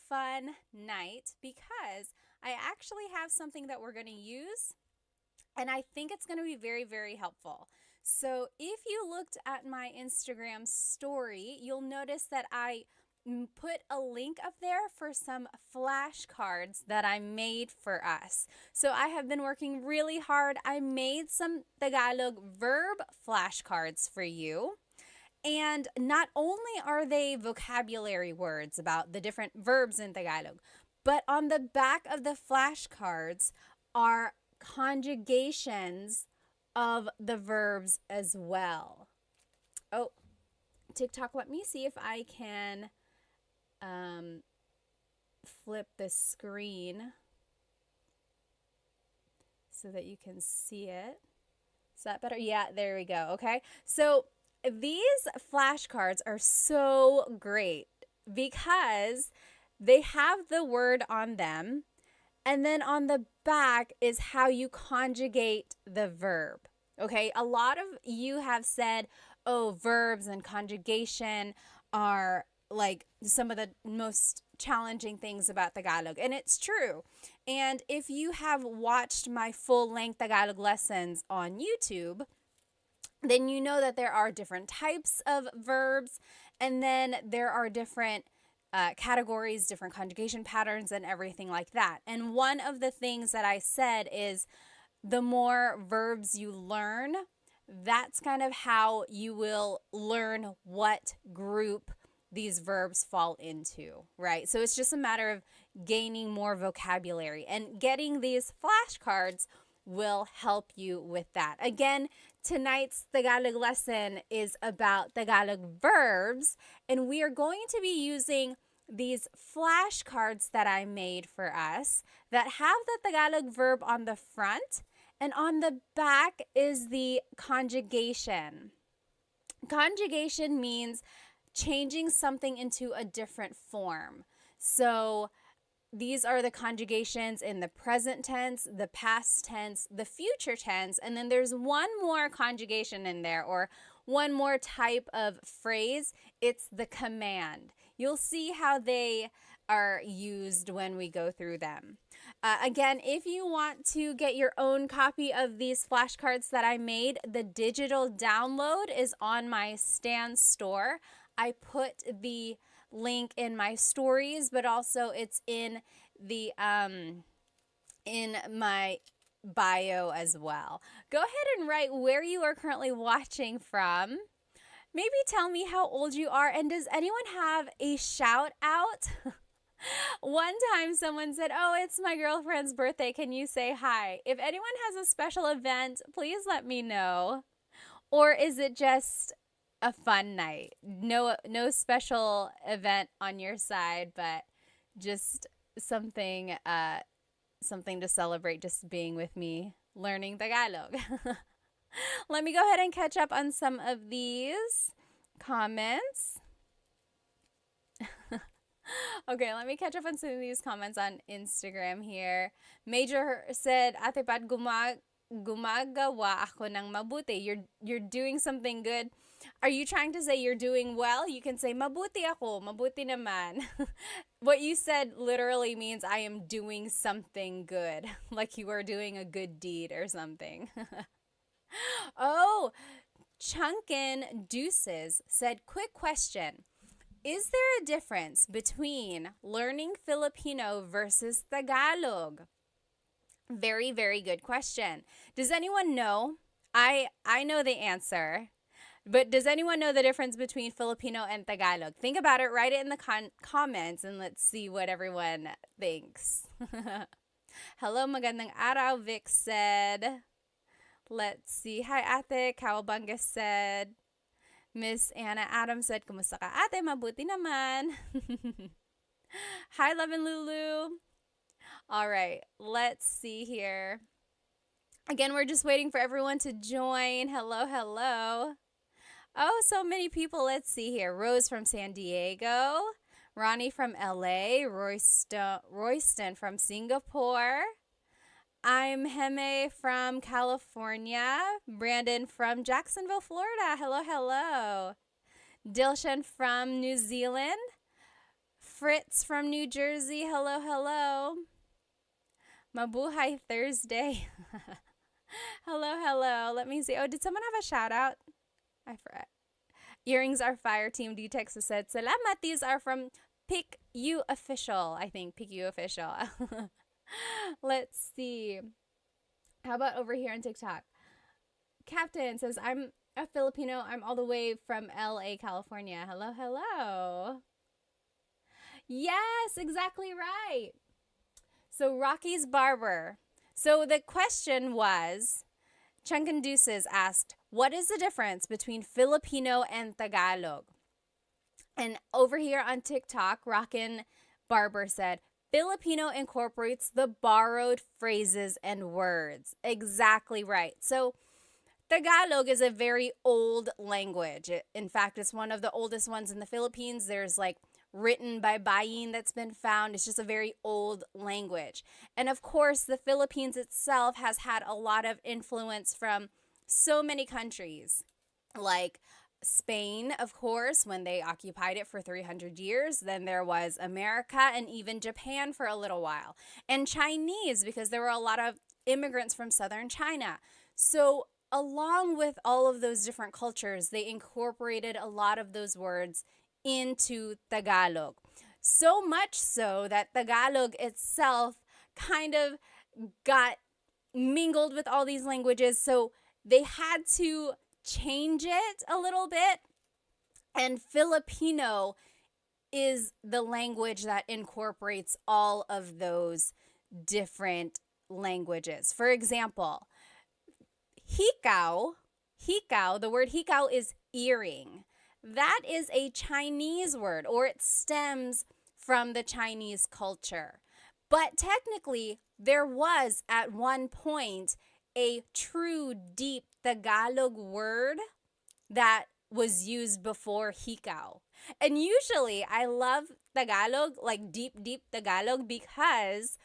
fun night because I actually have something that we're going to use, and I think it's going to be very, very helpful. So if you looked at my Instagram story, you'll notice that I put a link up there for some flashcards that I made for us. So I have been working really hard. I made some Tagalog verb flashcards for you. And not only are they vocabulary words about the different verbs in Tagalog, but on the back of the flashcards are conjugations of the verbs as well. Oh, TikTok, let me see if I can flip the screen so that you can see it. Is that better? Yeah, there we go. Okay. So these flashcards are so great because they have the word on them, and then on the back is how you conjugate the verb. Okay, a lot of you have said, oh, verbs and conjugation are like some of the most challenging things about Tagalog. And it's true. And if you have watched my full-length Tagalog lessons on YouTube, then you know that there are different types of verbs, and then there are different categories, different conjugation patterns, and everything like that. And one of the things that I said is the more verbs you learn, that's kind of how you will learn what group these verbs fall into, right? So it's just a matter of gaining more vocabulary, and getting these flashcards will help you with that. Again, tonight's Tagalog lesson is about Tagalog verbs, and we are going to be using these flashcards that I made for us that have the Tagalog verb on the front, and on the back is the conjugation. Conjugation means changing something into a different form. So these are the conjugations in the present tense, the past tense, the future tense, and then there's one more conjugation in there, or one more type of phrase. It's the command. You'll see how they are used when we go through them. Again, if you want to get your own copy of these flashcards that I made, the digital download is on my Stan store. I put the link in my stories, but also it's in the in my bio as well. Go ahead and write where you are currently watching from. Maybe tell me how old you are, and does anyone have a shout out? One time someone said, oh, it's my girlfriend's birthday. Can you say hi? If anyone has a special event, please let me know. Or is it just a fun night? No special event on your side, but just something to celebrate just being with me learning Tagalog. Let me go ahead and catch up on some of these comments. Okay, let me catch up on some of these comments on Instagram here. Major said, Ate Pat, gumagawa ako ng mabuti. You're doing something good. Are you trying to say you're doing well? You can say, mabuti ako, mabuti naman. What you said literally means I am doing something good, like you are doing a good deed or something. Oh, Chunkin Deuces said, quick question. Is there a difference between learning Filipino versus Tagalog? Very, very good question. Does anyone know? I know the answer, but does anyone know the difference between Filipino and Tagalog? Think about it, write it in the comments, and let's see what everyone thinks. Hello, magandang araw, Vic said. Let's see. Hi, Ate. Kawabanga said. Miss Anna Adams said, kumusta ka, ate? Mabuti naman. Hi, Love and Lulu. All right, let's see here. Again, we're just waiting for everyone to join. Hello, hello. Oh, so many people. Let's see here. Rose from San Diego. Ronnie from LA. Royston from Singapore. I'm Heme from California. Brandon from Jacksonville, Florida. Hello, hello. Dilshan from New Zealand. Fritz from New Jersey. Hello, hello. Mabuhay Thursday. Hello, hello. Let me see. Oh, did someone have a shout out? I forgot. Earrings are fire. Team D Texas said, salamat. These are from Pick You Official. I think Pick You Official. Let's see. How about over here on TikTok? Captain says, I'm a Filipino. I'm all the way from LA, California. Hello, hello. Yes, exactly right. So Rocky's Barber. So the question was, Chunkin Deuces asked, what is the difference between Filipino and Tagalog? And over here on TikTok, Rockin' Barber said, Filipino incorporates the borrowed phrases and words. Exactly right. So Tagalog is a very old language. In fact, it's one of the oldest ones in the Philippines. There's like written by Bayin that's been found. It's just a very old language. And of course, the Philippines itself has had a lot of influence from so many countries, like Spain, of course, when they occupied it for 300 years. Then there was America and even Japan for a little while. And Chinese, because there were a lot of immigrants from southern China. So along with all of those different cultures, they incorporated a lot of those words into Tagalog. So much so that Tagalog itself kind of got mingled with all these languages. So they had to change it a little bit. And Filipino is the language that incorporates all of those different languages. For example, hikaw, the word hikaw is earring. That is a Chinese word, or it stems from the Chinese culture. But technically, there was at one point a true deep Tagalog word that was used before hikaw. And usually, I love Tagalog, like deep Tagalog, because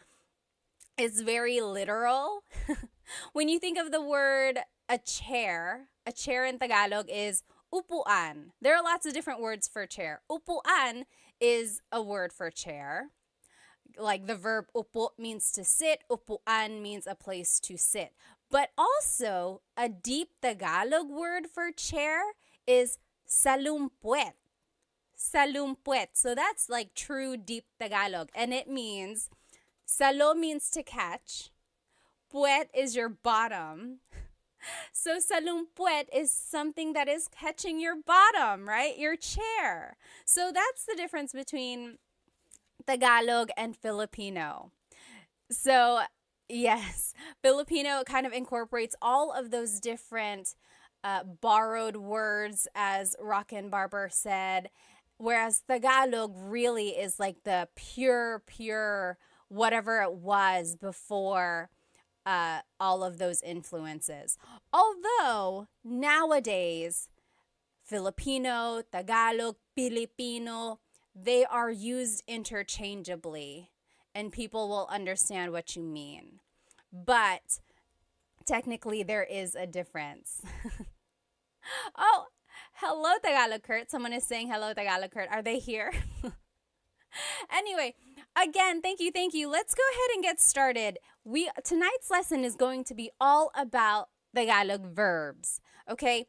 it's very literal. When you think of the word a chair in Tagalog is upuan. There are lots of different words for chair. Upuan is a word for chair. Like the verb upo means to sit, upuan means a place to sit. But also, a deep Tagalog word for chair is salumpuet. Salumpuet. So that's like true deep Tagalog. And it means, salo means to catch. Puet is your bottom. So salumpuet is something that is catching your bottom, right? Your chair. So that's the difference between Tagalog and Filipino. So yes, Filipino kind of incorporates all of those different borrowed words, as Rockin' Barber said, whereas Tagalog really is like the pure whatever it was before all of those influences. Although nowadays, Filipino, Tagalog, Filipino, they are used interchangeably and people will understand what you mean. But technically, there is a difference. Oh, hello, Tagalog Kurt. Someone is saying hello, Tagalog Kurt. Are they here? Anyway, again, thank you. Let's go ahead and get started. Tonight's lesson is going to be all about Tagalog verbs, okay?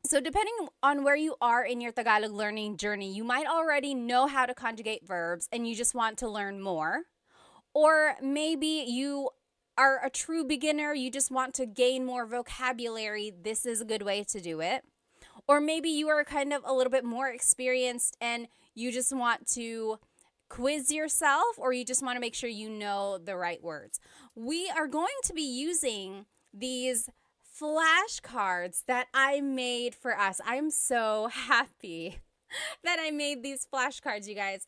So depending on where you are in your Tagalog learning journey, you might already know how to conjugate verbs and you just want to learn more. Or maybe you are a true beginner, you just want to gain more vocabulary. This is a good way to do it. Or maybe you are kind of a little bit more experienced and you just want to quiz yourself, or you just want to make sure you know the right words. We are going to be using these flashcards that I made for us. I'm so happy that I made these flashcards, you guys,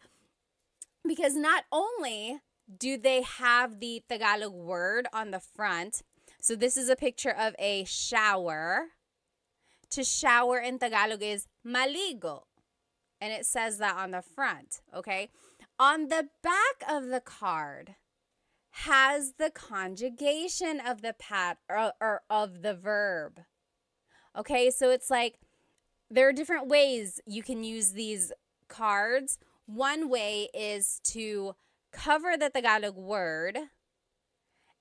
because not only do they have the Tagalog word on the front, so this is a picture of a shower. To shower in Tagalog is maligo. And it says that on the front, okay? On the back of the card has the conjugation of the or of the verb. Okay, so it's like there are different ways you can use these cards. one way is to cover the Tagalog word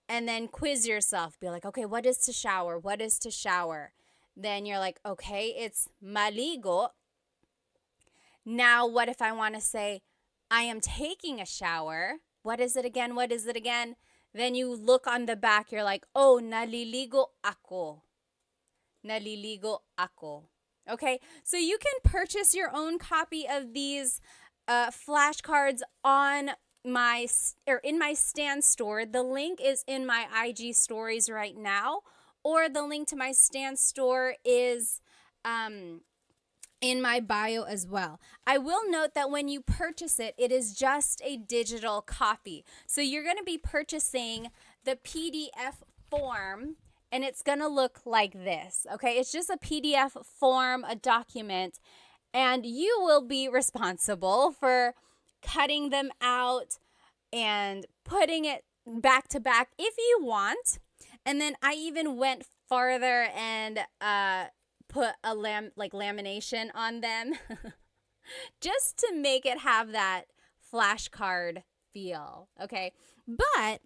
and then quiz yourself. Be like, okay, what is to shower? What is to shower? Then you're like, okay, it's maligo. Now, what if I want to say, I am taking a shower? What is it again? What is it again? Then you look on the back, you're like, oh, naliligo ako. Naliligo ako. Okay, so you can purchase your own copy of these flashcards on in my Stan store. The link is in my IG stories right now, or the link to my Stan store is in my bio as well. I will note that when you purchase it, it is just a digital copy. So you're going to be purchasing the PDF form, and it's going to look like this, okay? It's just a PDF form, a document, and you will be responsible for cutting them out and putting it back to back if you want. And then I even went farther and put a lamination on them just to make it have that flashcard feel, okay? But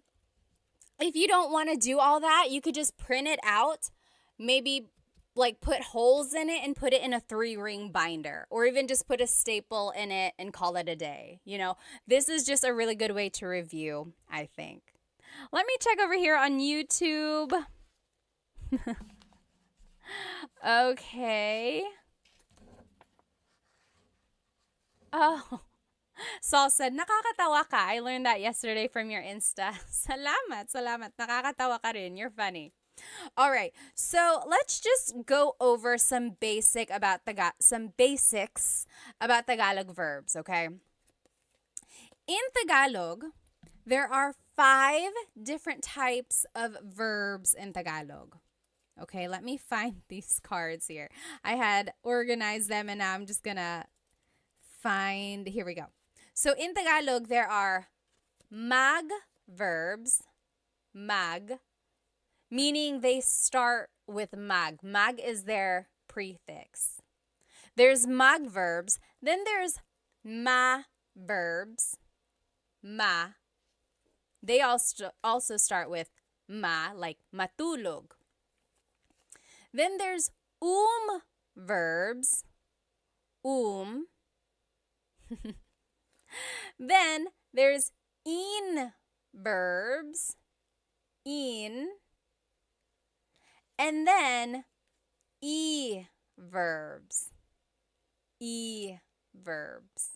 if you don't want to do all that, you could just print it out, maybe like put holes in it and put it in a 3-ring binder, or even just put a staple in it and call it a day. You know, this is just a really good way to review, I think. Let me check over here on YouTube. Okay. Oh, Saul said, nakakatawa ka. I learned that yesterday from your Insta. Salamat, salamat. Nakakatawa ka rin. You're funny. All right. So let's just go over some basics about Tagalog verbs, okay? In Tagalog, there are 5 different types of verbs in Tagalog. Okay, let me find these cards here. I had organized them and now I'm just gonna find, here we go. So in Tagalog, there are mag verbs, mag, meaning they start with mag. Mag is their prefix. There's mag verbs, then there's ma verbs, ma. They also start with ma, like matulog. Then there's verbs, Then there's in verbs, in. And then verbs, verbs.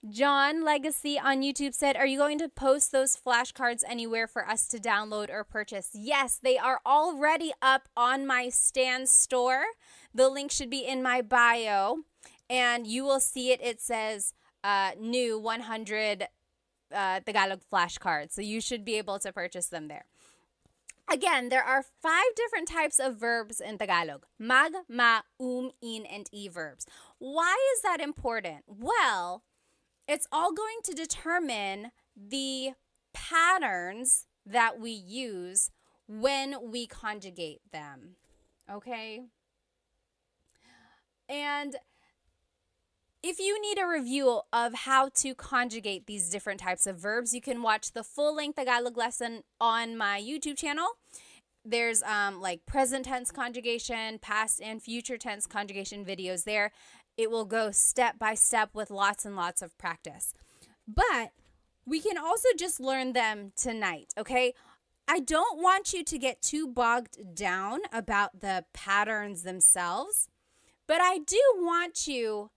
John Legacy on YouTube said, are you going to post those flashcards anywhere for us to download or purchase? Yes, they are already up on my Stan store. The link should be in my bio, and you will see it. It says new 100 Tagalog flashcards, so you should be able to purchase them there. Again, there are 5 different types of verbs in Tagalog. Mag, ma, in, and e verbs. Why is that important? Well, it's all going to determine the patterns that we use when we conjugate them, okay? And if you need a review of how to conjugate these different types of verbs, you can watch the full-length Tagalog lesson on my YouTube channel. There's like present tense conjugation, past and future tense conjugation videos there. It will go step by step with lots and lots of practice. But we can also just learn them tonight, okay? I don't want you to get too bogged down about the patterns themselves, but I do want you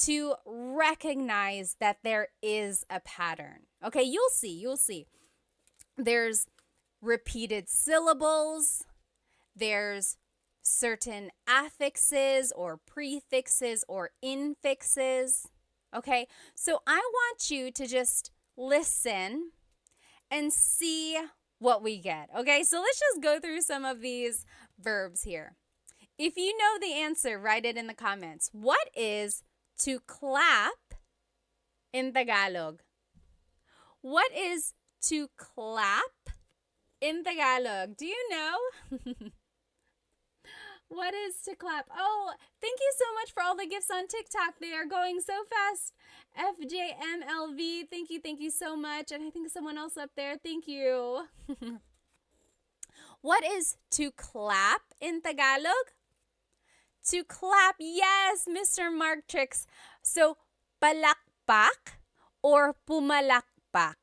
to recognize that there is a pattern. Okay, you'll see. There's repeated syllables. There's certain affixes or prefixes or infixes. Okay, so I want you to just listen and see what we get. Okay, so let's just go through some of these verbs here. If you know the answer, write it in the comments. What is to clap in Tagalog? What is to clap in Tagalog? Do you know? What is to clap? Oh, thank you so much for all the gifts on TikTok. They are going so fast. FJMLV, thank you so much. And I think someone else up there, thank you. What is to clap in Tagalog? To clap, yes, Mr. Mark Tricks. So, palakpak or pumalakpak?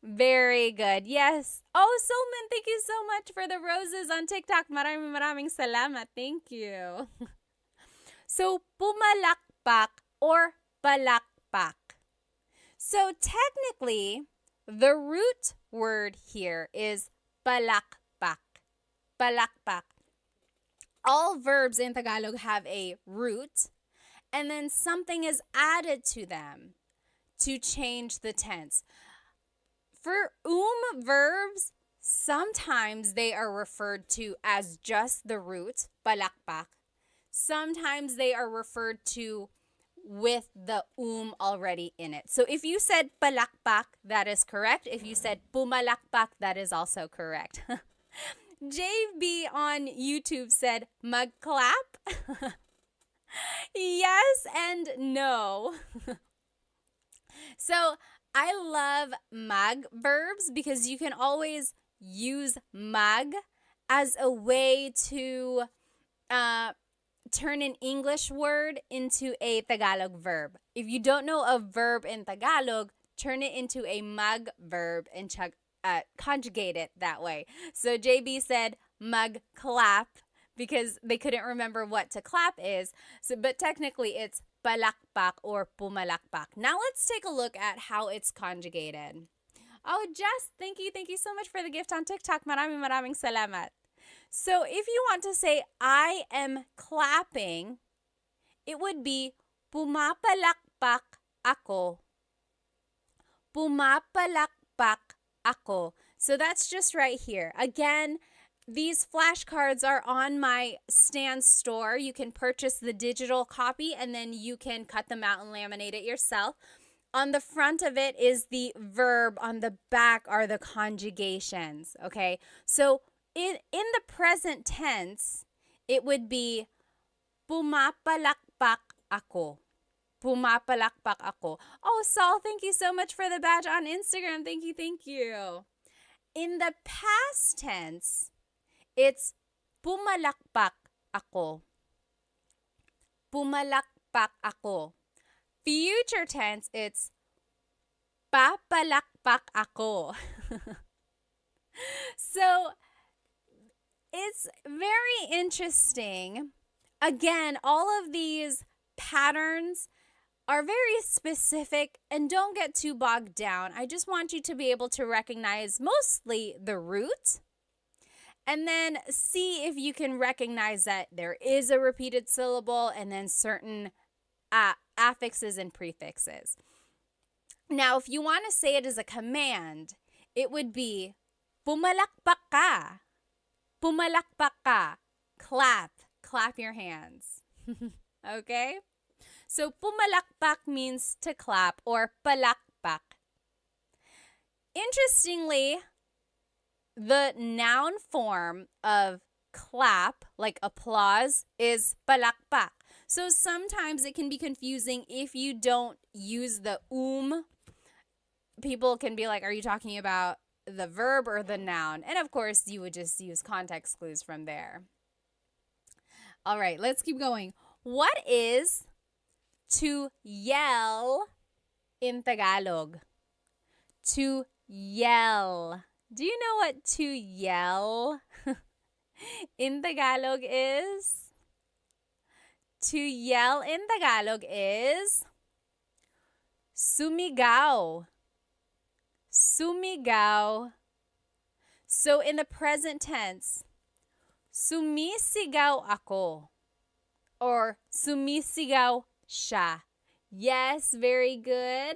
Very good. Yes. Oh, Solman, thank you so much for the roses on TikTok. Maraming salamat. Thank you. So, pumalakpak or palakpak. So, technically, the root word here is palakpak. Palakpak. All verbs in Tagalog have a root, and then something is added to them to change the tense. For verbs, sometimes they are referred to as just the root, palakpak. Sometimes they are referred to with the already in it. So if you said palakpak, that is correct. If you said pumalakpak, that is also correct. JB on YouTube said magclap. Yes and no. So I love mag verbs because you can always use mag as a way to turn an English word into a Tagalog verb. If you don't know a verb in Tagalog, turn it into a mag verb and conjugate it that way. So JB said magclap because they couldn't remember what to clap is. So, but technically it's palakpak or pumalakpak. Now let's take a look at how it's conjugated. Oh, Jess, thank you so much for the gift on TikTok. Maraming salamat. So if you want to say I am clapping, it would be pumapalakpak ako. Pumapalakpak ako. So that's just right here. Again, these flashcards are on my Stan store. You can purchase the digital copy and then you can cut them out and laminate it yourself. On the front of it is the verb. On the back are the conjugations. Okay, so in the present tense, it would be pumapalakpak ako. Pumapalakpak ako. Oh, Saul, thank you so much for the badge on Instagram. Thank you. In the past tense, it's pumalakpak ako. Pumalakpak ako. Future tense, it's papalakpak ako. So, it's very interesting. Again, all of these patterns are very specific and don't get too bogged down. I just want you to be able to recognize mostly the root and then see if you can recognize that there is a repeated syllable and then certain affixes and prefixes. Now, if you want to say it as a command, it would be pumalakpak ka. Pumalakpak ka. Clap your hands. Okay? So pumalakpak means to clap or palakpak. Interestingly, the noun form of clap, like applause, is palakpak. So sometimes it can be confusing if you don't use the People can be like, are you talking about the verb or the noun? And of course, you would just use context clues from there. All right, let's keep going. What is to yell in Tagalog? To yell. Do you know what to yell in Tagalog is? To yell in Tagalog is sumigaw. Sumigaw. So in the present tense, sumisigaw ako or sumisigaw siya. Yes, very good.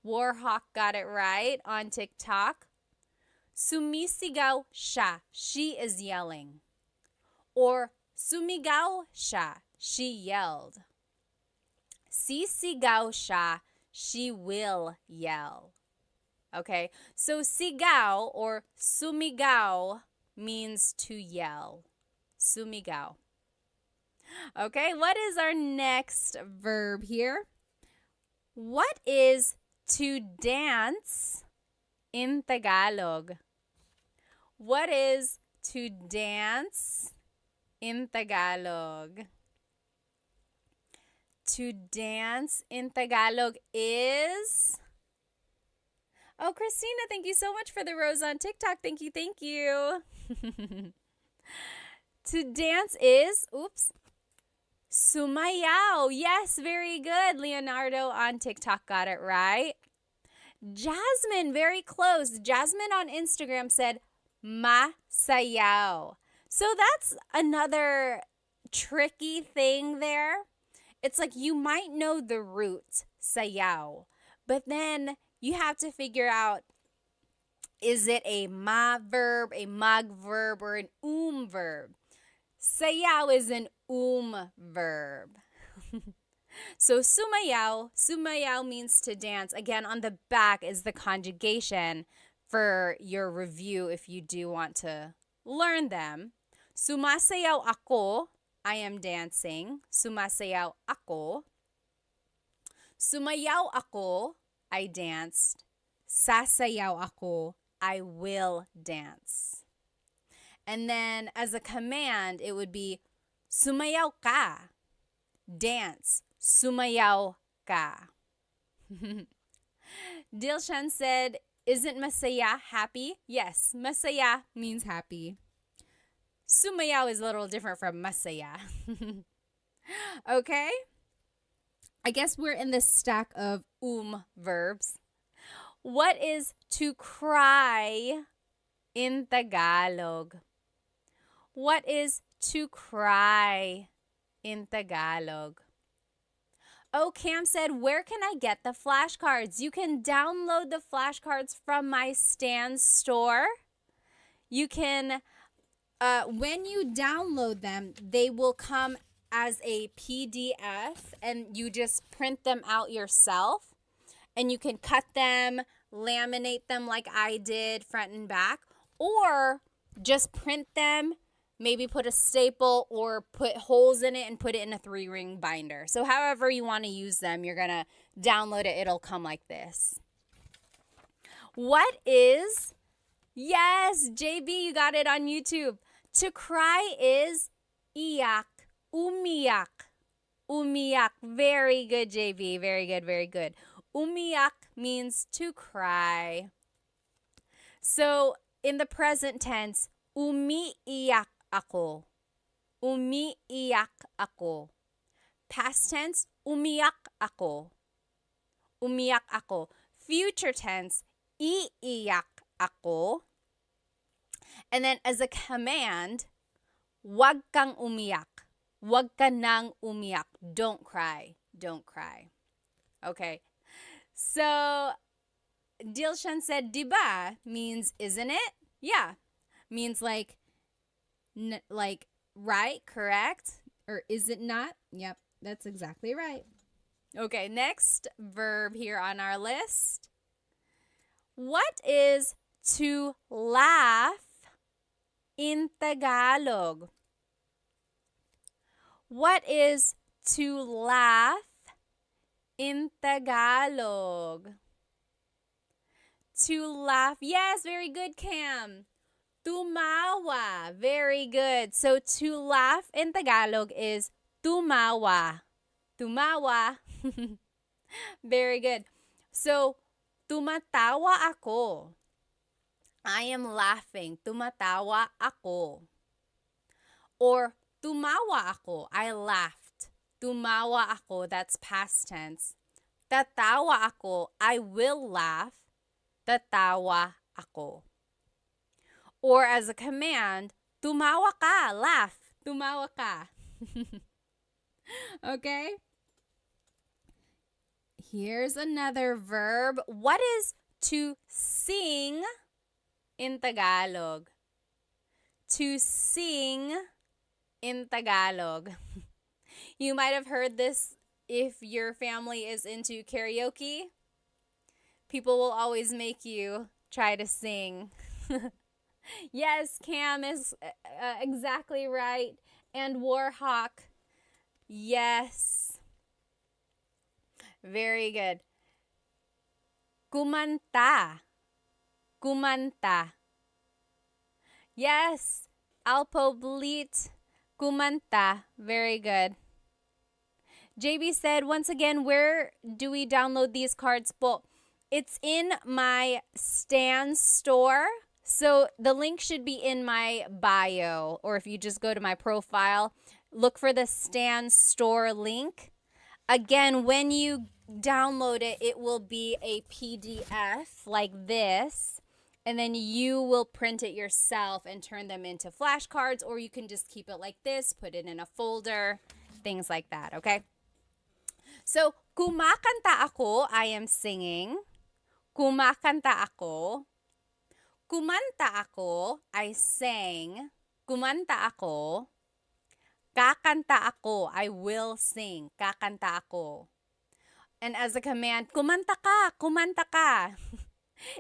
Warhawk got it right on TikTok. Sumisigaw siya. She is yelling. Or sumigaw siya. She yelled. Sisigaw siya. She will yell. Okay, so sigaw or sumigaw means to yell. Sumigaw. Okay, what is our next verb here? What is to dance in Tagalog? What is to dance in Tagalog? To dance in Tagalog is... Oh, Christina, thank you so much for the rose on TikTok. Thank you, thank you. To dance is, sumayaw. Yes, very good. Leonardo on TikTok got it right. Jasmine, very close. Jasmine on Instagram said masayaw. So that's another tricky thing there. It's like you might know the root, sayaw, but then you have to figure out, is it a ma verb, a mag verb, or an verb? Sayaw is an verb. So sumayaw means to dance. Again, on the back is the conjugation for your review if you do want to learn them. Sumasayaw ako, I am dancing. Sumasayaw ako. Sumayaw ako, I danced. Sasayaw ako, I will dance. And then as a command, it would be sumayaw ka. Dance. Sumayaw ka. Dilshan said, isn't masaya happy? Yes, masaya means happy. Sumayaw is a little different from masaya. Okay? I guess we're in this stack of verbs. What is to cry in Tagalog? What is to cry in Tagalog? Oh, Cam said, where can I get the flashcards? You can download the flashcards from my Stan store. You can, when you download them, they will come as a PDF and you just print them out yourself. And you can cut them, laminate them like I did, front and back, or just print them, maybe put a staple or put holes in it and put it in a 3-ring binder. So however you want to use them, you're going to download it. It'll come like this. What is, yes, JB, you got it on YouTube. To cry is iyak, umiyak, umiyak. Very good, JB. Very good, very good. Umiyak means to cry. So in the present tense, umiiyak ako. Umiiyak ako. Past tense, umiyak ako. Umiyak ako. Future tense, iiyak ako. And then as a command, wag kang umiyak. Wag ka nang umiyak. Don't cry. Don't cry. Okay. So Dilshan said, diba means isn't it? Yeah. Means like right, correct? Or is it not? Yep, that's exactly right. Okay, next verb here on our list. What is to laugh in Tagalog? What is to laugh in Tagalog? To laugh. Yes, very good, Cam. Tumawa. Very good. So to laugh in Tagalog is tumawa. Tumawa. Very good. So tumatawa ako. I am laughing. Tumatawa ako. Or tumawa ako. I laughed. Tumawa ako. That's past tense. Tatawa ako. I will laugh. Tatawa ako. Or as a command, tumawa ka. Laugh. Tumawa ka. Okay? Here's another verb. What is to sing in Tagalog? To sing in Tagalog. You might have heard this if your family is into karaoke. People will always make you try to sing. Yes, Cam is exactly right. And Warhawk, Yes. Very good. Kumanta. Kumanta. Yes. Alpoblit. Kumanta. Very good. JB said, once again, where do we download these cards po? It's in my Stan store. So the link should be in my bio, or if you just go to my profile, look for the Stan store link. Again, when you download it, it will be a PDF like this, and then you will print it yourself and turn them into flashcards, or you can just keep it like this, put it in a folder, things like that, okay? So, kumakanta ako, I am singing. Kumakanta ako. Kumanta ako, I sang. Kumanta ako. Kakanta ako, I will sing. Kakanta ako. And as a command, kumanta ka, kumanta ka.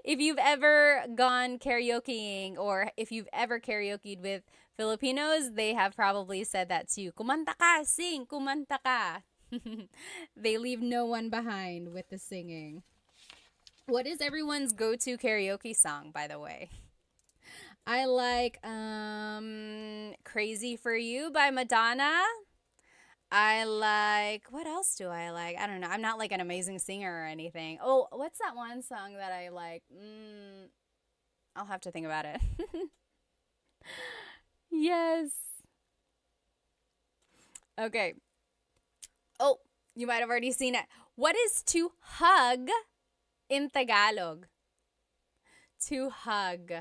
If you've ever gone karaokeing, or if you've ever karaokeed with Filipinos, they have probably said that to you. Kumanta ka, sing, kumanta ka. They leave no one behind with the singing. What is everyone's go-to karaoke song, by the way? I like Crazy for You by Madonna. I like, what else do I like? I don't know. I'm not like an amazing singer or anything. Oh, what's that one song that I like? I'll have to think about it. Yes. Okay. Oh, you might have already seen it. What is to hug in Tagalog? To hug.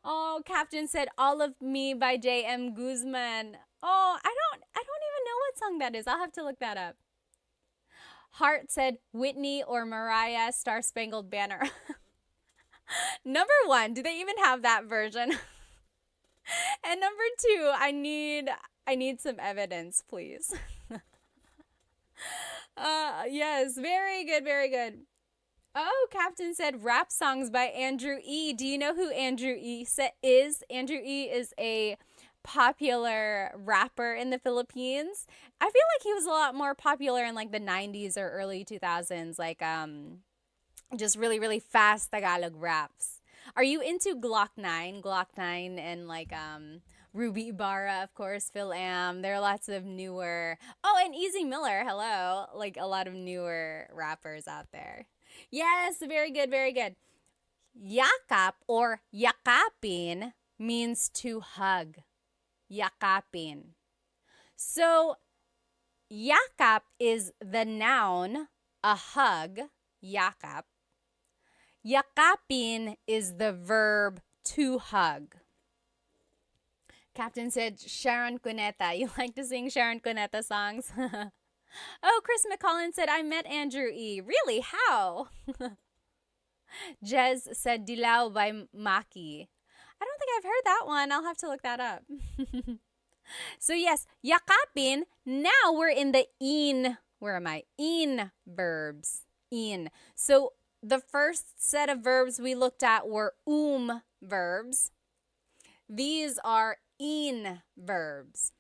Oh, Captain said All of Me by J.M. Guzman. Oh, I don't even know what song that is. I'll have to look that up. Hart said Whitney or Mariah Star Spangled Banner. Number 1, do they even have that version? And number 2, I need some evidence, please. Yes, very good, very good. Oh, Captain said rap songs by Andrew E. Do you know who Andrew E. is? Andrew E. is a popular rapper in the Philippines. I feel like he was a lot more popular in like the 90s or early 2000s, like just really, really fast Tagalog raps. Are you into Glock 9? Glock 9 and like Ruby Ibarra, of course, Phil Am. There are lots of newer. Oh, and Easy Miller, hello. Like a lot of newer rappers out there. Yes, very good, very good. Yakap or yakapin means to hug. Yakapin. So, yakap is the noun, a hug, yakap. Yakapin is the verb to hug. Captain said Sharon Cuneta. You like to sing Sharon Cuneta songs? Oh, Chris McCollin said, I met Andrew E. Really? How? Jez said Dilaw by Maki. I don't think I've heard that one. I'll have to look that up. So yes, yakapin. Now we're in the in. Where am I? In verbs. In. So the first set of verbs we looked at were verbs. These are in verbs.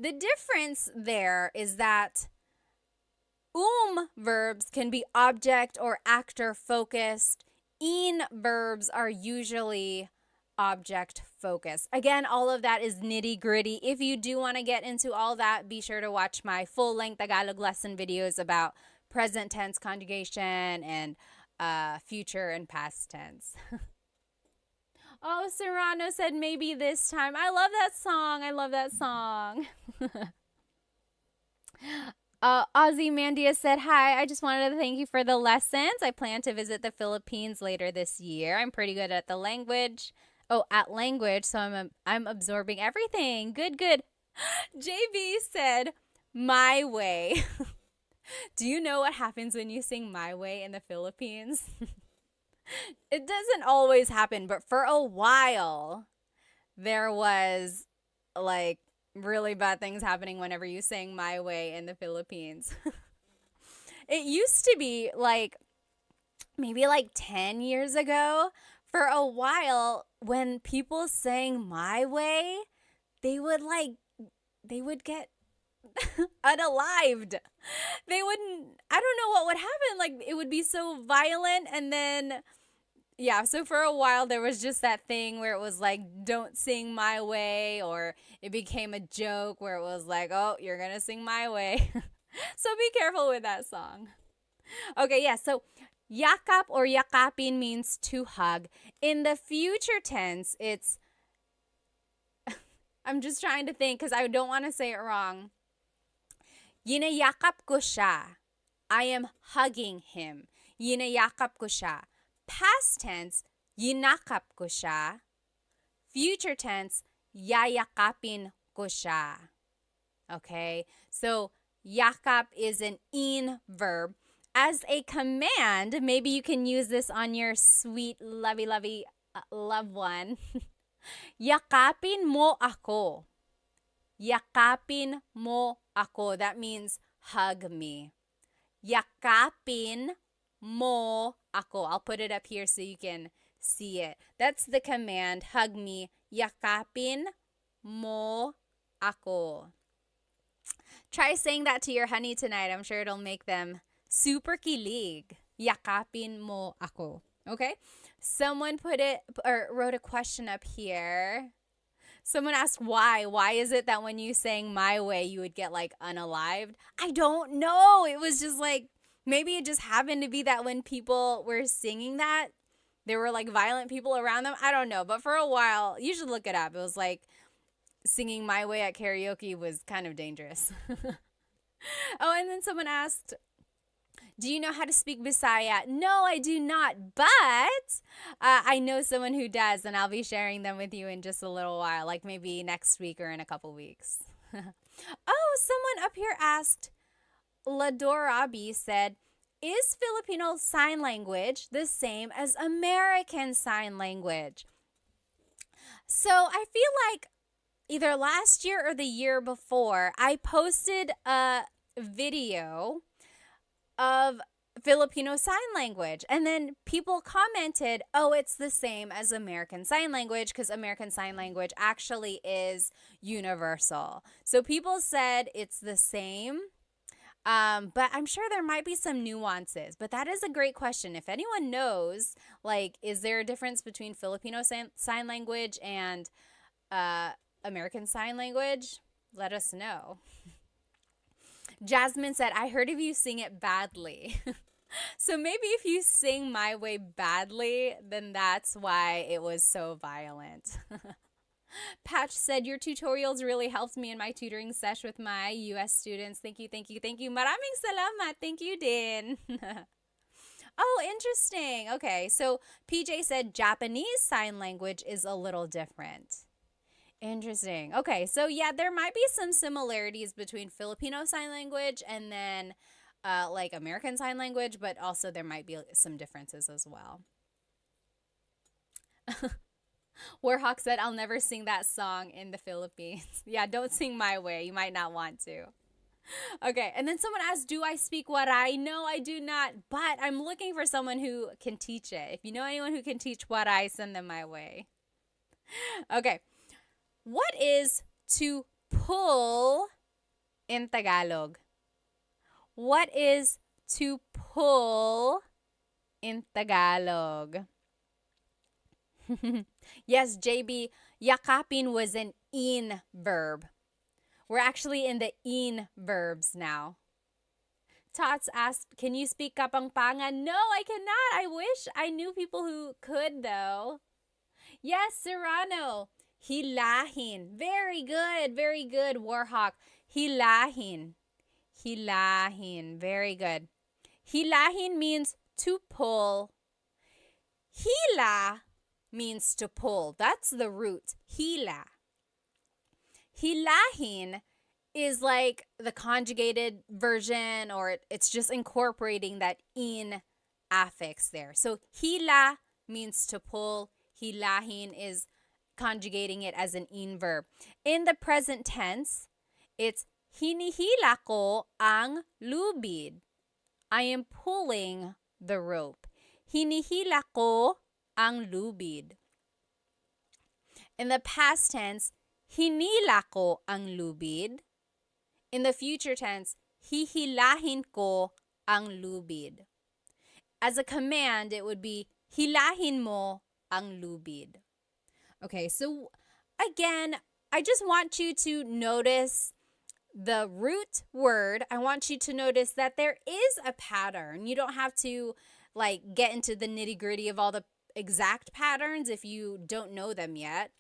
The difference there is that verbs can be object or actor focused. In verbs are usually object focused. Again, all of that is nitty gritty. If you do want to get into all that, be sure to watch my full length Tagalog lesson videos about present tense conjugation and future and past tense. Oh, Serrano said maybe this time. I love that song. I love that song. Ozzy Mandia said, hi, I just wanted to thank you for the lessons. I plan to visit the Philippines later this year. I'm pretty good at the language. Oh, at language, so I'm absorbing everything. Good, good. JB said, my way. Do you know what happens when you sing My Way in the Philippines? It doesn't always happen, but for a while, there was like really bad things happening whenever you sang My Way in the Philippines. It used to be like maybe like 10 years ago, for a while, when people sang My Way, they would like, they would get unalived. They wouldn't, I don't know what would happen. Like, it would be so violent. And then, yeah, so for a while, there was just that thing where it was like, don't sing my way, or it became a joke where it was like, oh, you're going to sing my way. So be careful with that song. Okay, yeah, so yakap or yakapin means to hug. In the future tense, it's, I'm just trying to think because I don't want to say it wrong. Yinayakap ko siya. I am hugging him. Yinayakap ko siya. Past tense, yinakap ko siya. Future tense, yayakapin ko siya. Okay, so yakap is an in verb. As a command, maybe you can use this on your sweet, lovey, loved one. Yakapin mo ako. Yakapin mo ako. That means hug me. Yakapin mo ako. I'll put it up here so you can see it. That's the command. Hug me. Yakapin mo ako. Try saying that to your honey tonight. I'm sure it'll make them super kilig. Yakapin mo ako. Okay? Someone put it or wrote a question up here. Someone asked why. Why is it that when you sang my way, you would get like unalived? I don't know. It was just like, maybe it just happened to be that when people were singing that, there were like violent people around them. I don't know. But for a while, you should look it up. It was like singing my way at karaoke was kind of dangerous. Oh, and then someone asked, do you know how to speak Bisaya? No, I do not, but I know someone who does, and I'll be sharing them with you in just a little while, like maybe next week or in a couple weeks. Oh, someone up here asked, Ladorabi said, is Filipino Sign Language the same as American Sign Language? So I feel like either last year or the year before, I posted a video of Filipino Sign Language. And then people commented, oh, it's the same as American Sign Language because American Sign Language actually is universal. So people said it's the same, but I'm sure there might be some nuances. But that is a great question. If anyone knows, like, is there a difference between Filipino Sign Language and American Sign Language? Let us know. Jasmine said, I heard of you sing it badly. So maybe if you sing my way badly, then that's why it was so violent. Patch said, your tutorials really helped me in my tutoring sesh with my US students. Thank you, thank you, thank you. Maraming salamat. Thank you, din. Oh, interesting. Okay, so PJ said Japanese Sign Language is a little different. Interesting. Okay, so yeah, there might be some similarities between Filipino Sign Language and then like American Sign Language, but also there might be some differences as well. Warhawk said, I'll never sing that song in the Philippines. Yeah, don't sing my way. You might not want to. Okay, and then someone asked, do I speak Waray? No, I do not, but I'm looking for someone who can teach it. If you know anyone who can teach Waray, send them my way. Okay. What is to pull in Tagalog? What is to pull in Tagalog? Yes, JB, yakapin was an in verb. We're actually in the in verbs now. Tots asked, can you speak Kapampangan? No, I cannot. I wish I knew people who could, though. Yes, Serrano. Hilahin. Very good, Warhawk. Hilahin. Hilahin. Very good. Hilahin means to pull. Hila means to pull. That's the root. Hila. Hilahin is like the conjugated version, or it's just incorporating that in affix there. So hila means to pull. Hilahin is conjugating it as an in verb. In the present tense, it's hinihila ko ang lubid. I am pulling the rope. Hinihila ko ang lubid. In the past tense, hinila ko ang lubid. In the future tense, hihilahin ko ang lubid. As a command, it would be hilahin mo ang lubid. Okay, so again, I just want you to notice the root word. I want you to notice that there is a pattern. You don't have to get into the nitty-gritty of all the exact patterns if you don't know them yet.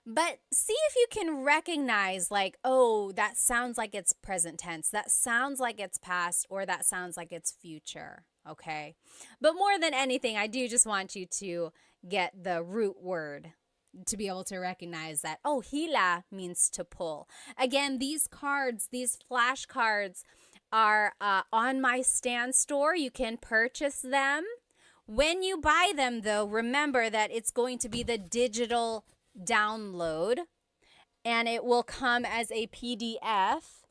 But see if you can recognize oh, that sounds like it's present tense. That sounds like it's past, or that sounds like it's future. Okay? But more than anything, I do just want you to get the root word to be able to recognize that, oh, hila means to pull. Again, these cards, these flashcards are on my stand store. You can purchase them. When you buy them, though, remember that it's going to be the digital download, and it will come as a PDF.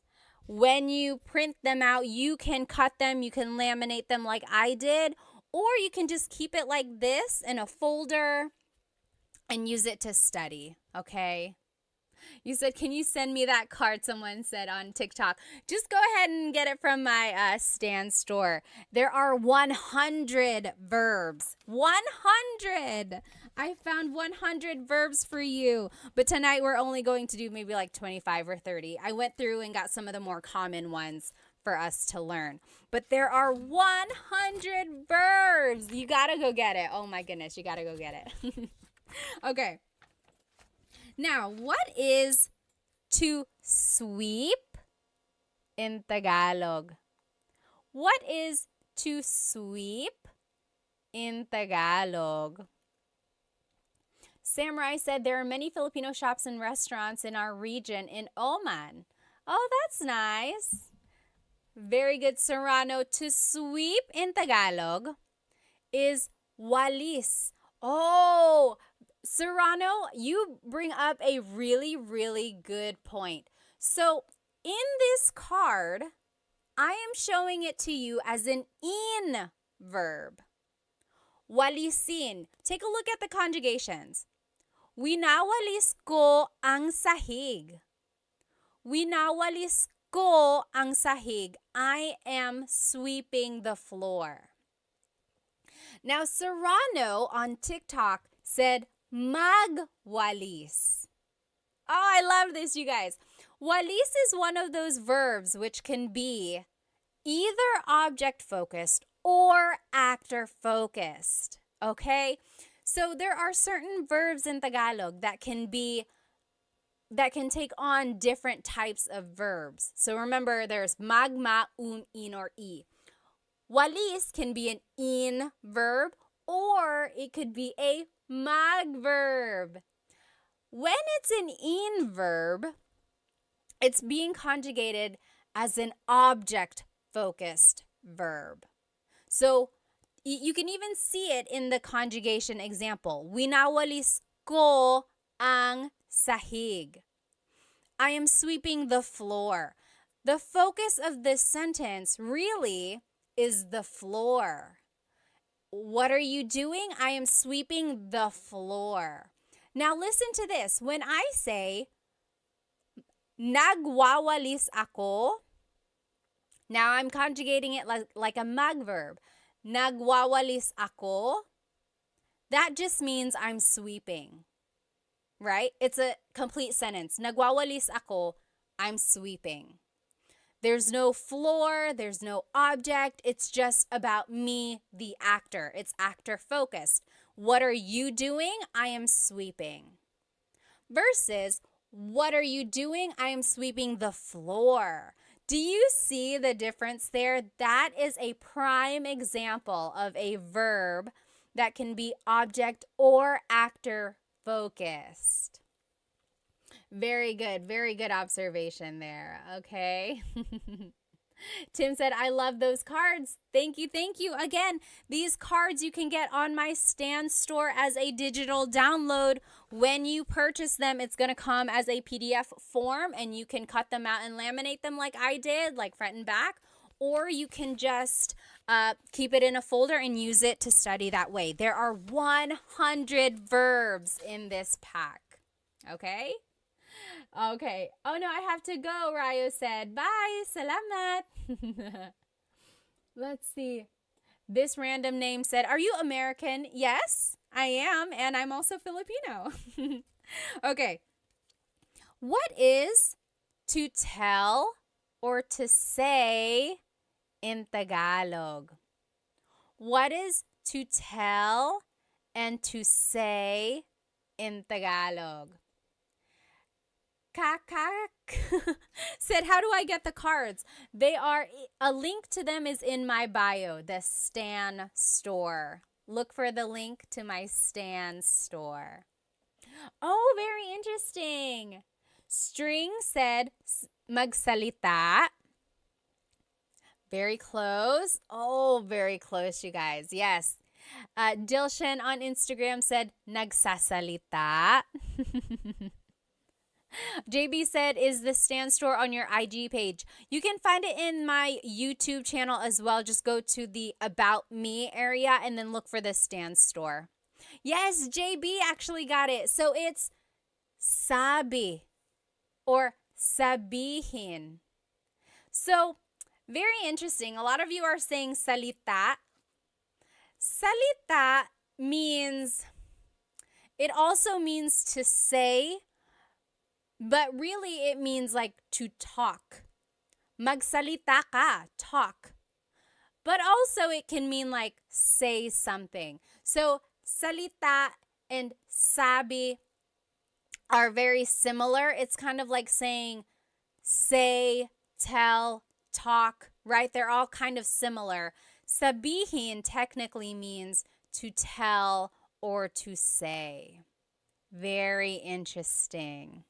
When you print them out, you can cut them, you can laminate them like I did, or you can just keep it like this in a folder and use it to study, okay? You said, can you send me that card? Someone said on TikTok. Just go ahead and get it from my stand store. There are 100 verbs. 100! I found 100 verbs for you. But tonight we're only going to do maybe 25 or 30. I went through and got some of the more common ones for us to learn. But there are 100 verbs. You gotta go get it. Oh my goodness, you gotta go get it. Okay. Now, what is to sweep in Tagalog? What is to sweep in Tagalog? Samurai said there are many Filipino shops and restaurants in our region in Oman. Oh, that's nice. Very good, Serrano. To sweep in Tagalog is walis. Oh, Serrano, you bring up a really, really good point. So in this card, I am showing it to you as an in verb. Walisin. Take a look at the conjugations. Winawalis ko ang sahig. Winawalis ko ang sahig. I am sweeping the floor. Now, Serrano on TikTok said magwalis. Oh, I love this, you guys. Walis is one of those verbs which can be either object-focused or actor-focused. Okay? So there are certain verbs in Tagalog that can take on different types of verbs. So remember, there's magma, in, or i. Walis can be an in verb, or it could be a mag verb. When it's an in verb, it's being conjugated as an object-focused verb. So you can even see it in the conjugation example. Winawalis ko ang sahig. I am sweeping the floor. The focus of this sentence really is the floor. What are you doing? I am sweeping the floor. Now listen to this. When I say, nagwawalis ako, now I'm conjugating it like a mag verb. Nagwawalis ako, that just means I'm sweeping, right? It's a complete sentence. Nagwawalis ako, I'm sweeping. There's no floor, there's no object. It's just about me, the actor. It's actor focused. What are you doing? I am sweeping. Versus, what are you doing? I am sweeping the floor. Do you see the difference there? That is a prime example of a verb that can be object or actor focused. Very good observation there, okay? Tim said, I love those cards. Thank you. Again, these cards you can get on my stand store as a digital download. When you purchase them, it's going to come as a PDF form, and you can cut them out and laminate them like I did, like front and back, or you can just keep it in a folder and use it to study that way. There are 100 verbs in this pack. Okay? Okay. Oh no, I have to go, Ryo said. Bye. Salamat. Let's see. This random name said, "Are you American?" Yes, I am, and I'm also Filipino. Okay. What is to tell or to say in Tagalog? What is to tell and to say in Tagalog? Kakak said, "How do I get the cards?" They are, a link to them is in my bio, the Stan store. Look for the link to my Stan store. Oh, very interesting. String said, magsalita. Very close. Oh, very close, you guys. Yes. Dilshan on Instagram said, nagsasalita. JB said, is the Stan store on your IG page? You can find it in my YouTube channel as well. Just go to the About Me area and then look for the Stan store. Yes, JB actually got it. So it's sabi or sabihin. So, very interesting. A lot of you are saying salita. Salita means, it also means to say, but really it means like to talk. Magsalita ka, talk. But also it can mean like say something. So salita and sabi are very similar. It's kind of like saying say, tell, talk, right? They're all kind of similar. Sabihin technically means to tell or to say. Very interesting.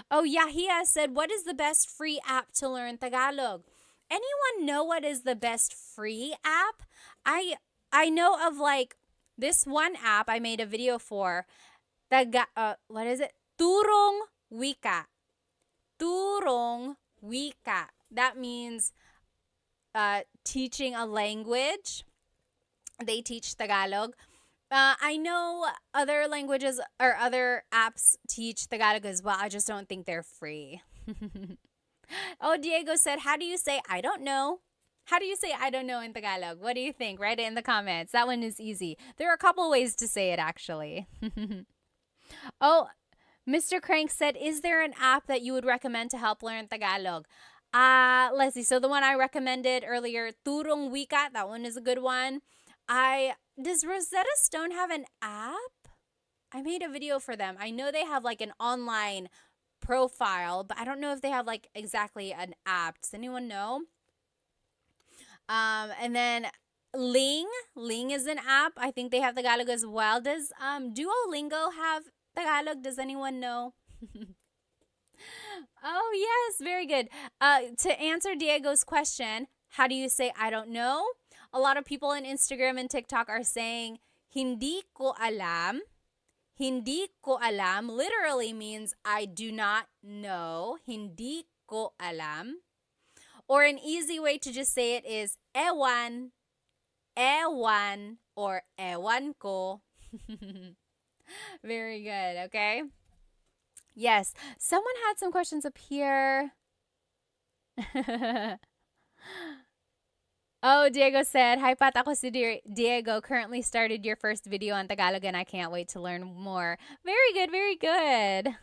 Oh, Yahia said, what is the best free app to learn Tagalog? Anyone know what is the best free app? I know of like this one app I made a video for. What is it? Turong Wika. Turong Wika. That means teaching a language. They teach Tagalog. I know other languages or other apps teach Tagalog as well. I just don't think they're free. Oh, Diego said, how do you say I don't know? How do you say I don't know in Tagalog? What do you think? Write it in the comments. That one is easy. There are a couple ways to say it actually. Oh, Mr. Crank said, is there an app that you would recommend to help learn Tagalog? Let's see. So the one I recommended earlier, Turong Wika, that one is a good one. Does Rosetta Stone have an app? I made a video for them. I know they have like an online profile, but I don't know if they have like exactly an app. Does anyone know? And then Ling is an app. I think they have Tagalog as well. Does Duolingo have Tagalog? Does anyone know? Oh, yes, very good. To answer Diego's question, how do you say I don't know? A lot of people on Instagram and TikTok are saying hindi ko alam. Hindi ko alam literally means I do not know. Hindi ko alam. Or an easy way to just say it is ewan, ewan, or ewan ko. Very good, okay? Yes, someone had some questions up here. Oh, Diego said, hi Pat, ako si Diego. Currently started your first video on Tagalog and I can't wait to learn more. Very good, very good.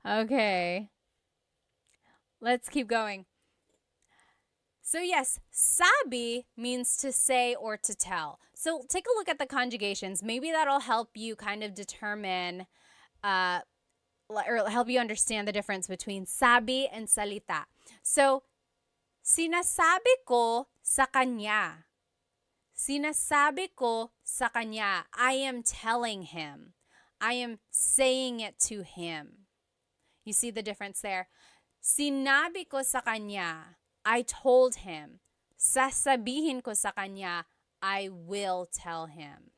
Okay. Let's keep going. So yes, sabi means to say or to tell. So take a look at the conjugations. Maybe that'll help you kind of determine or help you understand the difference between sabi and salita. So, sinasabi ko sa kanya. Sinasabi ko sa kanya. I am telling him. I am saying it to him. You see the difference there? Sinabi ko sa kanya. I told him. Sasabihin ko sa kanya. I will tell him.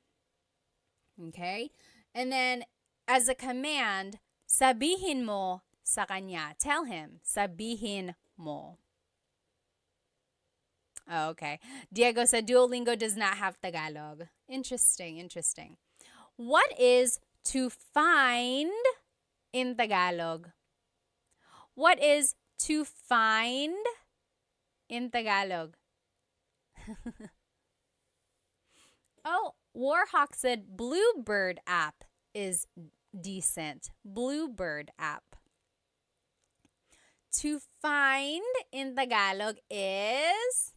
Okay? And then, as a command, sabihin mo sa kanya. Tell him. Sabihin mo. Oh, okay. Diego said Duolingo does not have Tagalog. Interesting, interesting. What is to find in Tagalog? What is to find in Tagalog? Oh, Warhawk said Bluebird app is decent. Bluebird app. To find in Tagalog is,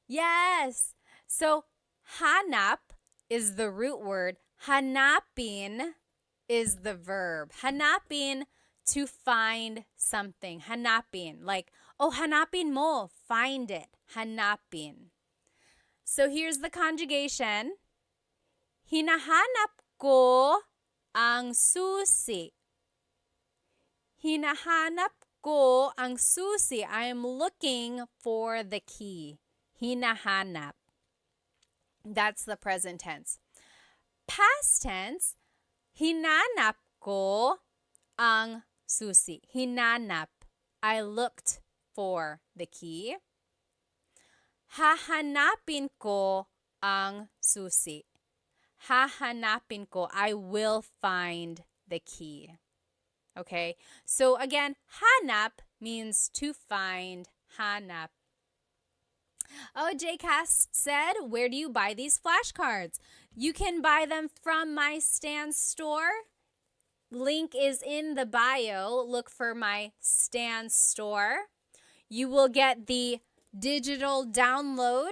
yes. So, hanap is the root word. Hanapin is the verb. Hanapin, to find something. Hanapin. Like, oh, hanapin mo. Find it. Hanapin. So, here's the conjugation. Hinahanap ko ang susi. Hinahanap ko ang susi. I am looking for the key. Hinahanap. That's the present tense. Past tense, hinanap ko ang susi. Hinanap. I looked for the key. Hahanapin ko ang susi. Hahanapin ko. I will find the key. Okay? So again, hanap means to find. Hanap. Oh, JCast said, where do you buy these flashcards? You can buy them from my Stan store. Link is in the bio. Look for my Stan store. You will get the digital download.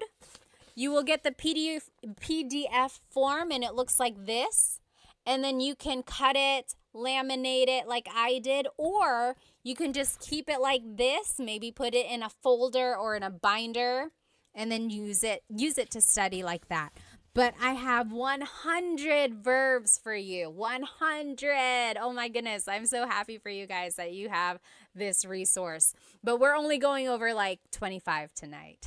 You will get the PDF form, and it looks like this. And then you can cut it, laminate it like I did, or you can just keep it like this, maybe put it in a folder or in a binder, and then use it to study like that. But I have 100 verbs for you. 100. Oh my goodness. I'm so happy for you guys that you have this resource. But we're only going over like 25 tonight.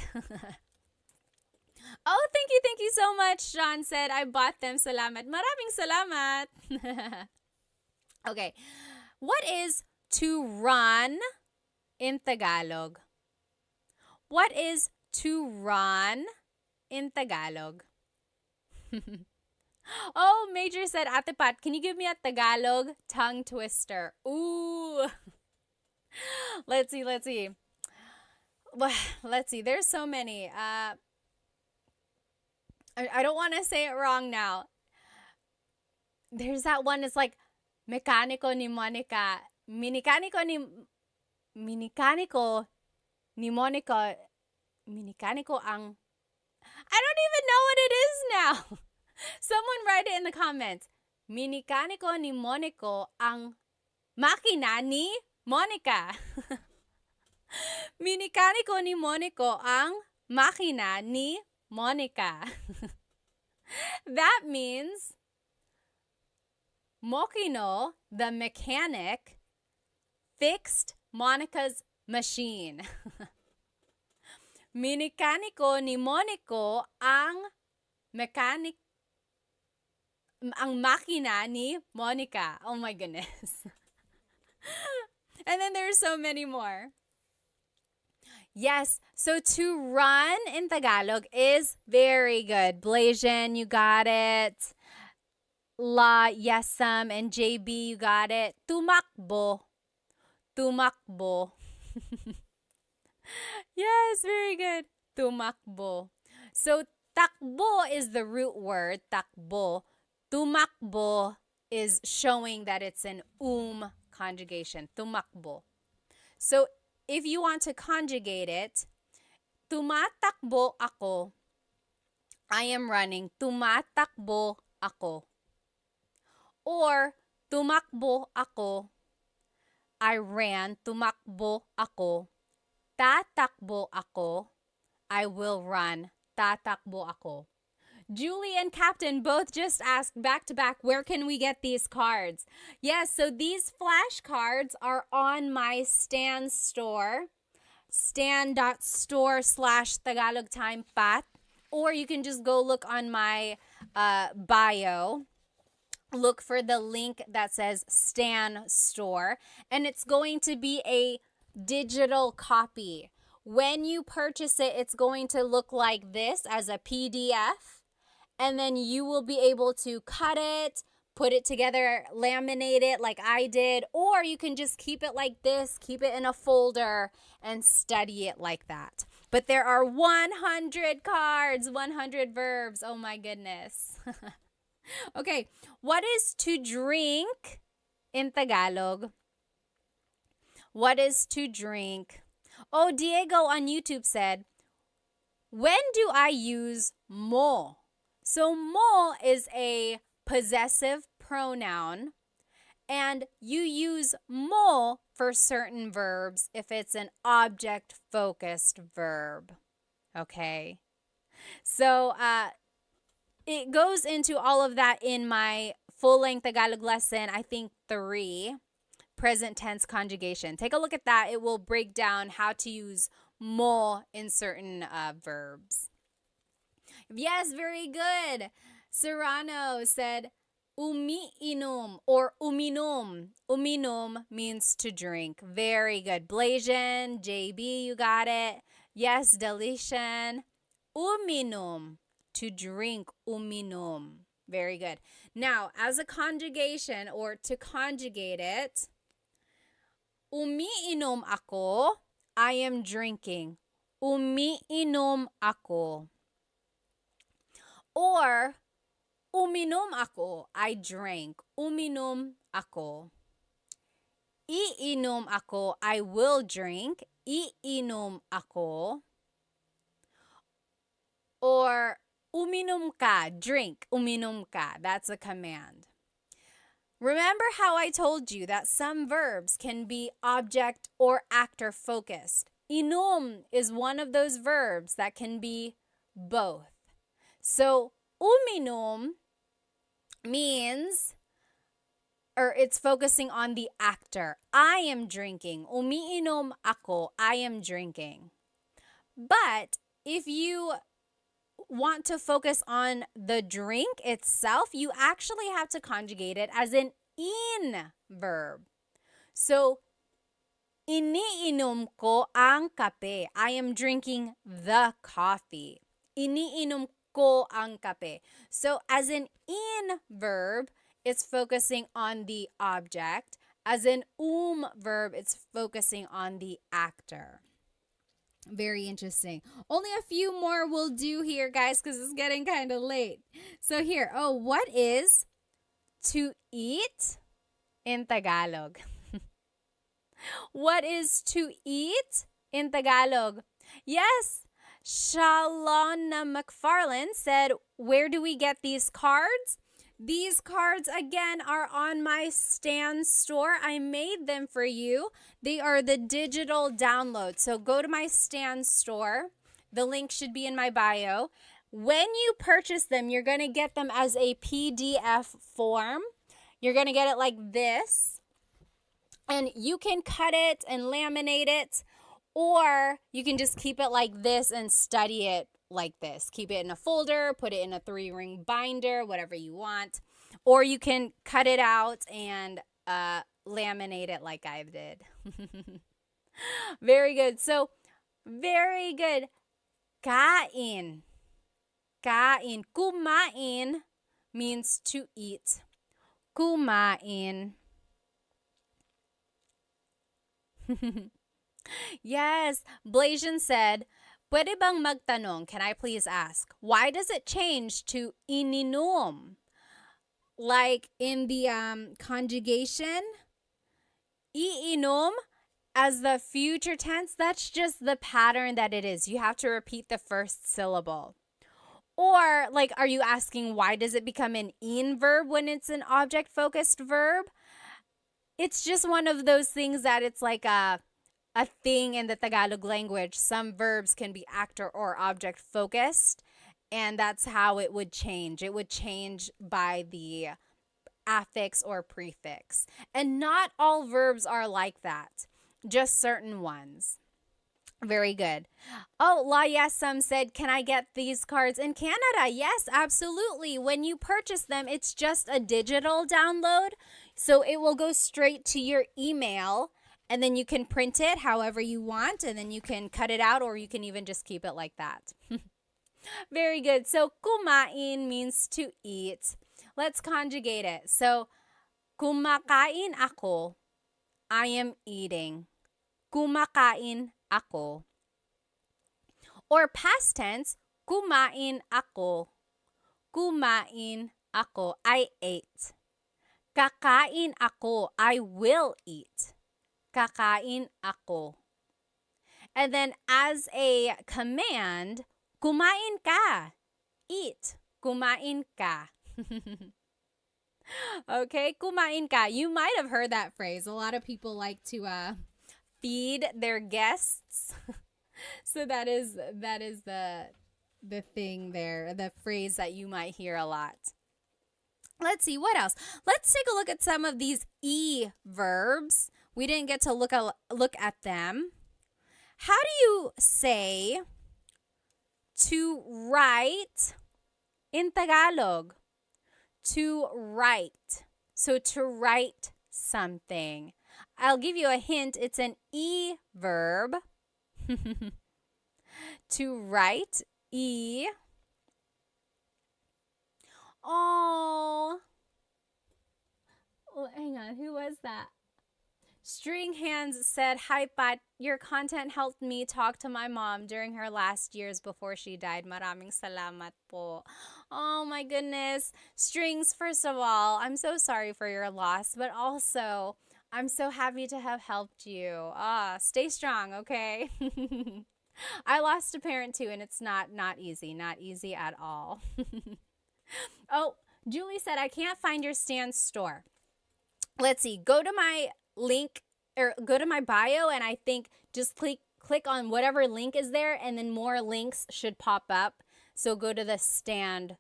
Oh, thank you so much. Sean said, I bought them. Salamat. Maraming salamat. Okay. What is to run in Tagalog? What is to run in Tagalog? Oh, Major said, Ate Pat, can you give me a Tagalog tongue twister? Ooh. Let's see. Let's see. There's so many. I don't want to say it wrong now. There's that one. It's like Mecánico ni Monica. Minicánico ni Monica. Minicánico ang. I don't even know what it is now. Someone write it in the comments. Minicánico ni Monico ang makina ni Monica. Minicánico ni Monico ang makina ni Monica. That means Mokino, the mechanic, fixed Monica's machine. Minicánico ni Monico ang makina ni Monica. Oh my goodness. And then there's so many more. Yes, so to run in Tagalog is very good. Blasian, you got it. La, Yesam, and JB, you got it. Tumakbo. Tumakbo. Yes, very good. Tumakbo. So, takbo is the root word, takbo. Tumakbo is showing that it's an conjugation. Tumakbo. So, if you want to conjugate it, tumatakbo ako. I am running. Tumatakbo ako. Or, tumakbo ako. I ran. Tumakbo ako. Tatakbo ako. I will run. Tatakbo ako. Julie and Captain both just asked back to back, where can we get these cards? Yes, so these flashcards are on my Stan store, stan.store/Tagalog Time Pat, or you can just go look on my bio. Look for the link that says Stan Store, and it's going to be a digital copy. When you purchase it, it's going to look like this as a PDF, and then you will be able to cut it, put it together, laminate it like I did, or you can just keep it like this, keep it in a folder and study it like that. But there are 100 cards, 100 verbs. Oh my goodness. Okay, what is to drink in Tagalog? What is to drink? Oh, Diego on YouTube said, when do I use mo? So mo is a possessive pronoun, and you use mo for certain verbs if it's an object-focused verb. Okay? So it goes into all of that in my full-length Tagalog lesson, I think 3, present tense conjugation. Take a look at that. It will break down how to use mo in certain verbs. Yes, very good. Serrano said, umiinom or uminom. Uminom means to drink. Very good. Blasian, JB, you got it. Yes, Delician. Uminom, to drink. Uminom. Very good. Now, as a conjugation or to conjugate it, umiinom ako, I am drinking. Umiinom ako. Or, uminom ako, I drank. Uminom ako. Iinom ako, I will drink. Iinom ako. Or, uminom ka, drink. Uminom ka. That's a command. Remember how I told you that some verbs can be object or actor focused. Inom is one of those verbs that can be both. So, uminom means, or it's focusing on the actor. I am drinking. Umiinom ako, I am drinking. But if you want to focus on the drink itself, you actually have to conjugate it as an in verb. So, iniinom ko ang kape. I am drinking the coffee. Iniinom ko ang kape. So, as an in verb, it's focusing on the object. As an verb, it's focusing on the actor. Very interesting. Only a few more will do here, guys, because it's getting kind of late. So here, what is to eat in Tagalog? What is to eat in Tagalog? Yes, Shalona McFarland said, where do we get these cards? These cards, again, are on my Stan store. I made them for you. They are the digital download. So go to my Stan store. The link should be in my bio. When you purchase them, you're going to get them as a PDF form. You're going to get it like this. And you can cut it and laminate it, or you can just keep it like this and study it like this. Keep it in a folder, put it in a 3-ring binder, whatever you want. Or you can cut it out and laminate it like I did. Very good. So, very good. Kain. Kain. Kumain means to eat. Kumain. Yes, Blasian said, pwede bang magtanong? Can I please ask? Why does it change to ininom? Like in the conjugation, iinom as the future tense, that's just the pattern that it is. You have to repeat the first syllable. Or, like, are you asking why does it become an in verb when it's an object-focused verb? It's just one of those things that it's like a thing in the Tagalog language. Some verbs can be actor or object focused, and that's how it would change. It would change by the affix or prefix. And not all verbs are like that, just certain ones. Very good. Oh, La Yesam said, can I get these cards in Canada? Yes, absolutely. When you purchase them, it's just a digital download. So it will go straight to your email, and then you can print it however you want, and then you can cut it out, or you can even just keep it like that. Very good. So kumain means to eat. Let's conjugate it. So, kumakain ako. I am eating. Kumakain ako. Or past tense, kumain ako. Kumain ako. I ate. Kakain ako. I will eat. Kakain ako. And then as a command, kumain ka. Eat. Kumain ka. Okay, kumain ka. You might have heard that phrase. A lot of people like to feed their guests. So that is the thing there, the phrase that you might hear a lot. Let's see, what else? Let's take a look at some of these verbs. We didn't get to look at them. How do you say to write in Tagalog? To write. So to write something. I'll give you a hint. It's an verb. To write, Oh, hang on. Who was that? String Hands said, "Hi, Pat. Your content helped me talk to my mom during her last years before she died. Maraming salamat po." Oh, my goodness. Strings, first of all, I'm so sorry for your loss, but also, I'm so happy to have helped you. Stay strong, okay? I lost a parent too, and it's not easy at all. Oh, Julie said, "I can't find your stand store." Let's see. Go to my link or go to my bio, and I think just click on whatever link is there, and then more links should pop up. So go to the stand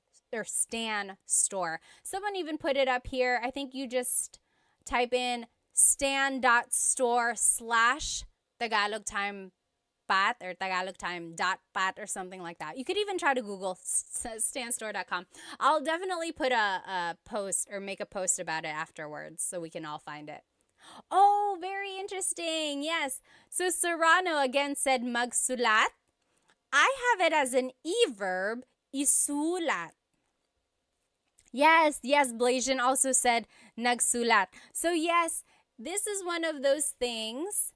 store. Someone even put it up here. I think you just type in stand.store/Tagalog Time Pat or Tagalog Time.pat or something like that. You could even try to Google standstore.com. I'll definitely put a post or make a post about it afterwards so we can all find it. Oh, very interesting. Yes. So Serrano again said magsulat. I have it as an verb, isulat. Yes, Blasian also said nagsulat. So yes, this is one of those things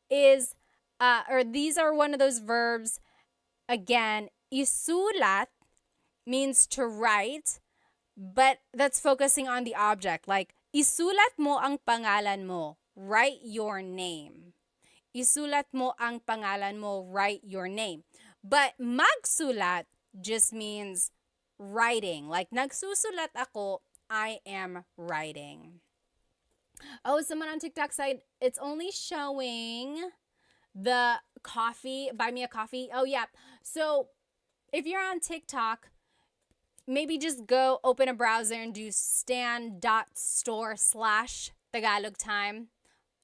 these are one of those verbs. Again, isulat means to write, but that's focusing on the object. Like, isulat mo ang pangalan mo. Write your name. Isulat mo ang pangalan mo. Write your name. But magsulat just means writing. Like, nagsusulat ako, I am writing. Oh, someone on TikTok said it's only showing the coffee, buy me a coffee. Oh, yeah. So if you're on TikTok, maybe just go open a browser and do stand.store/Tagalog Time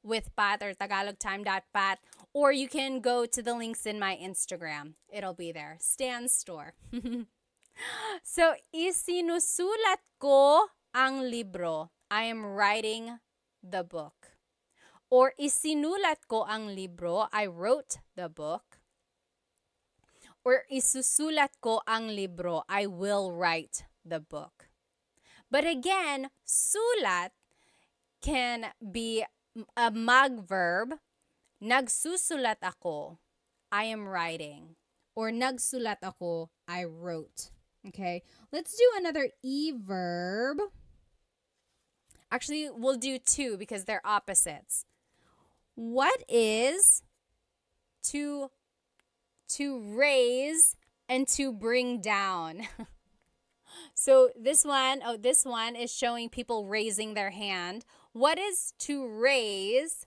with Pat or tagalogtime.pat. Or you can go to the links in my Instagram. It'll be there. Stand store. So, isinusulat ko ang libro. I am writing the book. Or isinulat ko ang libro. I wrote the book. Or isusulat ko ang libro. I will write the book. But again, sulat can be a mag-verb. Nagsusulat ako. I am writing. Or nagsulat ako. I wrote. Okay, let's do another verb. Actually, we'll do two because they're opposites. What is to raise and to bring down? So this one is showing people raising their hand. What is to raise?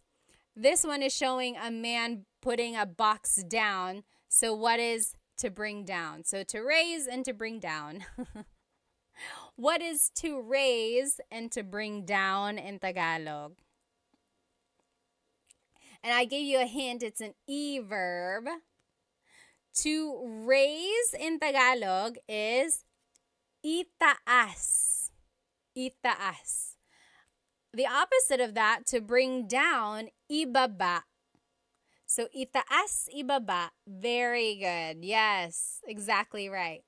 This one is showing a man putting a box down. So what is to bring down? So to raise and to bring down. What is to raise and to bring down in Tagalog? And I gave you a hint. It's an verb. To raise in Tagalog is itaas. Itaas. The opposite of that, to bring down, ibaba. So itaas, ibaba. Very good. Yes, exactly right.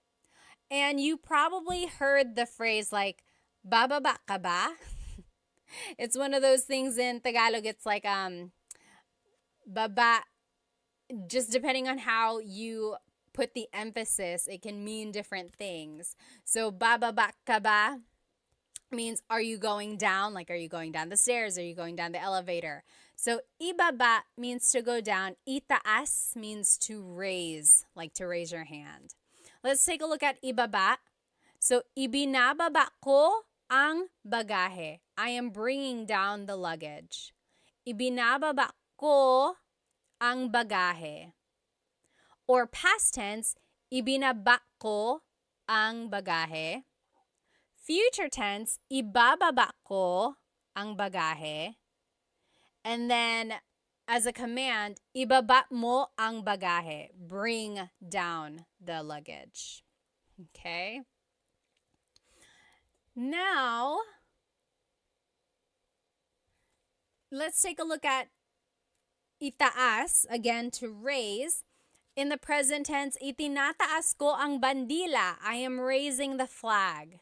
And you probably heard the phrase like bababa ka ba? It's one of those things in Tagalog. It's like baba, just depending on how you put the emphasis, it can mean different things. So bababa ka ba means, are you going down? Like, are you going down the stairs? Are you going down the elevator? So ibaba means to go down. Itaas means to raise, like to raise your hand. Let's take a look at ibaba. So ibinababa ko ang bagahe. I am bringing down the luggage. Ibinababa ko ang bagahe. Or past tense, ibinaba ko ang bagahe. Future tense, ibababa ko ang bagahe. And then, as a command, ibaba mo ang bagahe. Bring down the luggage. Okay? Now, let's take a look at itaas, again, to raise. In the present tense, itinataas ko ang bandila. I am raising the flag.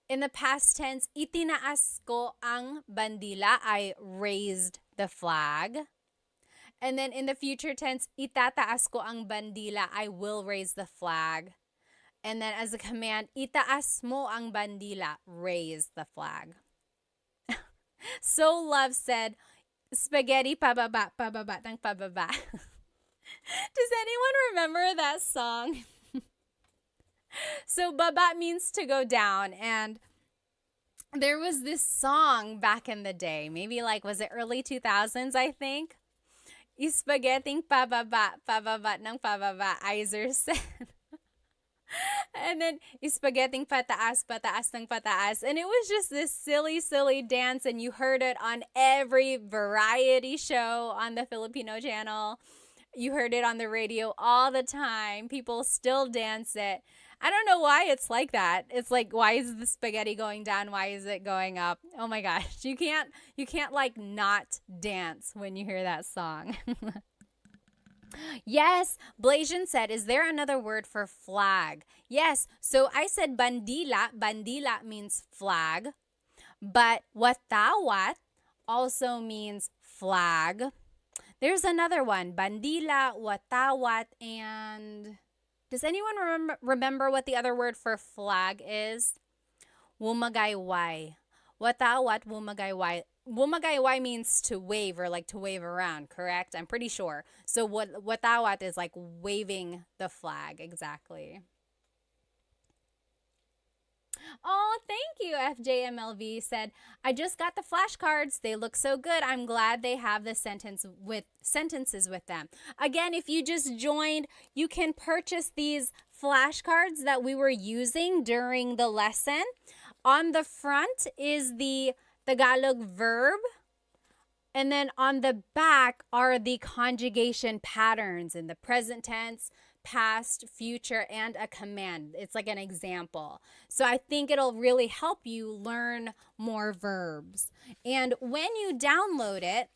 In the past tense, itinaas ko ang bandila. I raised the flag. And then in the future tense, itataas ko ang bandila. I will raise the flag. And then as a command, itaas mo ang bandila. Raise the flag. So Love said, spaghetti pababa, pababa, ng pababa. Does anyone remember that song? So baba means to go down, and there was this song back in the day, maybe like, was it early 2000s, I think? Spaghetti pababa, pababa ng pababa, Iser said. And then spaghetti pataas, pataas ng pataas. And it was just this silly, silly dance, and you heard it on every variety show on the Filipino channel. You heard it on the radio all the time. People still dance it. I don't know why it's like that. It's like, why is the spaghetti going down? Why is it going up? Oh my gosh. You can't like not dance when you hear that song. Yes, Blasian said, is there another word for flag? Yes, so I said bandila. Bandila means flag. But watawat also means flag. There's another one, bandila, watawat, and does anyone remember what the other word for flag is? Wumagayway. Watawat, wumagayway. Wumagayway means to wave, or like to wave around, correct? I'm pretty sure. So watawat is like waving the flag, exactly. Oh, thank you, FJMLV said, I just got the flashcards. They look so good. I'm glad they have the sentences with them. Again, if you just joined, you can purchase these flashcards that we were using during the lesson. On the front is the Tagalog verb, and then on the back are the conjugation patterns in the present tense, past, future, and a command. It's like an example. So I think it'll really help you learn more verbs. And when you download it,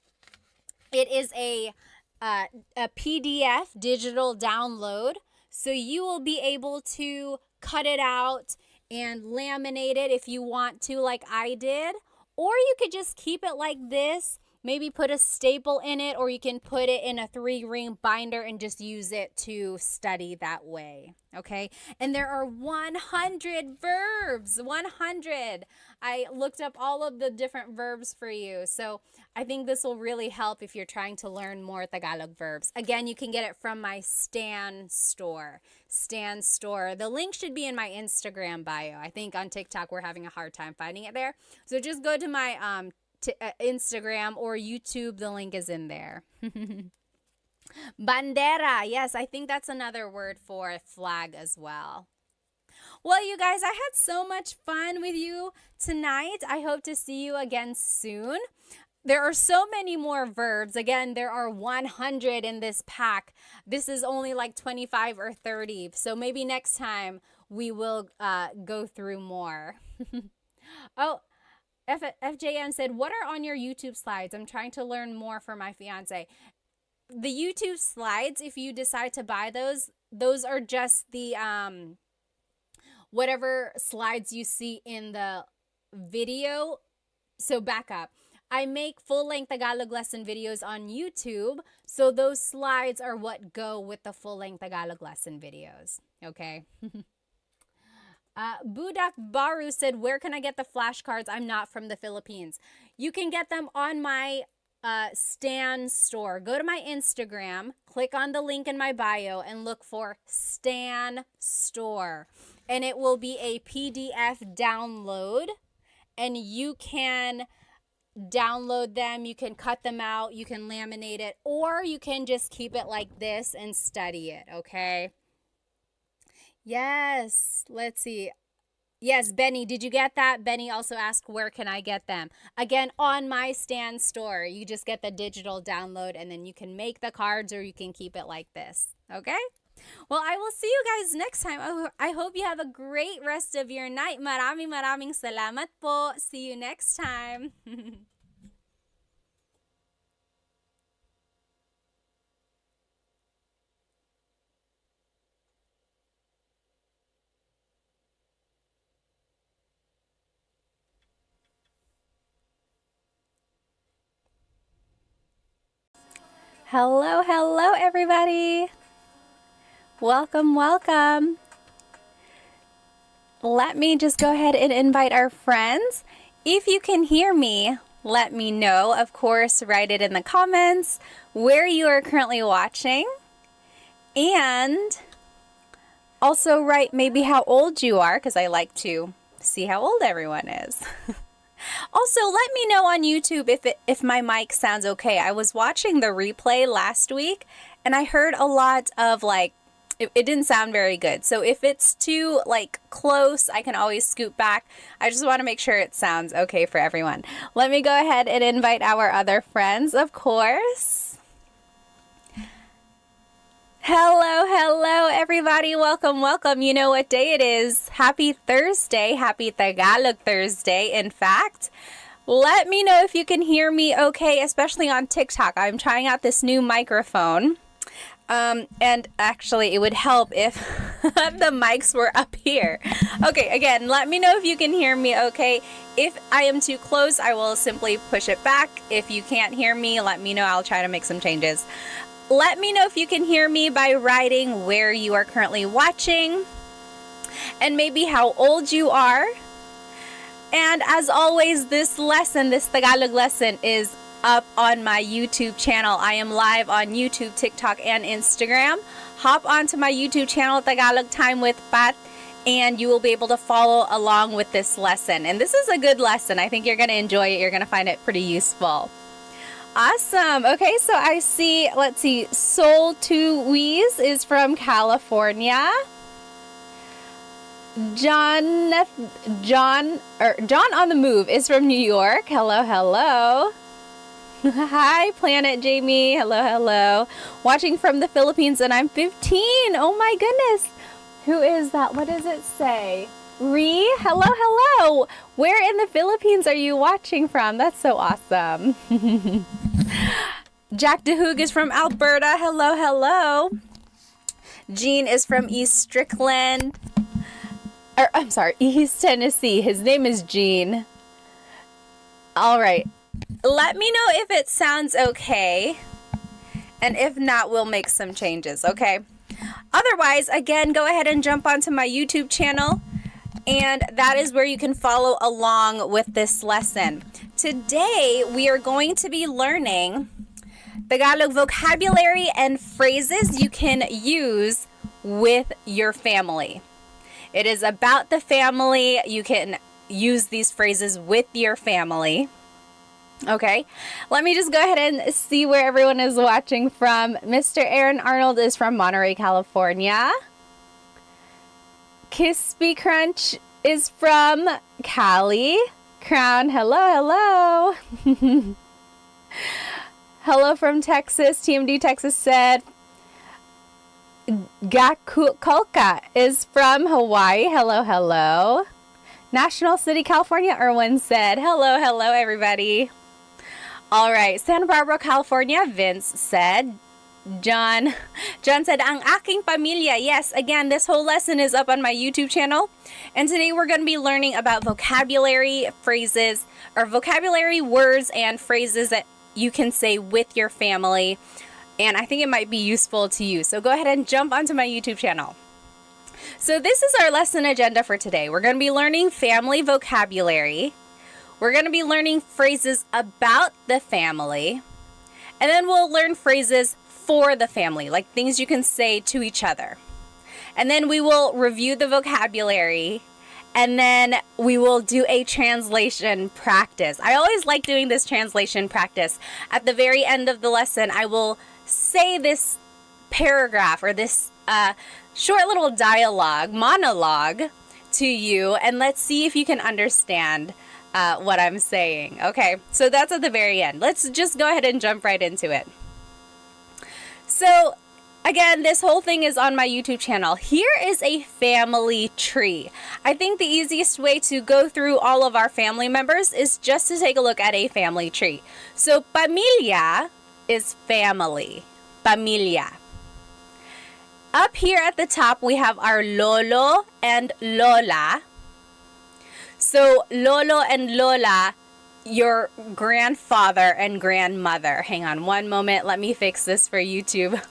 it is a PDF digital download. So you will be able to cut it out and laminate it if you want to, like I did. Or you could just keep it like this. Maybe put a staple in it, or you can put it in a 3-ring binder and just use it to study that way, okay? And there are 100 verbs, 100. I looked up all of the different verbs for you, so I think this will really help if you're trying to learn more Tagalog verbs. Again, you can get it from my Stan store. Stan store. The link should be in my Instagram bio. I think on TikTok we're having a hard time finding it there. So just go to my Instagram or YouTube. The link is in there. Bandera. Yes, I think that's another word for flag as well. Well, you guys, I had so much fun with you tonight. I hope to see you again soon. There are so many more verbs. Again, there are 100 in this pack. This is only like 25 or 30. So maybe next time we will go through more. Oh, FJN said, what are on your YouTube slides? I'm trying to learn more for my fiance. The YouTube slides, if you decide to buy those are just the whatever slides you see in the video. So back up. I make full-length Tagalog lesson videos on YouTube. So those slides are what go with the full-length Tagalog lesson videos. Okay. Budak Baru said, where can I get the flashcards? I'm not from the Philippines. You can get them on my Stan store. Go to my Instagram, click on the link in my bio, and look for Stan store. And it will be a PDF download. And you can download them, you can cut them out, you can laminate it, or you can just keep it like this and study it, okay? Yes, let's see. Yes, Benny, did you get that? Benny also asked, where can I get them? Again, on my Stan store. You just get the digital download, and then you can make the cards or you can keep it like this, okay? Well, I will see you guys next time. I hope you have a great rest of your night. Maraming salamat po. See you next time. Hello, everybody. Welcome, welcome. Let me just go ahead and invite our friends. If you can hear me, let me know. Of course, write it in the comments where you are currently watching. And also write maybe how old you are, because I like to see how old everyone is. Also, let me know on YouTube if my mic sounds okay. I was watching the replay last week, and I heard a lot of it didn't sound very good. So if it's too close, I can always scoot back. I just want to make sure it sounds okay for everyone. Let me go ahead and invite our other friends, of course. Hello, everybody. Welcome. You know what day it is. Happy Thursday. Happy Tagalog Thursday, in fact. Let me know if you can hear me okay, especially on TikTok. I'm trying out this new microphone. And actually, it would help if the mics were up here. Okay, again, let me know if you can hear me okay. If I am too close, I will simply push it back. If you can't hear me, let me know. I'll try to make some changes. Let me know if you can hear me by writing where you are currently watching and maybe how old you are. And as always, this Tagalog lesson is up on my YouTube channel. I am live on YouTube, TikTok, and Instagram. Hop onto my YouTube channel, Tagalog Time with Pat, and you will be able to follow along with this lesson. And this is a good lesson. I think you're going to enjoy it. You're going to find it pretty useful. Awesome. Okay, so I see, let's see, Soul to Weeze is from California. John on the Move is from New York. Hello. Hi, Planet Jamie. Hello. Watching from the Philippines, and I'm 15. Oh my goodness. Who is that? What does it say? Hello. Where in the Philippines are you watching from? That's so awesome. Jack DeHoog is from Alberta. Hello. Gene is from East Tennessee. His name is Gene. All right. Let me know if it sounds okay. And if not, we'll make some changes, okay? Otherwise, again, go ahead and jump onto my YouTube channel. And that is where you can follow along with this lesson. Today, we are going to be learning Tagalog vocabulary and phrases you can use with your family. It is about the family. You can use these phrases with your family. Okay, let me just go ahead and see where everyone is watching from. Mr. Aaron Arnold is from Monterey, California. Crispy Crunch is from Cali. Crown, hello. Hello from Texas. TMD Texas said. Gakulka is from Hawaii. Hello. National City, California, Erwin said. Hello, everybody. All right, Santa Barbara, California, Vince said. John. John said, ang aking pamilya. Yes, again, this whole lesson is up on my YouTube channel. And today we're going to be learning about vocabulary phrases, or vocabulary words and phrases that you can say with your family. And I think it might be useful to you. So go ahead and jump onto my YouTube channel. So this is our lesson agenda for today. We're going to be learning family vocabulary. We're going to be learning phrases about the family. And then we'll learn phrases for the family, like things you can say to each other. And then we will review the vocabulary, and then we will do a translation practice. I always like doing this translation practice. At the very end of the lesson, I will say this paragraph or this short little monologue to you, and let's see if you can understand what I'm saying. Okay, so that's at the very end. Let's just go ahead and jump right into it. So again, this whole thing is on my YouTube channel. Here is a family tree. I think the easiest way to go through all of our family members is just to take a look at a family tree. So pamilya is family. Pamilya. Up here at the top, we have our lolo and lola. So lolo and lola, your grandfather and grandmother. Hang on one moment. Let me fix this for YouTube.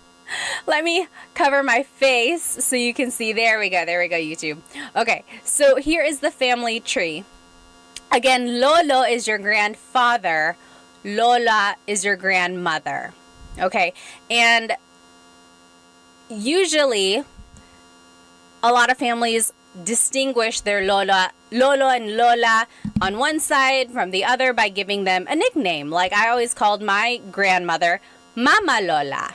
Let me cover my face so you can see. There we go. There we go, YouTube. Okay, so here is the family tree. Again, lolo is your grandfather. Lola is your grandmother. Okay, and usually a lot of families distinguish their lolo and lola on one side from the other by giving them a nickname. Like I always called my grandmother Mama Lola.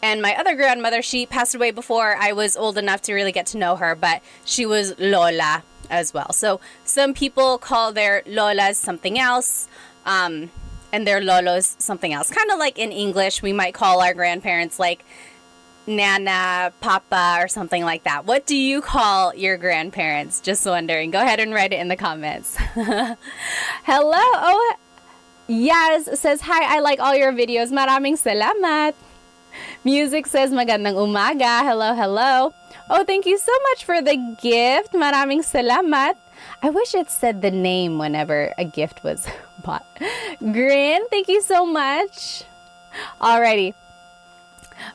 And my other grandmother, she passed away before I was old enough to really get to know her, but she was Lola as well. So some people call their Lolas something else, and their Lolos something else. Kind of like in English, we might call our grandparents like Nana, Papa, or something like that. What do you call your grandparents? Just wondering. Go ahead and write it in the comments. Hello. Oh, Yaz says, hi, I like all your videos. Maraming salamat. Music says, magandang umaga. Hello, hello. Oh, thank you so much for the gift. Maraming salamat. I wish it said the name whenever a gift was bought. Grin, thank you so much. Alrighty.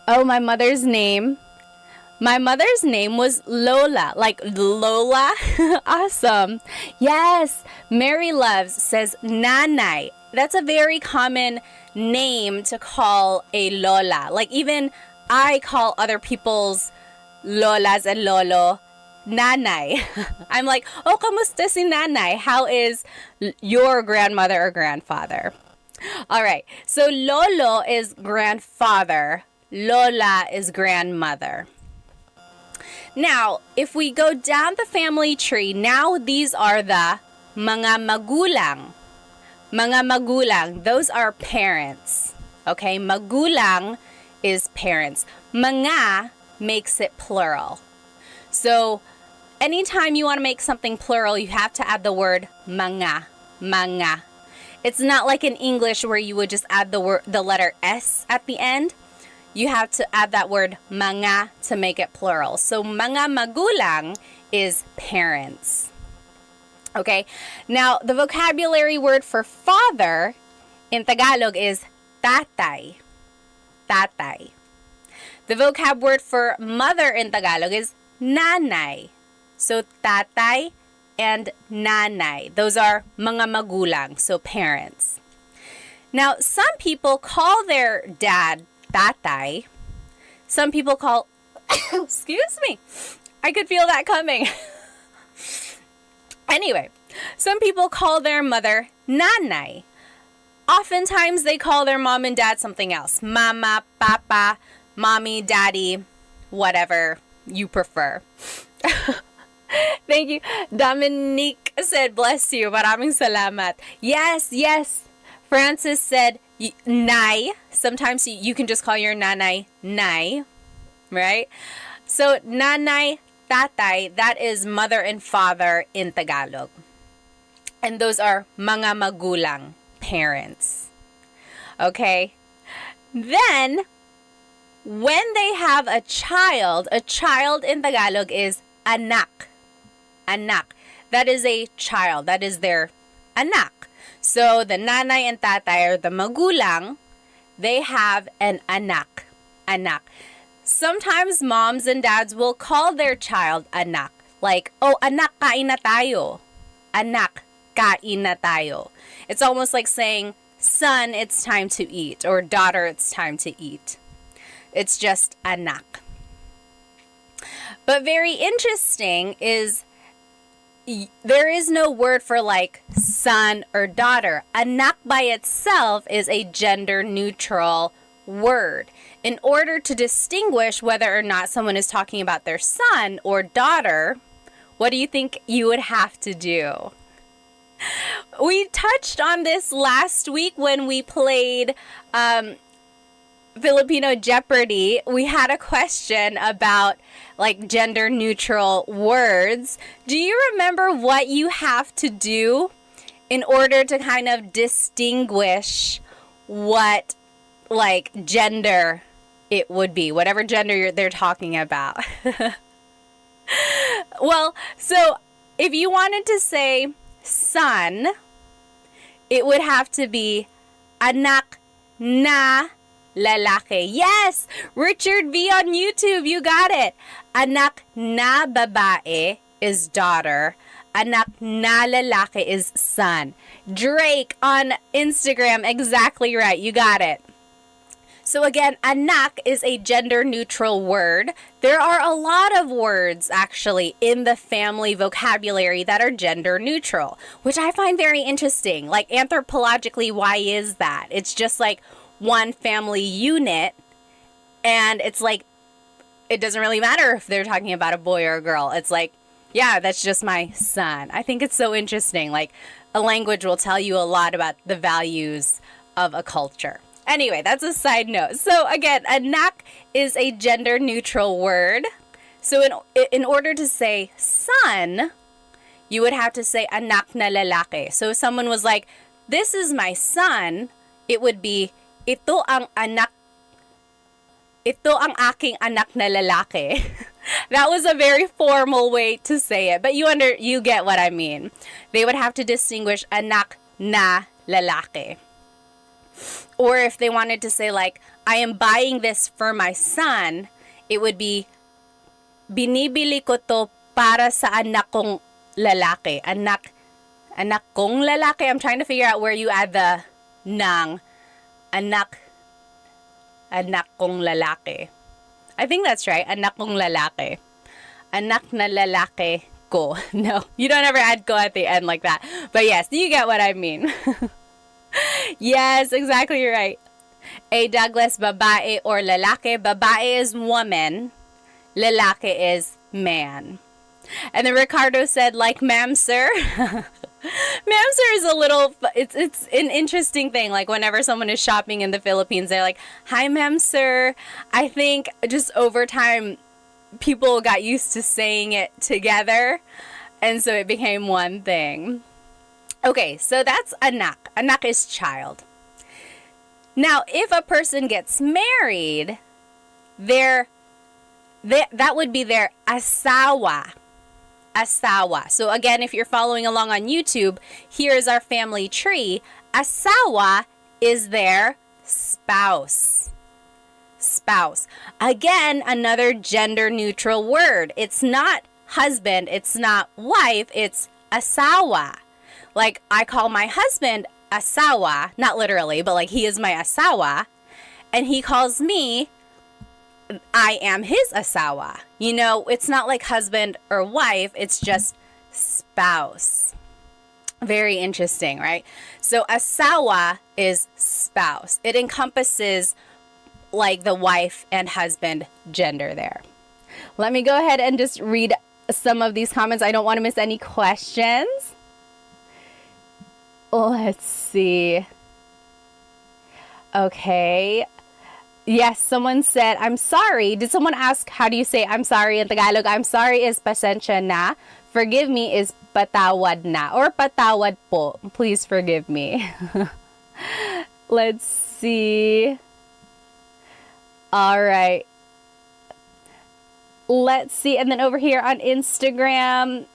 Oh, my mother's name. My mother's name was Lola. Like Lola? Awesome. Yes. Mary Loves says Nanay. That's a very common name to call a Lola. Like even I call other people's Lolas and Lolo Nanay. I'm like, oh, kamusta si Nanay? How is your grandmother or grandfather? All right. So Lolo is grandfather. Lola is grandmother. Now, if we go down the family tree, now these are the mga magulang. Mga magulang, those are parents. Okay, magulang is parents. Mga makes it plural. So, anytime you want to make something plural, you have to add the word mga. Mga. It's not like in English where you would just add the letter S at the end. You have to add that word mga to make it plural. So mga magulang is parents. Okay, now the vocabulary word for father in Tagalog is tatay. Tatay. The vocab word for mother in Tagalog is nanay. So tatay and nanay. Those are mga magulang, so parents. Now, some people call their dad tatay. Some people call, excuse me, I could feel that coming. Anyway, some people call their mother nanay. Oftentimes they call their mom and dad something else. Mama, papa, mommy, daddy, whatever you prefer. Thank you. Dominique said, bless you. Maraming salamat. Yes, yes. Francis said, nay. Sometimes you can just call your nanay nay, right? So nanay, tatay, that is mother and father in Tagalog. And those are mga magulang, parents. Okay? Then, when they have a child in Tagalog is anak. Anak. That is a child. That is their anak. So the nanay and tatay or the magulang, they have an anak. Anak. Sometimes moms and dads will call their child anak. Like, oh, anak, kain na tayo. Anak, kain na tayo. It's almost like saying, son, it's time to eat. Or daughter, it's time to eat. It's just anak. But very interesting is there is no word for like son or daughter. Anak by itself is a gender neutral word. In order to distinguish whether or not someone is talking about their son or daughter, what do you think you would have to do? We touched on this last week when we played Filipino Jeopardy. We had a question about like gender neutral words. Do you remember what you have to do in order to kind of distinguish what like gender it would be, whatever gender they're talking about? Well, so if you wanted to say son, it would have to be anak na lalaki. Yes! Richard V on YouTube, you got it. Anak na babae is daughter. Anak na lalaki is son. Drake on Instagram, exactly right. You got it. So again, anak is a gender neutral word. There are a lot of words actually in the family vocabulary that are gender neutral, which I find very interesting. Like anthropologically, why is that? It's just like one family unit, and it's like it doesn't really matter if they're talking about a boy or a girl. It's like, yeah, that's just my son. I think it's so interesting. Like a language will tell you a lot about the values of a culture. Anyway, that's a side note. So again, anak is a gender neutral word. So in order to say son, you would have to say anak na lalaki. So if someone was like, this is my son, it would be ito ang aking anak na lalaki. That was a very formal way to say it, but you get what I mean. They would have to distinguish anak na lalaki. Or if they wanted to say like, I am buying this for my son, it would be binibili ko to para sa anak kong lalaki. Anak kong lalaki. I'm trying to figure out where you add the nang. Anak kong lalaki. I think that's right. Anak kong lalaki. Anak na lalaki ko. No, you don't ever add ko at the end like that. But yes, you get what I mean. Yes, exactly right. A Douglas, babae or lalaki. Babae is woman. Lalaki is man. And then Ricardo said, like, ma'am, sir. Ma'am, sir is a little, it's an interesting thing. Like whenever someone is shopping in the Philippines, they're like, hi, ma'am, sir. I think just over time, people got used to saying it together. And so it became one thing. Okay, so that's anak. Anak is child. Now, if a person gets married, that would be their asawa. Asawa. So again, if you're following along on YouTube, here is our family tree. Asawa is their spouse. Spouse. Again, another gender neutral word. It's not husband, it's not wife, it's asawa. Like I call my husband asawa, not literally, but like he is my asawa, and he calls me, I am his asawa. You know, it's not like husband or wife, it's just spouse. Very interesting, right? So asawa is spouse. It encompasses like the wife and husband gender there. Let me go ahead and just read some of these comments. I don't want to miss any questions. Let's see. Okay. Yes, someone said, I'm sorry. Did someone ask, how do you say I'm sorry in Tagalog? I'm sorry is pasensya na. Forgive me is patawad na. Or patawad po. Please forgive me. Let's see. All right. Let's see. And then over here on Instagram,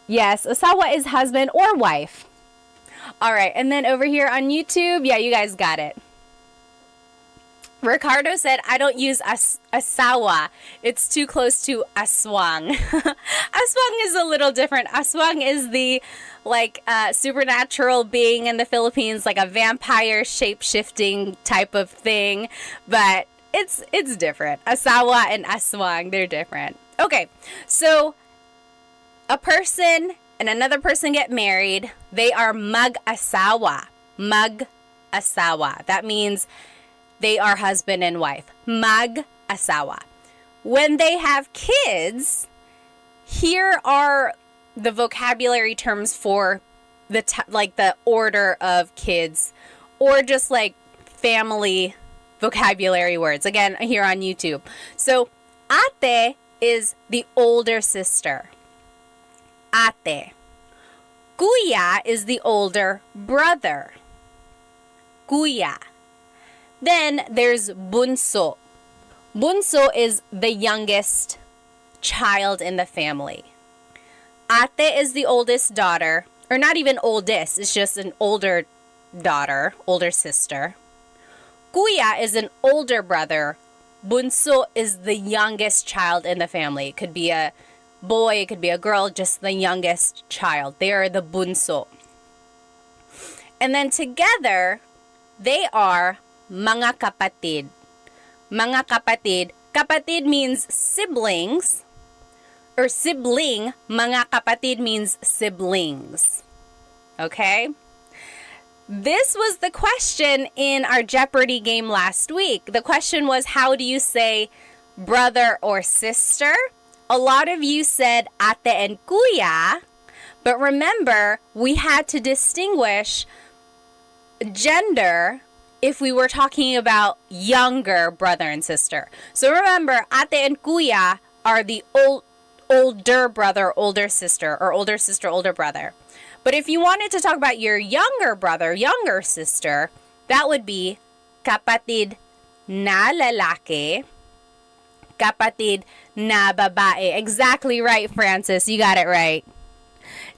yes, asawa is husband or wife. All right. And then over here on YouTube, yeah, you guys got it. Ricardo said, I don't use asawa. It's too close to aswang. Aswang is a little different. Aswang is the supernatural being in the Philippines, like a vampire shape-shifting type of thing. But it's different. Asawa and aswang, they're different. Okay, so a person and another person get married. They are mag-asawa. Mag-asawa. That means they are husband and wife. Mag-asawa. When they have kids, here are the vocabulary terms for the order of kids, or just like family vocabulary words. Again, here on YouTube. So, ate is the older sister. Ate. Kuya is the older brother. Kuya. Then there's bunso. Bunso is the youngest child in the family. Ate is the oldest daughter, or not even oldest, it's just an older daughter, older sister. Kuya is an older brother. Bunso is the youngest child in the family. It could be a boy, it could be a girl, just the youngest child. They are the bunso. And then together, they are mga kapatid. Mga kapatid. Kapatid means siblings. Or sibling. Mga kapatid means siblings. Okay? This was the question in our Jeopardy game last week. The question was, how do you say brother or sister? A lot of you said ate and kuya. But remember, we had to distinguish gender if we were talking about younger brother and sister. So remember, ate and kuya are the older brother, older sister, or older sister, older brother. But if you wanted to talk about your younger brother, younger sister, that would be kapatid na lalaki, kapatid na babae. Exactly right, Francis. You got it right.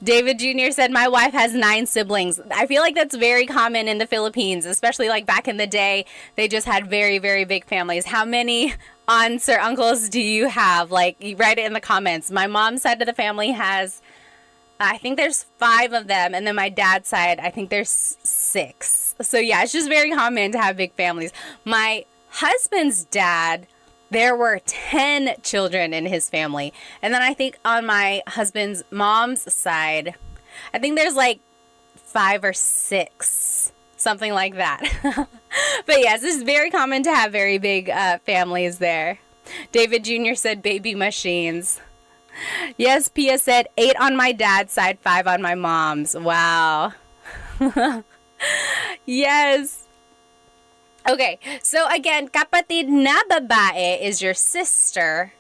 David Jr. said, my wife has 9 siblings. I feel like that's very common in the Philippines, especially like back in the day. They just had very, very big families. How many aunts or uncles do you have? Like, you write it in the comments. My mom's side of the family has, I think there's 5 of them. And then my dad's side, I think there's 6. So yeah, it's just very common to have big families. My husband's dad, there were 10 children in his family. And then I think on my husband's mom's side, I think there's like 5 or 6, something like that. But yes, it's very common to have very big families there. David Jr. said baby machines. Yes, Pia said 8 on my dad's side, 5 on my mom's. Wow. Yes. Okay, so again, kapatid na babae is your sister.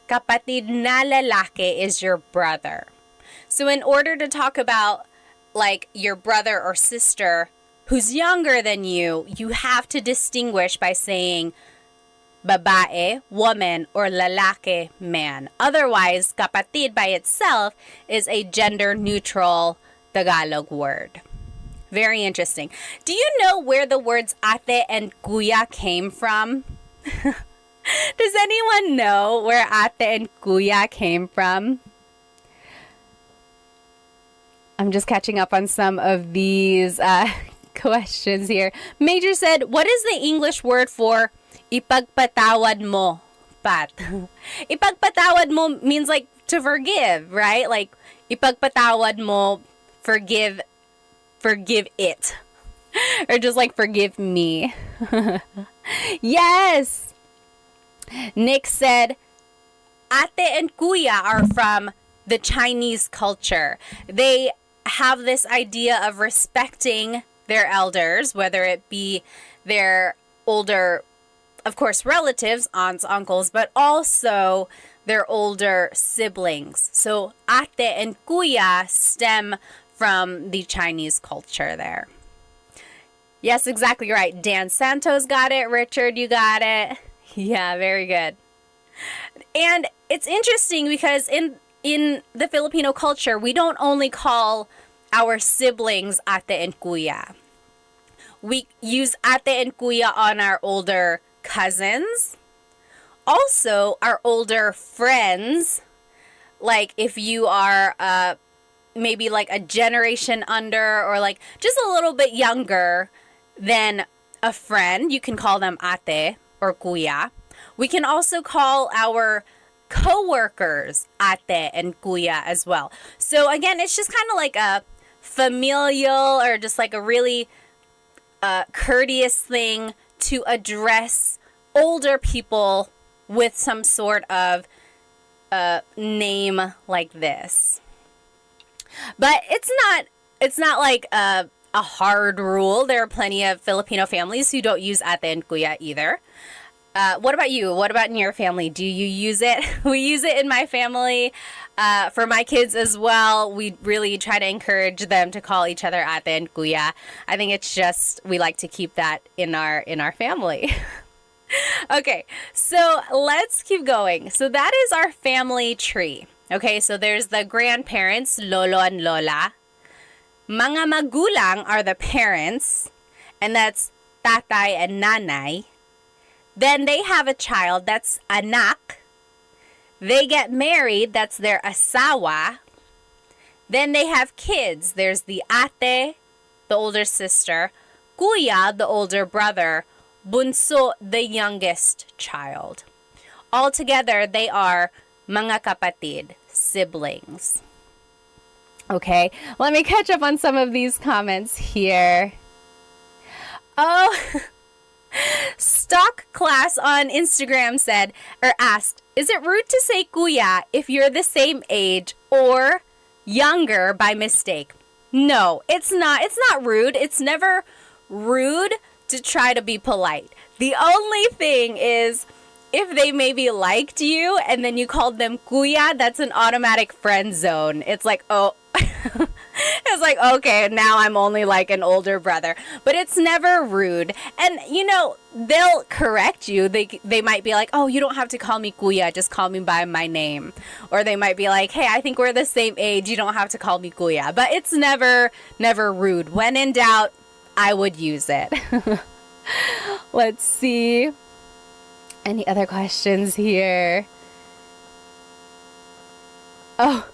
Kapatid na lalaki is your brother. So in order to talk about like your brother or sister who's younger than you have to distinguish by saying babae, woman, or lalaki, man. Otherwise, kapatid by itself is a gender-neutral Tagalog word. Very interesting. Do you know where the words ate and kuya came from? Does anyone know where ate and kuya came from? I'm just catching up on some of these questions here. Major said, what is the English word for ipagpatawad mo, Pat? Ipagpatawad mo means like to forgive, right? Like ipagpatawad mo, forgive it. Or just like forgive me. Yes! Nick said, ate and kuya are from the Chinese culture. They have this idea of respecting their elders, whether it be their older, of course, relatives, aunts, uncles, but also their older siblings. So ate and kuya stem from the Chinese culture there. Yes, exactly right. Dan Santos got it. Richard, you got it. Yeah, very good. And it's interesting because in the Filipino culture, we don't only call our siblings ate and kuya. We use ate and kuya on our older cousins, also our older friends. Like if you are maybe like a generation under or like just a little bit younger than a friend, you can call them ate or kuya. We can also call our coworkers ate and kuya as well. So again, it's just kind of like a familial or just like a really courteous thing to address older people with some sort of name like this. But it's not like a hard rule. There are plenty of Filipino families who don't use ate and kuya either. What about you? What about in your family? Do you use it? We use it in my family. For my kids as well, we really try to encourage them to call each other ate and kuya. I think it's just we like to keep that in our family. Okay, so let's keep going. So that is our family tree. Okay, so there's the grandparents, lolo and lola. Mga magulang are the parents, and that's tatay and nanay. Then they have a child, that's anak. They get married, that's their asawa. Then they have kids. There's the ate, the older sister, kuya, the older brother, bunso, the youngest child. Altogether, they are mga kapatid, siblings. Okay, let me catch up on some of these comments here. Oh, Stock Class on Instagram said or asked, is it rude to say kuya if you're the same age or younger by mistake? No, it's not. It's not rude. It's never rude to try to be polite. The only thing is if they maybe liked you and then you called them kuya, that's an automatic friend zone. It's like, oh, it's like, okay, now I'm only like an older brother. But it's never rude. And, you know, they'll correct you. They might be like, oh, you don't have to call me kuya. Just call me by my name. Or they might be like, hey, I think we're the same age. You don't have to call me kuya. But it's never rude. When in doubt, I would use it. Let's see. Any other questions here? Oh.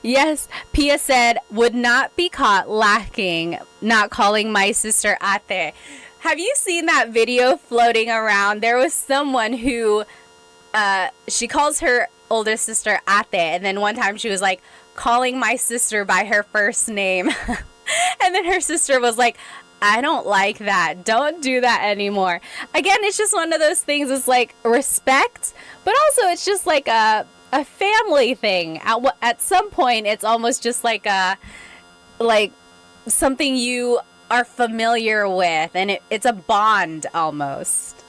Yes, Pia said, would not be caught lacking, not calling my sister ate. Have you seen that video floating around? There was someone who, she calls her older sister ate, and then one time she was like, calling my sister by her first name. And then her sister was like, I don't like that. Don't do that anymore. Again, it's just one of those things. It's like respect, but also it's just like a family thing. At some point, it's almost just like something you are familiar with, and it's a bond almost.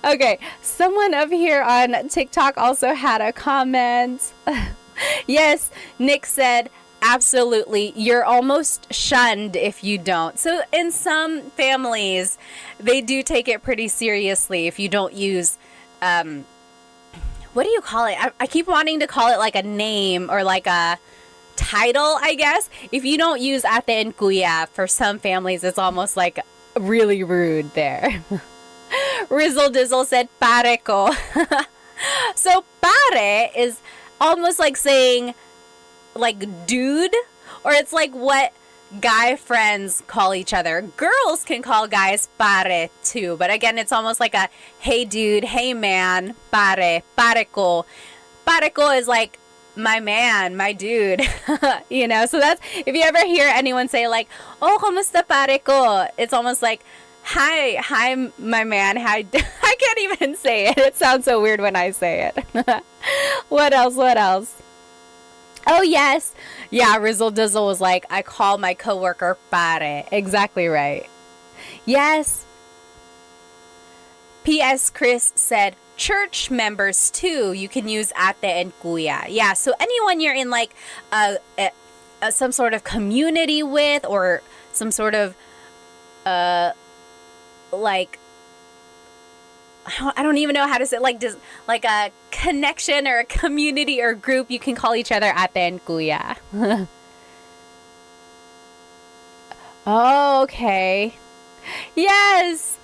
Okay, someone up here on TikTok also had a comment. Yes, Nick said, absolutely, you're almost shunned if you don't. So in some families, they do take it pretty seriously if you don't use what do you call it? I keep wanting to call it like a name or like a title, I guess. If you don't use ate and kuya, for some families, it's almost like really rude there. Rizzle Dizzle said pare ko. So pare is almost like saying like dude, or it's like what guy friends call each other. Girls can call guys pare too, but again, it's almost like a hey dude, hey man, pare ko. Pare ko is like my man, my dude. You know, so that's, if you ever hear anyone say like, oh, kamusta pare ko, it's almost like hi my man. Hi. I can't even say it. It sounds so weird when I say it. What else? Oh, yes. Yeah, Rizzle Dizzle was like, I call my coworker pare. Exactly right. Yes. P.S. Chris said, church members too, you can use ate and kuya. Yeah, so anyone you're in like some sort of community with, or some sort of like I don't even know how to say, like, just like a connection or a community or group. You can call each other ate and kuya. Oh, okay. Yes.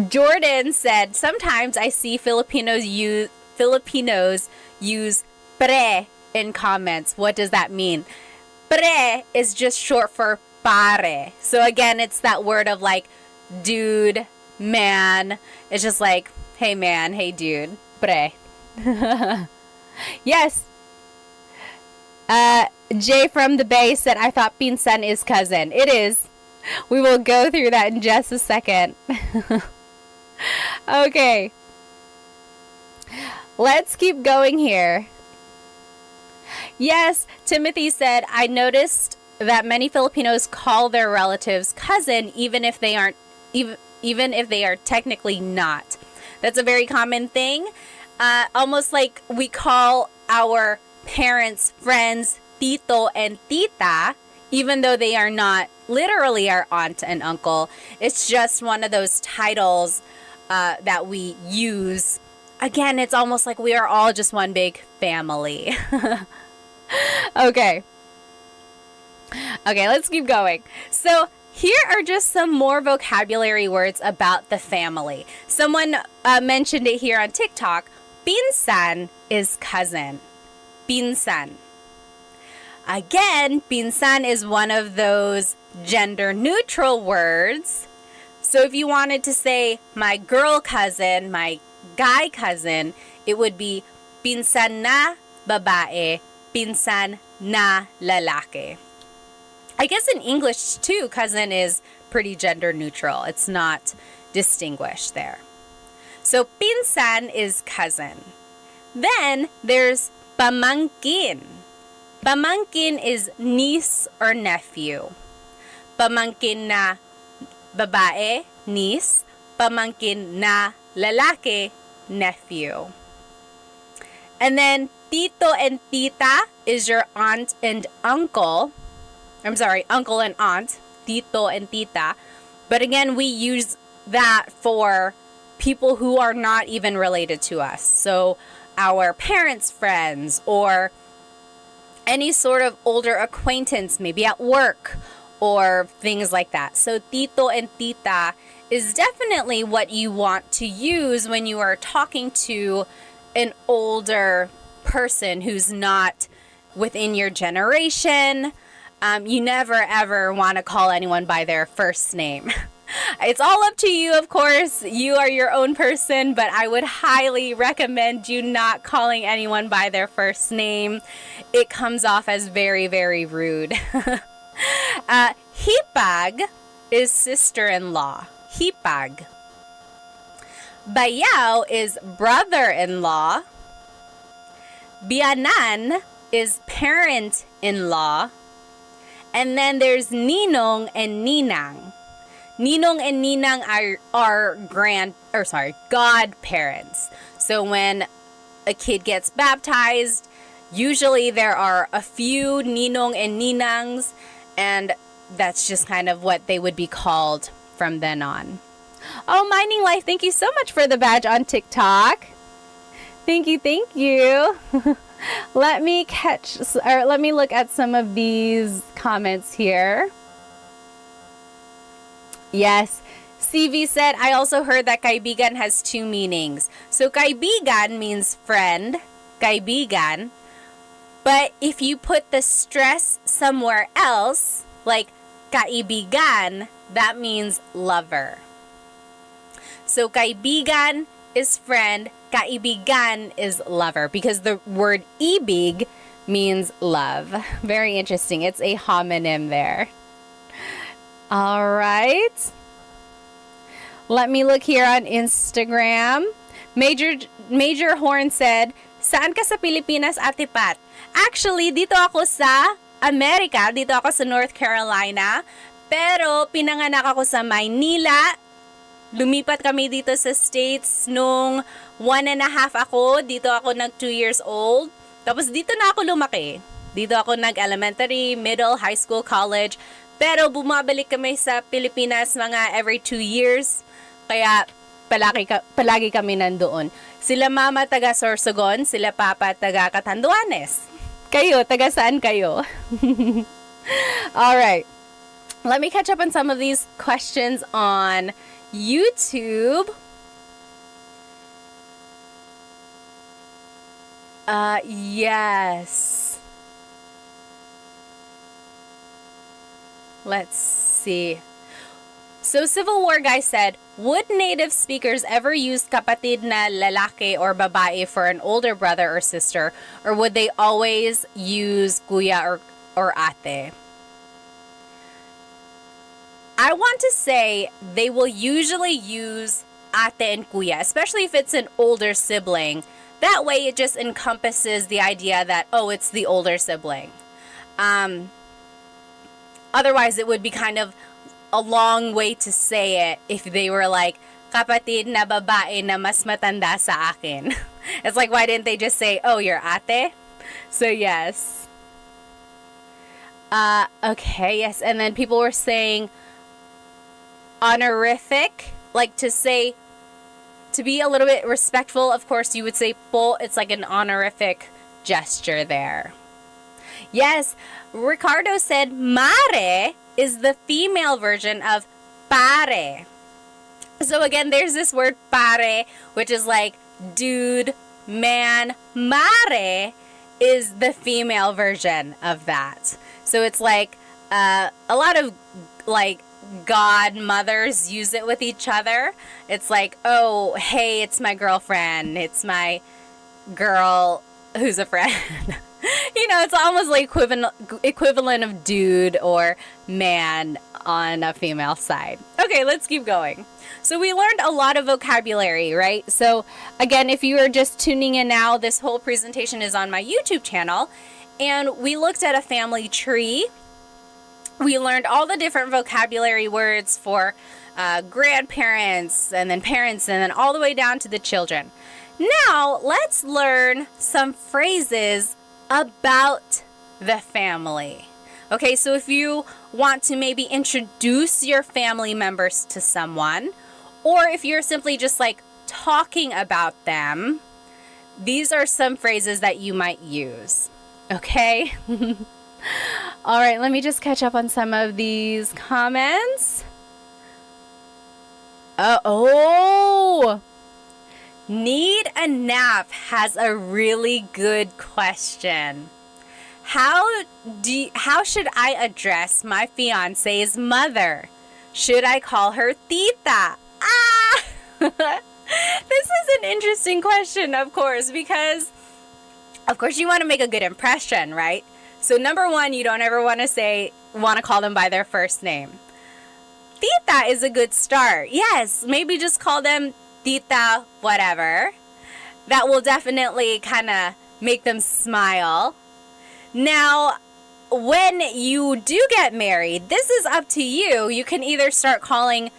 Jordan said, sometimes I see Filipinos use pre in comments. What does that mean? Pre is just short for pare. So again, it's that word of like dude, man. It's just like, hey man, hey dude, pre. Yes. Jay from the Bay said, I thought pinsan is cousin. It is. We will go through that in just a second. Okay. Let's keep going here. Yes, Timothy said, I noticed that many Filipinos call their relatives cousin even if they aren't even if they are technically not. That's a very common thing. Almost like we call our parents, friends, tito and tita, even though they are not literally our aunt and uncle. It's just one of those titles that we use. Again, it's almost like we are all just one big family. Okay, let's keep going. So here are just some more vocabulary words about the family. Someone mentioned it here on TikTok. Pinsan is cousin. Pinsan. Again, pinsan is one of those gender neutral words. So if you wanted to say my girl cousin, my guy cousin, it would be pinsan na babae, pinsan na lalaki. I guess in English too, cousin is pretty gender neutral. It's not distinguished there. So pinsan is cousin. Then there's pamangkin. Pamangkin is niece or nephew. Pamangkin na babae, niece. Pamangkin na lalaki, nephew. And then tito and tita is your aunt and uncle. I'm sorry, uncle and aunt. Tito and tita. But again, we use that for people who are not even related to us. So our parents' friends or any sort of older acquaintance, maybe at work or things like that. So tito and tita is definitely what you want to use when you are talking to an older person who's not within your generation. You never ever want to call anyone by their first name. It's all up to you, of course. You are your own person, but I would highly recommend you not calling anyone by their first name. It comes off as very, very rude. Hipag is sister-in-law. Hipag. Bayaw is brother-in-law. Bianan is parent-in-law. And then there's ninong and ninang. Ninong and ninang are godparents. So when a kid gets baptized, usually there are a few ninong and ninangs, and that's just kind of what they would be called from then on. Oh, Mining Life, thank you so much for the badge on TikTok. Thank you. Let me look at some of these comments here. Yes. CV said, I also heard that kaibigan has two meanings. So kaibigan means friend, kaibigan. But if you put the stress somewhere else, like kaibigan, that means lover. So kaibigan is friend, kaibigan is lover, because the word ibig means love. Very interesting. It's a homonym there. All right. Let me look here on Instagram. Major Horn said, saan ka sa Pilipinas, Ate Pat? Actually, dito ako sa Amerika. Dito ako sa North Carolina. Pero pinanganak ako sa Maynila. Lumipat kami dito sa States nung 1.5 ako. Dito ako nag 2 years old. Tapos dito na ako lumaki. Dito ako nag-elementary, middle, high school, college. Pero bumabalik kami sa Pilipinas mga every 2 years Kaya palagi kami nandoon. Sila mama taga Sorsogon, sila papa taga Catanduanes. Kayo, taga saan kayo? All right. Let me catch up on some of these questions on YouTube. Yes. Let's see. So Civil War guy said, would native speakers ever use kapatid na lalaki or babae for an older brother or sister, or would they always use kuya or ate? I want to say they will usually use ate and kuya, especially if it's an older sibling. That way it just encompasses the idea that, oh, it's the older sibling. Otherwise, it would be kind of a long way to say it if they were like, kapatid na babae na mas matanda sa akin. It's like, why didn't they just say, oh, you're ate? So, yes. Okay, yes. And then people were saying honorific, like to say, to be a little bit respectful, of course, you would say po. It's like an honorific gesture there. Yes, Ricardo said mare is the female version of pare. So again, there's this word pare, which is like dude, man. Mare is the female version of that. So it's like a lot of like godmothers use it with each other. It's like, oh, hey, it's my girlfriend. It's my girl who's a friend. You know, it's almost like equivalent of dude or man on a female side. Okay, let's keep going. So we learned a lot of vocabulary, right? So again, if you are just tuning in now, this whole presentation is on my YouTube channel. And we looked at a family tree. We learned all the different vocabulary words for grandparents and then parents and then all the way down to the children. Now, let's learn some phrases about the family. Okay, so if you want to maybe introduce your family members to someone, or if you're simply just like talking about them, these are some phrases that you might use. Okay? All right, let me just catch up on some of these comments. Need a Nap has a really good question. How should I address my fiance's mother? Should I call her tita? This is an interesting question, of course, because of course you want to make a good impression, right? So number one, you don't ever want to call them by their first name. Tita is a good start. Yes, maybe just call them tita whatever. That will definitely kind of make them smile. Now, when you do get married, this is up to you. You can either start calling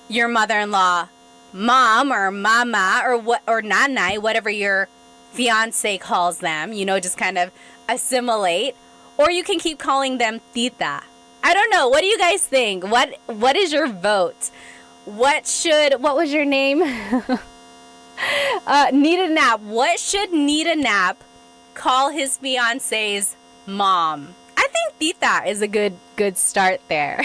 your mother-in-law mom or mama or nanay, whatever your fiance calls them, you know, just kind of assimilate, or you can keep calling them tita. I don't know. What do you guys think? What is your vote? What was your name? Need a Nap. What should Need a Nap call his fiance's mom? I think tita is a good start there.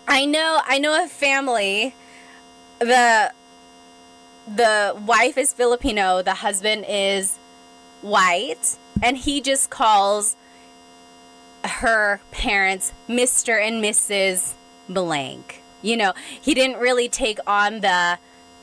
I know a family. The wife is Filipino, the husband is white, and he just calls her parents Mr. and Mrs. blank. You know, he didn't really take on the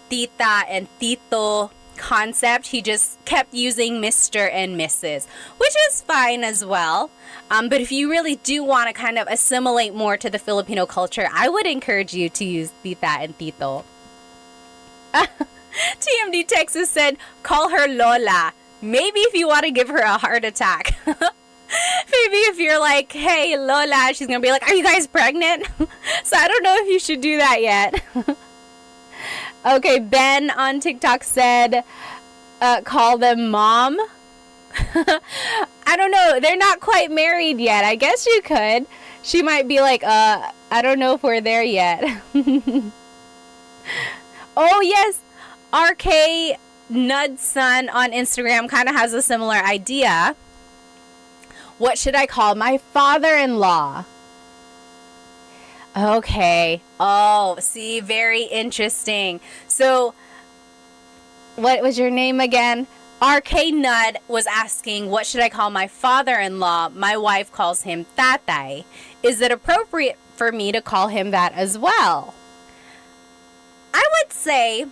tita and tito concept. He just kept using Mr. and Mrs., which is fine as well. But if you really do want to kind of assimilate more to the Filipino culture, I would encourage you to use tita and tito. TMD Texas said, call her Lola. Maybe if you want to give her a heart attack. Maybe if you're like, hey, Lola, she's going to be like, are you guys pregnant? So I don't know if you should do that yet. Okay, Ben on TikTok said, call them mom. I don't know. They're not quite married yet. I guess you could. She might be like, I don't know if we're there yet. Oh, yes. RK Nudson on Instagram kind of has a similar idea. What should I call my father-in-law? Okay. Oh, see, very interesting. So, what was your name again? RK Nud was asking, what should I call my father-in-law? My wife calls him tatay. Is it appropriate for me to call him that as well? I would say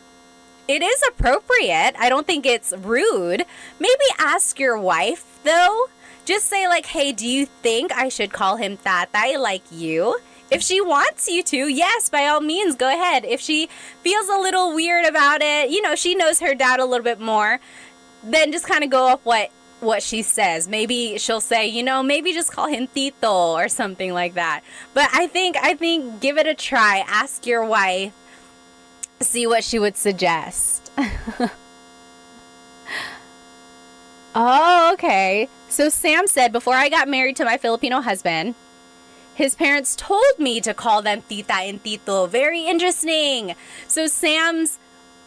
it is appropriate. I don't think it's rude. Maybe ask your wife, though. Just say like, hey, do you think I should call him tatay like you? If she wants you to, yes, by all means, go ahead. If she feels a little weird about it, she knows her dad a little bit more, then just kind of go off what she says. Maybe she'll say, maybe just call him Tito or something like that. But I think give it a try. Ask your wife. See what she would suggest. Oh, okay. So Sam said, before I got married to my Filipino husband, his parents told me to call them tita and tito. Very interesting. So Sam's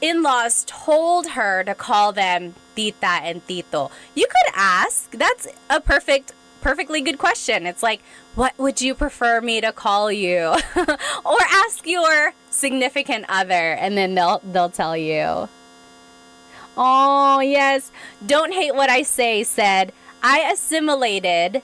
in-laws told her to call them tita and tito. You could ask. That's a perfectly good question. It's like, what would you prefer me to call you? Or ask your significant other, and then they'll tell you. Oh, yes. Don't hate what I say said, I assimilated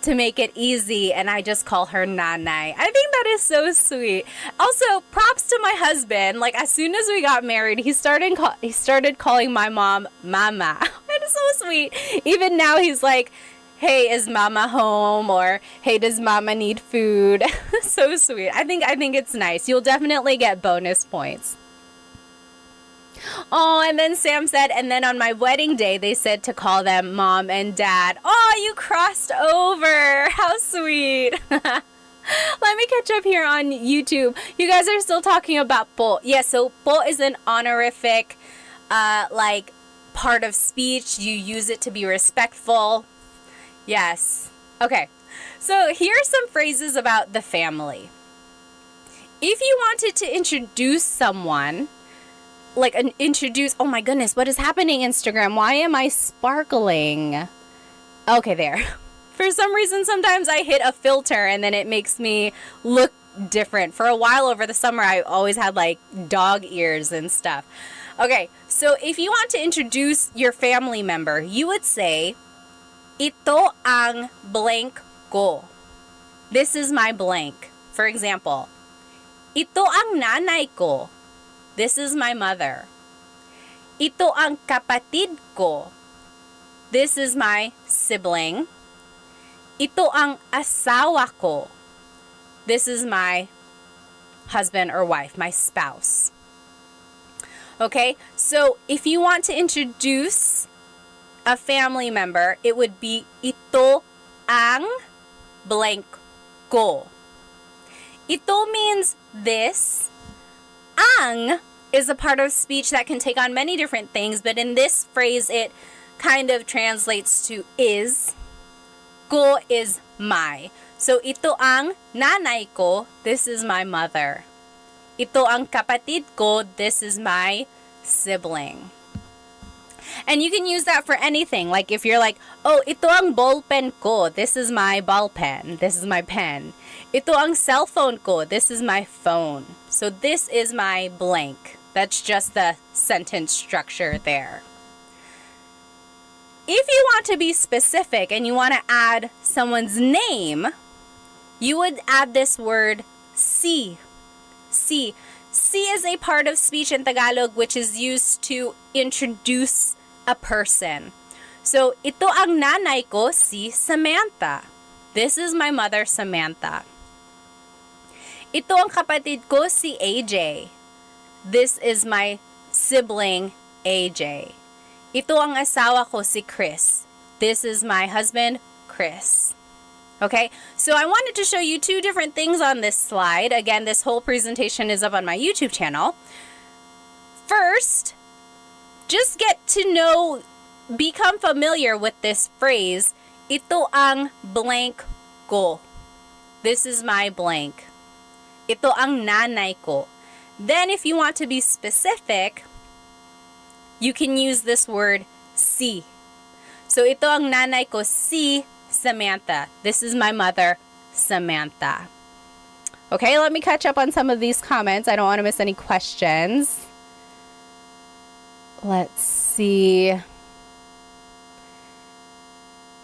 to make it easy, and I just call her nanay. I think that is so sweet. Also, props to my husband. Like, as soon as we got married, he started calling my mom mama. That is so sweet. Even now, he's like, hey, is mama home? Or hey, does mama need food? So sweet. I think it's nice. You'll definitely get bonus points. Oh, and then Sam said, and then on my wedding day, they said to call them mom and dad. Oh, you crossed over. How sweet. Let me catch up here on YouTube. You guys are still talking about po. Yeah, so po is an honorific, part of speech. You use it to be respectful. Yes. Okay. So here are some phrases about the family. If you wanted to introduce someone, oh my goodness, what is happening, Instagram? Why am I sparkling? Okay, there. For some reason, sometimes I hit a filter and then it makes me look different. For a while over the summer, I always had dog ears and stuff. Okay, so if you want to introduce your family member, you would say, ito ang blank ko. This is my blank. For example, ito ang nanay ko. This is my mother. Ito ang kapatid ko. This is my sibling. Ito ang asawa ko. This is my husband or wife, my spouse. Okay, so if you want to introduce a family member, it would be ito ang blank ko. Ito means this. Ang is a part of speech that can take on many different things, but in this phrase, it kind of translates to is. Ko is my. So, ito ang nanay ko, this is my mother. Ito ang kapatid ko, this is my sibling. And you can use that for anything. Like if you're like, oh, ito ang ballpen ko, this is my ball pen, this is my pen. Ito ang cellphone ko, this is my phone. So this is my blank. That's just the sentence structure there. If you want to be specific and you want to add someone's name, you would add this word si. Si. Si is a part of speech in Tagalog which is used to introduce a person. So, ito ang nanay ko, si Samantha. This is my mother, Samantha. Ito ang kapatid ko, si AJ. This is my sibling, AJ. Ito ang asawa ko, si Chris. This is my husband, Chris. Okay, so I wanted to show you two different things on this slide. Again, this whole presentation is up on my YouTube channel. First, just get to know, become familiar with this phrase, ito ang blank ko. This is my blank. Ito ang nanay ko. Then if you want to be specific, you can use this word si. So ito ang nanay ko, si Samantha. This is my mother, Samantha. Okay, let me catch up on some of these comments. I don't want to miss any questions. Let's see.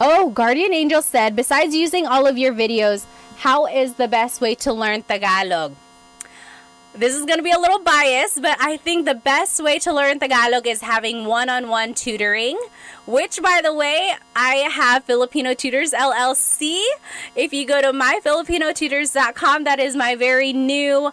Oh, Guardian Angel said, besides using all of your videos, how is the best way to learn Tagalog? This is going to be a little biased, but I think the best way to learn Tagalog is having one-on-one tutoring, which, by the way, I have Filipino Tutors LLC. If you go to myfilipinotutors.com, that is my very new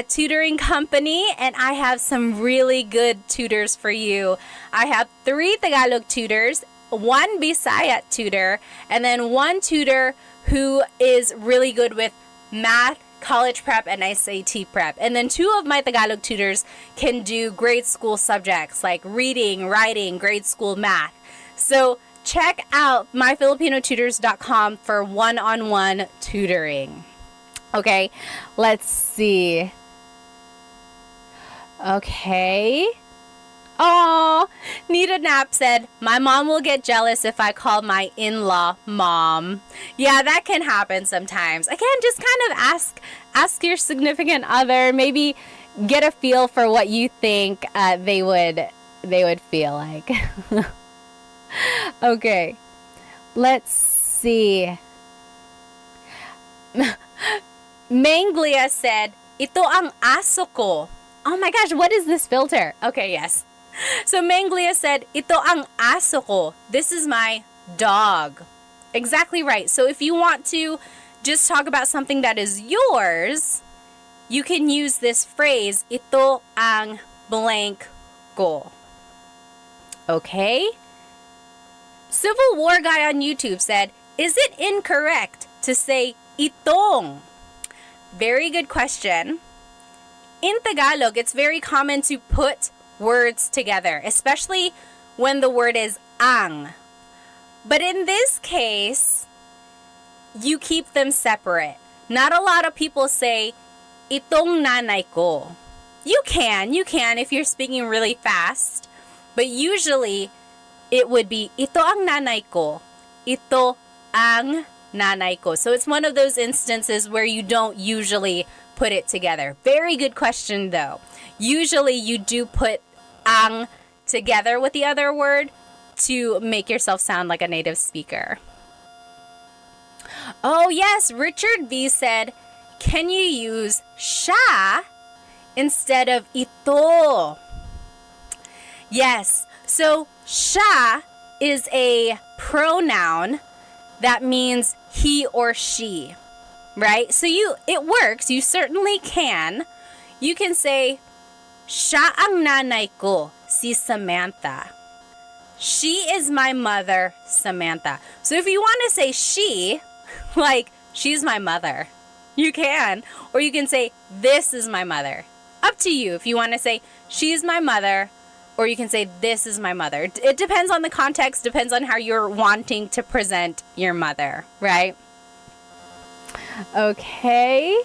tutoring company, and I have some really good tutors for you. I have 3 Tagalog tutors, 1 Bisaya tutor, and then 1 tutor who is really good with math, college prep, and SAT prep. And then 2 of my Tagalog tutors can do grade school subjects like reading, writing, grade school math. So check out myfilipinotutors.com for one-on-one tutoring. Okay, let's see. Okay. Oh, Nita Knapp said, my mom will get jealous if I call my in-law mom. Yeah, that can happen sometimes. Again, just kind of ask your significant other, maybe get a feel for what you think they would feel like. Okay, let's see. Manglia said, ito ang aso ko. Oh my gosh, what is this filter? Okay, yes. So Manglia said, ito ang aso ko. This is my dog. Exactly right. So if you want to just talk about something that is yours, you can use this phrase, ito ang blank ko. Okay? Civil War Guy on YouTube said, is it incorrect to say itong? Very good question. In Tagalog, it's very common to put words together, especially when the word is ang. But in this case, you keep them separate. Not a lot of people say, itong nanay ko. You can if you're speaking really fast. But usually, it would be, ito ang nanay ko. Ito ang nanay ko. So it's one of those instances where you don't usually put it together. Very good question, though. Usually, you do put ang together with the other word to make yourself sound like a native speaker. Oh yes, Richard V said, can you use siya instead of ito? Yes, so siya is a pronoun that means he or she, right? So it works, you certainly can. You can say, siya ang nanay ko, si Samantha. She is my mother, Samantha. So if you want to say she, like, she's my mother, you can. Or you can say, this is my mother. Up to you if you want to say, she's my mother, or you can say, this is my mother. It depends on the context, depends on how you're wanting to present your mother, right? Okay.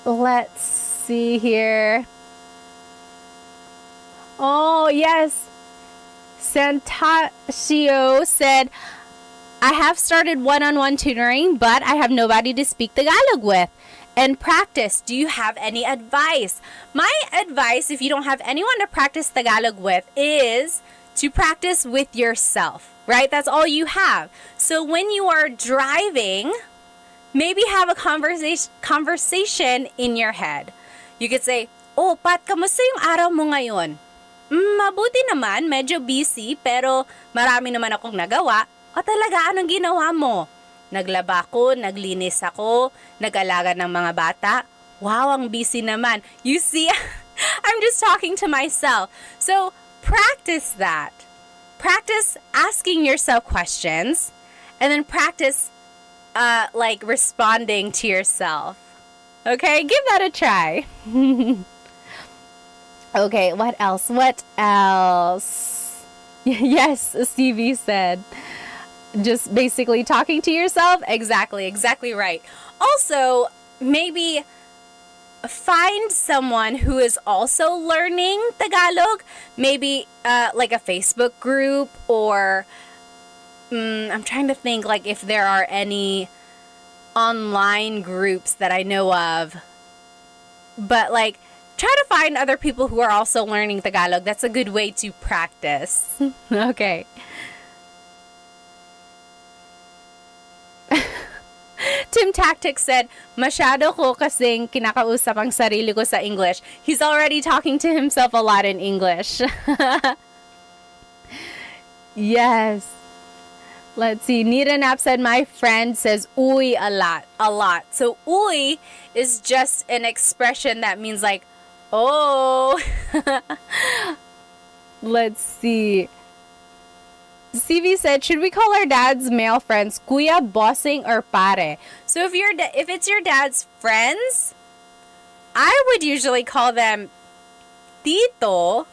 Let's see here. Oh, yes. Santasio said, I have started one-on-one tutoring, but I have nobody to speak Tagalog with. And practice, do you have any advice? My advice, if you don't have anyone to practice Tagalog with, is to practice with yourself, right? That's all you have. So when you are driving, maybe have a conversation in your head. You could say, oh, Pat, kamusta yung araw mo ngayon? Mabuti naman, medyo busy, pero marami naman akong nagawa. O talaga, anong ginawa mo? Naglaba ko, naglinis ako, nag-alaga ng mga bata. Wow, ang busy naman. You see, I'm just talking to myself. So, practice that. Practice asking yourself questions, and then practice like responding to yourself. Okay, give that a try. Okay, what else? Yes, CV said. just basically talking to yourself? Exactly right. Also, maybe find someone who is also learning Tagalog. Maybe like a Facebook group, or I'm trying to think like if there are any online groups that I know of. But like, try to find other people who are also learning Tagalog. That's a good way to practice. Okay. Tim Tactics said, masyado ko kasing kinakausap ang sarili ko sa English. He's already talking to himself a lot in English. Yes. Let's see. Nita Nap said, my friend says uy a lot. So uy is just an expression that means like, oh. Let's see. CV said, should we call our dad's male friends kuya, bossing, or pare? So if it's your dad's friends, I would usually call them tito,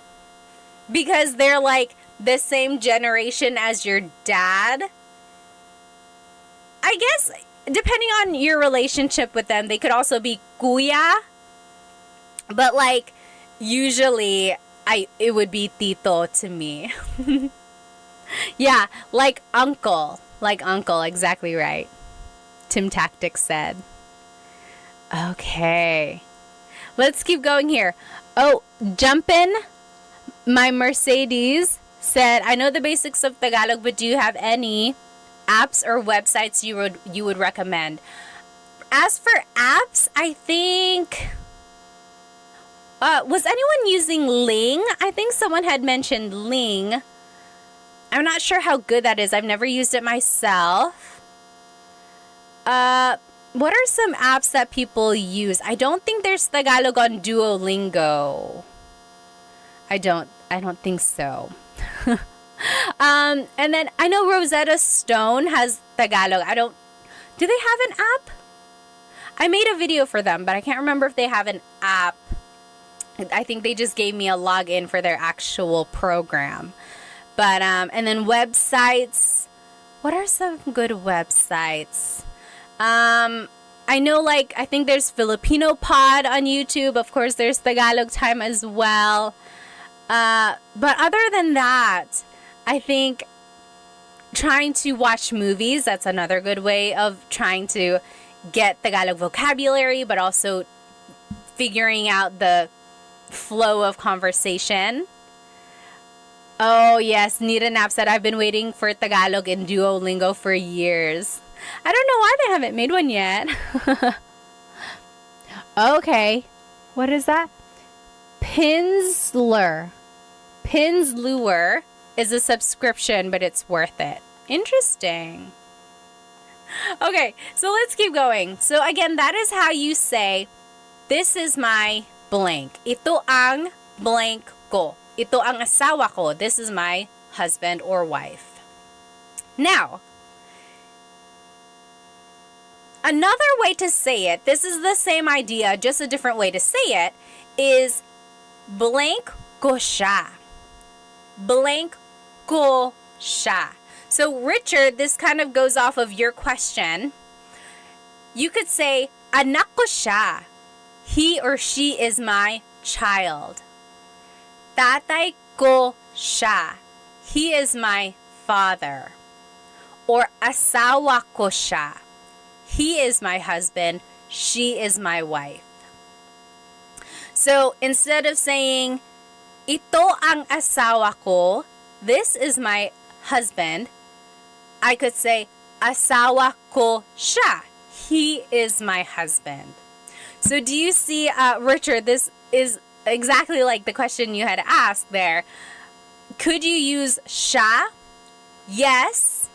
because they're like the same generation as your dad. I guess depending on your relationship with them, they could also be kuya, but like usually it would be tito to me. Yeah, like uncle, exactly right. Tim Tactics said. Okay, let's keep going here. Oh, Jumpin', my Mercedes said, I know the basics of Tagalog, but do you have any apps or websites you would recommend? As for apps, I think was anyone using Ling? I think someone had mentioned Ling. I'm not sure how good that is. I've never used it myself. What are some apps that people use? I don't think there's Tagalog on Duolingo. I don't think so. And then I know Rosetta Stone has Tagalog. Do they have an app? I made a video for them, but I can't remember if they have an app. I think they just gave me a login for their actual program. But, and then websites. What are some good websites? I know, like, I think there's Filipino Pod on YouTube. Of course, there's Tagalog Time as well. But other than that, I think trying to watch movies, that's another good way of trying to get Tagalog vocabulary, but also figuring out the flow of conversation. Oh, yes. Nita Nap said, I've been waiting for Tagalog in Duolingo for years. I don't know why they haven't made one yet. Okay. What is that? Pinsler is a subscription, but it's worth it. Interesting. Okay, so let's keep going. So again, that is how you say, this is my blank. Ito ang blank ko. Ito ang asawa ko. This is my husband or wife. Now, another way to say it, this is the same idea, just a different way to say it, is blank ko siya. Blank ko siya. So, Richard, this kind of goes off of your question. You could say, anak ko siya. He or she is my child. Tatay ko siya. He is my father. Or asawa ko siya. He is my husband. She is my wife. So, instead of saying, ito ang asawa ko, this is my husband, I could say, asawa ko siya. He is my husband. So do you see, Richard, this is exactly like the question you had asked there. Could you use siya? Yes.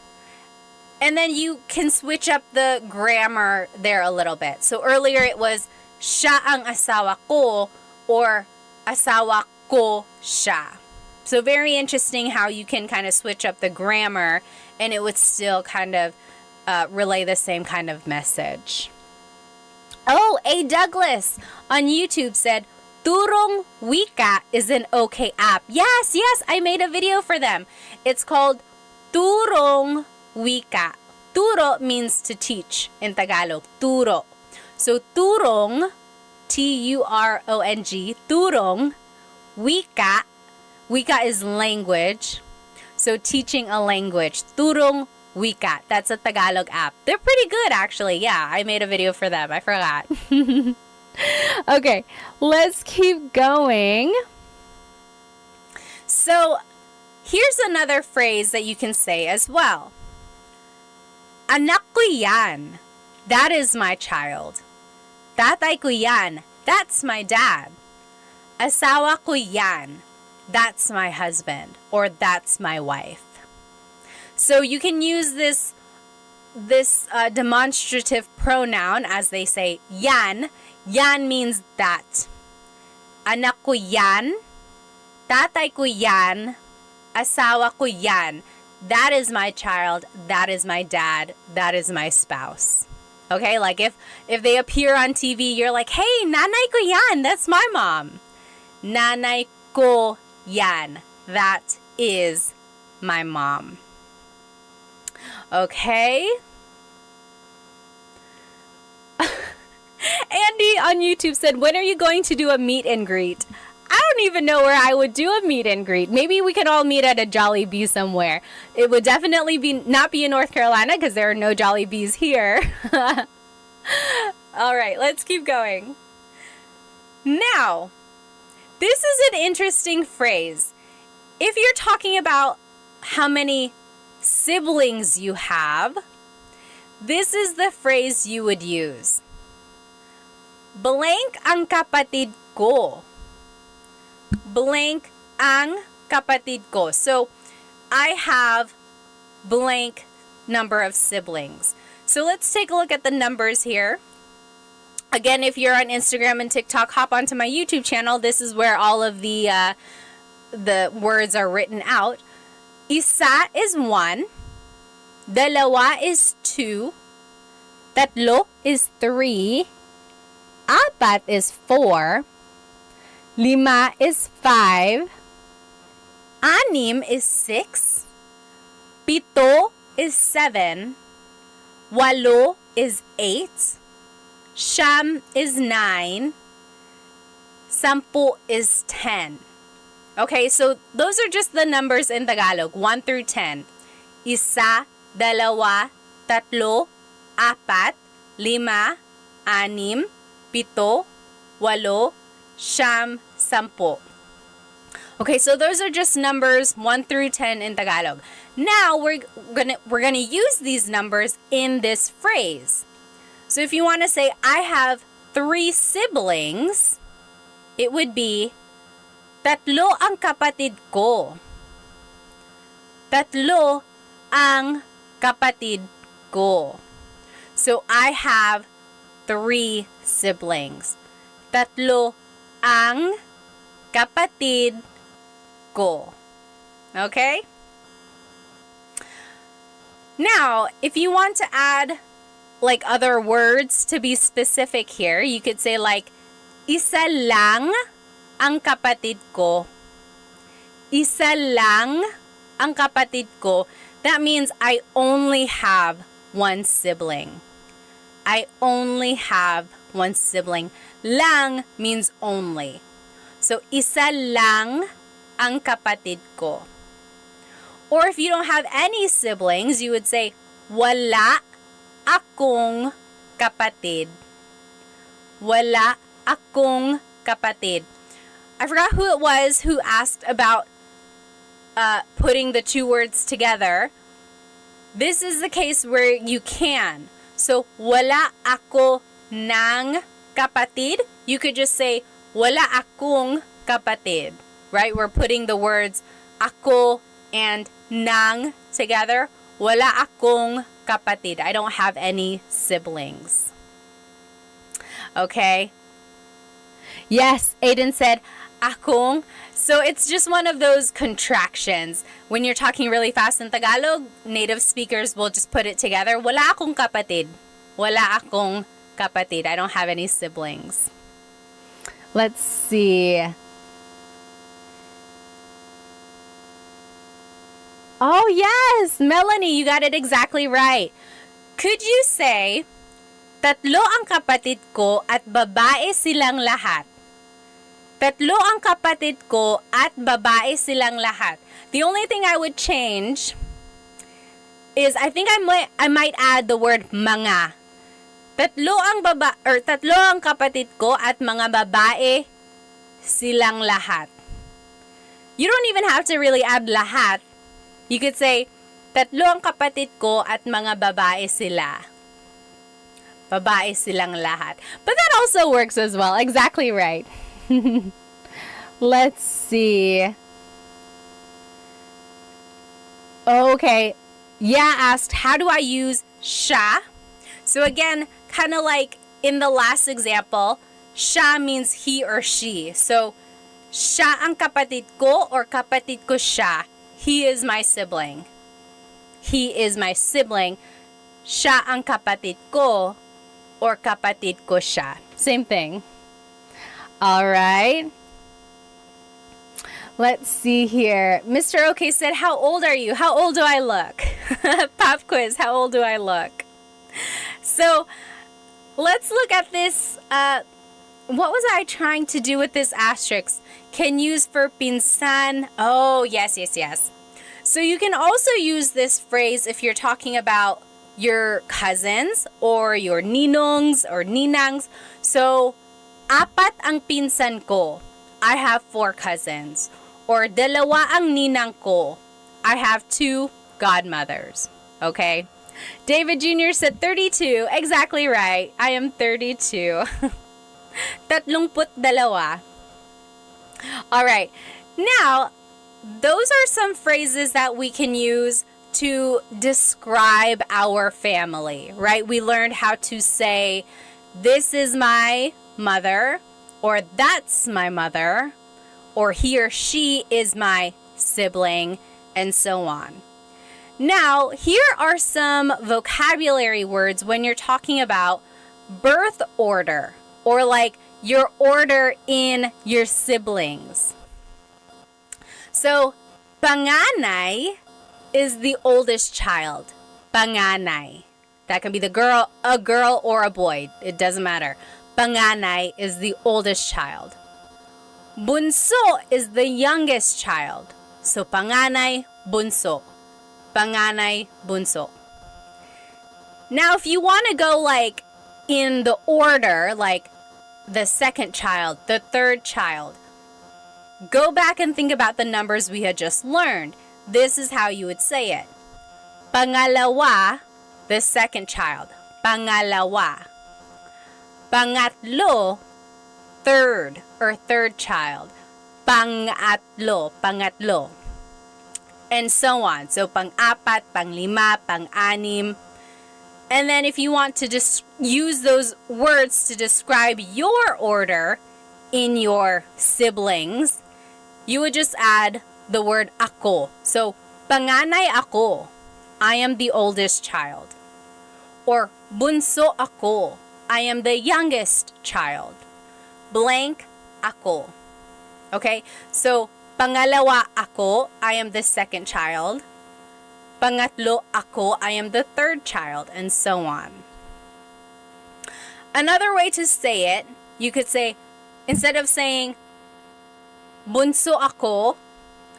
And then you can switch up the grammar there a little bit. So earlier it was, siya ang asawa ko, or asawa ko siya. So very interesting how you can kind of switch up the grammar and it would still kind of relay the same kind of message. Oh, A. Douglas on YouTube said, Turong Wika is an okay app. Yes, I made a video for them. It's called Turong wika. Turo means to teach in Tagalog. Turo. So turong, T-U-R-O-N-G, turong, wika. Wika is language. So teaching a language. Turong wika. That's a Tagalog app. They're pretty good actually. Yeah, I made a video for them. I forgot. Okay, let's keep going. So here's another phrase that you can say as well. Anak ko yan. That is my child. Tatay ko yan. That's my dad. Asawa ko yan. That's my husband. Or that's my wife. So you can use this demonstrative pronoun as they say yan. Yan means that. Anak ko yan. Tatay ko yan. Asawa ko yan. That is my child. That is my dad. That is my spouse. Okay, like if they appear on TV, you're like, hey, nanay ko yan. That's my mom. Nanay ko yan. That is my mom. Okay. Andy on YouTube said, when are you going to do a meet and greet? I don't even know where I would do a meet and greet. Maybe we can all meet at a Jollibee somewhere. It would definitely not be in North Carolina because there are no Jollibees here. All right, let's keep going. Now, this is an interesting phrase. If you're talking about how many siblings you have, this is the phrase you would use. Blank ang kapatid ko. Blank ang kapatid ko. So, I have blank number of siblings. So, let's take a look at the numbers here. Again, if you're on Instagram and TikTok, hop onto my YouTube channel. This is where all of the words are written out. Isa is 1. Dalawa is 2. Tatlo is 3. Apat is 4. Lima is 5. Anim is 6. Pito is 7. Walo is 8. Siyam is 9. Sampu is 10. Okay, so those are just the numbers in Tagalog, 1 through 10. Isa, dalawa, tatlo, apat, lima, anim, pito, walo, siyam, sampu. Okay, so those are just numbers 1 through 10 in Tagalog. Now we're gonna use these numbers in this phrase. So if you want to say I have 3 siblings, it would be tatlo ang kapatid ko. Tatlo ang kapatid ko. So I have 3 siblings. Tatlo ang kapatid ko. Okay? Now, if you want to add like other words to be specific here, you could say like, isa lang ang kapatid ko. Isa lang ang kapatid ko. That means I only have 1 sibling. I only have 1 sibling. Lang means only. So, isa lang ang kapatid ko. Or if you don't have any siblings, you would say, wala akong kapatid. Wala akong kapatid. I forgot who it was who asked about putting the 2 words together. This is the case where you can. So, wala ako ng kapatid. You could just say, wala akong kapatid. Right? We're putting the words ako and nang together. Wala akong kapatid. I don't have any siblings. Okay? Yes, Aiden said, akong. So it's just one of those contractions. When you're talking really fast in Tagalog, native speakers will just put it together. Wala akong kapatid. Wala akong kapatid. I don't have any siblings. Let's see. Oh, yes! Melanie, you got it exactly right. Could you say, tatlo ang kapatid ko at babae silang lahat? Tatlo ang kapatid ko at babae silang lahat. The only thing I would change is I think I might add the word mga. Tatlo ang kapatid ko at mga babae silang lahat. You don't even have to really add lahat. You could say, tatlo ang kapatid ko at mga babae sila. Babae silang lahat. But that also works as well. Exactly right. Let's see. Okay. Yeah asked, how do I use siya? So again, kind of like in the last example, siya means he or she. So, siya ang kapatid ko or kapatid ko siya. He is my sibling. He is my sibling. Siya ang kapatid ko or kapatid ko siya. Same thing. All right. Let's see here. Mr. OK said, how old are you? How old do I look? Pop quiz, how old do I look? So, let's look at this. What was I trying to do with this asterisk? Can use for pinsan. Oh, yes. So you can also use this phrase if you're talking about your cousins or your ninongs or ninangs. So, apat ang pinsan ko. I have 4 cousins. Or dalawa ang ninang ko. I have 2 godmothers. Okay? David Jr. said 32. Exactly right. I am 32. 32. All right. Now, those are some phrases that we can use to describe our family, right? We learned how to say, this is my mother, or that's my mother, or he or she is my sibling, and so on. Now, here are some vocabulary words when you're talking about birth order, or like your order in your siblings. So, panganay is the oldest child. Panganay. That can be a girl or a boy. It doesn't matter. Panganay is the oldest child. Bunso is the youngest child. So, panganay, bunso. Panganay, bunso. Now, if you want to go like in the order, like the second child, the third child, go back and think about the numbers we had just learned. This is how you would say it. Pangalawa, the second child. Pangalawa. Pangatlo, third or third child. Pangatlo, pangatlo. And so on. So, pang-apat, pang-lima, pang-anim. And then if you want to just use those words to describe your order in your siblings, you would just add the word ako. So, panganay ako. I am the oldest child. Or bunso ako. I am the youngest child. Blank ako. Okay? So, pangalawa ako. I am the second child. Pangatlo ako, I am the third child, and so on. Another way to say it, you could say, instead of saying, bunso ako,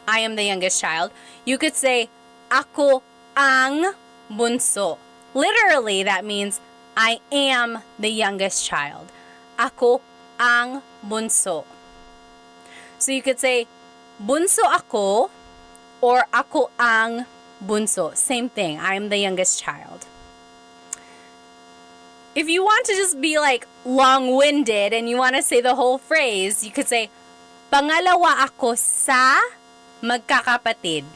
I am the youngest child, you could say, ako ang bunso. Literally, that means, I am the youngest child. Ako ang bunso. So you could say, bunso ako, or ako ang bunso. Same thing. I am the youngest child. If you want to just be like long-winded and you want to say the whole phrase, you could say, pangalawa ako sa magkakapatid.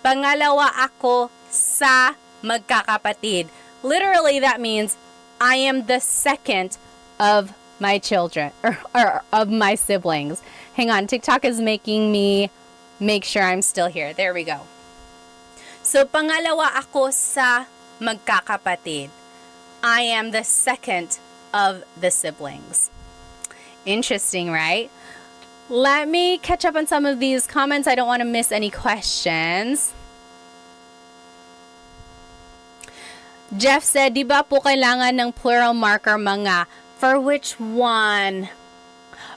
Pangalawa ako sa magkakapatid. Literally, that means I am the second of my children, or of my siblings. Hang on, TikTok is making me make sure I'm still here. There we go. So, pangalawa ako sa magkakapatid. I am the second of the siblings. Interesting, right? Let me catch up on some of these comments. I don't want to miss any questions. Jeff said, di ba po kailangan ng plural marker mga? For which one?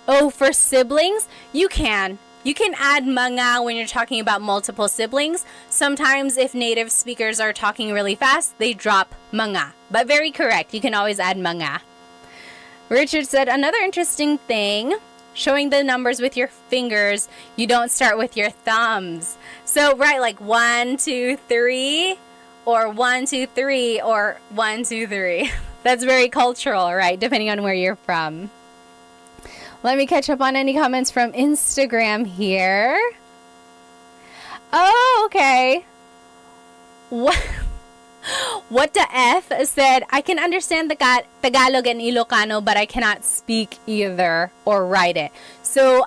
Oh, for siblings? You can. You can add mga when you're talking about multiple siblings. Sometimes if native speakers are talking really fast, they drop mga. But very correct. You can always add mga. Richard said, another interesting thing, showing the numbers with your fingers, you don't start with your thumbs. So, right, like 1, 2, 3, or 1, 2, 3, or 1, 2, 3. That's very cultural, right? Depending on where you're from. Let me catch up on any comments from Instagram here. Oh, okay. What the F said, I can understand the Tagalog and Ilocano, but I cannot speak either or write it. So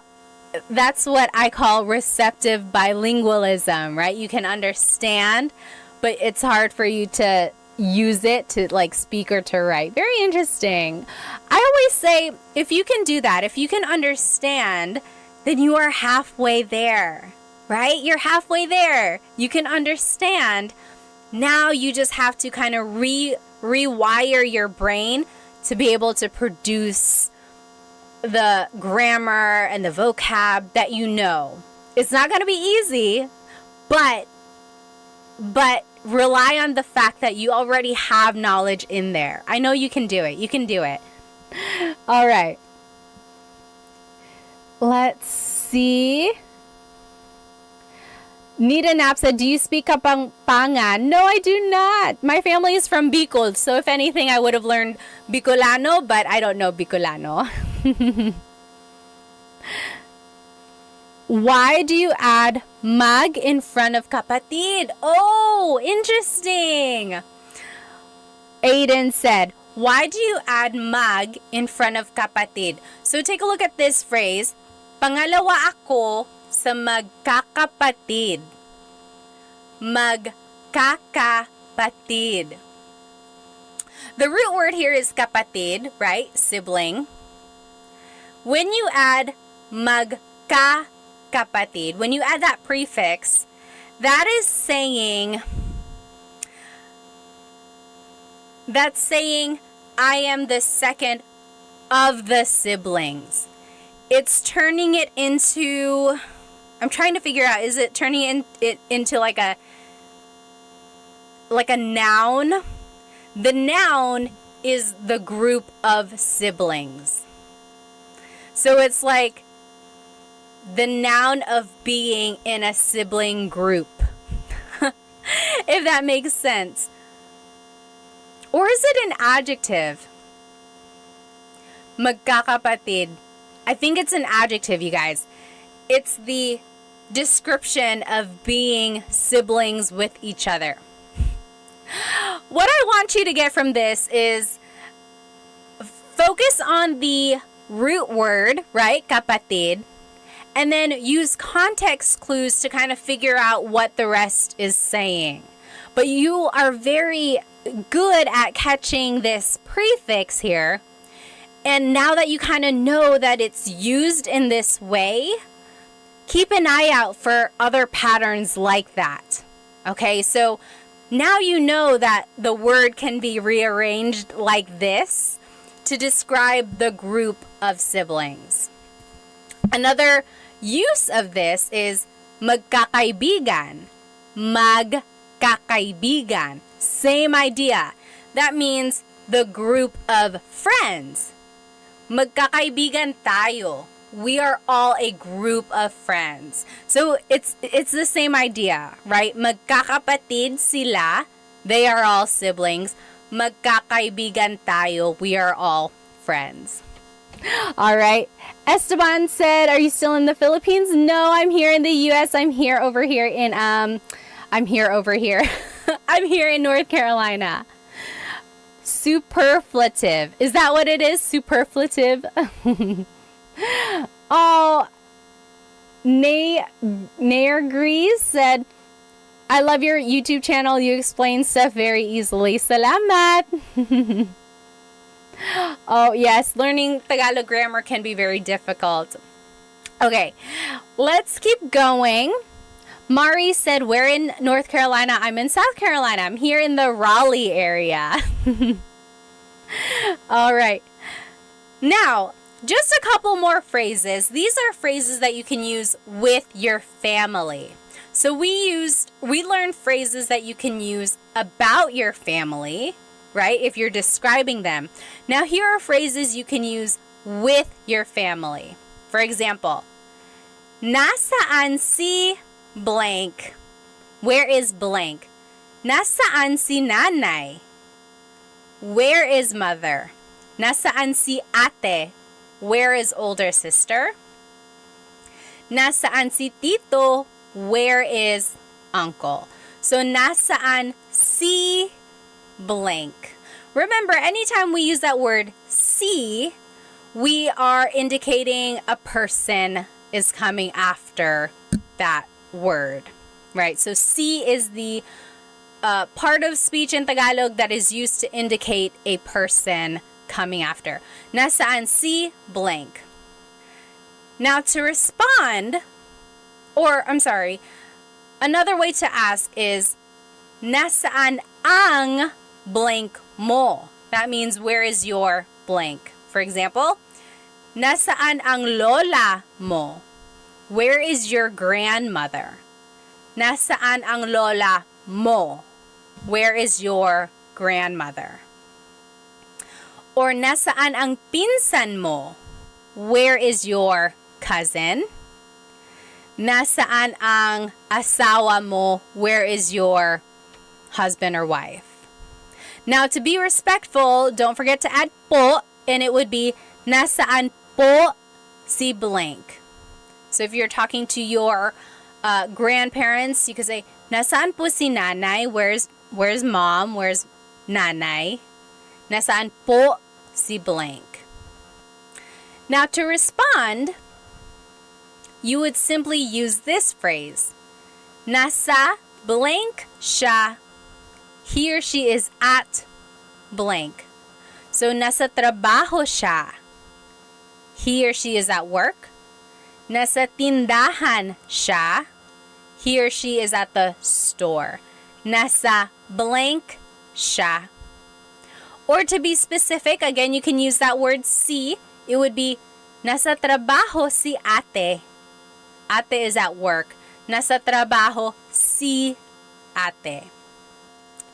that's what I call receptive bilingualism, right? You can understand, but it's hard for you to use it to like speak or to write. Very interesting. I always say, if you can do that, if you can understand, then you are halfway there, right? You're halfway there. You can understand. Now you just have to kind of rewire your brain to be able to produce the grammar and the vocab that you know. It's not going to be easy, but rely on the fact that you already have knowledge in there. I know you can do it. You can do it. All right. Let's see. Nita Knapp said, do you speak Kapampangan? No, I do not. My family is from Bicol, so if anything, I would have learned Bicolano, but I don't know Bicolano. Why do you add mag in front of kapatid? Oh, interesting. Aiden said, why do you add mag in front of kapatid? So take a look at this phrase. Pangalawa ako sa magkakapatid. Magkakapatid. The root word here is kapatid, right? Sibling. When you add magkakapatid, when you add that prefix, that is saying, I am the second of the siblings. It's turning it into, I'm trying to figure out, is it turning it into like a noun? The noun is the group of siblings. So it's like the noun of being in a sibling group. If that makes sense. Or is it an adjective? Magkakapatid. I think it's an adjective, you guys. It's the description of being siblings with each other. What I want you to get from this is focus on the root word, right? Kapatid. And then use context clues to kind of figure out what the rest is saying. But you are very good at catching this prefix here. And now that you kind of know that it's used in this way, keep an eye out for other patterns like that. Okay, so now you know that the word can be rearranged like this to describe the group of siblings. Another use of this is magkakaibigan. Magkakaibigan. Same idea. That means the group of friends. Magkakaibigan tayo. We are all a group of friends. So it's the same idea, right? Magkakapatid sila. They are all siblings. Magkakaibigan tayo. We are all friends. All right. Esteban said, are you still in the Philippines? No, I'm here in the US. I'm here over here in I'm here in North Carolina. Superflative. Is that what it is? Superflative? Oh, Nair Grease said, I love your YouTube channel. You explain stuff very easily. Salamat. Oh, yes. Learning Tagalog grammar can be very difficult. Okay, let's keep going. Mari said, we're in North Carolina. I'm in South Carolina. I'm here in the Raleigh area. All right. Now, just a couple more phrases. These are phrases that you can use with your family. So we learned phrases that you can use about your family, right? If you're describing them. Now, here are phrases you can use with your family. For example, nasaan si blank? Where is blank? Nasaan si nanay? Where is mother? Nasaan si ate? Where is older sister? Nasaan si tito? Where is uncle? So nasaan si blank. Remember, anytime we use that word si, we are indicating a person is coming after that word, right? So si is the part of speech in Tagalog that is used to indicate a person coming after. Nasaan si blank. Now to respond, another way to ask is, nasaan ang blank mo? That means, where is your blank? For example, nasaan ang lola mo? Where is your grandmother? Nasaan ang lola mo? Where is your grandmother? Or nasaan ang pinsan mo? Where is your cousin? Nasaan ang asawa mo? Where is your husband or wife? Now, to be respectful, don't forget to add po, and it would be nasaan po si blank. So if you're talking to your grandparents, you could say, nasaan po si nanay? Where's mom? Where's nanay? Nasaan po si blank? Now, to respond, you would simply use this phrase. Nasa blank siya. He or she is at blank. So, nasa trabaho siya. He or she is at work. Nasa tindahan siya. He or she is at the store. Nasa blank siya. Or to be specific, again, you can use that word si. It would be, nasa trabaho si ate. Ate is at work. Nasa trabaho si ate.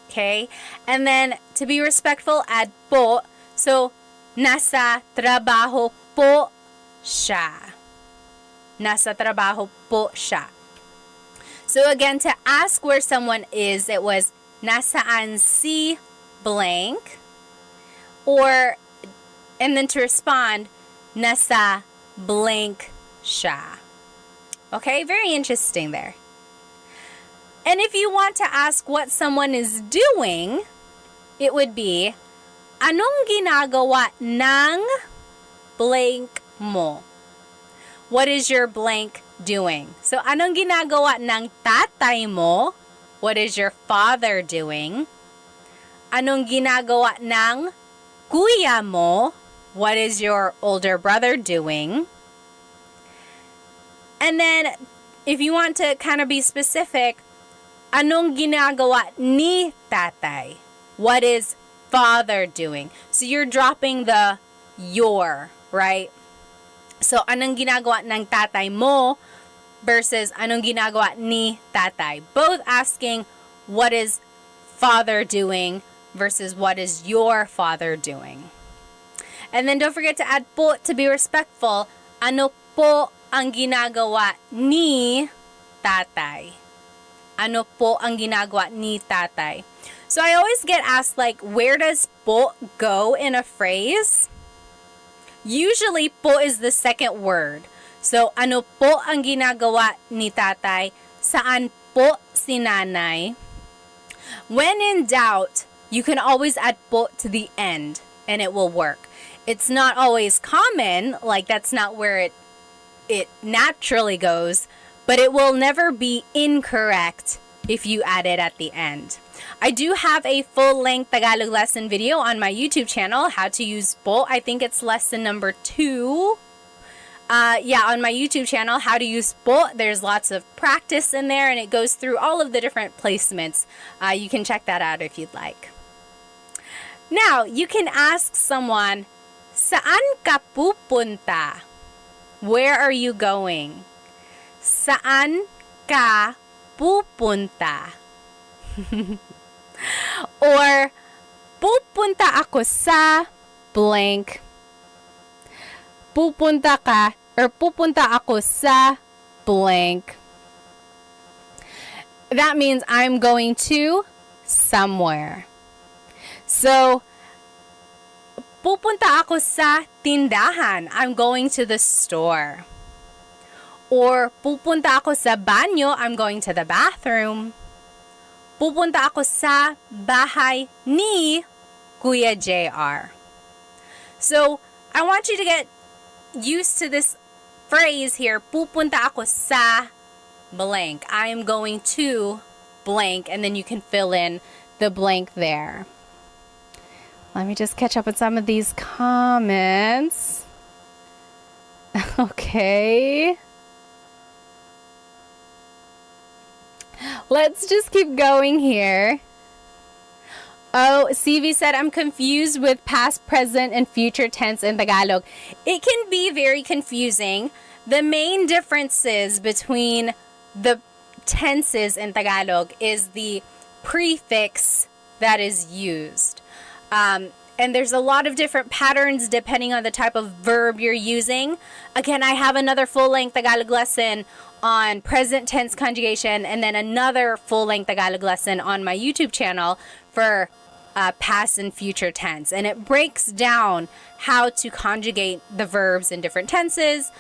Okay? And then, to be respectful, add po. So, nasa trabaho po siya. Nasa trabaho po siya. So again, to ask where someone is, it was nasaan si blank. And then to respond, nasa blank siya. Okay, very interesting there. And if you want to ask what someone is doing, it would be, anong ginagawa ng blank mo? What is your blank doing? So, anong ginagawa ng tatay mo? What is your father doing? Anong ginagawa ng kuya mo? What is your older brother doing? And then, if you want to kind of be specific, anong ginagawa ni tatay? What is father doing? So, you're dropping the your, right? So, anong ginagawa ng tatay mo versus anong ginagawa ni tatay? Both asking what is father doing versus what is your father doing. And then don't forget to add po to be respectful. Ano po ang ginagawa ni tatay? Ano po ang ginagawa ni tatay? So I always get asked, like, where does po go in a phrase? Usually, po is the second word. So, ano po ang ginagawa ni tatay? Saan po si nanay? When in doubt, you can always add po to the end and it will work. It's not always common, like that's not where it naturally goes, but it will never be incorrect if you add it at the end. I do have a full-length Tagalog lesson video on my YouTube channel, how to use po. I think it's lesson number 2. on my YouTube channel, How to Use Po, there's lots of practice in there, and it goes through all of the different placements. You can check that out if you'd like. Now, you can ask someone, saan ka pupunta? Where are you going? Saan ka pupunta? Or, pupunta ako sa blank. Pupunta ka or pupunta ako sa blank. That means I'm going to somewhere. So, pupunta ako sa tindahan. I'm going to the store. Or, pupunta ako sa banyo. I'm going to the bathroom. Pupunta ako sa bahay ni Kuya JR. So, I want you to get used to this phrase here. Pupunta ako sa blank. I am going to blank, and then you can fill in the blank there. Let me just catch up with some of these comments. Okay. Let's just keep going here. Oh, CV said, I'm confused with past, present, and future tense in Tagalog. It can be very confusing. The main differences between the tenses in Tagalog is the prefix that is used. And there's a lot of different patterns depending on the type of verb you're using. Again, I have another full-length Tagalog lesson on present tense conjugation, and then another full-length Tagalog lesson on my YouTube channel for past and future tense. And it breaks down how to conjugate the verbs in different tenses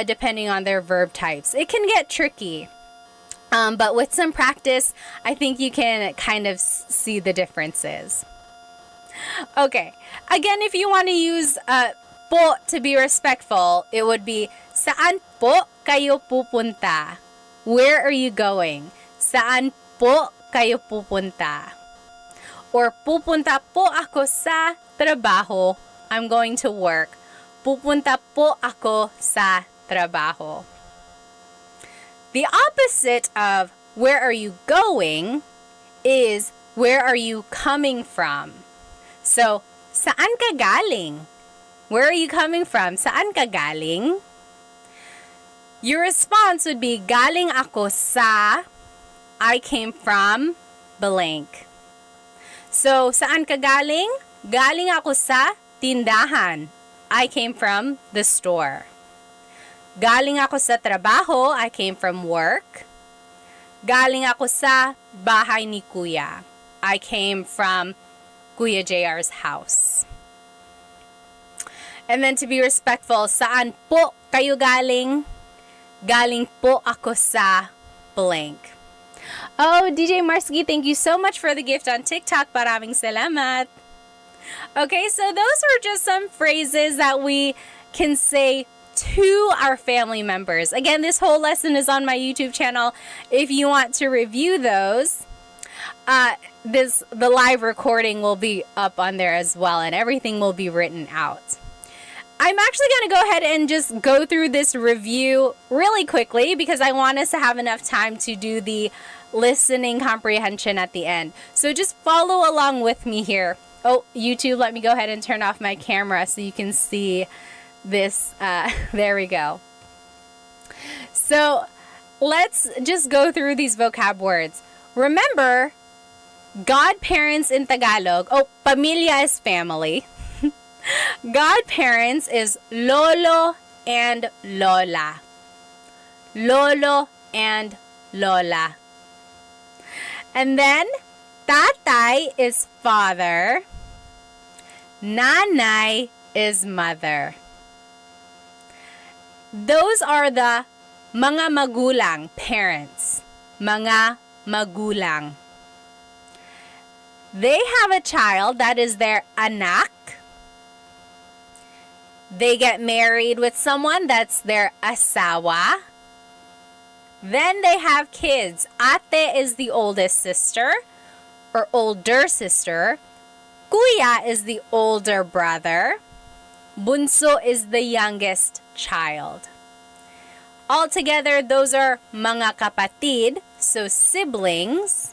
depending on their verb types. It can get tricky. But with some practice, I think you can kind of see the differences. Okay. Again, if you want to use po to be respectful, it would be, saan po kayo pupunta? Where are you going? Saan po kayo pupunta? Or pupunta po ako sa trabaho. I'm going to work. Pupunta po ako sa trabaho. The opposite of where are you going is where are you coming from? So, saan ka galing? Where are you coming from? Saan ka galing? Your response would be, galing ako sa, I came from, blank. So, saan ka galing? Galing ako sa tindahan. I came from the store. Galing ako sa trabaho. I came from work. Galing ako sa bahay ni Kuya. I came from Kuya JR's house. And then to be respectful, saan po kayo galing? Galing po ako sa blank. Oh, DJ Marsky, thank you so much for the gift on TikTok. Maraming salamat. Okay, so those were just some phrases that we can say to our family members. Again, this whole lesson is on my YouTube channel. If you want to review those, the live recording will be up on there as well, and everything will be written out. I'm actually going to go ahead and just go through this review really quickly because I want us to have enough time to do the listening comprehension at the end. So just follow along with me here. Oh, YouTube, let me go ahead and turn off my camera so you can see this. There we go. So let's just go through these vocab words. Remember, godparents in Tagalog, pamilya is family. Godparents is lolo and lola. Lolo and lola. And then, tatay is father. Nanay is mother. Those are the mga magulang, parents. Mga magulang. They have a child, that is their anak. They get married with someone, that's their asawa. Then they have kids. Ate is the oldest sister or older sister. Kuya is the older brother. Bunso is the youngest child. Altogether, those are mga kapatid, so siblings.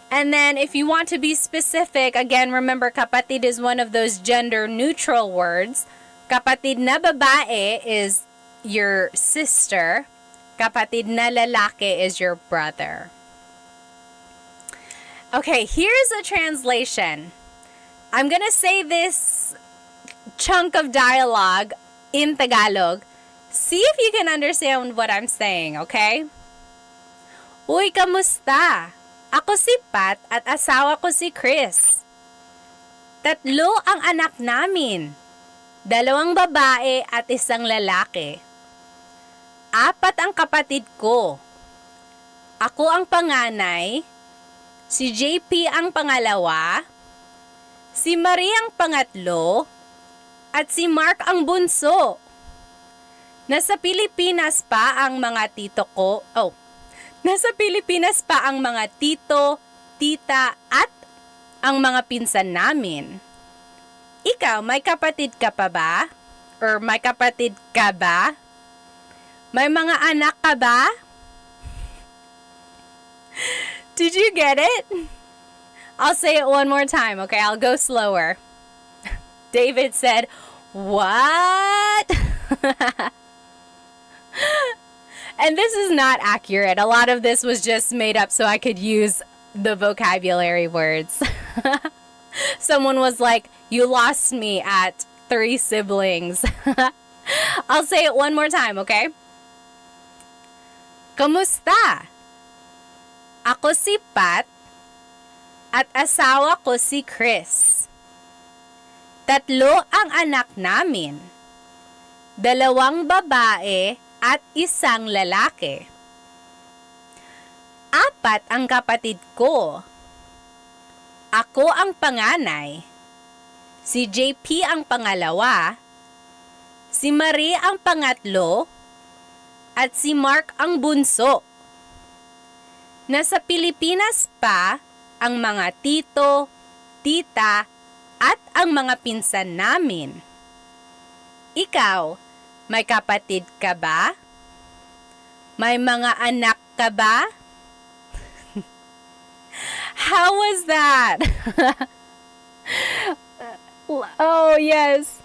And then if you want to be specific, again, remember kapatid is one of those gender neutral words. Kapatid na babae is your sister. Kapatid na lalaki is your brother. Okay, here's a translation. I'm gonna say this chunk of dialogue in Tagalog. See if you can understand what I'm saying, okay? Uy, kamusta? Ako si Pat at asawa ko si Chris. 3 ang anak namin. 2 babae at 1 lalaki. 4 ang kapatid ko. Ako ang panganay. Si JP ang pangalawa. Si Marie ang pangatlo. At si Mark ang bunso. Nasa Pilipinas pa ang mga tito ko. Nasa Pilipinas pa ang mga tito, tita, at ang mga pinsan namin. Ikaw, may kapatid ka pa ba? Or may kapatid ka ba? May mga anak ka ba? Did you get it? I'll say it one more time, okay? I'll go slower. David said, "What?" And this is not accurate. A lot of this was just made up so I could use the vocabulary words. Someone was like, "You lost me at 3 siblings." I'll say it one more time, okay? Kamusta? Ako si Pat at asawa ko si Chris. 3 ang anak namin. 2 babae at 1 lalaki. 4 ang kapatid ko. Ako ang panganay. Si JP ang pangalawa. Si Marie ang pangatlo. At si Mark ang bunso. Nasa Pilipinas pa ang mga tito, tita, at ang mga pinsan namin. Ikaw, may kapatid ka ba? May mga anak ka ba? How was that? Oh, yes.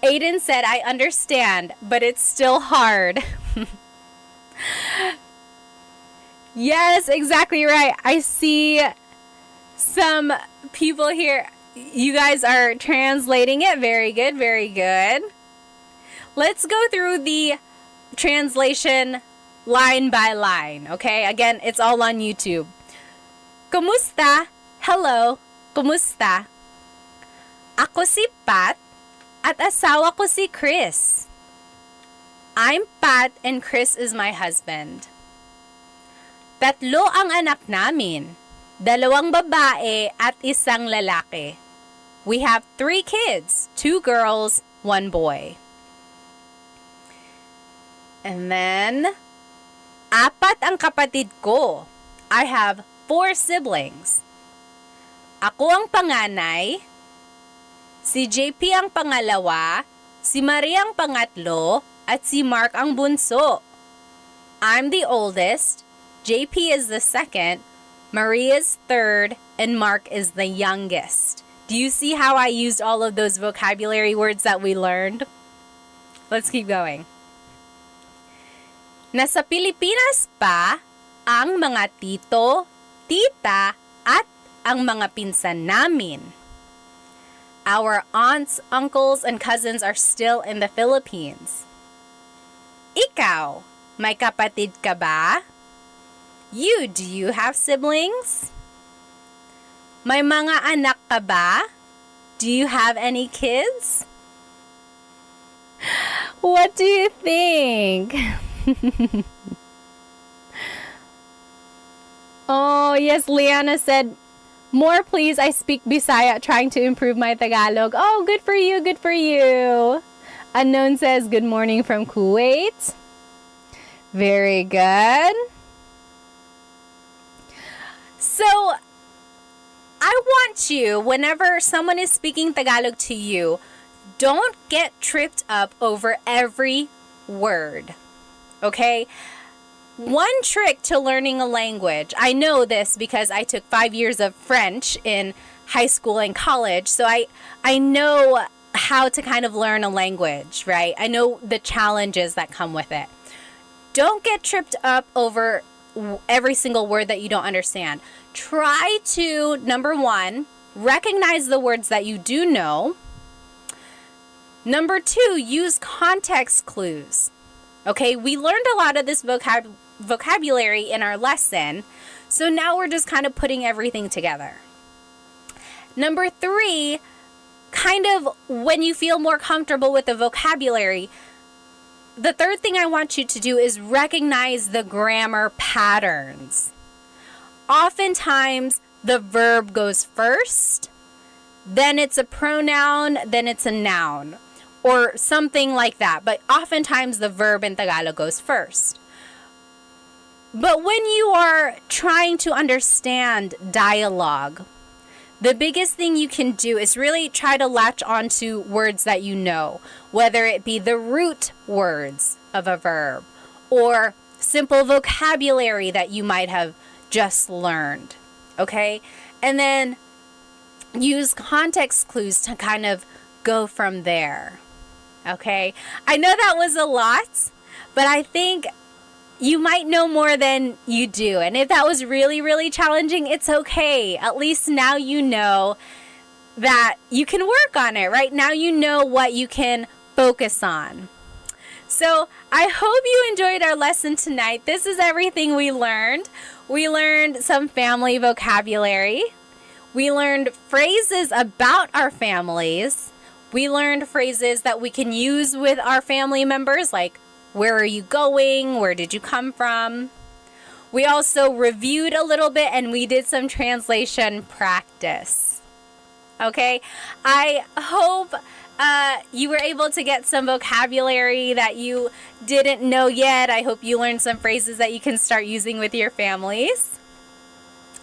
Aiden said, "I understand, but it's still hard." Yes, exactly right. I see some people here. You guys are translating it. Very good, very good. Let's go through the translation line by line, okay? Again, it's all on YouTube. Kumusta? Hello. Kumusta? Ako si Pat at asawa ko si Chris. I'm Pat and Chris is my husband. 3 ang anak namin. 2 babae at 1 lalaki. We have 3 kids, 2 girls, 1 boy. And then, 4 ang kapatid ko. I have 4 siblings. Ako ang panganay. Si JP ang pangalawa. Si Maria ang pangatlo. At si Mark ang bunso. I'm the oldest. JP is the second. Marie is third. And Mark is the youngest. Do you see how I used all of those vocabulary words that we learned? Let's keep going. Nasa Pilipinas pa ang mga tito, tita, at ang mga pinsan namin. Our aunts, uncles, and cousins are still in the Philippines. Ikaw, may kapatid ka ba? Do you have siblings? May mga anak ka ba? Do you have any kids? What do you think? Oh, yes, Liana said, "More please, I speak Bisaya trying to improve my Tagalog." Oh, good for you, good for you. Unknown says, "Good morning from Kuwait." Very good. So, I want you, whenever someone is speaking Tagalog to you, Don't get tripped up over every word, okay? One trick to learning a language, I know this because I took 5 years of French in high school and college, so I know how to kind of learn a language, right? I know the challenges that come with it. Don't get tripped up over every single word that you don't understand. Try to, number one, recognize the words that you do know. Number two, use context clues. Okay, we learned a lot of this vocabulary in our lesson, so now we're just kind of putting everything together. Number three, kind of when you feel more comfortable with the vocabulary, the third thing I want you to do is recognize the grammar patterns. Oftentimes, the verb goes first, then it's a pronoun, then it's a noun, or something like that. But oftentimes, the verb in Tagalog goes first. But when you are trying to understand dialogue, the biggest thing you can do is really try to latch onto words that you know, whether it be the root words of a verb or simple vocabulary that you might have just learned, okay? And then use context clues to kind of go from there, okay? I know that was a lot, but I think you might know more than you do. And if that was really, really challenging, it's okay. At least now you know that you can work on it, right? Now you know what you can focus on. So I hope you enjoyed our lesson tonight. This is everything we learned. We learned some family vocabulary. We learned phrases about our families. We learned phrases that we can use with our family members, like where are you going? Where did you come from? We also reviewed a little bit and we did some translation practice. Okay, I hope you were able to get some vocabulary that you didn't know yet. I hope you learned some phrases that you can start using with your families.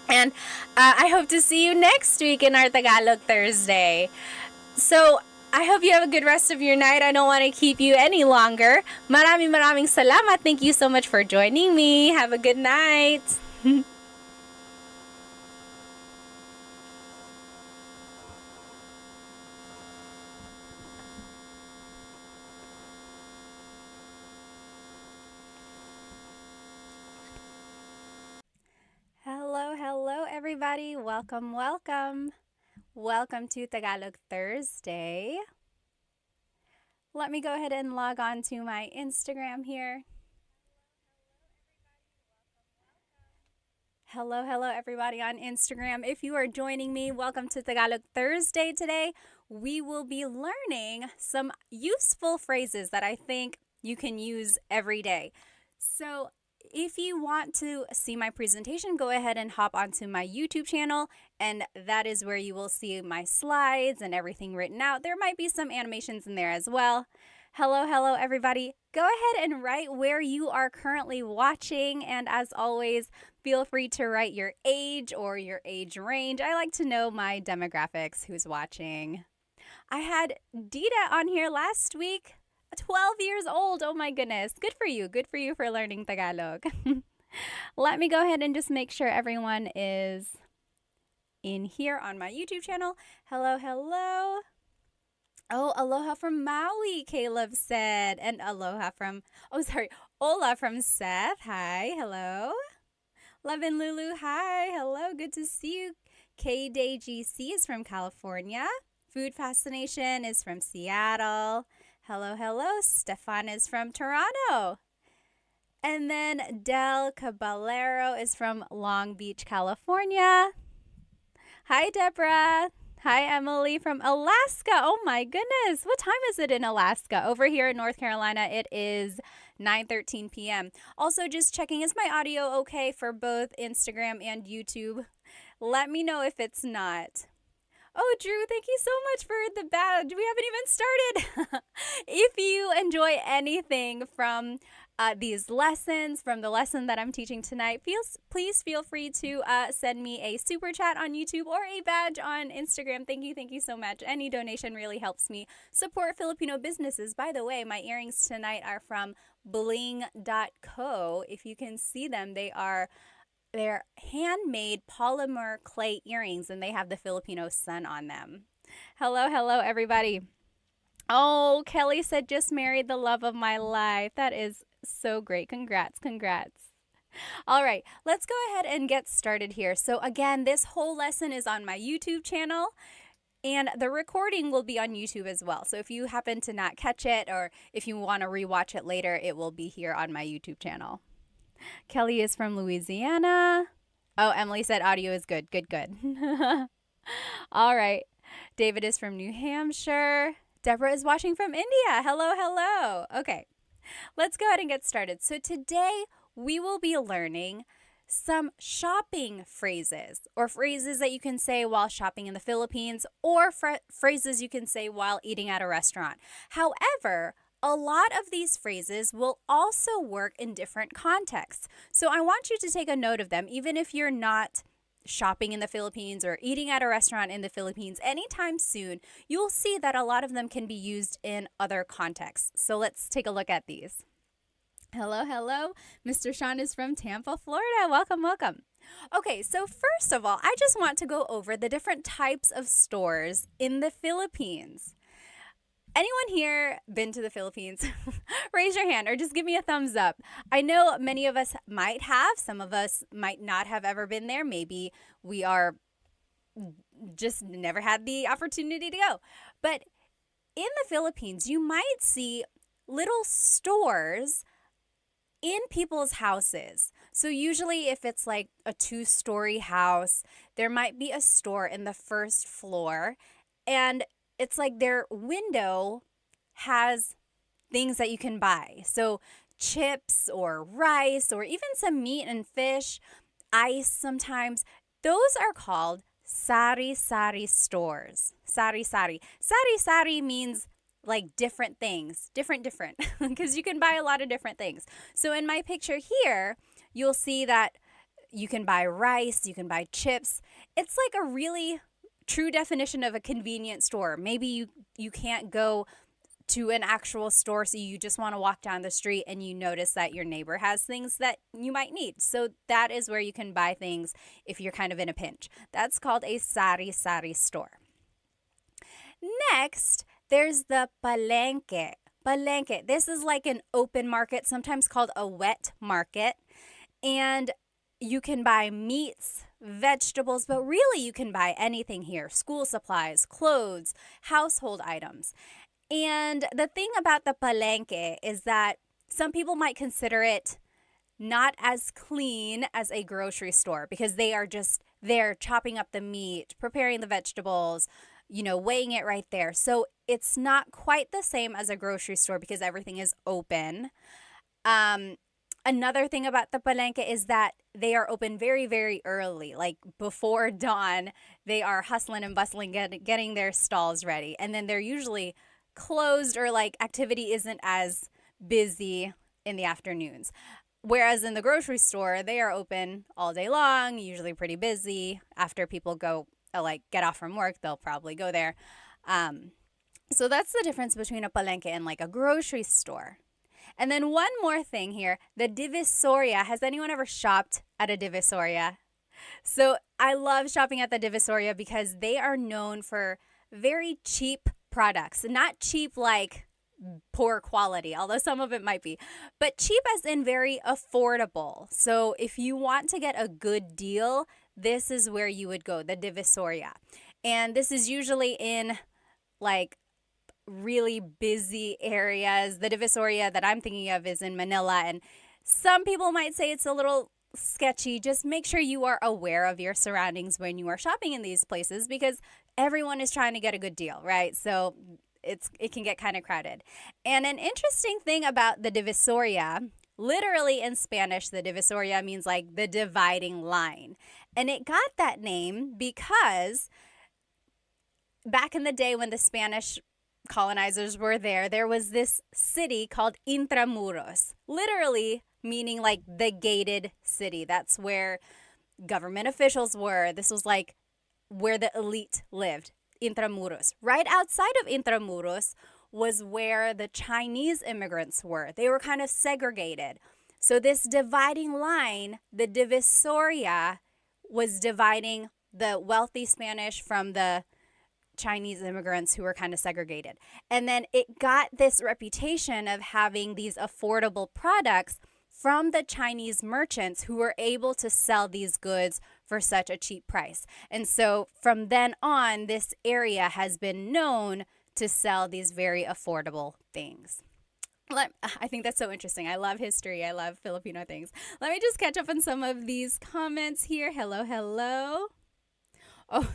And I hope to see you next week in our Tagalog Thursday. So, I hope you have a good rest of your night. I don't want to keep you any longer. Maraming salamat. Thank you so much for joining me. Have a good night. Hello, everybody. Welcome. Welcome to Tagalog Thursday. Let me go ahead and log on to my Instagram here. Hello, everybody on Instagram. If you are joining me, welcome to Tagalog Thursday today. We will be learning some useful phrases that I think you can use every day. So, if you want to see my presentation, go ahead and hop onto my YouTube channel, and that is where you will see my slides and everything written out. There might be some animations in there as well. Hello, everybody. Go ahead and write where you are currently watching, and as always, feel free to write your age or your age range. I like to know my demographics, who's watching. I had Dita on here last week. 12 years old. Oh my goodness. Good for you. Good for you for learning Tagalog. Let me go ahead and just make sure everyone is in here on my YouTube channel. Hello. Oh, aloha from Maui, Caleb said. And Ola from Seth. Hi. Hello. Love and Lulu. Hi. Hello. Good to see you. K-Day GC is from California. Food Fascination is from Seattle. Hello. Stefan is from Toronto. And then Del Caballero is from Long Beach, California. Hi, Deborah. Hi, Emily from Alaska. Oh, my goodness. What time is it in Alaska? Over here in North Carolina, it is 9:13 p.m. Also, just checking, is my audio okay for both Instagram and YouTube? Let me know if it's not. Oh, Drew, thank you so much for the badge. We haven't even started. If you enjoy anything from these lessons from the lesson that I'm teaching tonight, please feel free to send me a super chat on YouTube or a badge on Instagram. Thank you so much. Any donation really helps me support Filipino businesses. By the way, my earrings tonight are from bling.co. If you can see them, they're handmade polymer clay earrings, and they have the Filipino sun on them. Hello, everybody. Oh, Kelly said just married the love of my life. That is so great. Congrats. All right, let's go ahead and get started here. So again, this whole lesson is on my YouTube channel, and the recording will be on YouTube as well. So if you happen to not catch it, or if you want to rewatch it later, it will be here on my YouTube channel. Kelly is from Louisiana. Oh, Emily said audio is good. Good. All right. David is from New Hampshire. Deborah is watching from India. Hello. Okay, let's go ahead and get started. So today we will be learning some shopping phrases, or phrases that you can say while shopping in the Philippines, or phrases you can say while eating at a restaurant. However, a lot of these phrases will also work in different contexts. So I want you to take a note of them, even if you're not shopping in the Philippines or eating at a restaurant in the Philippines anytime soon. You'll see that a lot of them can be used in other contexts. So let's take a look at these. Hello. Mr. Sean is from Tampa, Florida. Welcome. Okay, so first of all, I just want to go over the different types of stores in the Philippines. Anyone here been to the Philippines? Raise your hand or just give me a thumbs up. I know many of us might have. Some of us might not have ever been there. Maybe we are just never had the opportunity to go. But in the Philippines, you might see little stores in people's houses. So usually if it's like a 2-story house, there might be a store in the first floor, and it's like their window has things that you can buy. So chips or rice or even some meat and fish, ice sometimes. Those are called sari-sari stores. Sari-sari. Sari-sari means like different things. Different. Because you can buy a lot of different things. So in my picture here, you'll see that you can buy rice, you can buy chips. It's like a really true definition of a convenience store. Maybe you can't go to an actual store, so you just want to walk down the street and you notice that your neighbor has things that you might need. So that is where you can buy things if you're kind of in a pinch. That's called a sari-sari store. Next, there's the palengke. Palengke. This is like an open market, sometimes called a wet market. And you can buy meats, vegetables, but really you can buy anything here. School supplies, clothes, household items. And the thing about the palengke is that some people might consider it not as clean as a grocery store, because they are just there chopping up the meat, preparing the vegetables, weighing it right there. So it's not quite the same as a grocery store because everything is open. Another thing about the palengke is that they are open very, very early, like before dawn. They are hustling and bustling, getting their stalls ready. And then they're usually closed, or like activity isn't as busy in the afternoons. Whereas in the grocery store, they are open all day long, usually pretty busy. After people go, get off from work, they'll probably go there. So that's the difference between a palengke and like a grocery store. And then one more thing here, the Divisoria. Has anyone ever shopped at a Divisoria? So I love shopping at the Divisoria because they are known for very cheap products. Not cheap like poor quality, although some of it might be, but cheap as in very affordable. So if you want to get a good deal, this is where you would go, the Divisoria. And this is usually in like really busy areas. The Divisoria that I'm thinking of is in Manila, and some people might say it's a little sketchy. Just make sure you are aware of your surroundings when you are shopping in these places, because everyone is trying to get a good deal, right? So it can get kind of crowded. And an interesting thing about the Divisoria, literally in Spanish, the Divisoria means like the dividing line. And it got that name because back in the day when the Spanish colonizers were there was this city called Intramuros, literally meaning like the gated city. That's where government officials were. This was like where the elite lived, Intramuros. Right outside of Intramuros was where the Chinese immigrants were. They were kind of segregated. So this dividing line, the divisoria, was dividing the wealthy Spanish from the Chinese immigrants who were kind of segregated. And then it got this reputation of having these affordable products from the Chinese merchants who were able to sell these goods for such a cheap price. And so from then on, this area has been known to sell these very affordable things. I think that's so interesting. I love history. I love Filipino things. Let me just catch up on some of these comments here. Hello, hello. Oh,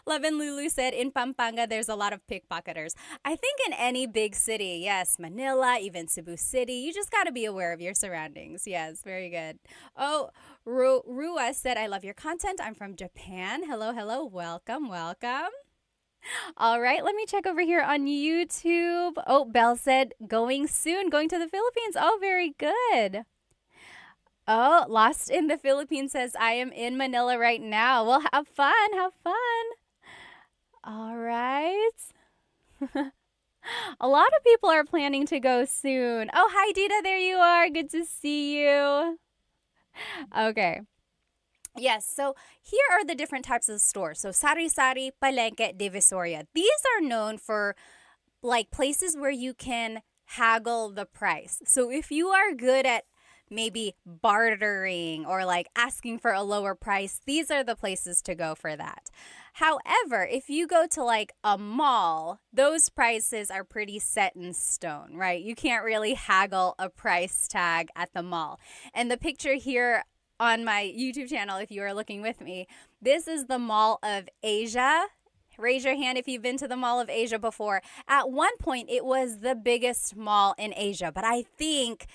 Love and Lulu said, in Pampanga, there's a lot of pickpocketers. I think in any big city, yes, Manila, even Cebu City, you just got to be aware of your surroundings. Yes, very good. Oh, Rua said, I love your content. I'm from Japan. Hello, hello. Welcome, welcome. All right, let me check over here on YouTube. Oh, Belle said, going soon, going to the Philippines. Oh, very good. Oh, Lost in the Philippines says, I am in Manila right now. Well, have fun, have fun. All right. A lot of people are planning to go soon. Oh, hi, Dita, there you are. Good to see you. Okay. Yes, so here are the different types of stores. So sari-sari, palengke, divisoria. These are known for like places where you can haggle the price. So if you are good at maybe bartering or like asking for a lower price, these are the places to go for that. However, if you go to like a mall, those prices are pretty set in stone, right? You can't really haggle a price tag at the mall. And the picture here on my YouTube channel, if you are looking with me, this is the Mall of Asia. Raise your hand if you've been to the Mall of Asia before. At one point, it was the biggest mall in Asia, but I think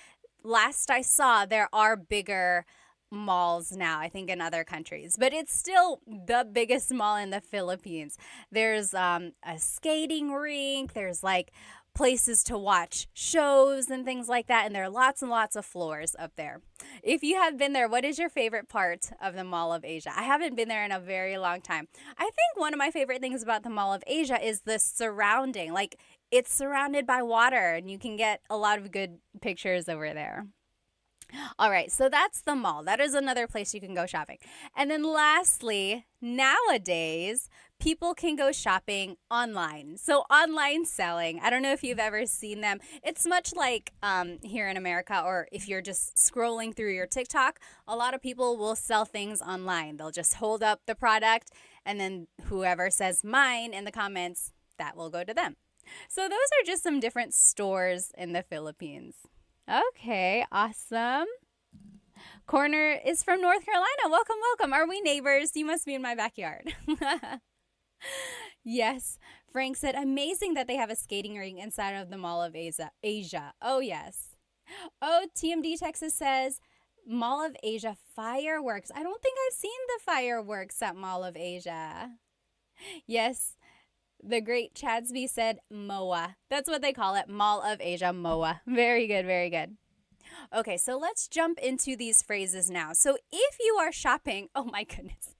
last I saw, there are bigger malls now, I think in other countries, but it's still the biggest mall in the Philippines. There's a skating rink, there's like places to watch shows and things like that, and there are lots and lots of floors up there. If you have been there, what is your favorite part of the Mall of Asia? I haven't been there in a very long time. I think one of my favorite things about the Mall of Asia is the surrounding. Like, it's surrounded by water, and you can get a lot of good pictures over there. All right, so that's the mall. That is another place you can go shopping. And then lastly, nowadays, people can go shopping online. So online selling, I don't know if you've ever seen them. It's much like here in America, or if you're just scrolling through your TikTok, a lot of people will sell things online. They'll just hold up the product, and then whoever says mine in the comments, that will go to them. So those are just some different stores in the Philippines. Okay, awesome. Corner is from North Carolina. Welcome, welcome. Are we neighbors? You must be in my backyard. Yes. Frank said, amazing that they have a skating rink inside of the Mall of Asia. Oh, yes. Oh, TMD Texas says, Mall of Asia fireworks. I don't think I've seen the fireworks at Mall of Asia. Yes. The great Chadsby said MOA. That's what they call it, Mall of Asia, MOA. Very good, very good. Okay, so let's jump into these phrases now. So if you are shopping, oh my goodness.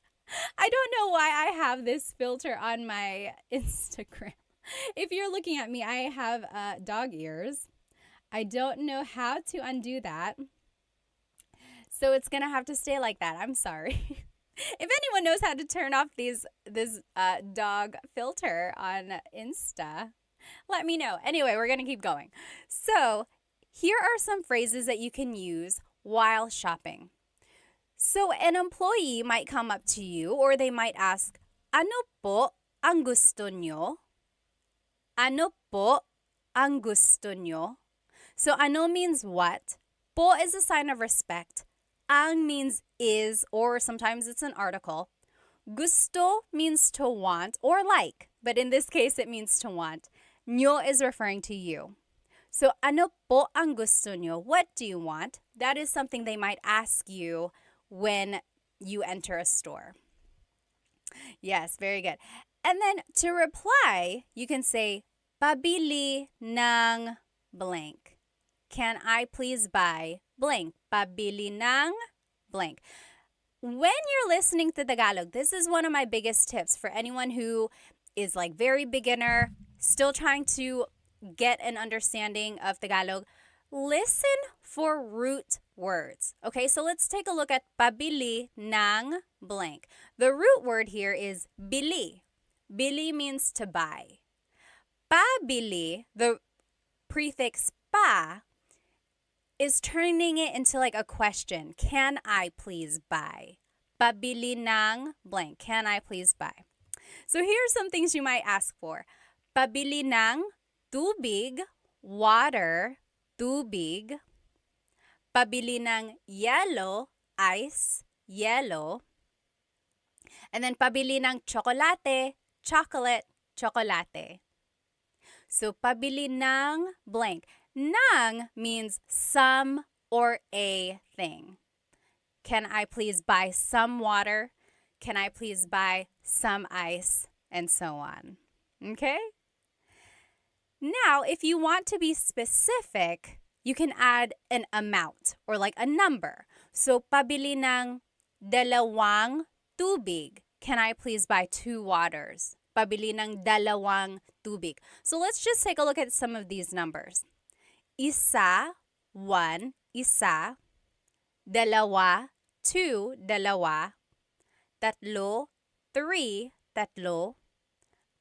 I don't know why I have this filter on my Instagram. If you're looking at me, I have dog ears. I don't know how to undo that. So it's going to have to stay like that. I'm sorry. If anyone knows how to turn off this dog filter on Insta, let me know. Anyway, we're going to keep going. So here are some phrases that you can use while shopping. So an employee might come up to you, or they might ask, ano po ang gusto nyo? Ano po ang gusto nyo? So ano means what? Po is a sign of respect. Ang means is, or sometimes it's an article. Gusto means to want or like, but in this case it means to want. Nyo is referring to you. So ano po ang gusto nyo? What do you want? That is something they might ask you when you enter a store. Yes, very good. And then to reply, you can say Pabili ng blank. Can I please buy blank? Pabili ng blank. When you're listening to Tagalog, this is one of my biggest tips for anyone who is like very beginner, still trying to get an understanding of Tagalog. Listen for root words. Okay, so let's take a look at pabili ng blank. The root word here is bili. Bili means to buy. Pabili, the prefix pa, is turning it into like a question. Can I please buy? Pabili ng blank. Can I please buy? So here are some things you might ask for. Pabili ng tubig, water, tubig. Pabili ng yellow, ice, yellow. And then pabili ng chocolate, chocolate, chocolate. So pabili ng blank. Ng means some or a thing. Can I please buy some water? Can I please buy some ice? And so on. Okay? Now, if you want to be specific, you can add an amount or like a number. So, pabili ng dalawang tubig. Can I please buy 2 waters? Pabili ng dalawang tubig. So, let's just take a look at some of these numbers. Isa, 1, isa. Dalawa, 2, dalawa. Tatlo, 3, tatlo.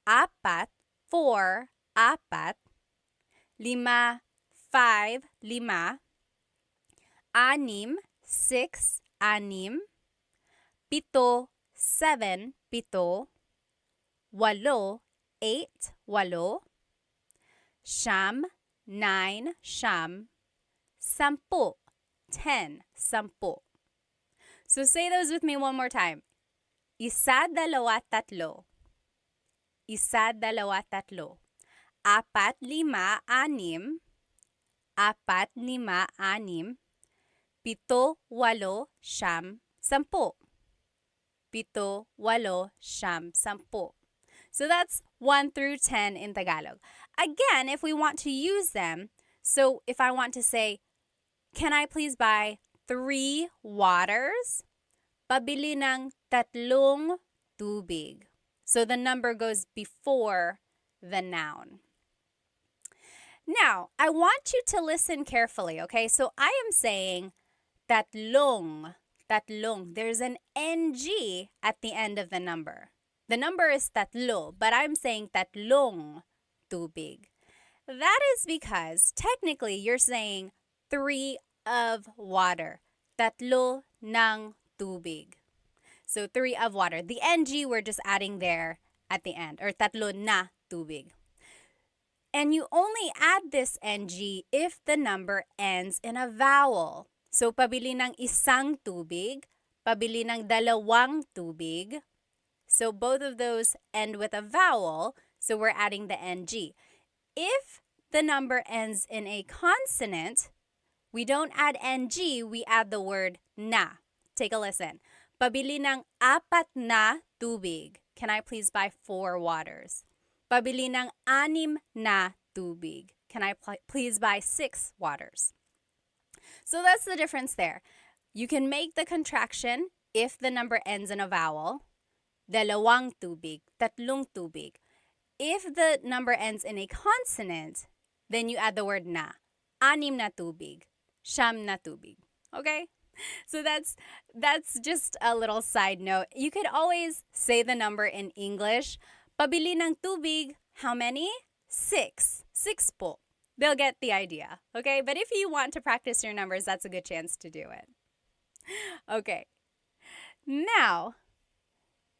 Apat, 4, apat. Lima, 5, lima. Anim, 6, anim. Pito, 7, pito. Walo, 8, walo. Siyam, 9, siyam. Sampu, 10, sampu. So say those with me one more time. Isa, dalawa, tatlo. Isa, dalawa, tatlo. Apat, lima, anim. Apat, lima, anim. Pito, walo, siyam, sampu. Pito, walo, siyam, sampu. So that's 1 through 10 in Tagalog. Again, if we want to use them, so if I want to say, can I please buy 3 waters? Pabili ng tatlong tubig. So the number goes before the noun. Now, I want you to listen carefully, okay? So I am saying tatlong, tatlong. There's an NG at the end of the number. The number is tatlo, but I'm saying tatlong tubig. That is because technically you're saying 3 of water. Tatlo ng tubig. So 3 of water. The NG we're just adding there at the end, or tatlo na tubig. And you only add this NG if the number ends in a vowel. So pabili ng isang tubig, pabili ng dalawang tubig. So both of those end with a vowel, so we're adding the NG. If the number ends in a consonant, we don't add NG, we add the word na. Take a listen. Pabili ng 4 na tubig. Can I please buy 4 waters? Pabili ng 6 na tubig. Can I please buy 6 waters? So that's the difference there. You can make the contraction if the number ends in a vowel. Dalawang tubig, tatlong tubig. If the number ends in a consonant, then you add the word na. 6 na tubig, siyam na tubig. Okay? So that's just a little side note. You could always say the number in English. Pabili ng tubig, how many? 6. 6 po. They'll get the idea. Okay? But if you want to practice your numbers, that's a good chance to do it. Okay. Now,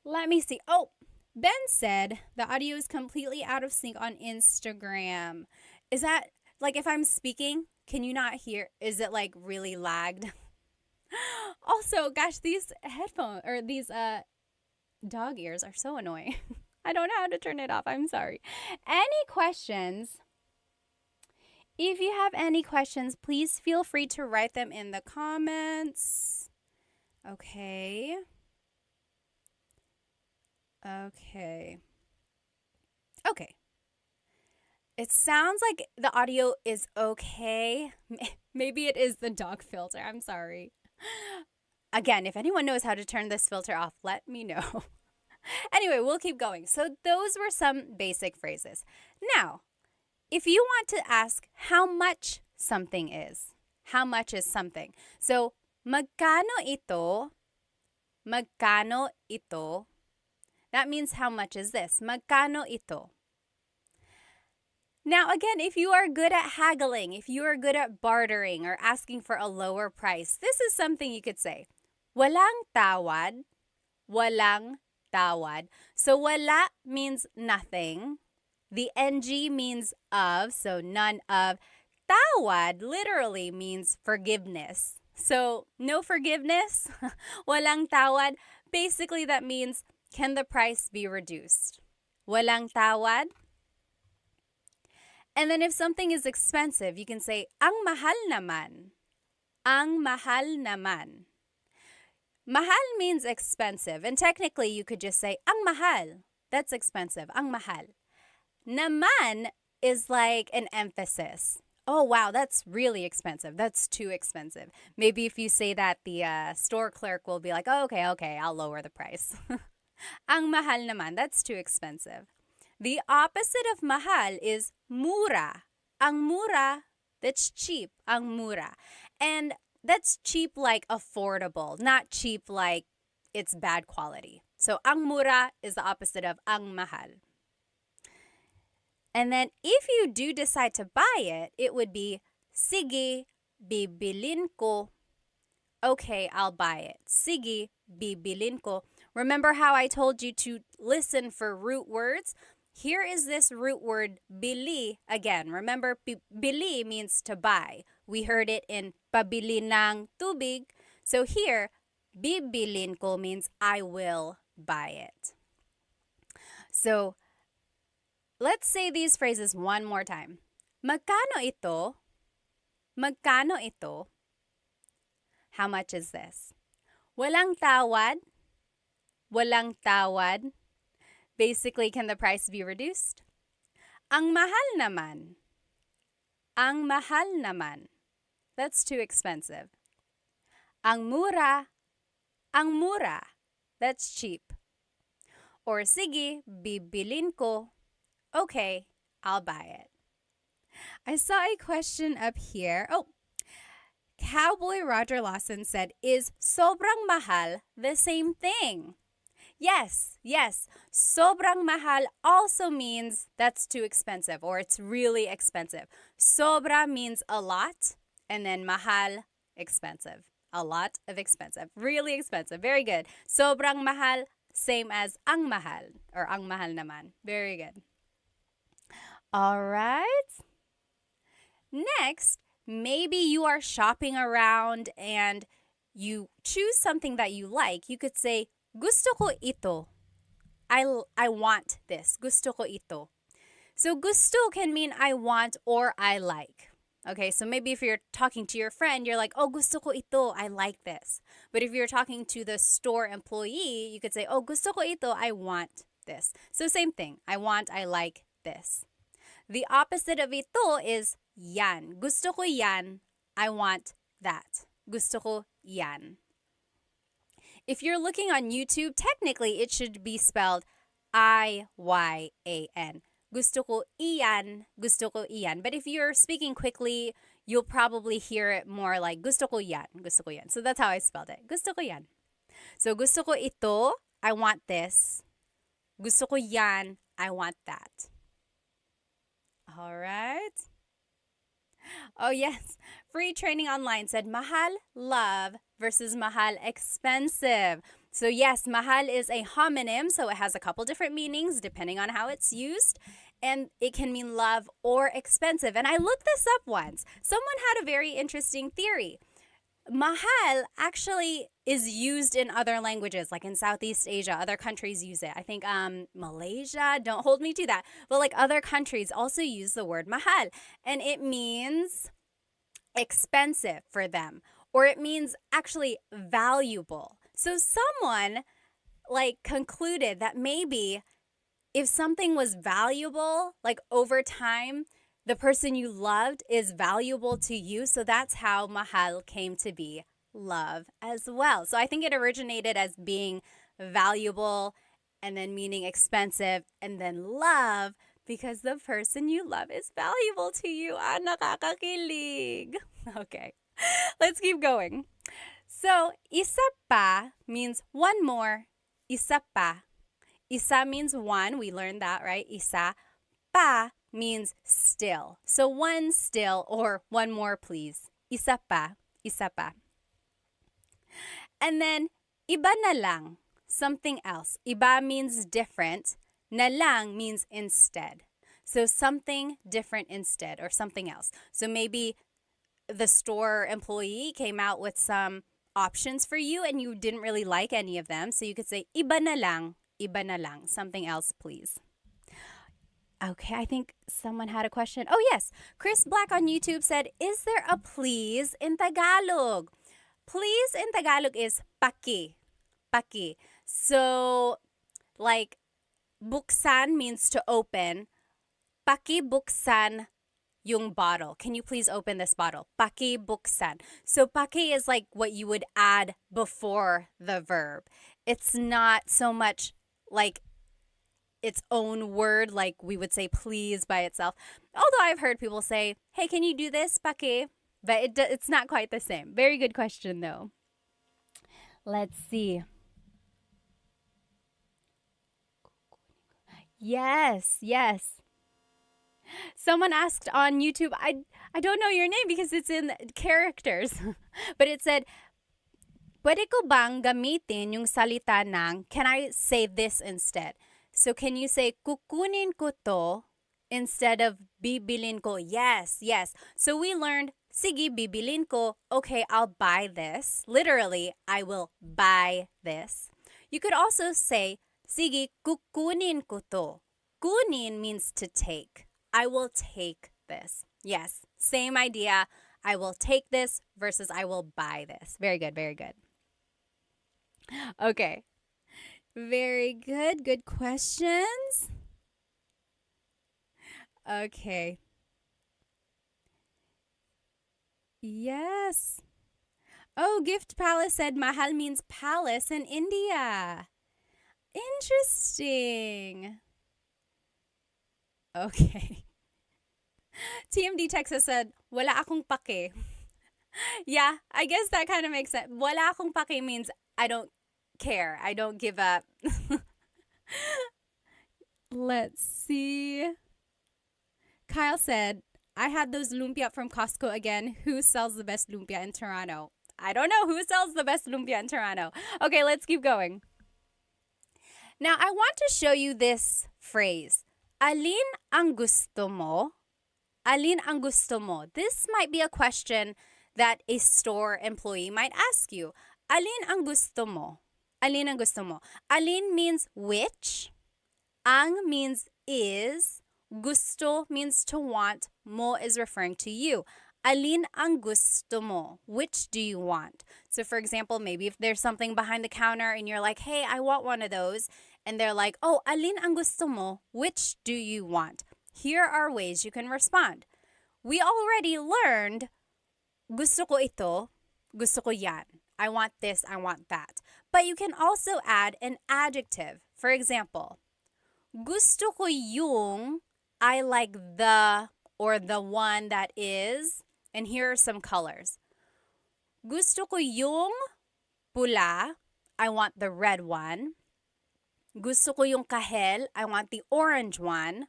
let me see. Oh, Ben said the audio is completely out of sync on Instagram. Is that, like, if I'm speaking, can you not hear? Is it, like, really lagged? Also, gosh, these headphones, or these dog ears are so annoying. I don't know how to turn it off. I'm sorry. Any questions? If you have any questions, please feel free to write them in the comments. Okay. Okay. It sounds like the audio is okay. Maybe it is the dog filter. I'm sorry. Again, if anyone knows how to turn this filter off, let me know. Anyway, we'll keep going. So, those were some basic phrases. Now, if you want to ask how much something is, how much is something? So, magkano ito? Magkano ito? That means how much is this? Magkano ito? Now, again, if you are good at haggling, if you are good at bartering or asking for a lower price, this is something you could say. Walang tawad. Walang tawad. So, wala means nothing. The ng means of, so none of. Tawad literally means forgiveness. So, no forgiveness, walang tawad. Basically, that means, can the price be reduced? Walang tawad. And then if something is expensive, you can say, ang mahal naman. Ang mahal naman. Mahal means expensive. And technically, you could just say, ang mahal. That's expensive. Ang mahal. Naman is like an emphasis. Oh, wow, that's really expensive. That's too expensive. Maybe if you say that, the store clerk will be like, oh, okay, I'll lower the price. Ang mahal naman, that's too expensive. The opposite of mahal is mura. Ang mura, that's cheap. Ang mura. And that's cheap like affordable, not cheap like it's bad quality. So ang mura is the opposite of ang mahal. And then if you do decide to buy it, it would be sige, bibilin ko. Okay, I'll buy it. Sige, bibilin ko. Remember how I told you to listen for root words? Here is this root word, bili. Again, remember, bili means to buy. We heard it in pabili ng tubig. So here, bibilin ko means I will buy it. So, let's say these phrases one more time. Magkano ito? Magkano ito? How much is this? Walang tawad? Walang tawad? Basically, can the price be reduced? Ang mahal naman. Ang mahal naman. That's too expensive. Ang mura. Ang mura. That's cheap. Or sige, bibilin ko. Okay, I'll buy it. I saw a question up here. Oh, Cowboy Roger Lawson said, is sobrang mahal the same thing? Yes. Sobrang mahal also means that's too expensive or it's really expensive. Sobra means a lot, and then mahal, expensive. A lot of expensive. Really expensive. Very good. Sobrang mahal, same as ang mahal or ang mahal naman. Very good. All right. Next, maybe you are shopping around and you choose something that you like. You could say, gusto ko ito. I want this. Gusto ko ito. So gusto can mean I want or I like. Okay, so maybe if you're talking to your friend, you're like, oh, gusto ko ito. I like this. But if you're talking to the store employee, you could say, oh, gusto ko ito. I want this. So same thing. I want, I like this. The opposite of ito is yan. Gusto ko yan. I want that. Gusto ko yan. If you're looking on YouTube, technically it should be spelled I-Y-A-N. Gusto ko iyan. Gusto ko iyan. But if you're speaking quickly, you'll probably hear it more like gusto ko yan. Gusto ko yan. So that's how I spelled it. Gusto ko yan. So gusto ko ito. I want this. Gusto ko yan. I want that. All right. Oh, yes. Free Training Online said mahal, love versus mahal, expensive. So, yes, mahal is a homonym, so it has a couple different meanings depending on how it's used. And it can mean love or expensive. And I looked this up once. Someone had a very interesting theory. Mahal actually is used in other languages, like in Southeast Asia. Other countries use it. I think Malaysia, don't hold me to that. But like other countries also use the word mahal. And it means expensive for them. Or it means actually valuable. So someone like concluded that maybe if something was valuable, like over time, the person you loved is valuable to you. So that's how mahal came to be, love as well. So I think it originated as being valuable and then meaning expensive and then love because the person you love is valuable to you. Ah, nakakakilig. Okay, let's keep going. So, isa pa means one more. Isa pa. Isa means one. We learned that, right? Isa. Pa means still. So, one still or one more, please. Isa pa. Isa pa. And then, iba na lang. Something else. Iba means different. Na lang means instead. So, something different instead or something else. So, maybe the store employee came out with some options for you and you didn't really like any of them. So you could say, iba na lang, something else, please. Okay, I think someone had a question. Oh, yes. Chris Black on YouTube said, is there a please in Tagalog? Please in Tagalog is paki. Paki. So, like, buksan means to open. Paki buksan yung bottle. Can you please open this bottle? Paki buksan. So paki is like what you would add before the verb. It's not so much like its own word like we would say please by itself. Although I've heard people say, hey, can you do this, paki? But it's not quite the same. Very good question though. Let's see. Yes. Someone asked on YouTube, I don't know your name because it's in characters. But it said, pwede ko bang gamitin yung salita ng, can I say this instead? So can you say, kukunin ko to instead of bibilin ko? Yes. So we learned, sige, bibilin ko. Okay, I'll buy this. Literally, I will buy this. You could also say, sige, kukunin ko to. Kunin means to take. I will take this. Yes, same idea. I will take this versus I will buy this. Very good. Okay. Very good. Good questions. Okay. Yes. Oh, Gift Palace said mahal means palace in India. Interesting. Okay. TMD Texas said, wala akong pake. Yeah, I guess that kind of makes sense. Wala akong pake means I don't care. I don't give up. Let's see. Kyle said, I had those lumpia from Costco again. Who sells the best lumpia in Toronto? I don't know who sells the best lumpia in Toronto. Okay, let's keep going. Now, I want to show you this phrase. Alin ang gusto mo? Alin ang gusto mo? This might be a question that a store employee might ask you. Alin ang gusto mo? Alin ang gusto mo? Alin means which. Ang means is. Gusto means to want. Mo is referring to you. Alin ang gusto mo? Which do you want? So for example, maybe if there's something behind the counter and you're like, hey, I want one of those. And they're like, oh, alin ang gusto mo? Which do you want? Here are ways you can respond. We already learned, gusto ko ito, gusto ko yan. I want this, I want that. But you can also add an adjective. For example, gusto ko yung, I like the, or the one that is, and here are some colors. Gusto ko yung pula, I want the red one. Gusto ko yung kahel, I want the orange one.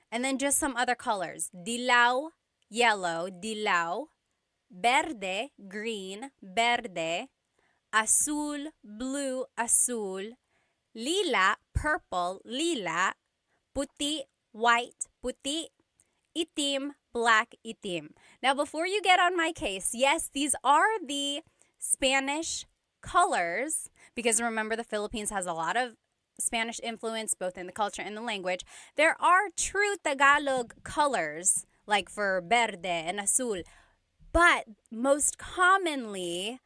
And then just some other colors. Dilaw, yellow, dilaw. Verde, green, verde. Azul, blue, azul. Lila, purple, lila. Puti, white, puti. Itim, black, itim. Now, before you get on my case, yes, these are the Spanish colors. Because remember, the Philippines has a lot of Spanish influence both in the culture and the language. There are true Tagalog colors like for verde and azul, but most commonly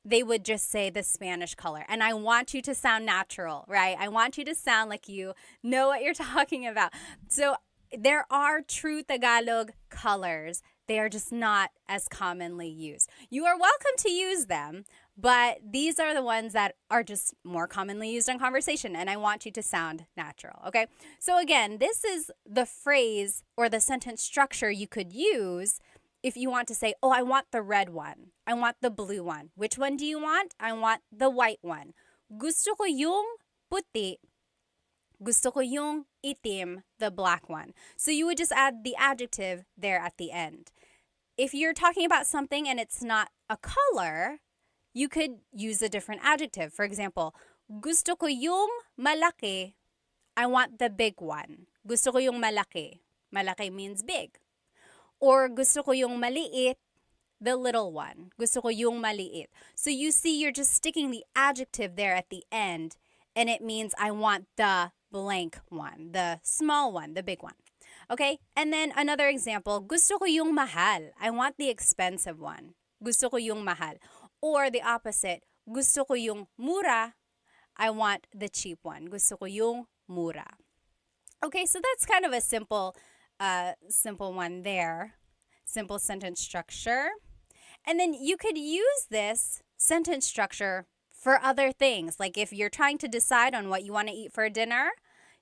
they would just say the Spanish color. And I want you to sound natural, right? I want you to sound like you know what you're talking about. So there are true Tagalog colors. They are just not as commonly used. You are welcome to use them, but these are the ones that are just more commonly used in conversation, and I want you to sound natural, okay? So again, this is the phrase or the sentence structure you could use if you want to say, oh, I want the red one. I want the blue one. Which one do you want? I want the white one. Gusto ko yung puti. Gusto ko yung itim, the black one. So you would just add the adjective there at the end. If you're talking about something and it's not a color, you could use a different adjective. For example, gusto ko yung malaki. I want the big one. Gusto ko yung malaki. Malaki means big. Or gusto ko yung maliit, the little one. Gusto ko yung maliit. So you see, you're just sticking the adjective there at the end, and it means I want the blank one, the small one, the big one. Okay? And then another example, gusto ko yung mahal. I want the expensive one. Gusto ko yung mahal. Or the opposite, gusto ko yung mura. I want the cheap one. Gusto ko yung mura. Okay, so that's kind of a simple one there. Simple sentence structure. And then you could use this sentence structure for other things. Like if you're trying to decide on what you want to eat for dinner,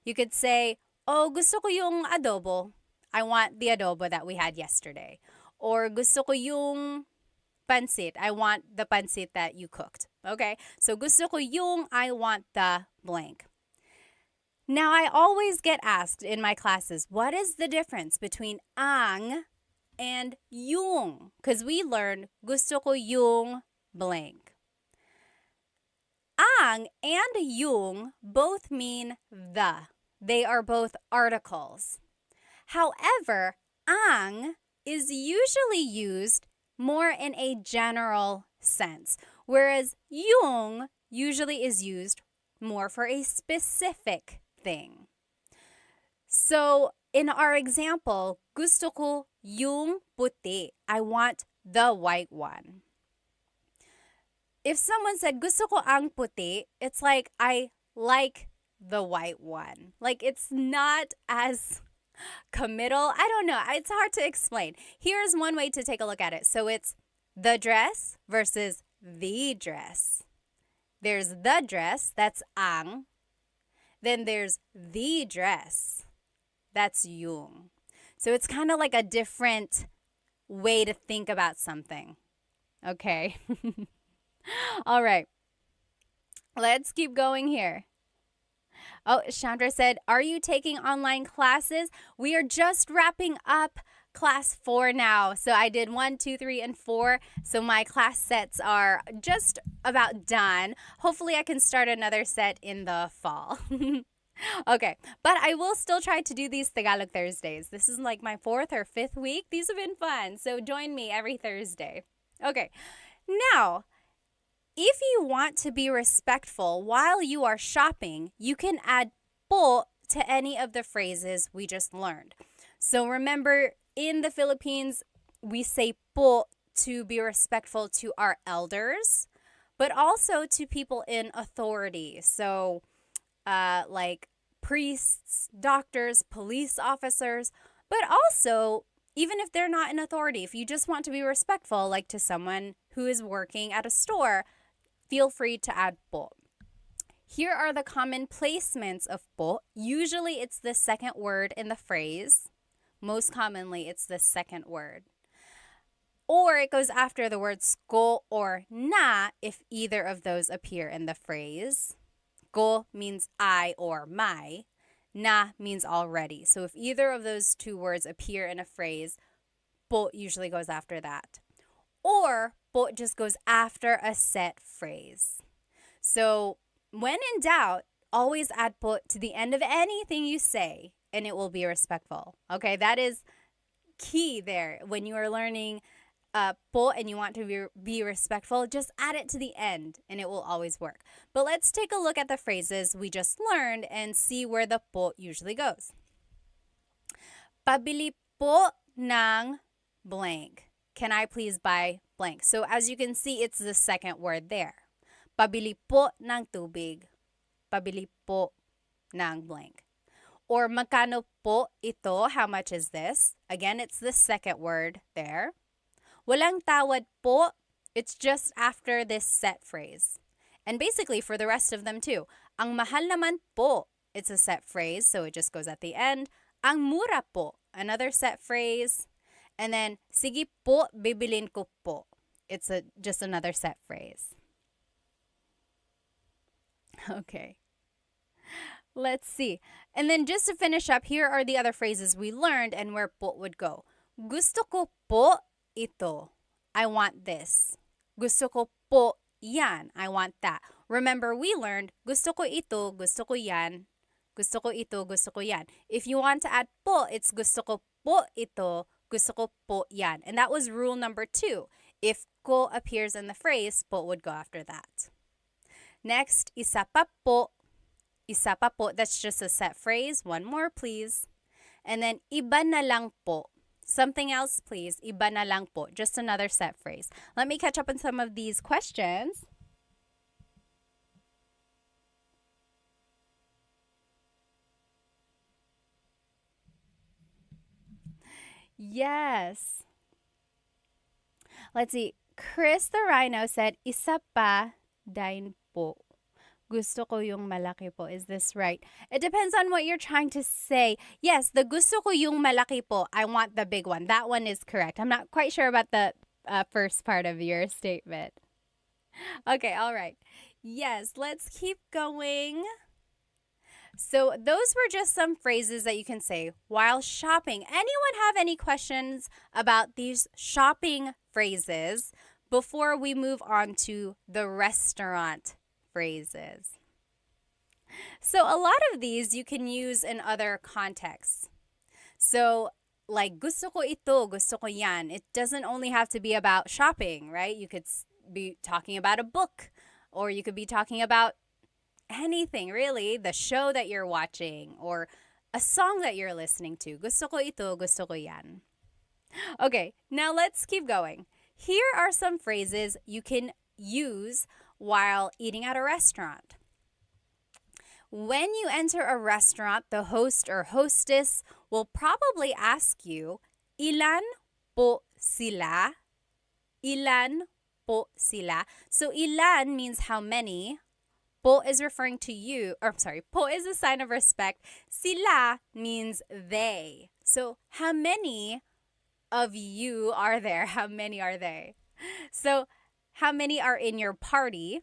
you could say, oh, gusto ko yung adobo. I want the adobo that we had yesterday. Or gusto ko yung pansit. I want the pansit that you cooked. Okay? So gusto ko yung, I want the blank. Now, I always get asked in my classes, what is the difference between ang and yung? Because we learned gusto ko yung blank. Ang and yung both mean the. They are both articles. However, ang is usually used more in a general sense, whereas yung usually is used more for a specific thing. So, in our example, gusto ko yung puti. I want the white one. If someone said, gusto ko ang puti, it's like, I like the white one. Like, it's not as committal. I don't know. It's hard to explain. Here's one way to take a look at it. So, it's the dress versus the dress. There's the dress, that's ang. Then there's the dress, that's yung. So it's kind of like a different way to think about something. Okay. All right. Let's keep going here. Oh, Chandra said, are you taking online classes? We are just wrapping up class 4 now. So I did 1, 2, 3, and 4. So my class sets are just about done. Hopefully I can start another set in the fall. Okay, but I will still try to do these Tagalog Thursdays. This is like my 4th or 5th week. These have been fun. So join me every Thursday. Okay, now, if you want to be respectful while you are shopping, you can add po to any of the phrases we just learned. So remember, in the Philippines, we say po to be respectful to our elders, but also to people in authority. So, like priests, doctors, police officers, but also, even if they're not in authority, if you just want to be respectful, like to someone who is working at a store, feel free to add po. Here are the common placements of po. Usually, it's the second word in the phrase. Most commonly, it's the second word. Or it goes after the words ko or na if either of those appear in the phrase. Ko means I or my. Na means already. So if either of those two words appear in a phrase, po usually goes after that. Or po just goes after a set phrase. So when in doubt, always add po to the end of anything you say, and it will be respectful. Okay, that is key there. When you are learning po and you want to be respectful, just add it to the end and it will always work. But let's take a look at the phrases we just learned and see where the po usually goes. Pabili po ng blank. can I please buy blank? So as you can see, it's the second word there. Pabili po ng tubig. Pabili po ng blank. Or magkano po ito? How much is this? Again, it's the second word there. Walang tawad po. It's just after this set phrase. And basically for the rest of them too. Ang mahal naman po. It's a set phrase, so it just goes at the end. Ang mura po. Another set phrase. And then, sige po, bibilin ko po. It's just another set phrase. Okay. Let's see. And then just to finish up, here are the other phrases we learned and where po would go. Gusto ko po ito. I want this. Gusto ko po yan. I want that. Remember, we learned gusto ko ito, gusto ko yan. Gusto ko ito, gusto ko yan. If you want to add po, it's gusto ko po ito, gusto ko po yan. And that was rule number 2. If ko appears in the phrase, po would go after that. Next, isa pa po. Isa pa po, that's just a set phrase. One more, please. And then, iba na lang po. Something else, please. Iba na lang po. Just another set phrase. Let me catch up on some of these questions. Yes. Let's see. Chris the Rhino said, isa pa din po. Gusto ko yung malaki po. Is this right? It depends on what you're trying to say. Yes, the gusto ko yung malaki po. I want the big one. That one is correct. I'm not quite sure about the first part of your statement. Okay, all right. Yes, let's keep going. So those were just some phrases that you can say while shopping. Anyone have any questions about these shopping phrases before we move on to the restaurant phrases? So a lot of these you can use in other contexts. So like gusto ko ito, gusto ko yan. It doesn't only have to be about shopping, right? You could be talking about a book, or you could be talking about anything, really. The show that you're watching or a song that you're listening to. Gusto ko ito, gusto ko yan. Okay, now let's keep going. Here are some phrases you can use while eating at a restaurant. When you enter a restaurant, the host or hostess will probably ask you, ilan po sila? Ilan po sila? So ilan means how many. Po is referring to you, or I'm sorry, po is a sign of respect. Sila means they. So how many of you are there? How many are they? So how many are in your party?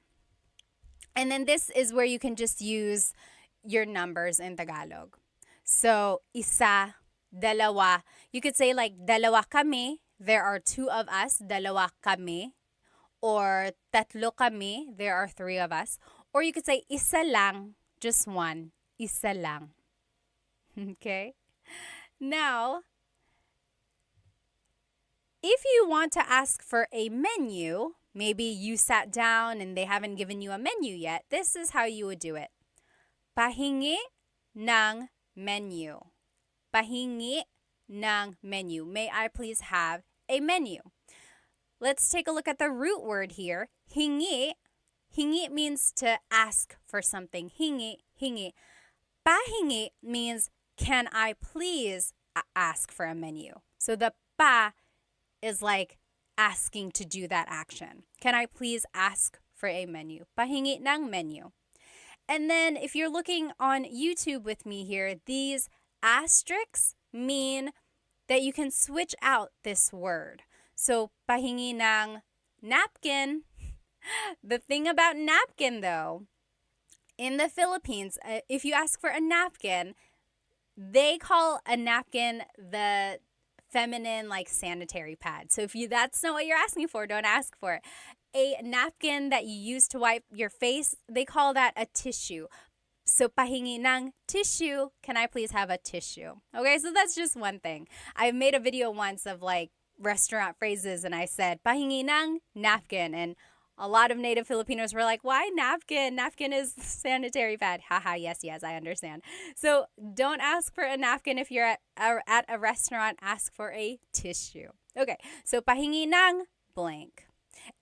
And then this is where you can just use your numbers in Tagalog. So isa, dalawa. You could say like dalawa kami. There are 2 of us. Dalawa kami. Or tatlo kami. There are 3 of us. Or you could say isa lang, just one. Isa lang. Okay? Now, if you want to ask for a menu, maybe you sat down and they haven't given you a menu yet, this is how you would do it. Pahingi ng menu. Pahingi ng menu. May I please have a menu? Let's take a look at the root word here. Hingi. Hingi means to ask for something. Hingi, hingi. Pahingi means, can I please ask for a menu? So the pa is like asking to do that action. Can I please ask for a menu? Pahingi ng menu. And then if you're looking on YouTube with me here, these asterisks mean that you can switch out this word. So pahingi ng napkin. The thing about napkin, though, in the Philippines, if you ask for a napkin, they call a napkin the feminine, like, sanitary pad. So if that's not what you're asking for, don't ask for it. A napkin that you use to wipe your face, they call that a tissue. So pahingi ng tissue, can I please have a tissue? Okay, so that's just one thing. I made a video once of like restaurant phrases and I said pahingi ng napkin, and a lot of native Filipinos were like, why napkin? Napkin is sanitary pad. Haha, yes, I understand. So don't ask for a napkin if you're at a restaurant. Ask for a tissue. Okay, so pahingi ng blank.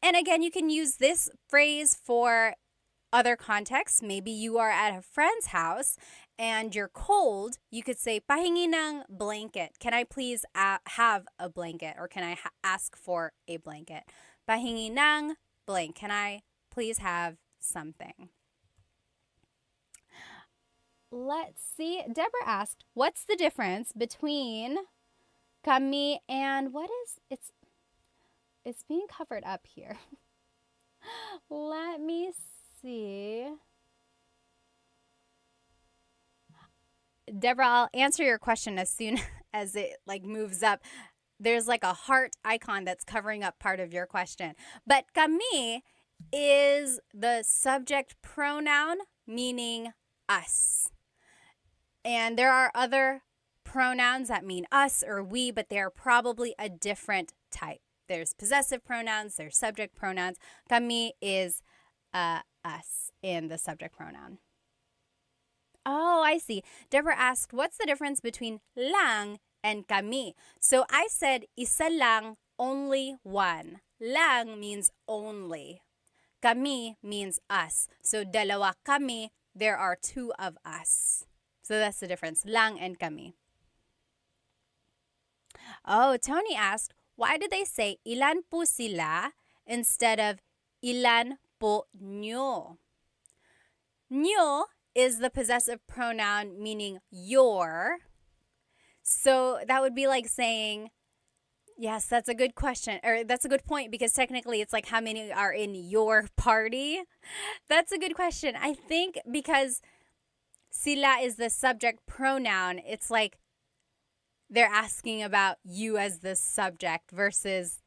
And again, you can use this phrase for other contexts. Maybe you are at a friend's house and you're cold. You could say, pahingi ng blanket. Can I please have a blanket? Or can I ask for a blanket? Pahingi ng blank. Can I please have something? Let's see. Deborah asked, what's the difference between kami and what is it's being covered up here. Let me see. Deborah, I'll answer your question as soon as it moves up. There's like a heart icon that's covering up part of your question. But kami is the subject pronoun meaning us. And there are other pronouns that mean us or we, but they are probably a different type. There's possessive pronouns, there's subject pronouns. Kami is us in the subject pronoun. Oh, I see. Deborah asked, what's the difference between lang and kami? So I said, isa lang, only one. Lang means only. Kami means us. So dalawa kami, there are two of us. So that's the difference, lang and kami. Oh, Tony asked, why did they say ilan po sila instead of ilan po nyo? Nyo is the possessive pronoun meaning your. So that would be like saying, yes, that's a good question, or that's a good point, because technically it's like how many are in your party? That's a good question. I think because sila is the subject pronoun, it's like they're asking about you as the subject versus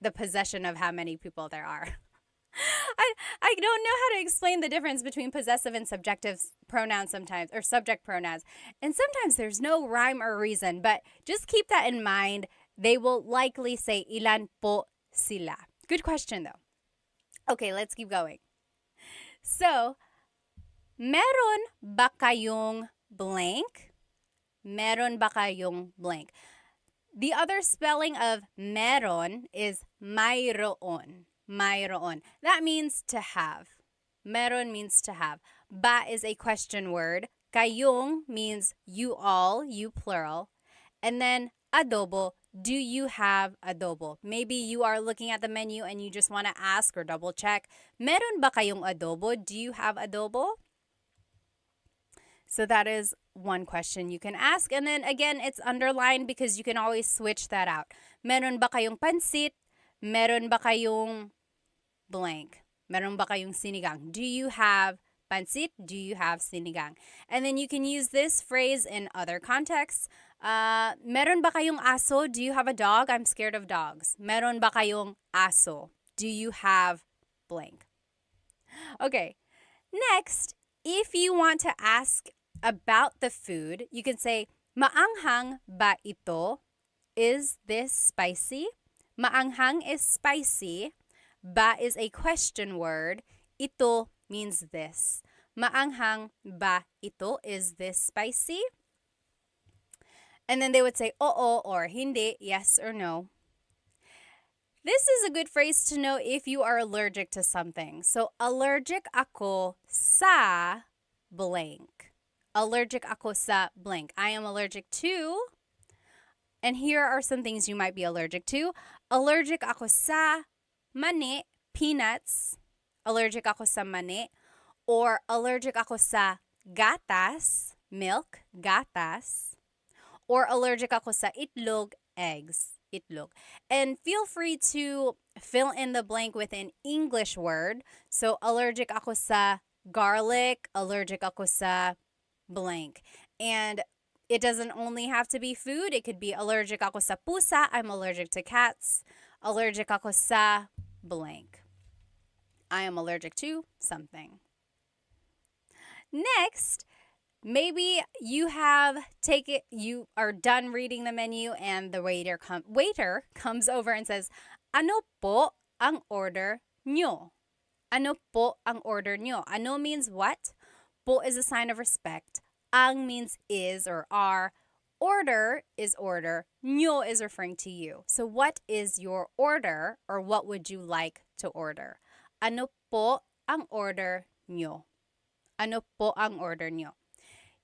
the possession of how many people there are. I don't know how to explain the difference between possessive and subjective pronouns sometimes, or subject pronouns. And sometimes there's no rhyme or reason, but just keep that in mind. They will likely say ilan po sila. Good question though. Okay, let's keep going. So, meron ba kayong blank? Meron ba kayong blank? The other spelling of meron is mayroon. Mayroon. That means to have. Meron means to have. Ba is a question word. Kayong means you all, you plural. And then adobo, do you have adobo? Maybe you are looking at the menu and you just want to ask or double check, meron ba kayong adobo? Do you have adobo? So that is one question you can ask. And then again, it's underlined because you can always switch that out. Meron ba kayong pansit? Meron ba kayong blank? Meron ba kayong sinigang? Do you have pansit? Do you have sinigang? And then you can use this phrase in other contexts. Meron ba kayong aso? Do you have a dog? I'm scared of dogs. Meron ba kayong aso? Do you have blank? Okay. Next, if you want to ask about the food, you can say, maanghang ba ito? Is this spicy? Maanghang is spicy. Ba is a question word. Ito means this. Maanghang ba ito? Is this spicy? And then they would say, oo or hindi, yes or no. This is a good phrase to know if you are allergic to something. So, allergic ako sa blank. Allergic ako sa blank. I am allergic to, and here are some things you might be allergic to. Allergic ako sa mani, peanuts. Allergic ako sa mani. Or allergic ako sa gatas, milk, gatas. Or allergic ako sa itlog, eggs, itlog. And feel free to fill in the blank with an English word. So, allergic ako sa garlic, allergic ako sa blank. And it doesn't only have to be food. It could be allergic ako sa pusa. I'm allergic to cats. Allergic ako sa blank. I am allergic to something. Next, maybe you are done reading the menu and the waiter comes over and says, ano po ang order nyo? Ano po ang order nyo? Ano means what? Po is a sign of respect. Ang means is or are. order is order. Nyo is referring to you. So what is your order or what would you like to order? Ano po ang order nyo? Ano po ang order nyo?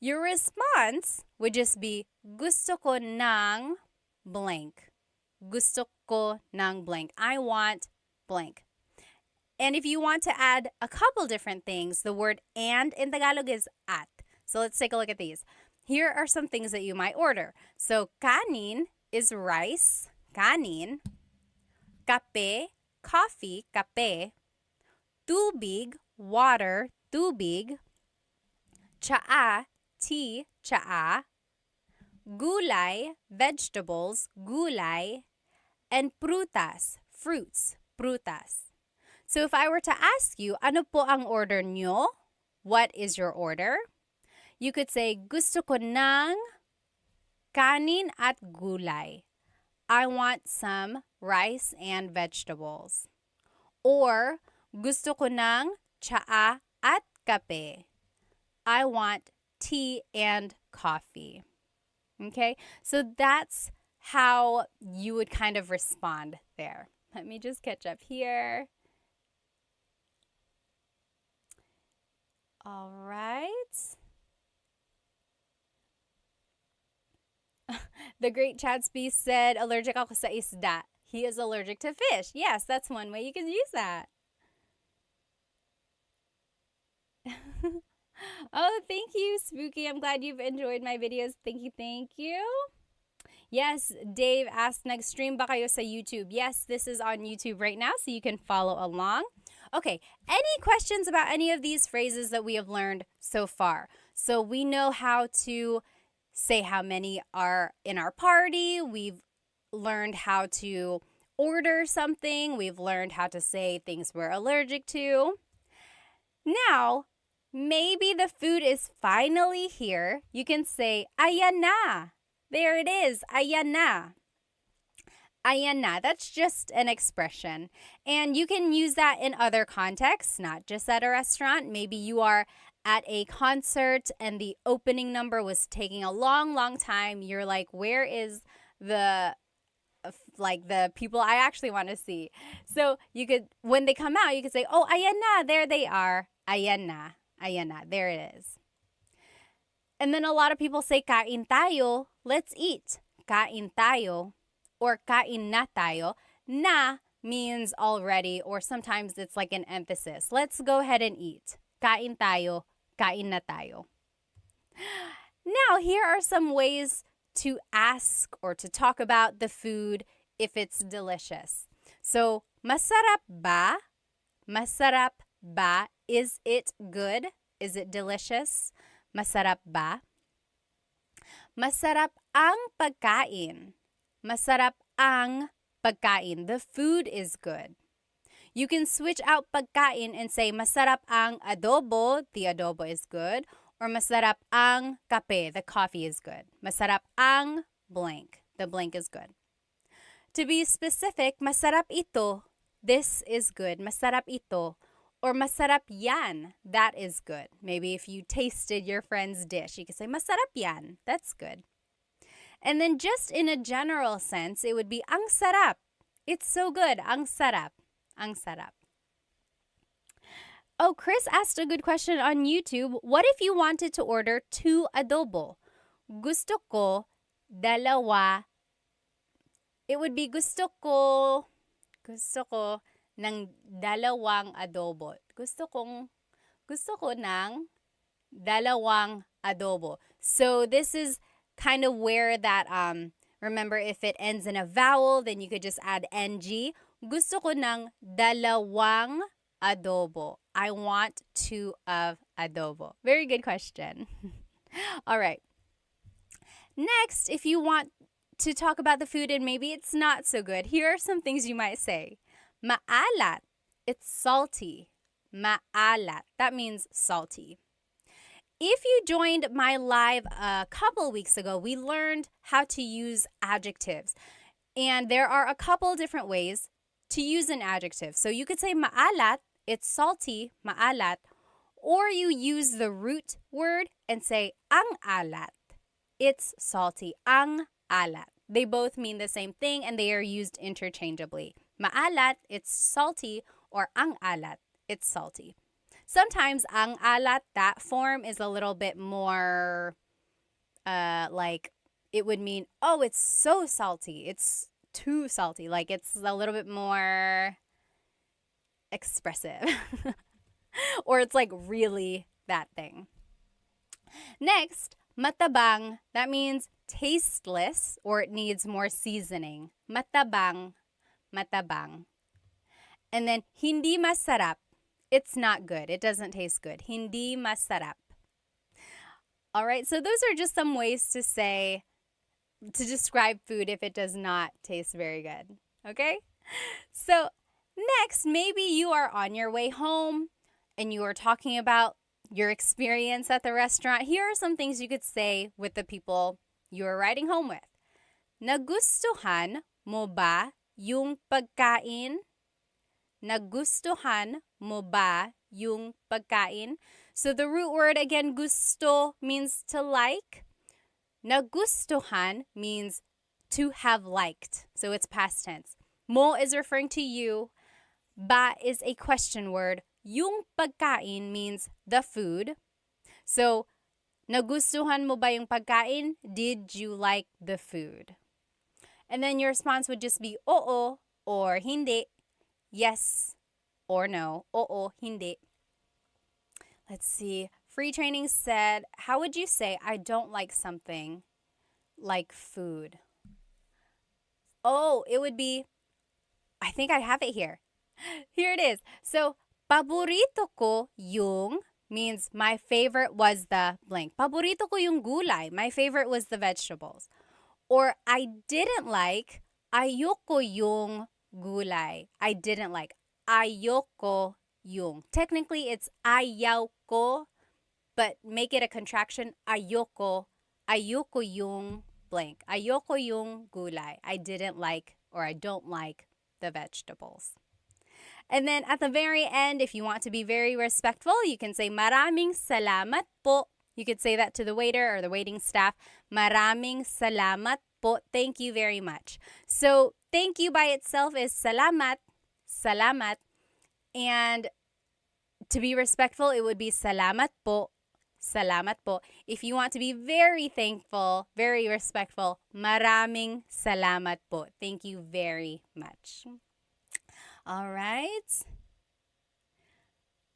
Your response would just be, gusto ko ng blank. Gusto ko ng blank. I want blank. And if you want to add a couple different things, the word and in Tagalog is at. So let's take a look at these. Here are some things that you might order. So kanin is rice, kanin. Kape, coffee, kape. Tubig, water, tubig. Tsaa, tea, tsaa. Gulay, vegetables, gulay. And prutas, fruits, prutas. So if I were to ask you, ano po ang order nyo? What is your order? You could say, gusto ko ng kanin at gulay. I want some rice and vegetables. Or, gusto ko ng tsaa at kape. I want tea and coffee. Okay, so that's how you would kind of respond there. Let me just catch up here. All right. The great Chadsby said, allergic ako sa isda. He is allergic to fish. Yes, that's one way you can use that. Oh, thank you, Spooky. I'm glad you've enjoyed my videos. Thank you, thank you. Yes, Dave asked, nag-stream ba kayo sa YouTube? Yes, this is on YouTube right now, so you can follow along. Okay, any questions about any of these phrases that we have learned so far? So we know how to say how many are in our party. We've learned how to order something. We've learned how to say things we're allergic to. Now, maybe the food is finally here. You can say, ayan na. There it is, ayan na. Ayan na. That's just an expression. And you can use that in other contexts, not just at a restaurant. Maybe you are at a concert and the opening number was taking a long, long time. You're like, where is the people I actually want to see? So you could, when they come out, you could say, oh, ayan na, there they are. Ayan na, there it is. And then a lot of people say, kain tayo, let's eat. Kain tayo, or kain na tayo. Na means already, or sometimes it's like an emphasis. Let's go ahead and eat. Kain tayo, kain na tayo. Now, here are some ways to ask or to talk about the food if it's delicious. So, masarap ba? Masarap ba? Is it good? Is it delicious? Masarap ba? Masarap ang pagkain. Masarap ang pagkain. The food is good. You can switch out pagkain and say masarap ang adobo. The adobo is good. Or masarap ang kape. The coffee is good. Masarap ang blank. The blank is good. To be specific, masarap ito. This is good. Masarap ito. Or masarap yan. That is good. Maybe if you tasted your friend's dish, you could say masarap yan. That's good. And then just in a general sense, it would be ang sarap. It's so good. Ang sarap. Ang sarap. Oh, Chris asked a good question on YouTube. What if you wanted to order 2 adobo? Gusto ko dalawa. It would be gusto ko ng dalawang adobo. Gusto ko ng dalawang adobo. So this is kind of where that, remember if it ends in a vowel, then you could just add ng. Gusto ko ng dalawang adobo. I want 2 of adobo. Very good question. All right. Next, if you want to talk about the food and maybe it's not so good, here are some things you might say. Maalat. It's salty. Maalat. That means salty. If you joined my live a couple weeks ago, we learned how to use adjectives. And there are a couple different ways to use an adjective. So you could say maalat, it's salty, maalat, or you use the root word and say ang alat. It's salty. Ang alat. They both mean the same thing and they are used interchangeably. Maalat, it's salty, or ang alat, it's salty. Sometimes ang alat, that form is a little bit more like it would mean, oh, it's so salty. It's too salty. Like it's a little bit more expressive. Or it's like really that thing. Next, matabang. That means tasteless or it needs more seasoning. Matabang, matabang. And then hindi masarap. It's not good. It doesn't taste good. Hindi masarap. All right, so those are just some ways to say, to describe food if it does not taste very good. Okay? So next, maybe you are on your way home and you are talking about your experience at the restaurant. Here are some things you could say with the people you are riding home with. Nagustuhan mo ba yung pagkain? Nagustuhan mo ba yung pagkain? So the root word again, gusto, means to like. Nagustuhan means to have liked. So it's past tense. Mo is referring to you. Ba is a question word. Yung pagkain means the food. So, nagustuhan mo ba yung pagkain? Did you like the food? And then your response would just be oo or hindi. Yes or no. Oo, hindi. Let's see. Free Training said, how would you say I don't like something like food? Oh, it would be, I think I have it here. Here it is. So, paborito ko yung means my favorite was the blank. Paborito ko yung gulay. My favorite was the vegetables. Or I didn't like, ayoko yung gulay. I didn't like. Ayoko yung. Technically, it's ayaw ko, but make it a contraction. Ayoko. Ayoko yung blank. Ayoko yung gulay. I didn't like or I don't like the vegetables. And then at the very end, if you want to be very respectful, you can say maraming salamat po. You could say that to the waiter or the waiting staff. Maraming salamat po. Thank you very much. So thank you by itself is salamat, salamat. And to be respectful, it would be salamat po, salamat po. If you want to be very thankful, very respectful, maraming salamat po. Thank you very much. All right.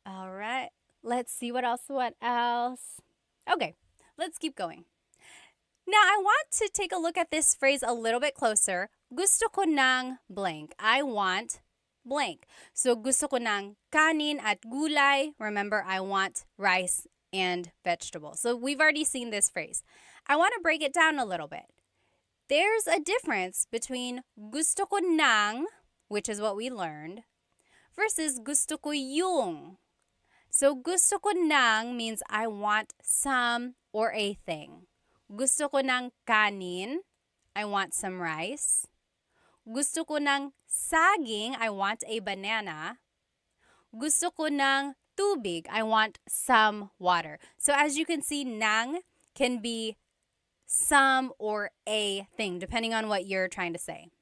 All right. Let's see what else. Okay, let's keep going. Now, I want to take a look at this phrase a little bit closer. Gusto ko ng blank. I want blank. So, gusto ko ng kanin at gulay. Remember, I want rice and vegetables. So, we've already seen this phrase. I want to break it down a little bit. There's a difference between gusto ko ng, which is what we learned, versus gusto ko yung. So, gusto ko ng means I want some or a thing. Gusto ko ng kanin, I want some rice. Gusto ko ng saging, I want a banana. Gusto ko ng tubig, I want some water. So, as you can see, ng can be some or a thing, depending on what you're trying to say.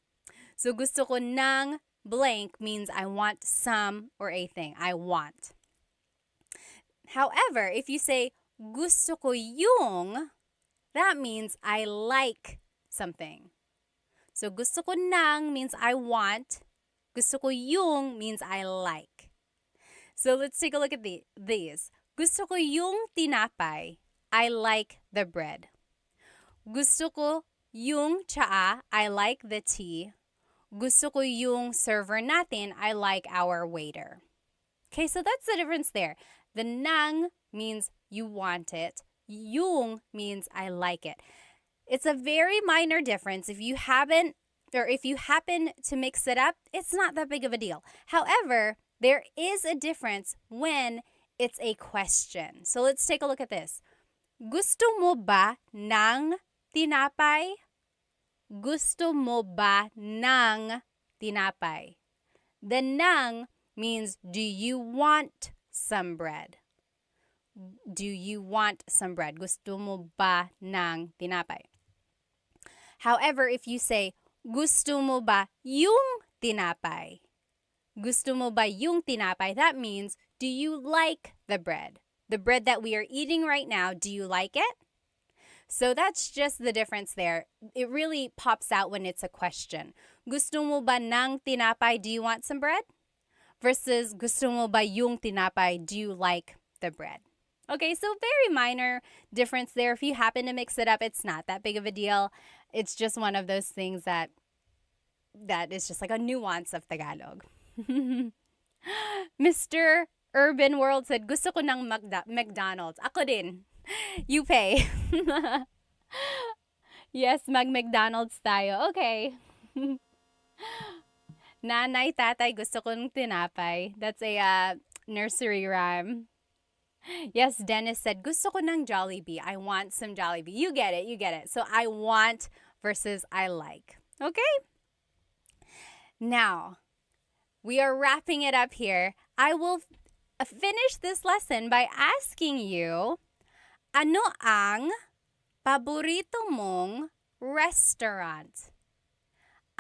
So, gusto ko ng blank means I want some or a thing. I want. However, if you say gusto ko yung, that means I like something. So, gusto ko ng means I want. Gusto ko yung means I like. So, let's take a look at these. Gusto ko yung tinapay. I like the bread. Gusto ko yung tsaa. I like the tea. Gusto ko yung server natin. I like our waiter. Okay, so that's the difference there. The ng means you want it. Yung means I like it. It's a very minor difference. If you happen to mix it up, it's not that big of a deal. However, there is a difference when it's a question. So let's take a look at this. Gusto mo ba ng tinapay? Gusto mo ba ng tinapay? The ng means do you want some bread? do you want some bread? Gusto mo ba ng tinapay? However, if you say, gusto mo ba yung tinapay? Gusto mo ba yung tinapay? That means, do you like the bread? The bread that we are eating right now, do you like it? So that's just the difference there. It really pops out when it's a question. Gusto mo ba ng tinapay? Do you want some bread? Versus gusto mo ba yung tinapay? Do you like the bread? Okay, so very minor difference there. If you happen to mix it up, it's not that big of a deal. It's just one of those things that is just like a nuance of Tagalog. Mr. Urban World said, gusto ko ng McDonald's. Ako din. You pay. Yes, mag-McDonald's tayo. Okay. Nanay, tatay, gusto ko ng tinapay. That's a nursery rhyme. Yes, Dennis said, gusto ko ng Jollibee. I want some Jollibee. You get it, you get it. So I want versus I like. Okay? Now, we are wrapping it up here. I will finish this lesson by asking you, ano ang paborito mong restaurant?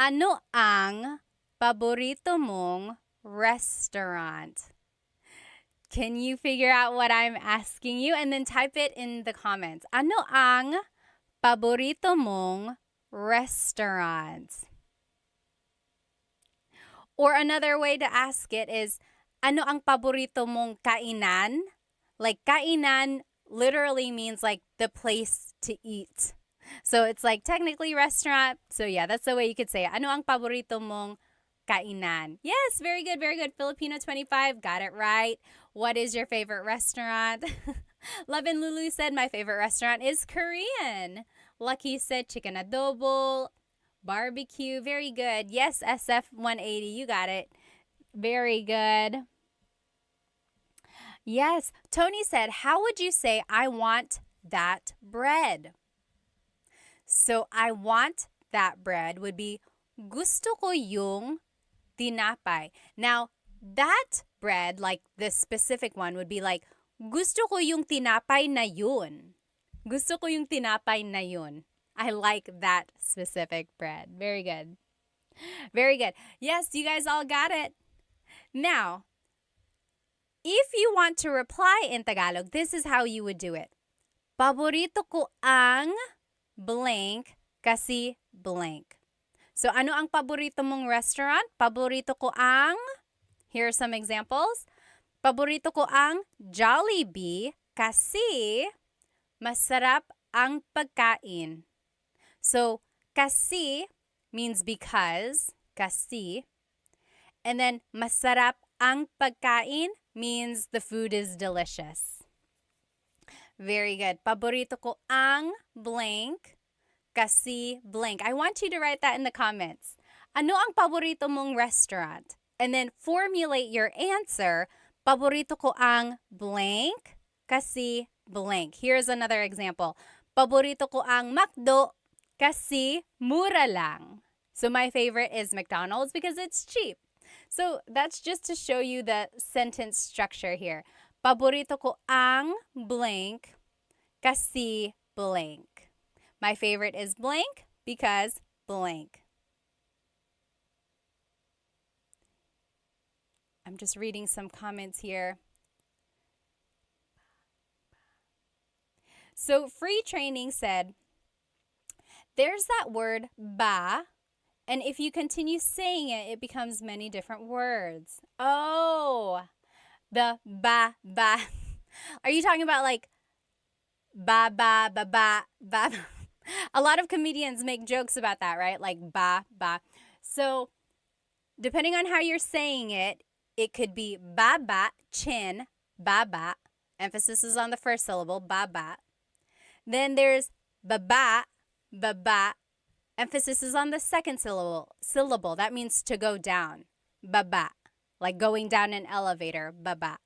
Ano ang paborito mong restaurant? Can you figure out what I'm asking you? And then type it in the comments. Ano ang paborito mong restaurant? Or another way to ask it is, ano ang paborito mong kainan? Like, kainan literally means like the place to eat. So it's like technically restaurant. So yeah, that's the way you could say it. Ano ang paborito mong kainan? Yes, very good, very good. Filipino 25, got it right. What is your favorite restaurant? Love and Lulu said, my favorite restaurant is Korean. Lucky said chicken adobo, barbecue. Very good. Yes, SF180, you got it. Very good. Yes, Tony said, how would you say I want that bread? So I want that bread would be gusto ko yung tinapay. Now, that bread, like this specific one, would be like, gusto ko yung tinapay na yun. Gusto ko yung tinapay na yun. I like that specific bread. Very good. Very good. Yes, you guys all got it. Now, if you want to reply in Tagalog, this is how you would do it. Paborito ko ang blank kasi blank. So, ano ang paborito mong restaurant? Paborito ko ang, here are some examples. Paborito ko ang Jollibee kasi masarap ang pagkain. So, kasi means because, kasi. And then, masarap ang pagkain means the food is delicious. Very good. Paborito ko ang blank kasi blank. I want you to write that in the comments. Ano ang paborito mong restaurant? And then formulate your answer. Paborito ko ang blank kasi blank. Here's another example. Paborito ko ang McDo kasi mura lang. So my favorite is McDonald's because it's cheap. So that's just to show you the sentence structure here. Paborito ko ang blank kasi blank. My favorite is blank because blank. I'm just reading some comments here. So Free Training said, there's that word ba, and if you continue saying it, it becomes many different words. Oh, the ba. Are you talking about like ba? A lot of comedians make jokes about that, right? Like ba. So depending on how you're saying it, it could be ba, chin, ba. Emphasis is on the first syllable, ba. Then there's ba. Emphasis is on the second syllable. That means to go down, ba. Like going down an elevator, ba.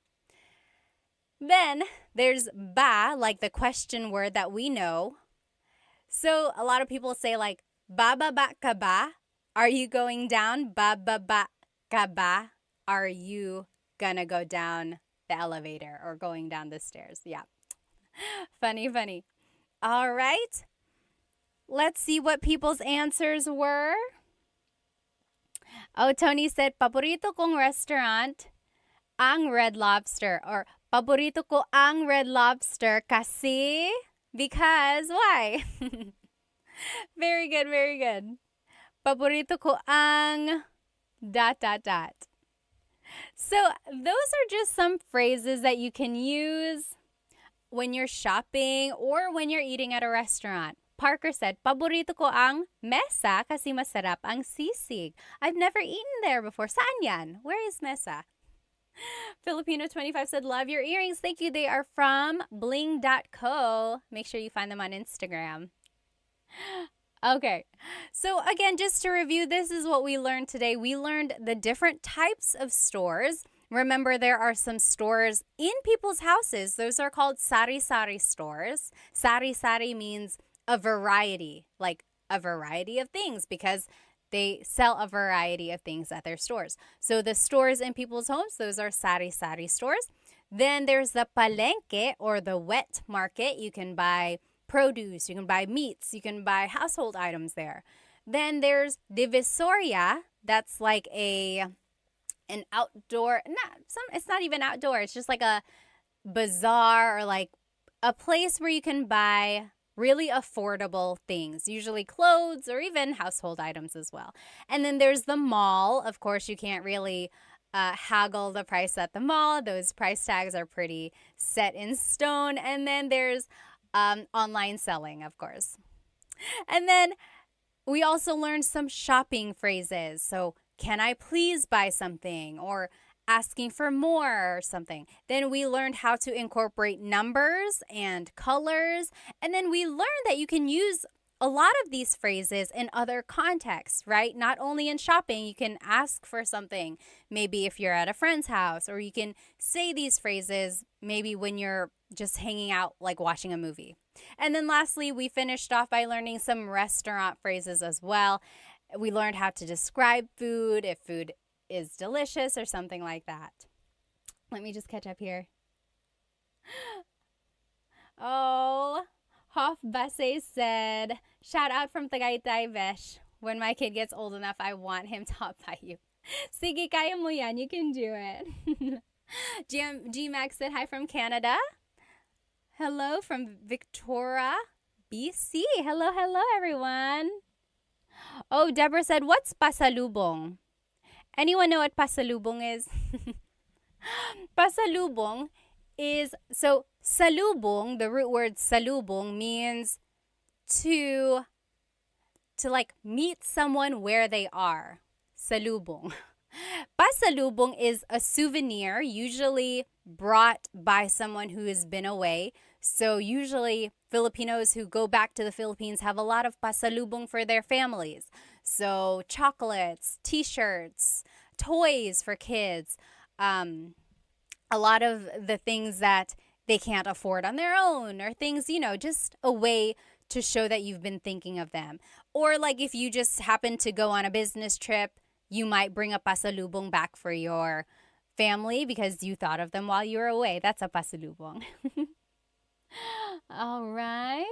Then there's ba, like the question word that we know. So a lot of people say like, ba ka ba? Are you going down? Ba ka ba? Are you gonna go down? the elevator or going down the stairs. Yeah. Funny, funny. All right. Let's see what people's answers were. Oh, Tony said, paborito kong restaurant, ang Red Lobster. Or, paborito ko ang Red Lobster kasi, because, why? Very good, very good. Paborito ko ang dot, dot, dot. So, those are just some phrases that you can use when you're shopping or when you're eating at a restaurant. Parker said, paborito ko ang mesa kasi masarap ang sisig. I've never eaten there before. Saan yan? Where is mesa? Filipino 25 said, love your earrings. Thank you. They are from bling.co. Make sure you find them on Instagram. Okay, so again, just to review, this is what we learned today. We learned the different types of stores. Remember, there are some stores in people's houses. Those are called sari-sari stores. Sari-sari means a variety, like a variety of things, because they sell a variety of things at their stores. So the stores in people's homes, those are sari-sari stores. Then there's the palengke, or the wet market. You can buy produce, you can buy meats, you can buy household items there. Then there's divisoria. That's like an outdoor, it's not even outdoor. It's just like a bazaar, or like a place where you can buy really affordable things, usually clothes or even household items as well. And then there's the mall. Of course, you can't really haggle the price at the mall. Those price tags are pretty set in stone. And then there's online selling, of course. And then we also learned some shopping phrases. So, can I please buy something? Or asking for more or something. Then we learned how to incorporate numbers and colors. And then we learned that you can use a lot of these phrases in other contexts, right? Not only in shopping, you can ask for something, maybe if you're at a friend's house, or you can say these phrases maybe when you're just hanging out, like watching a movie. And then lastly, we finished off by learning some restaurant phrases as well. We learned how to describe food, if food is delicious or something like that. Let me just catch up here. Oh, Hoff Basse said, shout out from Tagaytay, Vesh. When my kid gets old enough, I want him taught by you. Sige, kaya mo yan. You can do it. G-Max said, hi from Canada. Hello from Victoria, BC. Hello, hello, everyone. Oh, Deborah said, what's pasalubong? Anyone know what pasalubong is? Pasalubong is, so salubong, the root word salubong means to like meet someone where they are. Salubong. Pasalubong is a souvenir usually brought by someone who has been away. So usually Filipinos who go back to the Philippines have a lot of pasalubong for their families. So chocolates, t-shirts, toys for kids, a lot of the things that they can't afford on their own, or things, just a way to show that you've been thinking of them. Or like if you just happen to go on a business trip, you might bring a pasalubong back for your family because you thought of them while you were away. That's a pasalubong. All right.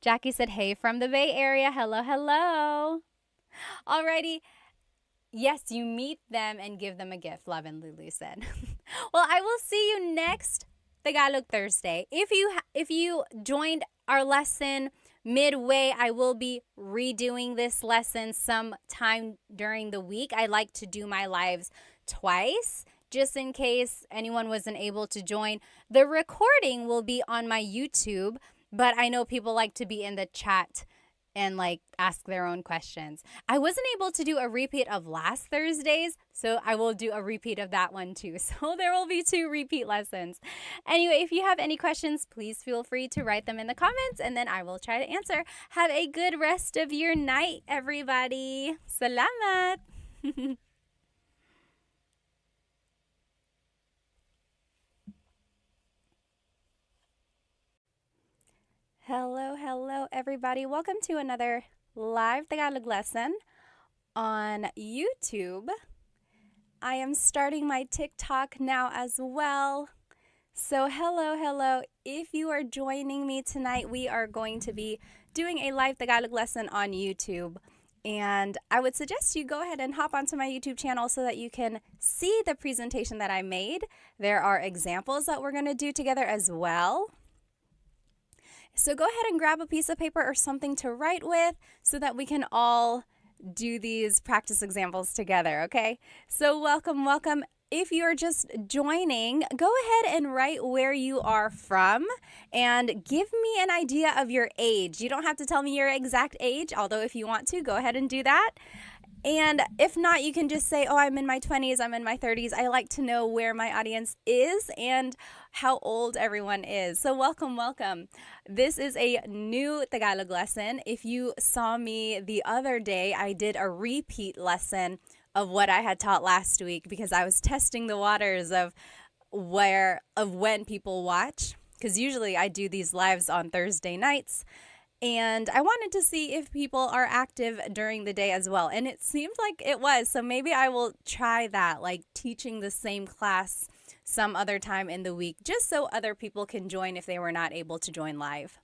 Jackie said, hey from the Bay Area. Hello, hello. Alrighty. Yes, you meet them and give them a gift, Love and Lulu said. Well, I will see you next Tagalog Thursday. If you joined our lesson midway, I will be redoing this lesson sometime during the week. I like to do my lives twice, just in case anyone wasn't able to join. The recording will be on my YouTube, but I know people like to be in the chat and like ask their own questions. I wasn't able to do a repeat of last Thursday's, so I will do a repeat of that one too. So there will be 2 repeat lessons. Anyway, if you have any questions, please feel free to write them in the comments and then I will try to answer. Have a good rest of your night, everybody. Salamat! Hello, hello, everybody. Welcome to another live Tagalog lesson on YouTube. I am starting my TikTok now as well. So hello. If you are joining me tonight, we are going to be doing a live Tagalog lesson on YouTube. And I would suggest you go ahead and hop onto my YouTube channel so that you can see the presentation that I made. There are examples that we're going to do together as well. So go ahead and grab a piece of paper or something to write with so that we can all do these practice examples together, okay? So welcome. If you're just joining, go ahead and write where you are from and give me an idea of your age. You don't have to tell me your exact age, although if you want to, go ahead and do that. And if not, you can just say, oh, I'm in my 20s, I'm in my 30s. I like to know where my audience is and how old everyone is. So welcome. This is a new Tagalog lesson. If you saw me the other day, I did a repeat lesson of what I had taught last week because I was testing the waters of when people watch. Because usually I do these lives on Thursday nights. And I wanted to see if people are active during the day as well. And it seemed like it was. So maybe I will try that, like teaching the same class some other time in the week, just so other people can join if they were not able to join live.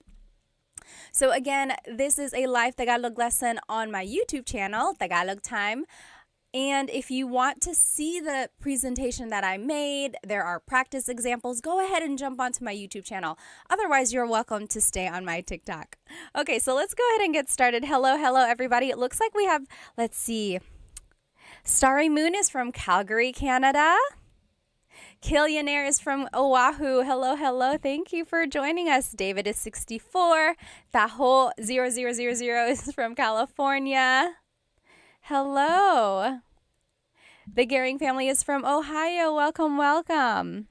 So again, this is a live Tagalog lesson on my YouTube channel, Tagalog Time. And if you want to see the presentation that I made, there are practice examples, go ahead and jump onto my YouTube channel. Otherwise, you're welcome to stay on my TikTok. Okay, so let's go ahead and get started. Hello, everybody. It looks like we have, let's see, Starry Moon is from Calgary, Canada. Killionaire is from Oahu. Hello. Thank you for joining us. David is 64. Taho 0000 is from California. Hello. The Gehring family is from Ohio. Welcome.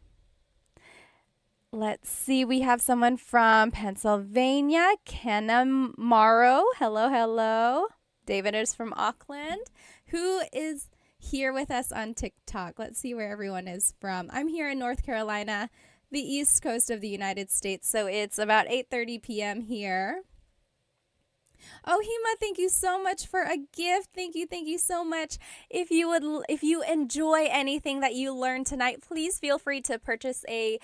Let's see. We have someone from Pennsylvania. Kenna Morrow. Hello. David is from Auckland. Who is here with us on TikTok? Let's see where everyone is from. I'm here in North Carolina, the east coast of the United States. So it's about 8:30 p.m. here. Oh, Hema, thank you so much for a gift. Thank you so much. If you enjoy anything that you learned tonight, please feel free to purchase a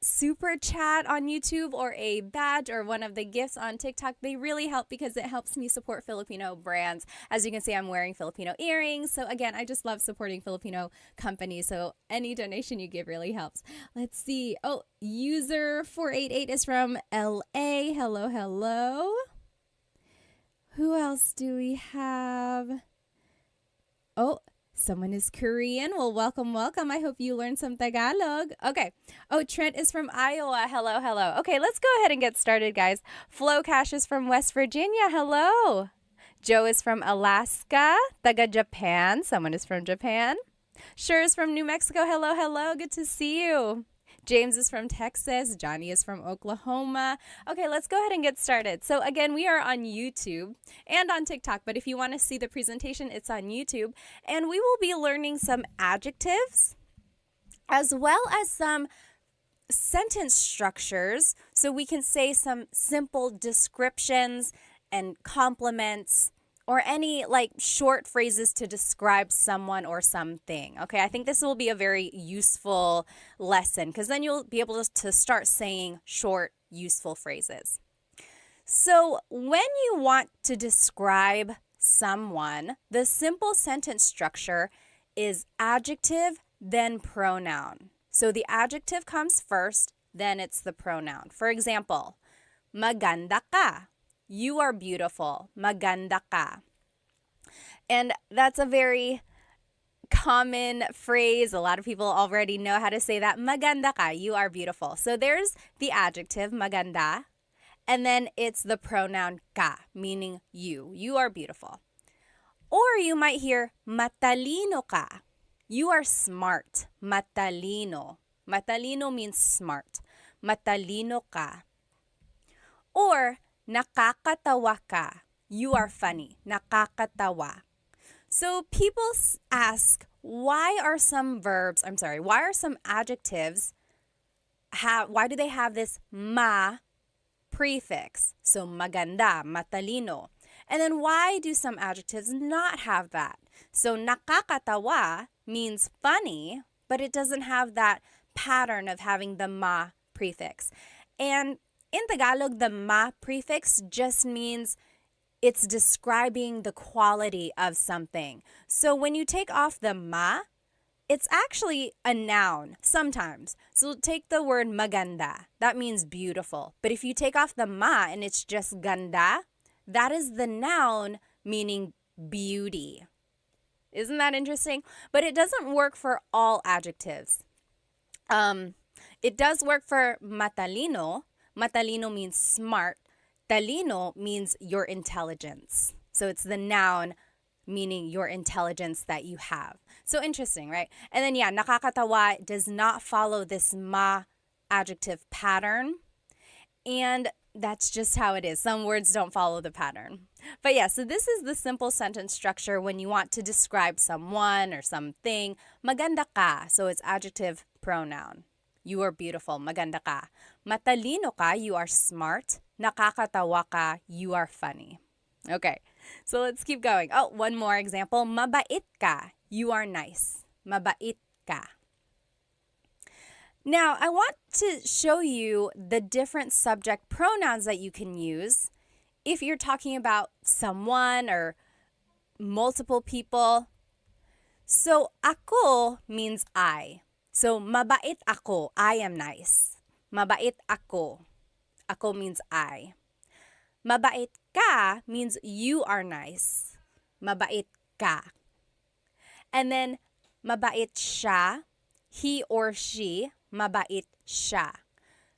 super chat on YouTube or a badge or one of the gifts on TikTok. They really help because it helps me support Filipino brands. As you can see, I'm wearing Filipino earrings. So again, I just love supporting Filipino companies. So any donation you give really helps. Let's see. Oh, user 488 is from LA. Hello. Who else do we have? Oh, someone is Korean. Well, welcome. I hope you learned some Tagalog. Okay. Oh, Trent is from Iowa. Hello. Okay, let's go ahead and get started, guys. Flo Cash is from West Virginia. Hello. Joe is from Alaska. Taga Japan. Someone is from Japan. Sure is from New Mexico. Hello. Good to see you. James is from Texas. Johnny is from Oklahoma. Okay, let's go ahead and get started. So again, we are on YouTube and on TikTok, but if you want to see the presentation, it's on YouTube. And we will be learning some adjectives as well as some sentence structures so we can say some simple descriptions and compliments or any like short phrases to describe someone or something. Okay, I think this will be a very useful lesson because then you'll be able to start saying short, useful phrases. So when you want to describe someone, the simple sentence structure is adjective, then pronoun. So the adjective comes first, then it's the pronoun. For example, maganda ka. You are beautiful. Maganda ka. And that's a very common phrase. A lot of people already know how to say that. Maganda ka. You are beautiful. So there's the adjective, maganda. And then it's the pronoun ka, meaning you. You are beautiful. Or you might hear matalino ka. You are smart. Matalino. Matalino means smart. Matalino ka. Or nakakatawa ka. You are funny. Nakakatawa. So people ask, why are some adjectives, why do they have this ma prefix? So maganda, matalino. And then why do some adjectives not have that? So nakakatawa means funny, but it doesn't have that pattern of having the ma prefix. And in Tagalog, the ma prefix just means it's describing the quality of something. So when you take off the ma, it's actually a noun sometimes. So take the word maganda. That means beautiful. But if you take off the ma and it's just ganda, that is the noun meaning beauty. Isn't that interesting? But it doesn't work for all adjectives. It does work for matalino. Matalino means smart. Talino means your intelligence. So it's the noun meaning your intelligence that you have. So interesting, right? And then nakakatawa does not follow this ma adjective pattern. And that's just how it is. Some words don't follow the pattern. But so this is the simple sentence structure when you want to describe someone or something. Maganda ka. So it's adjective pronoun. You are beautiful. Maganda ka. Matalino ka. You are smart. Nakakatawa ka. You are funny. Okay, so let's keep going. Oh, one more example. Mabait ka. You are nice. Mabait ka. Now, I want to show you the different subject pronouns that you can use if you're talking about someone or multiple people. So, ako means I. So, mabait ako. I am nice. Mabait ako. Ako means I. Mabait ka means you are nice. Mabait ka. And then, mabait siya. He or she. Mabait siya.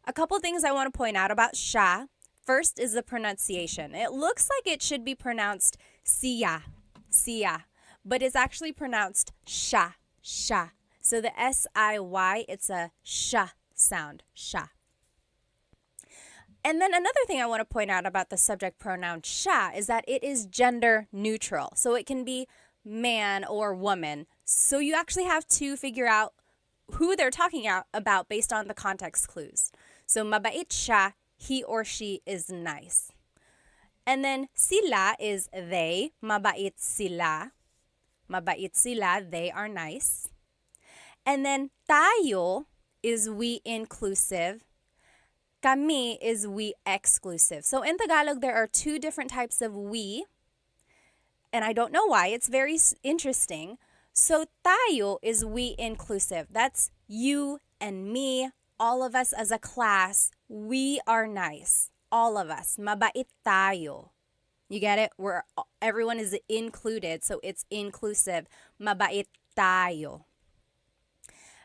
A couple things I want to point out about siya. First is the pronunciation. It looks like it should be pronounced siya, but it's actually pronounced sha. So the S-I-Y, it's a sha sound, sha. And then another thing I want to point out about the subject pronoun siya is that it is gender neutral. So it can be man or woman. So you actually have to figure out who they're talking about based on the context clues. So mabait siya, he or she is nice. And then sila is they, mabait sila. Mabait sila, they are nice. And then tayo is we inclusive. Kami is we exclusive. So in Tagalog, there are two different types of we. And I don't know why. It's very interesting. So tayo is we inclusive. That's you and me, all of us as a class. We are nice. All of us. Mabait tayo. You get it? Everyone is included, so it's inclusive. Mabait tayo.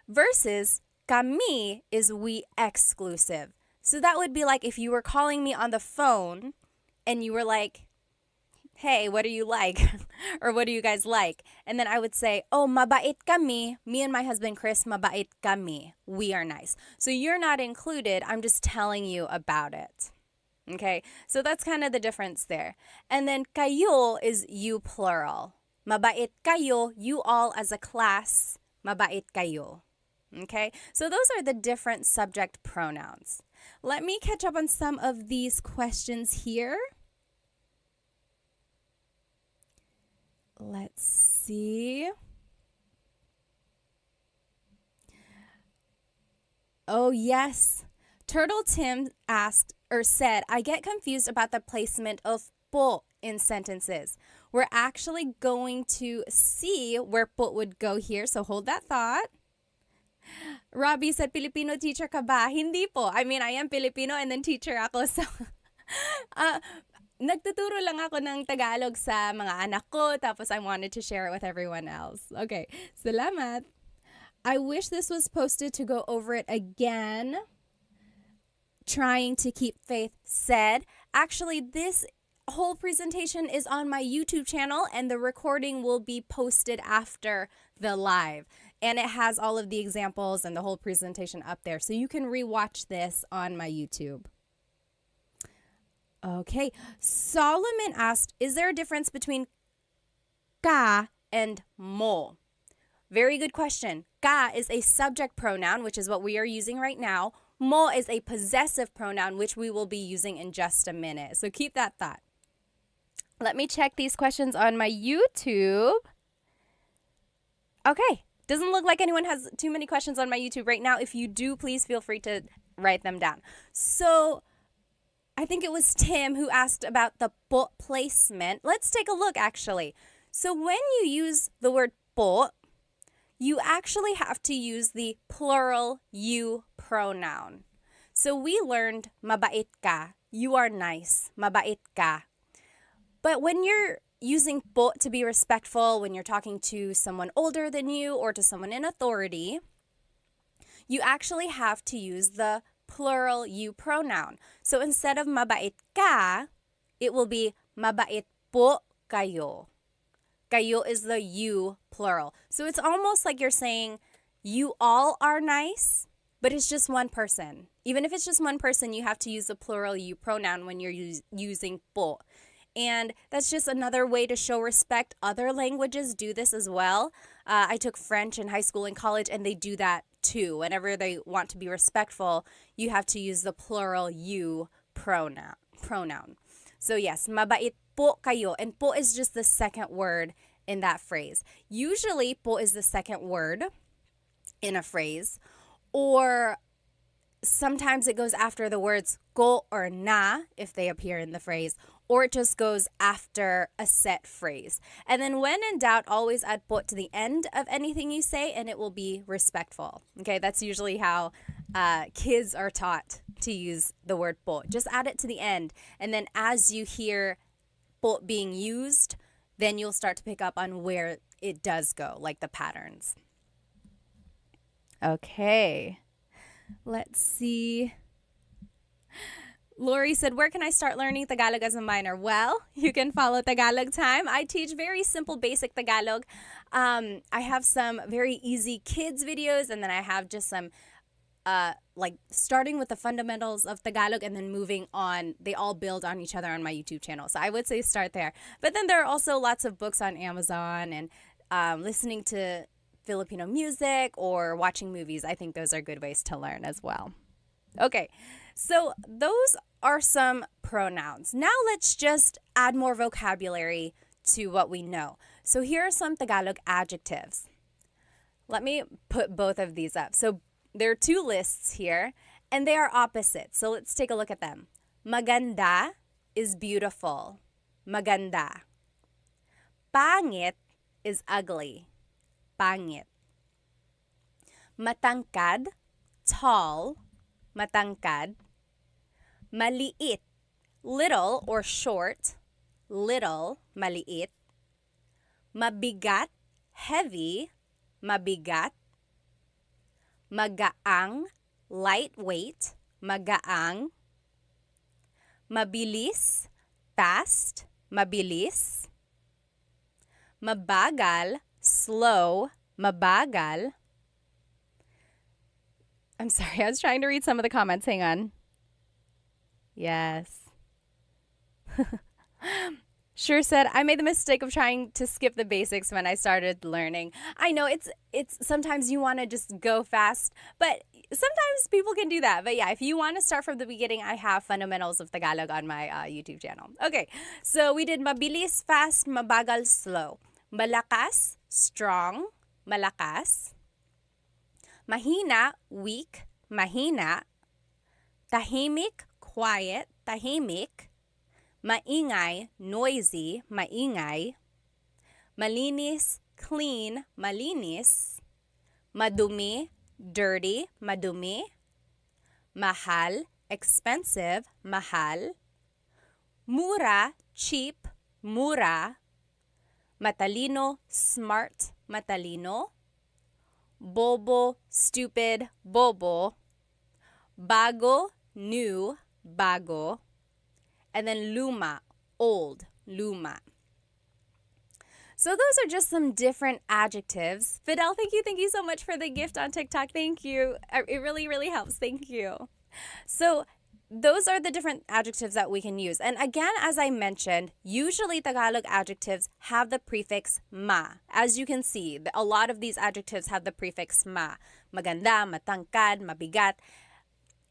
Versus kami is we exclusive. So that would be like if you were calling me on the phone and you were like, hey, what do you like? Or what do you guys like? And then I would say, oh, mabait kami. Me and my husband, Chris, mabait kami. We are nice. So you're not included. I'm just telling you about it. Okay, so that's kind of the difference there. And then kayo is you plural. Mabait kayo, you all as a class, mabait kayo. Okay, so those are the different subject pronouns. Let me catch up on some of these questions here. Let's see. Oh, yes. Turtle Tim asked or said, I get confused about the placement of po in sentences. We're actually going to see where po would go here, so hold that thought. Robbie said, Filipino teacher ka ba? Hindi po. I mean, I am Filipino and then teacher ako. So, nagtuturo lang ako ng Tagalog sa mga anak ko, tapos I wanted to share it with everyone else. Okay, salamat. I wish this was posted to go over it again. Trying to keep faith said. Actually, this whole presentation is on my YouTube channel and the recording will be posted after the live. And it has all of the examples and the whole presentation up there. So you can rewatch this on my YouTube. Okay, Solomon asked, is there a difference between ka and mo? Very good question. Ka is a subject pronoun, which is what we are using right now. Mo is a possessive pronoun, which we will be using in just a minute. So keep that thought. Let me check these questions on my YouTube. Okay, Doesn't look like anyone has too many questions on my YouTube right now. If you do, please feel free to write them down. So I think it was Tim who asked about the po placement. Let's take a look actually. So when you use the word po, you actually have to use the plural you pronoun. So we learned mabait ka. You are nice. Mabait ka. But when you're using po to be respectful, when you're talking to someone older than you or to someone in authority, you actually have to use the plural you pronoun. So instead of mabait ka, it will be mabait po kayo. Kayo is the you plural. So it's almost like you're saying you all are nice, but it's just one person. Even if it's just one person, you have to use the plural you pronoun when you're using po. And that's just another way to show respect. Other languages do this as well. I took French in high school and college, and they do that too. Whenever they want to be respectful, you have to use the plural you pronoun. So yes, mabait po kayo. And po is just the second word in that phrase. Usually, po is the second word in a phrase. Or sometimes it goes after the words ko or na if they appear in the phrase. Or it just goes after a set phrase. And then when in doubt, always add po to the end of anything you say, and it will be respectful. Okay, that's usually how kids are taught to use the word po. Just add it to the end. And then as you hear po being used, then you'll start to pick up on where it does go, like the patterns. Okay, let's see. Lori said, where can I start learning Tagalog as a minor? Well, you can follow Tagalog Time. I teach very simple, basic Tagalog. I have some very easy kids videos, and then I have just some like starting with the fundamentals of Tagalog and then moving on. They all build on each other on my YouTube channel. So I would say start there. But then there are also lots of books on Amazon and listening to Filipino music or watching movies. I think those are good ways to learn as well. Okay, so those are some pronouns. Now let's just add more vocabulary to what we know. So here are some Tagalog adjectives. Let me put both of these up. So there are two lists here, and they are opposite. So let's take a look at them. Maganda is beautiful. Maganda. Pangit is ugly. Pangit. Matangkad, tall. Matangkad. Maliit, little or short. Little, maliit. Mabigat, heavy. Mabigat. Magaang, lightweight. Magaang. Mabilis, fast. Mabilis. Mabagal, slow. Mabagal. I'm sorry, I was trying to read some of the comments. Hang on. Yes. Sure said, I made the mistake of trying to skip the basics when I started learning. I know it's sometimes you want to just go fast, but sometimes people can do that. But yeah, if you want to start from the beginning, I have fundamentals of Tagalog on my YouTube channel. Okay, so we did mabilis, fast, mabagal, slow. Malakas, strong, malakas. Mahina, weak, mahina. Tahimik, quiet, tahimik. Maingay, noisy, maingay. Malinis, clean, malinis. Madumi, dirty, madumi. Mahal, expensive, mahal. Mura, cheap, mura. Matalino, smart, matalino. Bobo, stupid, bobo. Bago, new, bago. And then luma, old, luma. So those are just some different adjectives. Fidel, thank you so much for the gift on TikTok. Thank you. It really, really helps. Thank you. So those are the different adjectives that we can use. And again, as I mentioned, usually Tagalog adjectives have the prefix ma. As you can see, a lot of these adjectives have the prefix ma. Maganda, matangkad, mabigat.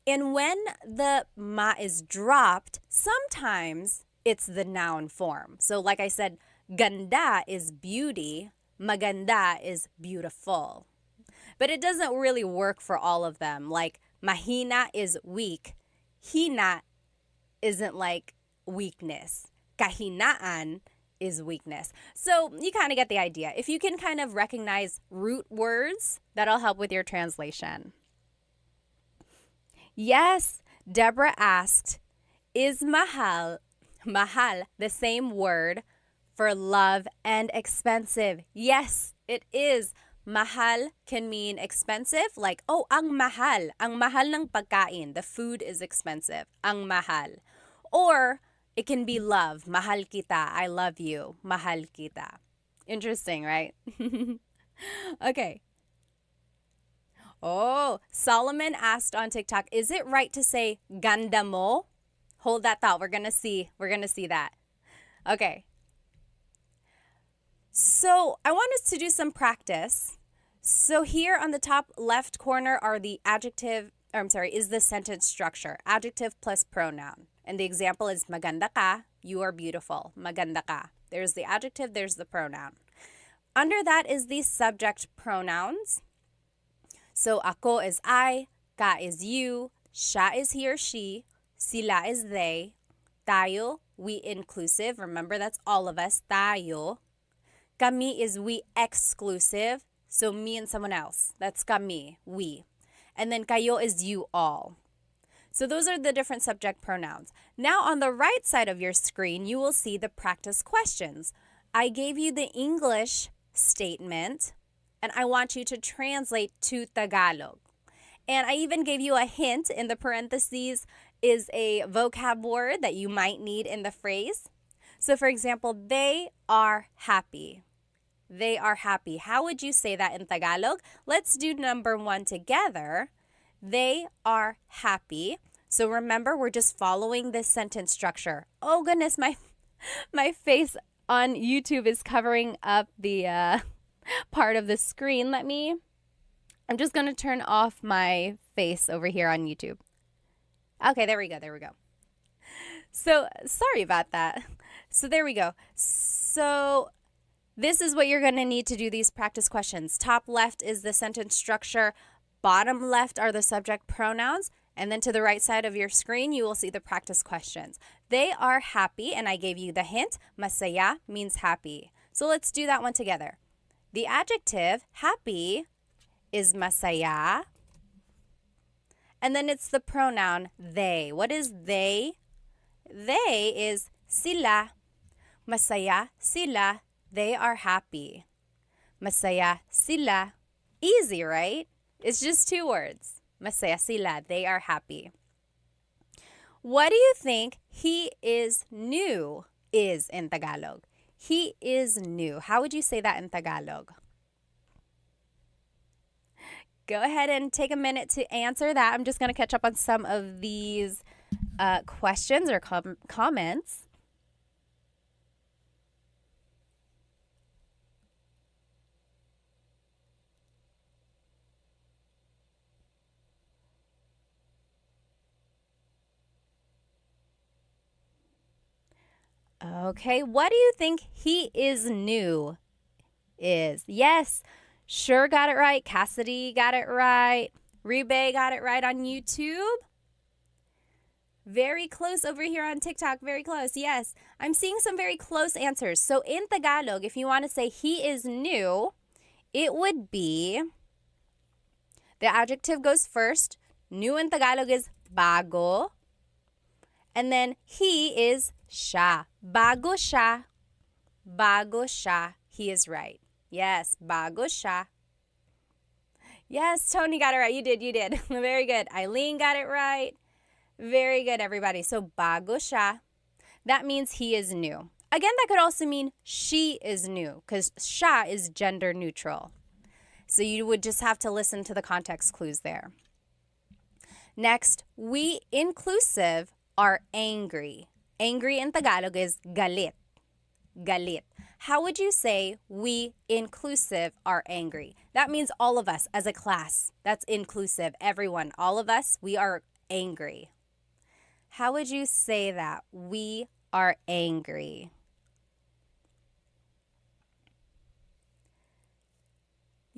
And when the ma is dropped, sometimes it's the noun form. So like I said, ganda is beauty, maganda is beautiful. But it doesn't really work for all of them. Like mahina is weak. Hina isn't like weakness. Kahinaan is weakness. So you kind of get the idea. If you can kind of recognize root words, that'll help with your translation. Yes, Deborah asked, is mahal the same word for love and expensive? Yes, it is. Mahal can mean expensive, like, oh, ang mahal ng pagkain. The food is expensive. Ang mahal. Or it can be love. Mahal kita. I love you. Mahal kita. Interesting, right? Okay. Oh, Solomon asked on TikTok, is it right to say ganda mo? Hold that thought. We're going to see that. Okay. So I want us to do some practice. So here on the top left corner are the is the sentence structure. Adjective plus pronoun. And the example is maganda ka, you are beautiful. Maganda ka. There's the adjective, there's the pronoun. Under that is the subject pronouns. So ako is I, ka is you, siya is he or she, sila is they, tayo, we inclusive. Remember, that's all of us, tayo. Kami is we exclusive. So me and someone else. That's kami, we. And then kayo is you all. So those are the different subject pronouns. Now on the right side of your screen, you will see the practice questions. I gave you the English statement, and I want you to translate to Tagalog. And I even gave you a hint in the parentheses is a vocab word that you might need in the phrase. So for example, they are happy. They are happy. How would you say that in Tagalog? Let's do number 1 together. They are happy. So remember, we're just following this sentence structure. Oh goodness, my face on YouTube is covering up the part of the screen. I'm just going to turn off my face over here on YouTube. Okay, there we go. So sorry about that. So there we go. So this is what you're going to need to do these practice questions. Top left is the sentence structure. Bottom left are the subject pronouns. And then to the right side of your screen, you will see the practice questions. They are happy, and I gave you the hint. Masaya means happy. So let's do that one together. The adjective happy is masaya. And then it's the pronoun they. What is they? They is sila. Masaya sila. They are happy. Masaya sila. Easy, right? It's just 2 words. Masaya sila. They are happy. What do you think he is new is in Tagalog? He is new. How would you say that in Tagalog? Go ahead and take a minute to answer that. I'm just going to catch up on some of these questions or comments. Okay, what do you think he is new is? Yes, sure got it right. Cassidy got it right. Rebe got it right on YouTube. Very close over here on TikTok. Very close. Yes, I'm seeing some very close answers. So in Tagalog, if you want to say he is new, it would be, the adjective goes first. New in Tagalog is bago. And then he is siya. Bago siya. Bago siya. He is right. Yes, bago siya. Yes, Tony got it right. You did. Very good. Eileen got it right. Very good, everybody. So bago siya. That means he is new. Again, that could also mean she is new because siya is gender neutral. So you would just have to listen to the context clues there. Next, we inclusive are angry. Angry in Tagalog is galit. Galit. How would you say we inclusive are angry? That means all of us as a class. That's inclusive. Everyone, all of us, we are angry. How would you say that? We are angry.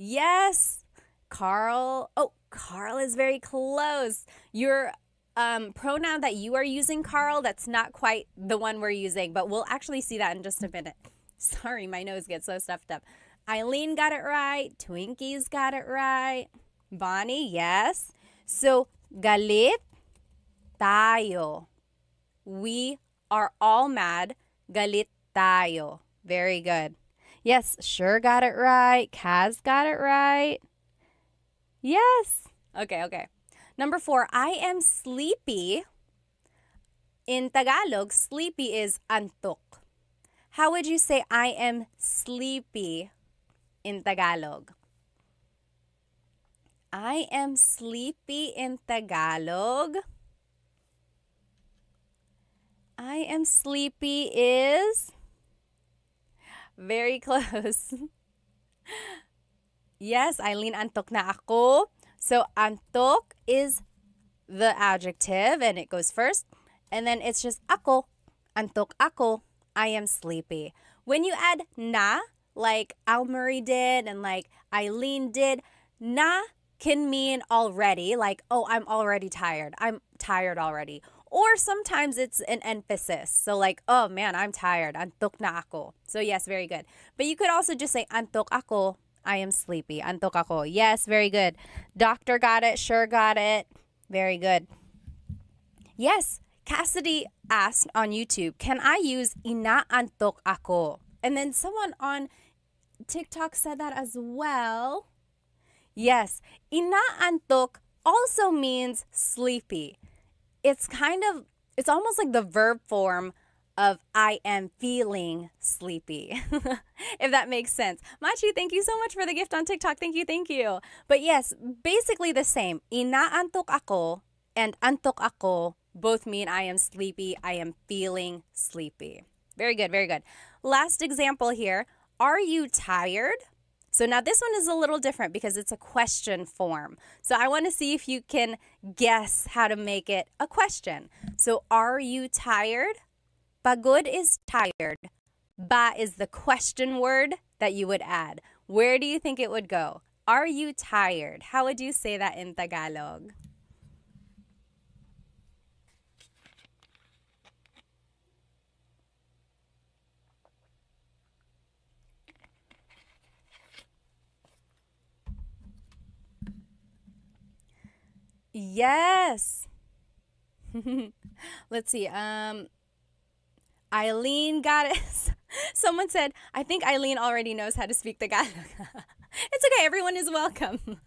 Yes. Carl. Oh, Carl is very close. Your pronoun that you are using, Carl, that's not quite the one we're using, but we'll actually see that in just a minute. Sorry, my nose gets so stuffed up. Eileen got it right. Twinkie's got it right. Bonnie, yes. So, galit tayo. We are all mad. Galit tayo. Very good. Yes, sure got it right. Kaz got it right. Yes. Okay. Number 4, I am sleepy. In Tagalog, sleepy is antok. How would you say I am sleepy in Tagalog? I am sleepy in Tagalog. I am sleepy is very close. Yes, Eileen, antok na ako. So, antok is the adjective and it goes first. And then it's just ako. Antok ako. I am sleepy. When you add na, like Almarie did and like Eileen did, na can mean already, like, oh, I'm already tired. I'm tired already. Or sometimes it's an emphasis. So like, oh man, I'm tired. Antok na ako. So yes, very good. But you could also just say antok ako. I am sleepy. Antok ako. Yes, very good. Doctor got it. Sure got it. Very good. Yes, Cassidy asked on YouTube, can I use inaantok ako? And then someone on TikTok said that as well. Yes, inaantok also means sleepy. It's almost like the verb form of I am feeling sleepy, if that makes sense. Machi, thank you so much for the gift on TikTok. Thank you. But yes, basically the same. Inaantok ako and antok ako both mean I am sleepy, I am feeling sleepy. Very good. Last example here. Are you tired? So now this one is a little different because it's a question form. So I want to see if you can guess how to make it a question. So are you tired? Pagod is tired. Ba is the question word that you would add. Where do you think it would go? Are you tired? How would you say that in Tagalog? Yes. Let's see. Eileen got it. Someone said, I think Eileen already knows how to speak Tagalog. It's okay. Everyone is welcome.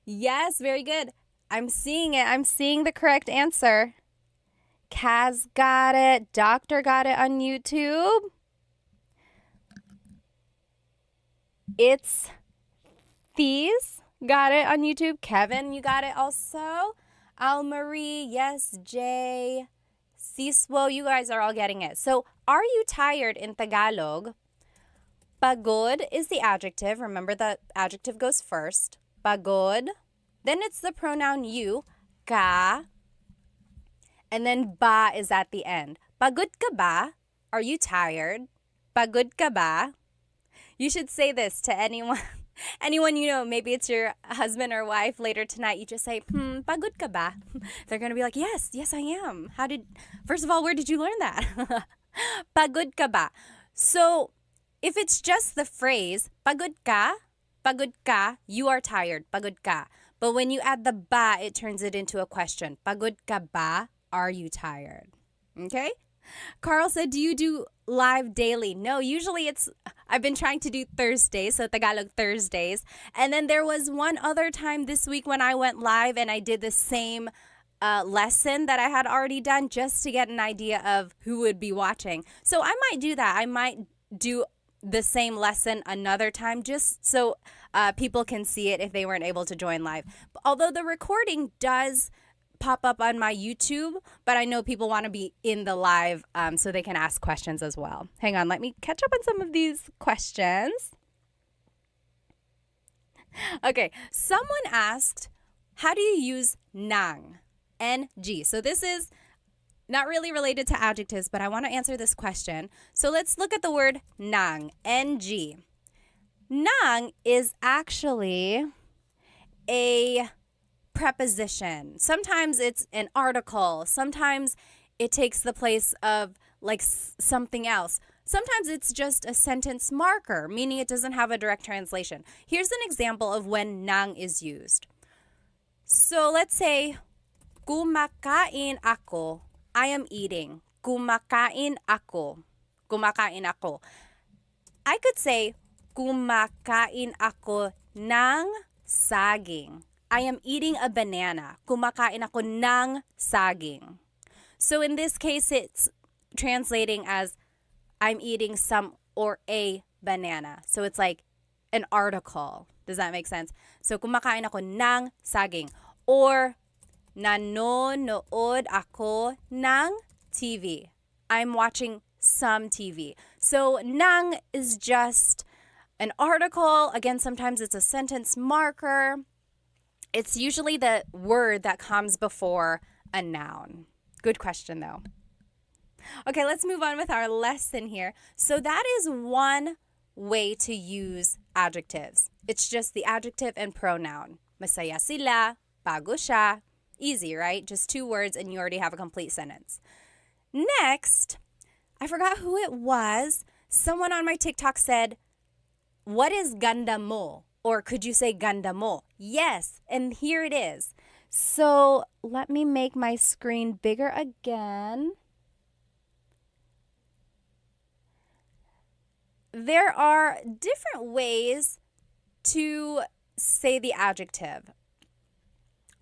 Yes, very good. I'm seeing it. I'm seeing the correct answer. Kaz got it. Doctor got it on YouTube. It's These got it on YouTube. Kevin, you got it also. Almarie, yes, Jay, Siswo, you guys are all getting it. So, are you tired in Tagalog? Pagod is the adjective. Remember the adjective goes first. Pagod. Then it's the pronoun you, ka. And then ba is at the end. Pagod ka ba? Are you tired? Pagod ka ba? You should say this to anyone you know. Maybe it's your husband or wife later tonight. You just say, pagod ka ba? They're going to be like, yes, I am. First of all, where did you learn that? Pagod ka ba? So if it's just the phrase, pagod ka, you are tired, pagod ka. But when you add the ba, it turns it into a question. Pagod ka ba? Are you tired? Okay? Carl said, do you do live daily? No, usually I've been trying to do Thursdays, so Tagalog Thursdays. And then there was one other time this week when I went live and I did the same lesson that I had already done just to get an idea of who would be watching. So I might do that. I might do the same lesson another time just so people can see it if they weren't able to join live. Although the recording does pop up on my YouTube, but I know people want to be in the live so they can ask questions as well. Hang on, let me catch up on some of these questions. Okay, someone asked, how do you use nang? N-G. So this is not really related to adjectives, but I want to answer this question. So let's look at the word nang, N-G. Nang is actually a preposition. Sometimes it's an article. Sometimes it takes the place of like something else. Sometimes it's just a sentence marker, meaning it doesn't have a direct translation. Here's an example of when nang is used. So let's say, kumakain ako. I am eating. Kumakain ako. Kumakain ako. I could say, kumakain ako ng saging. I am eating a banana. Kumakain ako ng saging. So in this case, it's translating as I'm eating some or a banana. So it's like an article. Does that make sense? So kumakain ako ng saging. Or nanonood ako ng TV. I'm watching some TV. So nang is just an article. Again, sometimes it's a sentence marker. It's usually the word that comes before a noun. Good question, though. Okay, let's move on with our lesson here. So that is one way to use adjectives. It's just the adjective and pronoun. Masaya sila, bago siya. Easy, right? Just 2 words and you already have a complete sentence. Next, I forgot who it was. Someone on my TikTok said, what is ganda mo? Or could you say ganda mo? Yes, and here it is. So let me make my screen bigger again. There are different ways to say the adjective.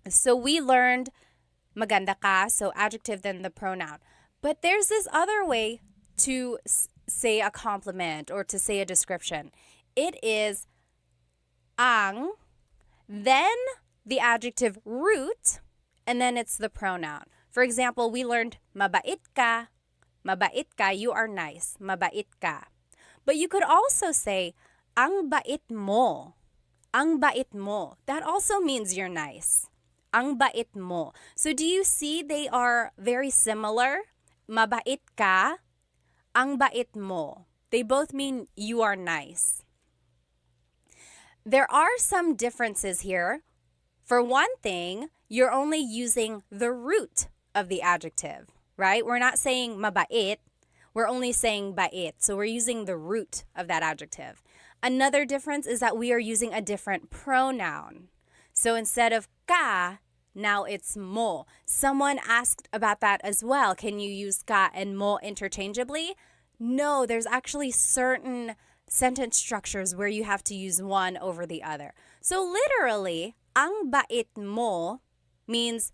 So we learned maganda ka, so adjective then the pronoun. But there's this other way to say a compliment or to say a description. It is ang, then the adjective root, and then it's the pronoun. For example, we learned mabait ka, you are nice, mabait ka. But you could also say ang bait mo, that also means you're nice. Ang bait mo. So do you see they are very similar? Mabait ka, ang bait mo. They both mean you are nice. There are some differences here. For one thing, you're only using the root of the adjective, right? We're not saying mabait. We're only saying bait. So we're using the root of that adjective. Another difference is that we are using a different pronoun. So instead of ka, now it's mo. Someone asked about that as well. Can you use ka and mo interchangeably? No, there's actually certain sentence structures where you have to use one over the other. So literally, ang bait mo means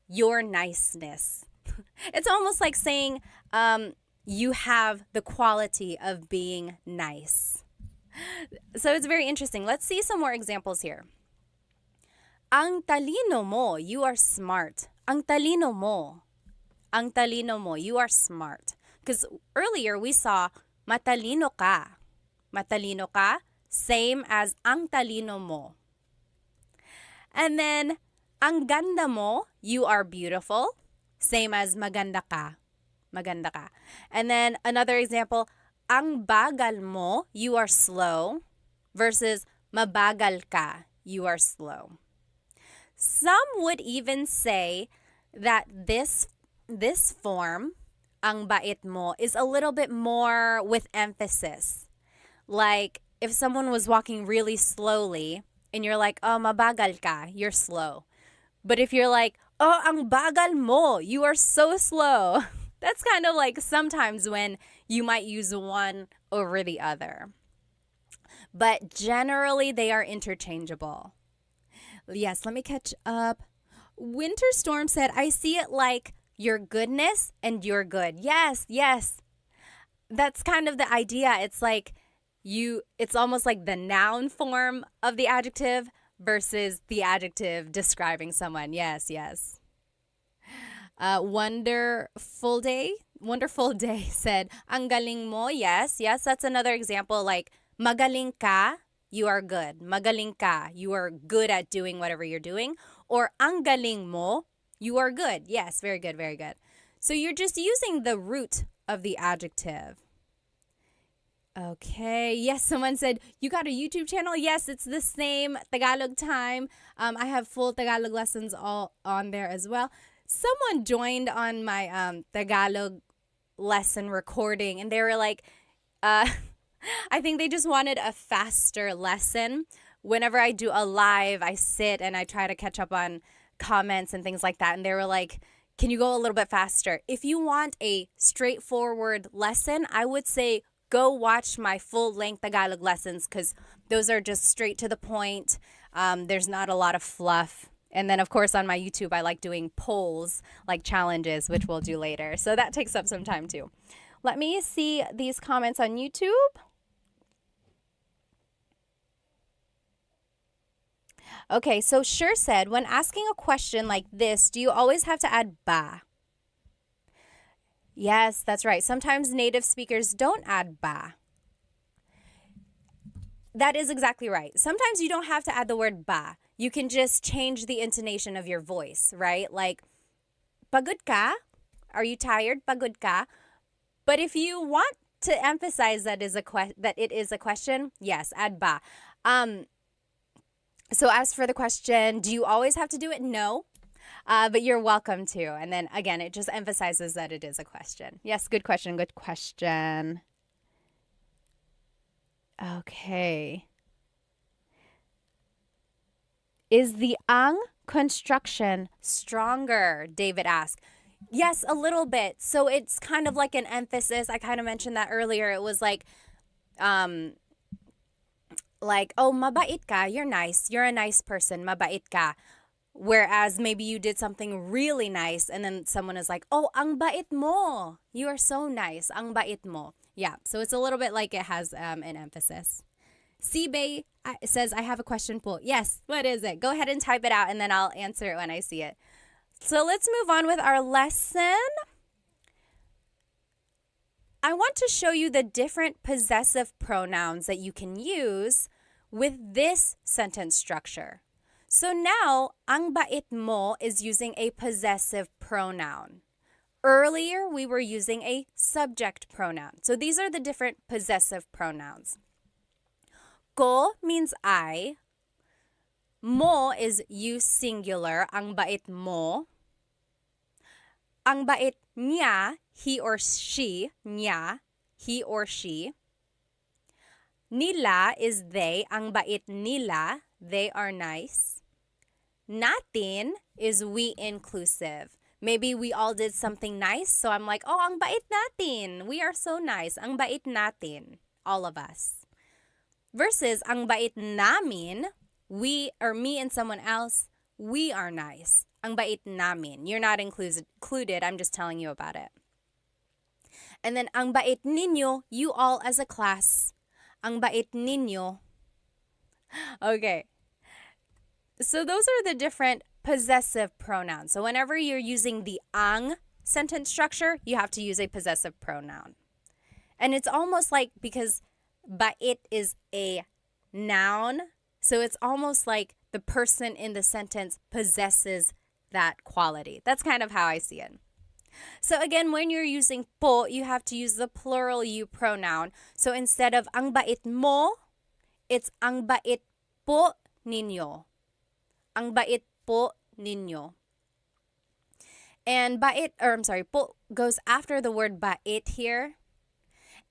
your niceness. It's almost like saying you have the quality of being nice. So it's very interesting. Let's see some more examples here. Ang talino mo, you are smart. Ang talino mo, you are smart. Because earlier we saw matalino ka. Matalino ka, same as ang talino mo. And then, ang ganda mo, you are beautiful, same as maganda ka. Maganda ka. And then another example, ang bagal mo, you are slow, versus mabagal ka, you are slow. Some would even say that this form, ang bait mo, is a little bit more with emphasis. Like, if someone was walking really slowly and you're like, oh, mabagal ka, you're slow. But if you're like, oh, ang bagal mo, you are so slow. That's kind of like sometimes when you might use one over the other. But generally, they are interchangeable. Yes, let me catch up. Winter Storm said, I see it like your goodness and you're good. Yes. That's kind of the idea. It's like it's almost like the noun form of the adjective versus the adjective describing someone. Yes. Wonderful Day said, ang galing mo. Yes, that's another example. Like, magaling ka, you are good. Magaling ka, you are good at doing whatever you're doing. Or ang galing mo, you are good. Yes, very good. So you're just using the root of the adjective. Okay. Yes, someone said, you got a YouTube channel? Yes, it's the same, Tagalog Time. I have full Tagalog lessons all on there as well. Someone joined on my Tagalog lesson recording and they were like, uh, I think they just wanted a faster lesson. Whenever I do a live, I sit and I try to catch up on comments and things like that. And they were like, can you go a little bit faster? If you want a straightforward lesson, I would say go watch my full length Tagalog lessons because those are just straight to the point. There's not a lot of fluff. And then, of course, on my YouTube, I like doing polls, like challenges, which we'll do later. So that takes up some time too. Let me see these comments on YouTube. Okay, so Sure said, when asking a question like this, do you always have to add ba? Yes, that's right. Sometimes native speakers don't add ba. That is exactly right. Sometimes you don't have to add the word ba. You can just change the intonation of your voice, right? Like, pagod ka? Are you tired? Pagod ka? But if you want to emphasize that it is a question, yes, add ba. So as for the question, do you always have to do it? No. But you're welcome to. And then again, it just emphasizes that it is a question. Yes, good question. Good question. Okay. Is the ang construction stronger? David asked. Yes, a little bit. So it's kind of like an emphasis. I kind of mentioned that earlier. It was like, oh, mabait ka, you're nice. You're a nice person, mabait ka. Whereas maybe you did something really nice and then someone is like, oh, ang bait mo. You are so nice, ang bait mo. Yeah, so it's a little bit like it has an emphasis. Sibay says, I have a question po. Yes, what is it? Go ahead and type it out and then I'll answer it when I see it. So let's move on with our lesson. I want to show you the different possessive pronouns that you can use with this sentence structure. So now, ang bait mo is using a possessive pronoun. Earlier, we were using a subject pronoun. So these are the different possessive pronouns. Ko means I. Mo is you singular, ang bait mo. Ang bait niya, he or she, niya, he or she. Nila is they, ang bait nila, they are nice. Natin is we inclusive. Maybe we all did something nice, so I'm like, oh, ang bait natin. We are so nice. Ang bait natin. All of us. Versus, ang bait namin, we or me and someone else, we are nice. Ang bait namin. You're not included. I'm just telling you about it. And then, ang bait ninyo, you all as a class. Ang bait ninyo. Okay. So those are the different possessive pronouns. So whenever you're using the ang sentence structure, you have to use a possessive pronoun. And it's almost like because bait is a noun, so it's almost like the person in the sentence possesses that quality. That's kind of how I see it. So again, when you're using po, you have to use the plural you pronoun. So instead of ang bait mo, it's ang bait po ninyo. Ang bait po ninyo. And po goes after the word bait here.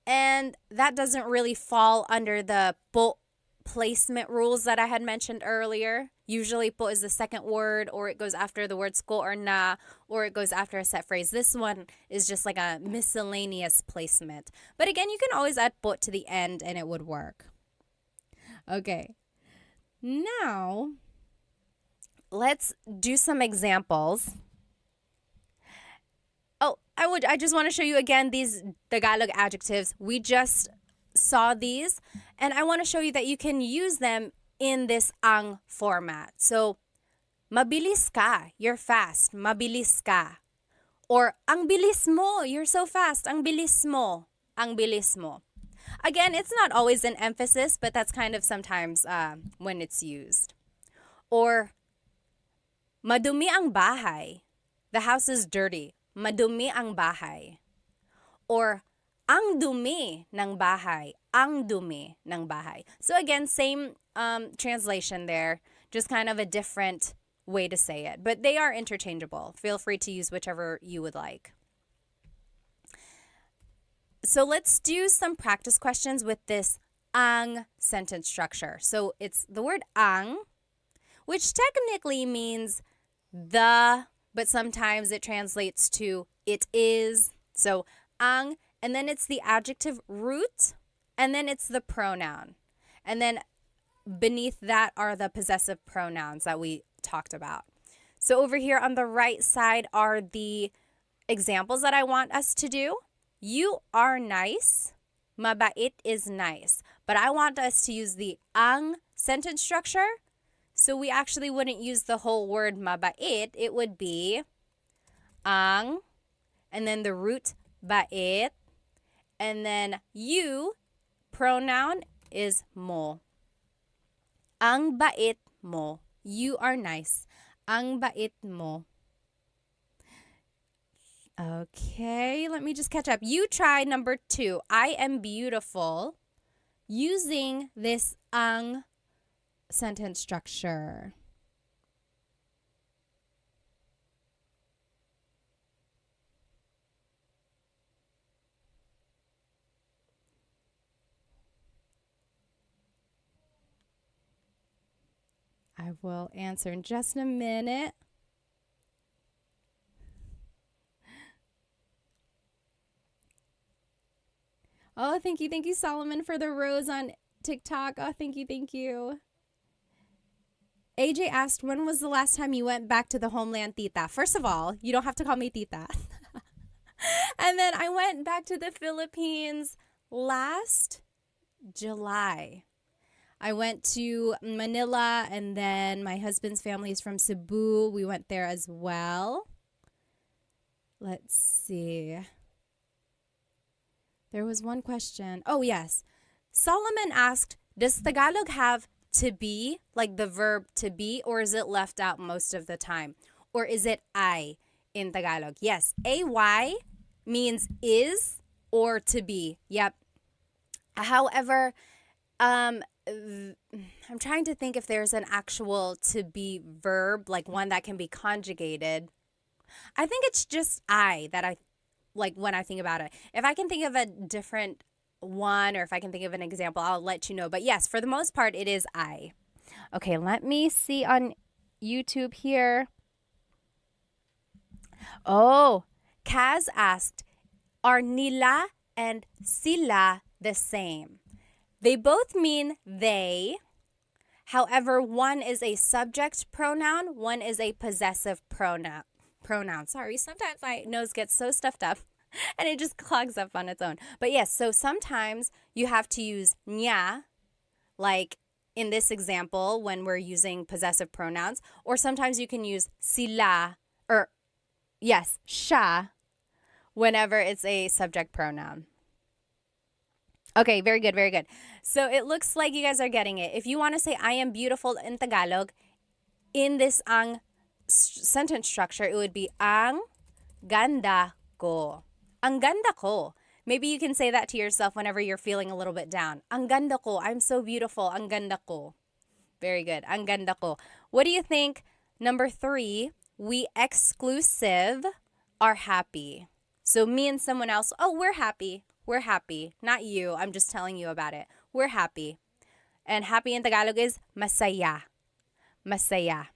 And that doesn't really fall under the po placement rules that I had mentioned earlier. Usually po is the second word, or it goes after the words ko or na, or it goes after a set phrase. This one is just like a miscellaneous placement. But again, you can always add po to the end and it would work. Okay. Now, let's do some examples. Oh, I just want to show you again these Tagalog adjectives. We just saw these, and I want to show you that you can use them in this ang format. So, mabilis ka, you're fast, mabilis ka. Or, ang bilis mo, you're so fast, ang bilis mo, ang bilis mo. Again, it's not always an emphasis, but that's kind of sometimes when it's used. Or, madumi ang bahay, the house is dirty, madumi ang bahay. Or, Ang dumi ng bahay. Ang dumi ng bahay. So again, same translation there, just kind of a different way to say it. But they are interchangeable. Feel free to use whichever you would like. So let's do some practice questions with this ang sentence structure. So it's the word ang, which technically means the, but sometimes it translates to it is. So ang, and then it's the adjective root, and then it's the pronoun. And then beneath that are the possessive pronouns that we talked about. So over here on the right side are the examples that I want us to do. You are nice. Mabait is nice. But I want us to use the ang sentence structure. So we actually wouldn't use the whole word mabait. It would be ang, and then the root bait, and then you, pronoun is mo. Ang bait mo. You are nice. Ang bait mo. Okay, let me just catch up. You try number 2. I am beautiful using this ang sentence structure. I will answer in just a minute. Oh, thank you, Solomon, for the rose on TikTok. Oh, thank you. AJ asked, when was the last time you went back to the homeland, tita? First of all, you don't have to call me tita. And then I went back to the Philippines last July. I went to Manila, and then my husband's family is from Cebu. We went there as well. Let's see. There was one question. Oh, yes. Solomon asked, does Tagalog have to be, like the verb to be, or is it left out most of the time? Or is it I in Tagalog? Yes, AY means is or to be. Yep. However, I'm trying to think if there's an actual to be verb, like one that can be conjugated. I think it's just I that I like when I think about it. If I can think of a different one, or if I can think of an example, I'll let you know. But yes, for the most part, it is I. Okay, let me see on YouTube here. Oh, Kaz asked, are nila and sila the same? They both mean they. However, one is a subject pronoun, one is a possessive pronoun. Sorry, sometimes my nose gets so stuffed up and it just clogs up on its own. But yes, so sometimes you have to use nya, like in this example when we're using possessive pronouns, or sometimes you can use sila, or yes, siya, whenever it's a subject pronoun. Okay, very good. So it looks like you guys are getting it. If you want to say I am beautiful in Tagalog, in this ang sentence structure, it would be ang ganda ko. Ang ganda ko. Maybe you can say that to yourself whenever you're feeling a little bit down. Ang ganda ko. I'm so beautiful. Ang ganda ko. Very good. Ang ganda ko. What do you think? Number 3, we exclusive are happy. So me and someone else, oh, we're happy. We're happy. Not you. I'm just telling you about it. We're happy. And happy in Tagalog is masaya. Masaya.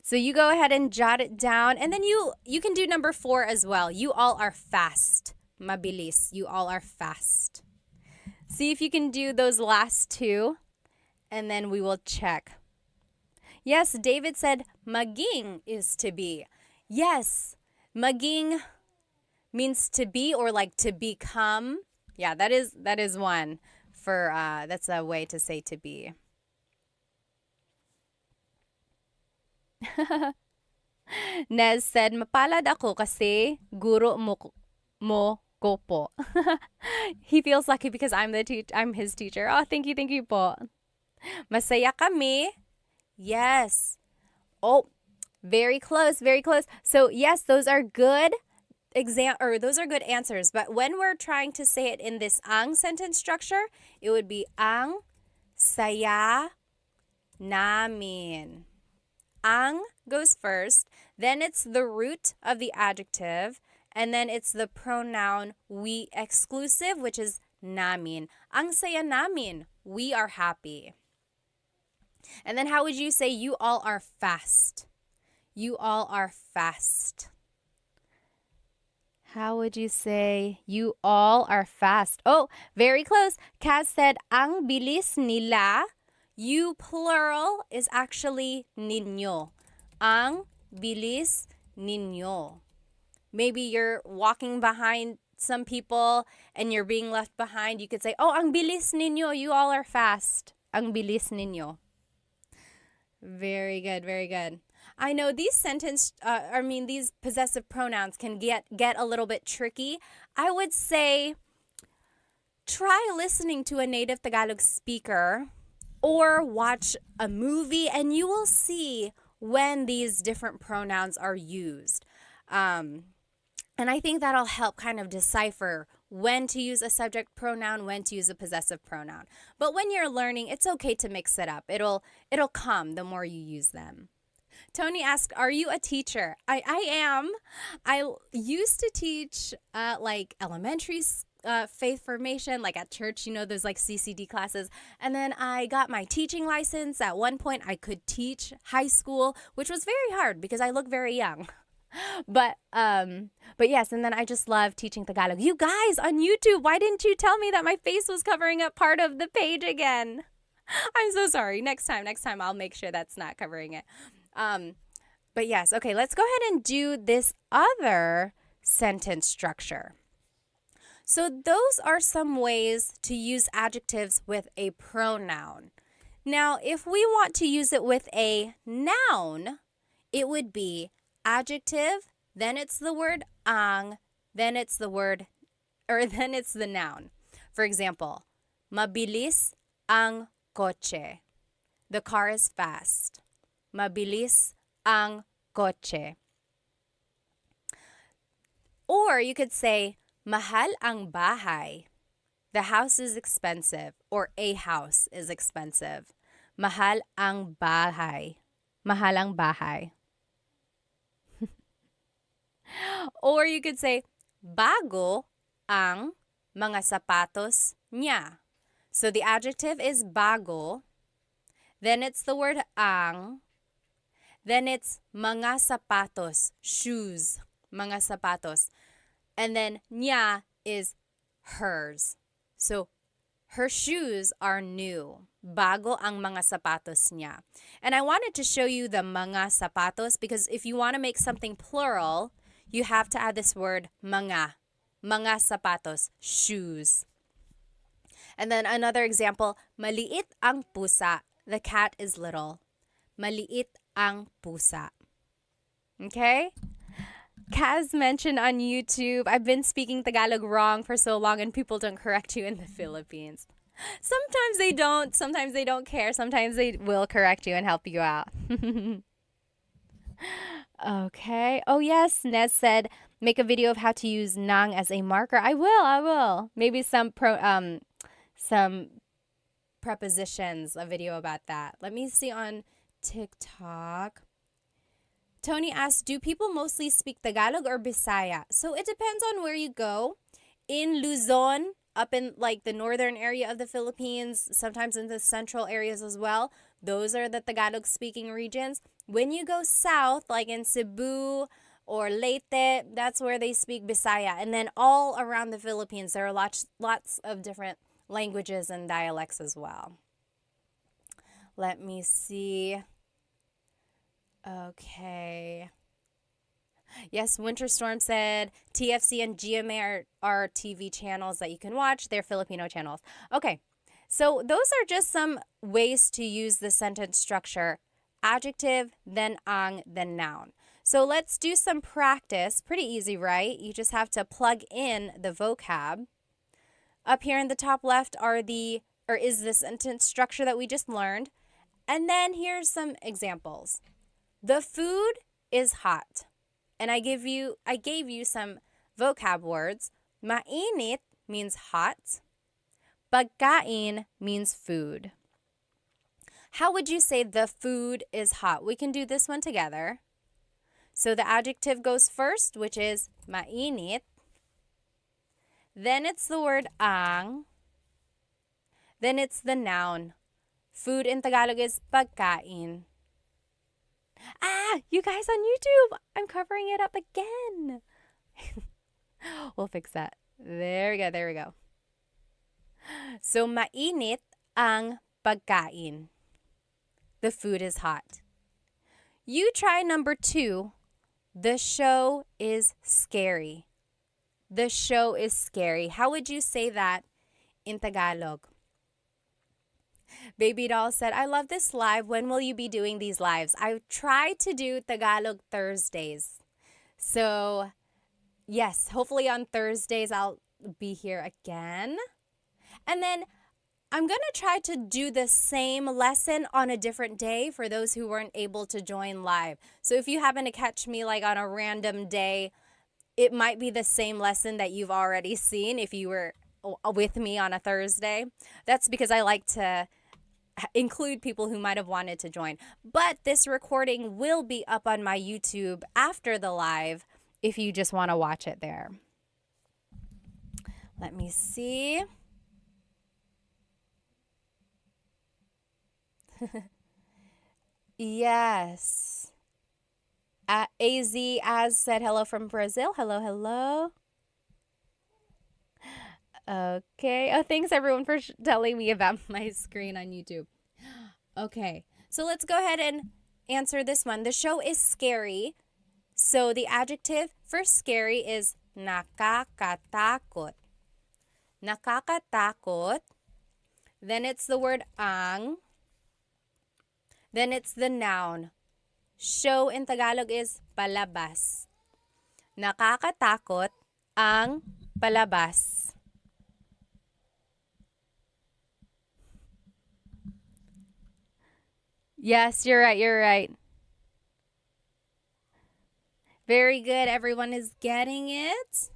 So you go ahead and jot it down. And then you can do number 4 as well. You all are fast. Mabilis. You all are fast. See if you can do those last 2. And then we will check. Yes, David said maging is to be. Yes, maging means to be, or like to become. Yeah, that is one for that's a way to say to be. Nez said, mapalad ako kasi guro mo ko po. He feels lucky because I'm his teacher. Oh, thank you po. Masaya kami. Yes. Oh, very close. So yes, those are good. those are good answers. But when we're trying to say it in this ang sentence structure, it would be ang saya namin. Ang goes first, then it's the root of the adjective, and then it's the pronoun we exclusive, which is namin. Ang saya namin. We are happy. And then how would you say you all are fast? You all are fast. How would you say you all are fast? Oh, very close. Kaz said, ang bilis nila. You plural is actually ninyo. Ang bilis ninyo. Maybe you're walking behind some people and you're being left behind. You could say, oh, ang bilis ninyo. You all are fast. Ang bilis ninyo. Very good, very good. I know these these possessive pronouns can get a little bit tricky. I would say try listening to a native Tagalog speaker or watch a movie and you will see when these different pronouns are used. And I think that'll help kind of decipher when to use a subject pronoun, when to use a possessive pronoun. But when you're learning, it's okay to mix it up. It'll come the more you use them. Tony asked, are you a teacher? I am. I used to teach like elementary faith formation, like at church, there's like CCD classes. And then I got my teaching license. At one point, I could teach high school, which was very hard because I look very young. But yes, and then I just love teaching Tagalog. You guys on YouTube, why didn't you tell me that my face was covering up part of the page again? I'm so sorry. Next time I'll make sure that's not covering it. But yes, okay, let's go ahead and do this other sentence structure. So those are some ways to use adjectives with a pronoun. Now, if we want to use it with a noun, it would be adjective, then it's the word ang, then it's the noun. For example, mabilis ang kotse. The car is fast. Mabilis ang kotse. Or you could say, mahal ang bahay. The house is expensive, or a house is expensive. Mahal ang bahay. Mahal ang bahay. Or you could say, bago ang mga sapatos niya. So the adjective is bago. Then it's the word ang. Then it's mga sapatos, shoes, mga sapatos. And then niya is hers. So her shoes are new. Bago ang mga sapatos niya. And I wanted to show you the mga sapatos because if you want to make something plural, you have to add this word mga. Mga sapatos, shoes. And then another example, maliit ang pusa. The cat is little. Maliit ang pusa. Okay? Kaz mentioned on YouTube, I've been speaking Tagalog wrong for so long and people don't correct you in the Philippines. Sometimes they don't. Sometimes they don't care. Sometimes they will correct you and help you out. Okay. Oh, yes. Nez said, make a video of how to use nang as a marker. I will. Maybe some prepositions, a video about that. Let me see on TikTok. Tony asked, do people mostly speak Tagalog or Bisaya? So it depends on where you go. In Luzon, up in like the northern area of the Philippines, sometimes in the central areas as well, those are the Tagalog speaking regions. When you go south, like in Cebu or Leyte, that's where they speak Bisaya. And then all around the Philippines, there are lots of different languages and dialects as well. Let me see. Okay. Yes, Winter Storm said TFC and GMA are TV channels that you can watch. They're Filipino channels. Okay, so those are just some ways to use the sentence structure. Adjective, then ang, then noun. So let's do some practice. Pretty easy, right? You just have to plug in the vocab. Up here in the top left is the sentence structure that we just learned. And then here's some examples. The food is hot. And I gave you some vocab words. Mainit means hot. Pagkain means food. How would you say the food is hot? We can do this one together. So the adjective goes first, which is mainit. Then it's the word ang. Then it's the noun. Food in Tagalog is pagkain. You guys on YouTube, I'm covering it up again. We'll fix that. There we go, there we go. So mainit ang pagkain. The food is hot. You try number 2. The show is scary. The show is scary. How would you say that in Tagalog? Baby Doll said, I love this live. When will you be doing these lives? I try to do Tagalog Thursdays. So, yes, hopefully on Thursdays I'll be here again. And then I'm going to try to do the same lesson on a different day for those who weren't able to join live. So if you happen to catch me like on a random day, it might be the same lesson that you've already seen if you were with me on a Thursday. That's because I like to include people who might have wanted to join. But this recording will be up on my YouTube after the live if you just want to watch it there. Let me see. Yes. Az said hello from Brazil. Hello, hello. Okay. Oh, thanks everyone for telling me about my screen on YouTube. Okay. So let's go ahead and answer this one. The show is scary. So the adjective for scary is nakakatakot. Nakakatakot. Then it's the word ang. Then it's the noun. Show in Tagalog is palabas. Nakakatakot ang palabas. Yes, you're right, you're right. Very good. Everyone is getting it.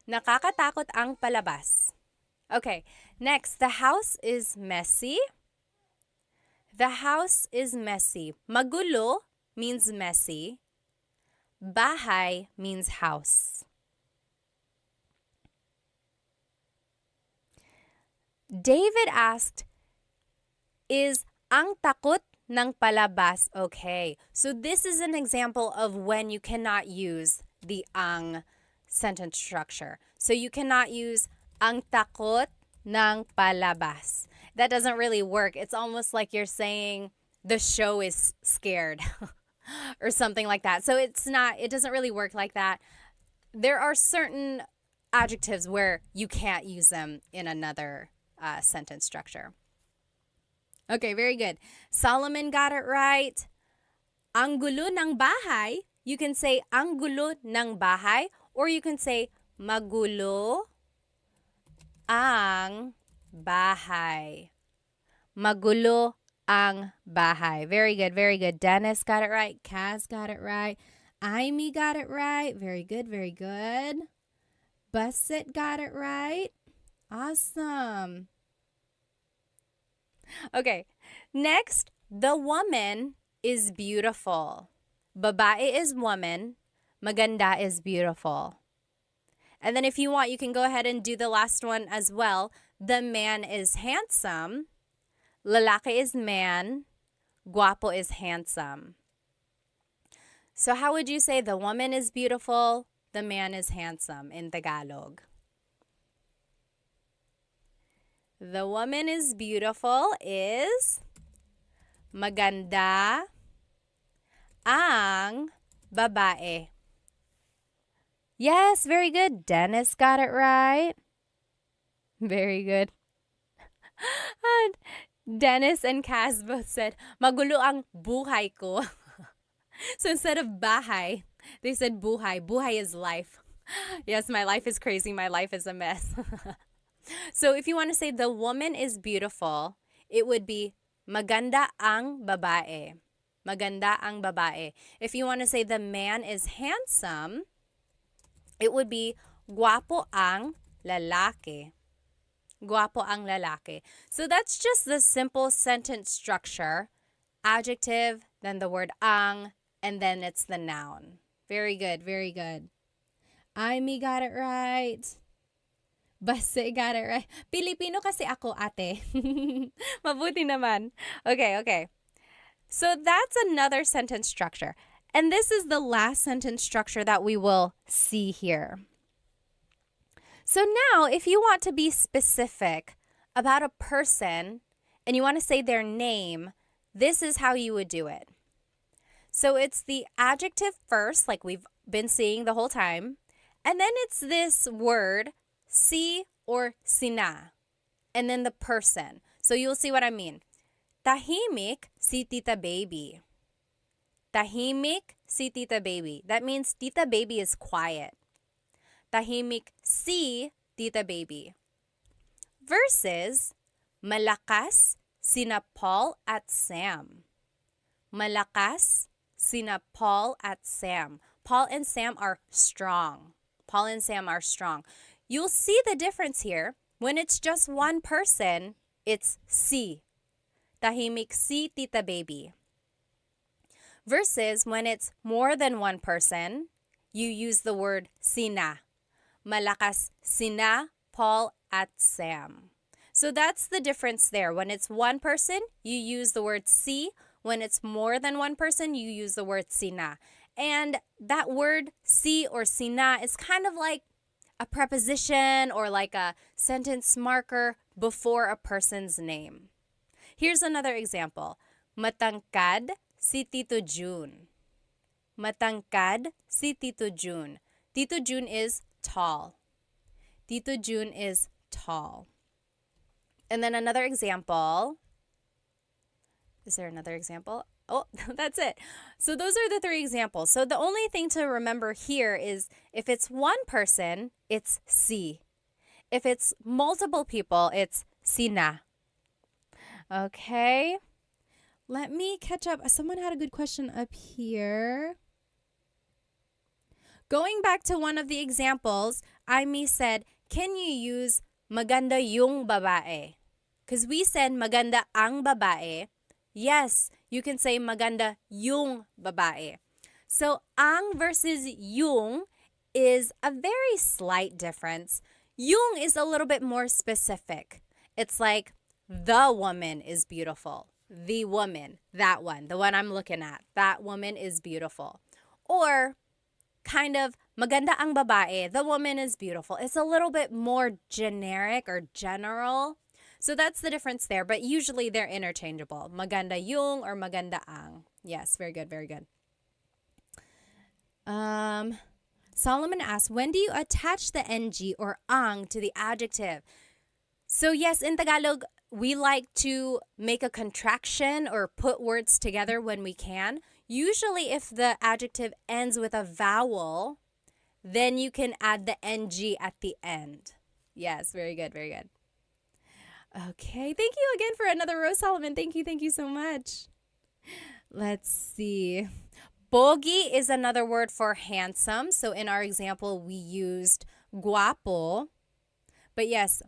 Nakakatakot ang palabas. Okay, next, the house is messy. The house is messy. Magulo means messy. Bahay means house. David asked, is ang takot ng palabas okay? So this is an example of when you cannot use the ang sentence structure. So you cannot use ang takot ng palabas. That doesn't really work. It's almost like you're saying the show is scared or something like that. So it doesn't really work like that. There are certain adjectives where you can't use them in another sentence structure. Okay, very good. Solomon got it right. Ang gulo ng bahay, you can say ang gulo ng bahay, or you can say magulo ang bahay. Magulo ang bahay. Very good, very good. Dennis got it right. Kaz got it right. Aimee got it right. Very good, very good. Busset got it right. Awesome. Okay, next, the woman is beautiful. Babae is woman. Maganda is beautiful. And then if you want, you can go ahead and do the last one as well. The man is handsome. Lalaki is man. Guapo is handsome. So how would you say the woman is beautiful, the man is handsome in Tagalog? The woman is beautiful is maganda ang babae. Yes, very good. Dennis got it right. Very good. And Dennis and Kaz both said, magulo ang buhay ko. So instead of bahay, they said buhay. Buhay is life. Yes, my life is crazy. My life is a mess. So if you want to say the woman is beautiful, it would be maganda ang babae. Maganda ang babae. If you want to say the man is handsome, it would be guwapo ang lalaki. Guwapo ang lalaki. So that's just the simple sentence structure. Adjective, then the word ang, and then it's the noun. Very good, very good. Amy got it right. Base got it right. Filipino kasi ako, ate. Mabuti naman. Okay. So that's another sentence structure. And this is the last sentence structure that we will see here. So now, if you want to be specific about a person and you want to say their name, this is how you would do it. So it's the adjective first, like we've been seeing the whole time. And then it's this word, si or sina. And then the person. So you'll see what I mean. Tahimik si Tita Baby. Tahimik si Tita Baby. That means Tita Baby is quiet. Tahimik si Tita Baby. Versus malakas sina Paul at Sam. Malakas sina Paul at Sam. Paul and Sam are strong. Paul and Sam are strong. You'll see the difference here. When it's just one person, it's si. Tahimik si Tita Baby. Versus when it's more than one person, you use the word sina. Malakas sina Paul at Sam. So that's the difference there. When it's one person, you use the word si. When it's more than one person, you use the word sina. And that word si or sina is kind of like a preposition or like a sentence marker before a person's name. Here's another example. Matangkad si Tito June. Matangkad si Tito June. Tito June is tall. Tito June is tall. And then another example. Is there another example? Oh, that's it. So those are the three examples. So the only thing to remember here is if it's one person, it's si. If it's multiple people, it's sina. Okay. Let me catch up. Someone had a good question up here. Going back to one of the examples, Amy said, can you use maganda yung babae? Because we said maganda ang babae. Yes, you can say maganda yung babae. So ang versus yung is a very slight difference. Yung is a little bit more specific. It's like the woman is beautiful. The woman, that one, the one I'm looking at, that woman is beautiful. Or kind of maganda ang babae, the woman is beautiful. It's a little bit more generic or general. So that's the difference there, but usually they're interchangeable. Maganda yung or maganda ang. Yes, very good, very good. Solomon asks, when do you attach the ng or ang to the adjective? So yes, in Tagalog, we like to make a contraction or put words together when we can. Usually if the adjective ends with a vowel, then you can add the ng at the end. Yes, very good, very good. Okay, thank you again for another Rose Solomon. Thank you so much. Let's see. Pogi is another word for handsome. So in our example, we used guapo. But yes,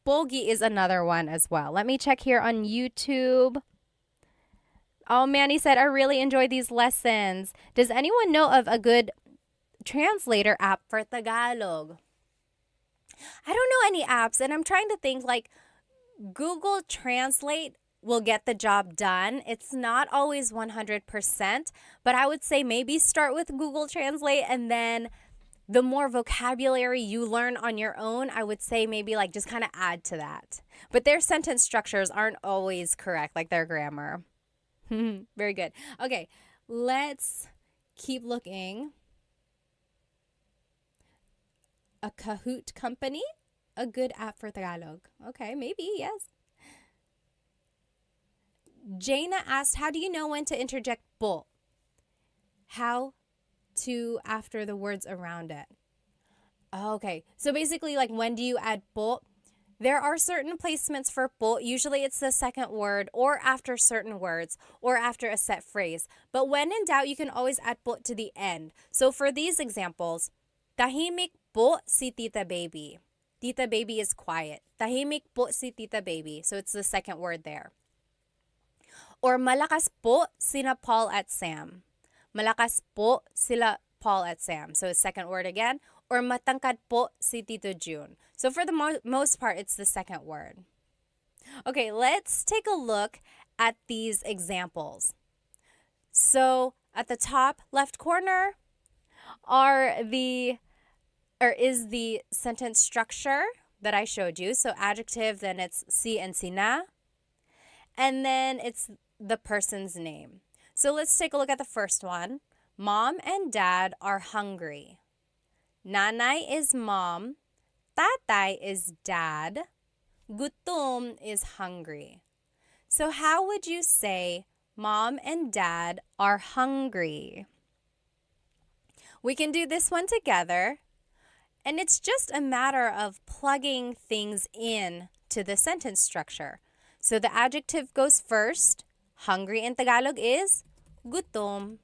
pogi is another one as well. Let me check here on YouTube. Oh, Manny said, I really enjoy these lessons. Does anyone know of a good translator app for Tagalog? I don't know any apps, and I'm trying to think like Google Translate will get the job done. It's not always 100%, but I would say maybe start with Google Translate, and then the more vocabulary you learn on your own, I would say maybe like just kind of add to that. But their sentence structures aren't always correct, like their grammar. Very good. Okay, let's keep looking. A Kahoot company? A good app for Tagalog. Okay, maybe, yes. Jaina asked, how do you know when to interject po? How to after the words around it. Okay, so basically like when do you add po? There are certain placements for po. Usually it's the second word or after certain words or after a set phrase. But when in doubt, you can always add po to the end. So for these examples, tahimik po si Tita Baby. Tita Baby is quiet. Tahimik po si Tita Baby. So it's the second word there. Or malakas po sina Paul at Sam. Malakas po sila Paul at Sam. So second word again. Or matangkad po si Tito June. So for the most part, it's the second word. Okay, let's take a look at these examples. So at the top left corner is the sentence structure that I showed you. So adjective, then it's si and sina. And then it's the person's name. So let's take a look at the first one. Mom and dad are hungry. Nanay is mom. Tatay is dad. Gutom is hungry. So how would you say mom and dad are hungry? We can do this one together. And it's just a matter of plugging things in to the sentence structure. So the adjective goes first. Hungry in Tagalog is gutom.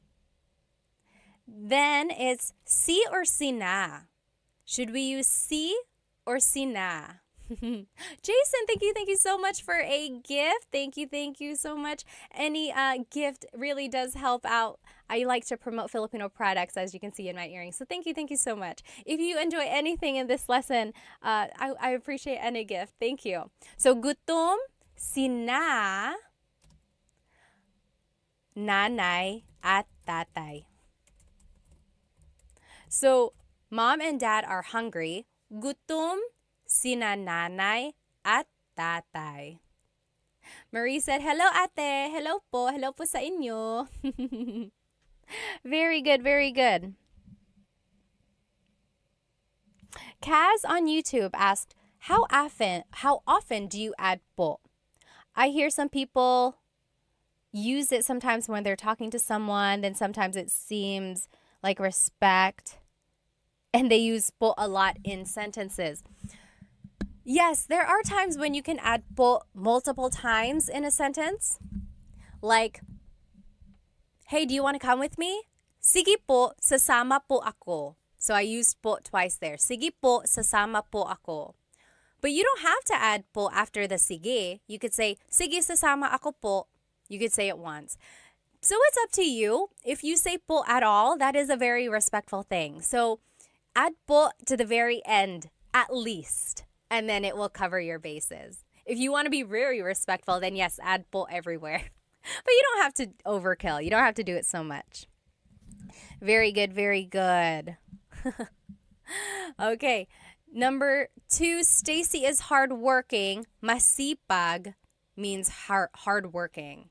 Then it's si or sina. Should we use si or sina? Jason, thank you so much for a gift. Thank you so much. Any gift really does help out. I like to promote Filipino products, as you can see in my earrings. So thank you so much. If you enjoy anything in this lesson, I appreciate any gift. Thank you. So gutom, sina, nanay, at tatay. So mom and dad are hungry. Gutom sina nanay at tatay. Marie said, hello ate. Hello po. Hello po sa inyo. Very good, very good. Kaz on YouTube asked, how often do you add po? I hear some people use it sometimes when they're talking to someone, then sometimes it seems like respect, and they use po a lot in sentences. Yes, there are times when you can add po multiple times in a sentence. Like, hey, do you want to come with me? Sige po, sasama po ako. So I used po twice there. Sige po, sasama po ako. But you don't have to add po after the sige. You could say, sige, sasama ako po. You could say it once. So it's up to you. If you say po at all, that is a very respectful thing. So add po to the very end, at least. And then it will cover your bases. If you want to be very respectful, then yes, add po everywhere. But you don't have to overkill. You don't have to do it so much. Very good, very good. Okay. Number 2, Stacy is hardworking. Masipag means hardworking.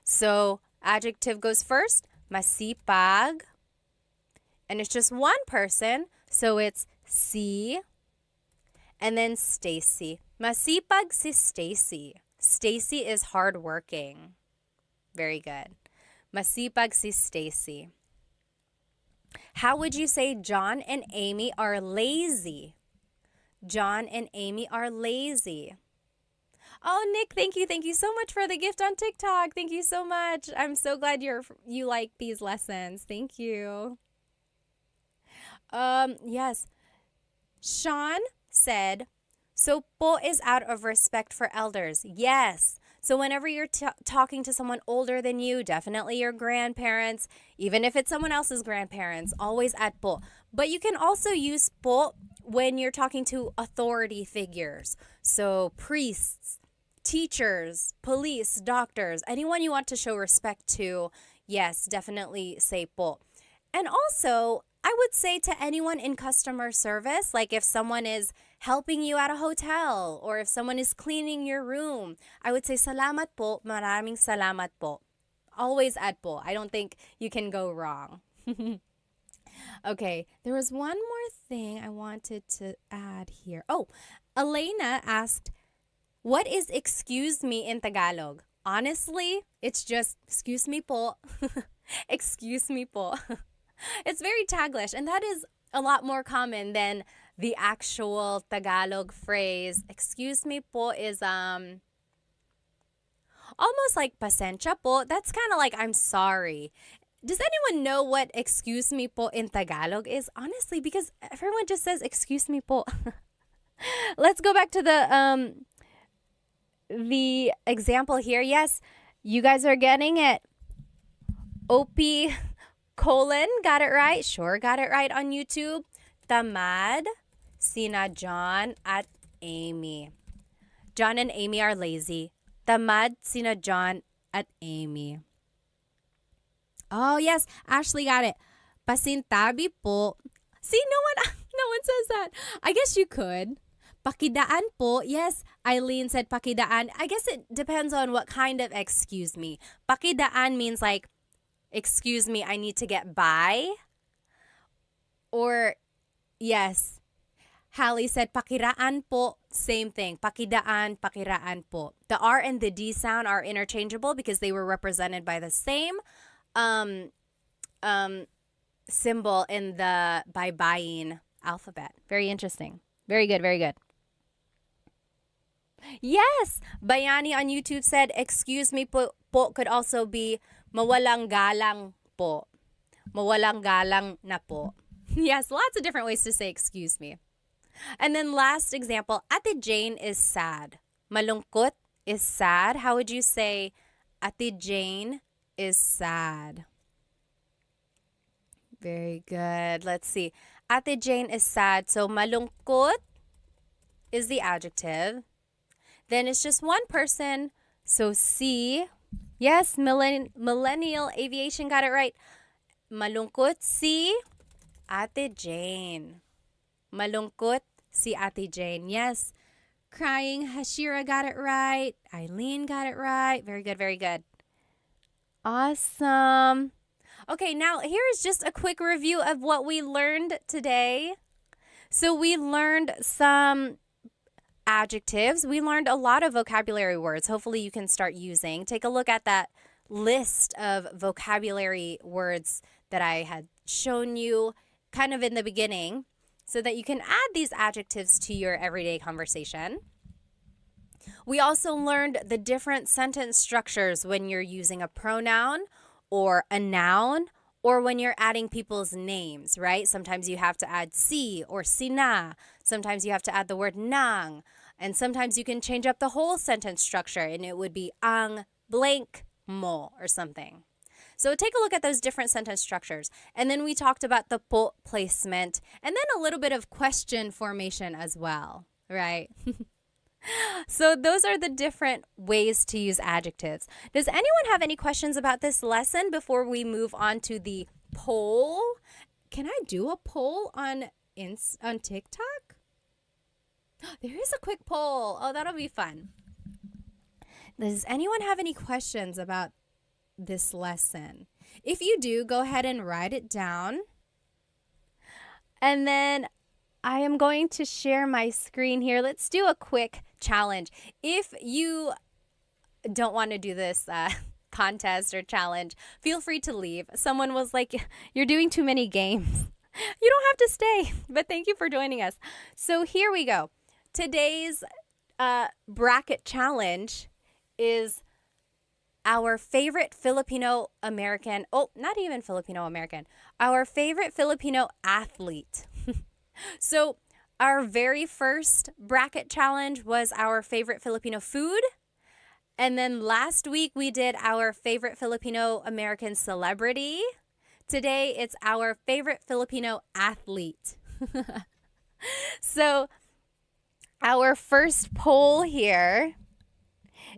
So adjective goes first. Masipag. And it's just one person. So it's si. And then Stacy. Masipag si Stacy. Stacy is hardworking. Very good. Masipag si Stacy. How would you say John and Amy are lazy? John and Amy are lazy. Oh, Nick, thank you so much for the gift on TikTok. Thank you so much. I'm so glad you like these lessons. Thank you. Yes. Sean said, so po is out of respect for elders. Yes. So whenever you're talking to someone older than you, definitely your grandparents, even if it's someone else's grandparents, always add po. But you can also use po when you're talking to authority figures. So priests, teachers, police, doctors, anyone you want to show respect to, yes, definitely say po. And also, I would say to anyone in customer service, like if someone is helping you at a hotel or if someone is cleaning your room, I would say salamat po, maraming salamat po. Always add po. I don't think you can go wrong. Okay, there was one more thing I wanted to add here. Oh, Elena asked, what is excuse me in Tagalog? Honestly, it's just excuse me po. Excuse me po. It's very Taglish, and that is a lot more common than the actual Tagalog phrase. Excuse me po is almost like pasensya po. That's kind of like I'm sorry. Does anyone know what excuse me po in Tagalog is? Honestly, because everyone just says excuse me po. Let's go back to the example here. Yes, you guys are getting it. OP colon got it right. Sure, got it right on YouTube. Tamad, sina John at Amy. John and Amy are lazy. Tamad, sina John at Amy. Oh, yes. Ashley got it. Pasintabi po. See, no one says that. I guess you could. Pakidaan po. Yes, Eileen said pakidaan. I guess it depends on what kind of excuse me. Pakidaan means like, excuse me, I need to get by. Or, yes, Hallie said pakiraan po. Same thing. Pakidaan, pakiraan po. The R and the D sound are interchangeable because they were represented by the same symbol in the baybayin alphabet. Very interesting. Very good, very good. Yes, Bayani on YouTube said, excuse me po could also be mawalang galang po. Mawalang galang na po. Yes, lots of different ways to say excuse me. And then last example, Ate Jane is sad. Malungkot is sad. How would you say Ate Jane is sad? Very good. Let's see. Ate Jane is sad. So malungkot is the adjective. Then it's just one person. So si. Yes, Millennial Aviation got it right. Malungkot si Ate Jane. Malungkot si Ate Jane. Yes. Crying, Hashira got it right. Eileen got it right. Very good, very good. Awesome. Okay, now here is just a quick review of what we learned today. So we learned some adjectives. We learned a lot of vocabulary words. Hopefully you can start using. Take a look at that list of vocabulary words that I had shown you kind of in the beginning so that you can add these adjectives to your everyday conversation. We also learned the different sentence structures when you're using a pronoun or a noun or when you're adding people's names, right? Sometimes you have to add si or sina. Sometimes you have to add the word nang. And sometimes you can change up the whole sentence structure and it would be ang blank mo or something. So take a look at those different sentence structures. And then we talked about the po placement and then a little bit of question formation as well, right? So those are the different ways to use adjectives. Does anyone have any questions about this lesson before we move on to the poll? Can I do a poll on TikTok? There is a quick poll. Oh, that'll be fun. Does anyone have any questions about this lesson? If you do, go ahead and write it down. And then I am going to share my screen here. Let's do a quick challenge. If you don't want to do this contest or challenge, feel free to leave. Someone was like, you're doing too many games. You don't have to stay, but thank you for joining us. So here we go. Today's bracket challenge is our favorite Filipino American, not even Filipino American, our favorite Filipino athlete. So our very first bracket challenge was our favorite Filipino food. And then last week we did our favorite Filipino American celebrity. Today it's our favorite Filipino athlete. So our first poll here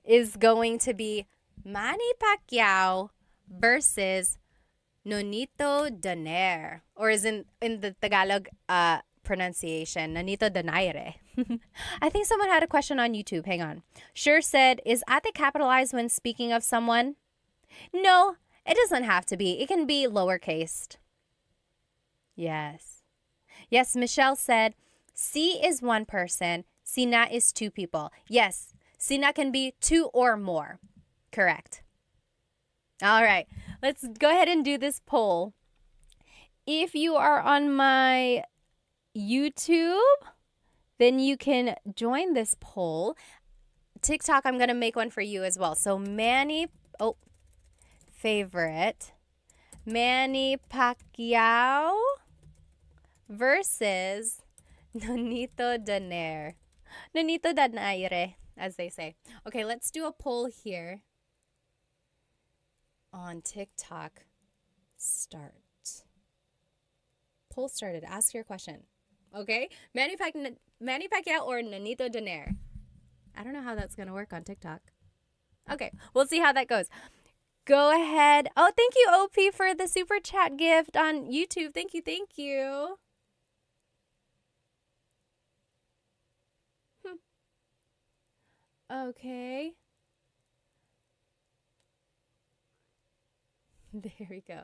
is going to be Manny Pacquiao versus Nonito Donaire, or is in the Tagalog pronunciation, Nonito Donaire. I think someone had a question on YouTube. Hang on. Sure said, is ate capitalized when speaking of someone? No, it doesn't have to be. It can be lowercase. Yes. Yes, Michelle said, si is one person, sina is two people. Yes, sina can be two or more. Correct. All right, let's go ahead and do this poll. If you are on my YouTube, then you can join this poll. TikTok, I'm going to make one for you as well. So Manny, favorite Manny Pacquiao versus Nonito Donaire. Nonito Donaire, as they say. Okay, let's do a poll here on TikTok. Start. Poll started. Ask your question. Okay? Manny Pacquiao or Nonito Donaire? I don't know how that's going to work on TikTok. Okay, we'll see how that goes. Go ahead. Oh, thank you, OP, for the super chat gift on YouTube. Thank you, thank you. Okay. There we go.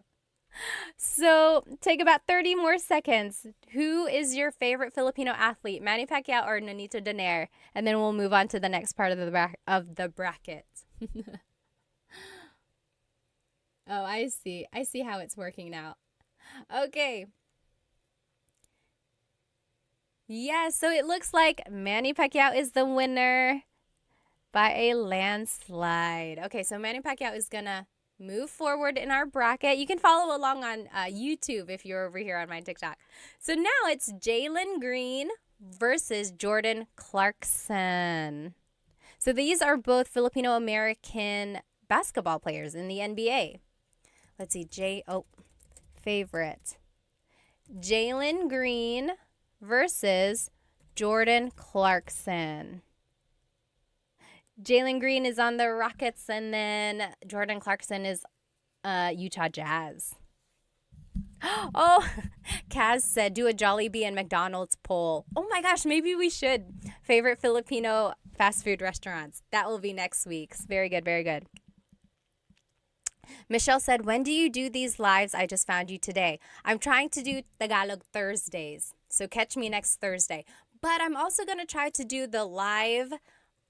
So take about 30 more seconds. Who is your favorite Filipino athlete, Manny Pacquiao or Nonito Donaire? And then we'll move on to the next part of the bracket. Oh, I see. I see how it's working now. Okay. Yeah, so it looks like Manny Pacquiao is the winner by a landslide. Okay, so Manny Pacquiao is going to move forward in our bracket. You can follow along on YouTube if you're over here on my TikTok. So now it's Jalen Green versus Jordan Clarkson. So these are both Filipino-American basketball players in the NBA. Let's see, favorite. Jalen Green versus Jordan Clarkson. Jalen Green is on the Rockets, and then Jordan Clarkson is Utah Jazz. Oh, Kaz said, do a Jollibee and McDonald's poll. Oh my gosh, maybe we should. Favorite Filipino fast food restaurants. That will be next week's. Very good, very good. Michelle said, when do you do these lives? I just found you today. I'm trying to do Tagalog Thursdays, so catch me next Thursday. But I'm also going to try to do the live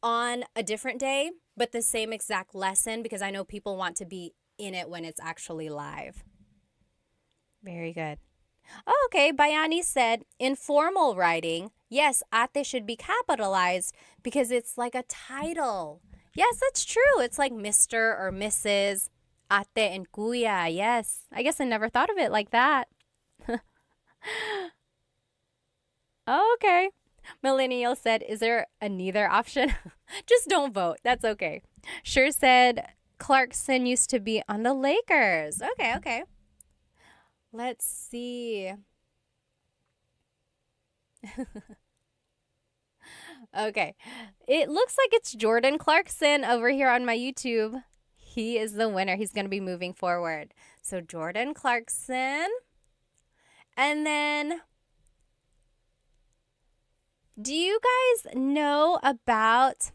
on a different day, but the same exact lesson, because I know people want to be in it when it's actually live. Very good. Oh, okay, Bayani said, informal writing, yes, ate should be capitalized because it's like a title. Yes, that's true. It's like Mr. or Mrs., ate and kuya. Yes, I guess I never thought of it like that. Oh, okay. Millennial said, is there a neither option? Just don't vote. That's okay. Sure said, Clarkson used to be on the Lakers. Okay, okay. Let's see. Okay. It looks like it's Jordan Clarkson over here on my YouTube. He is the winner. He's going to be moving forward. So Jordan Clarkson. And then, do you guys know about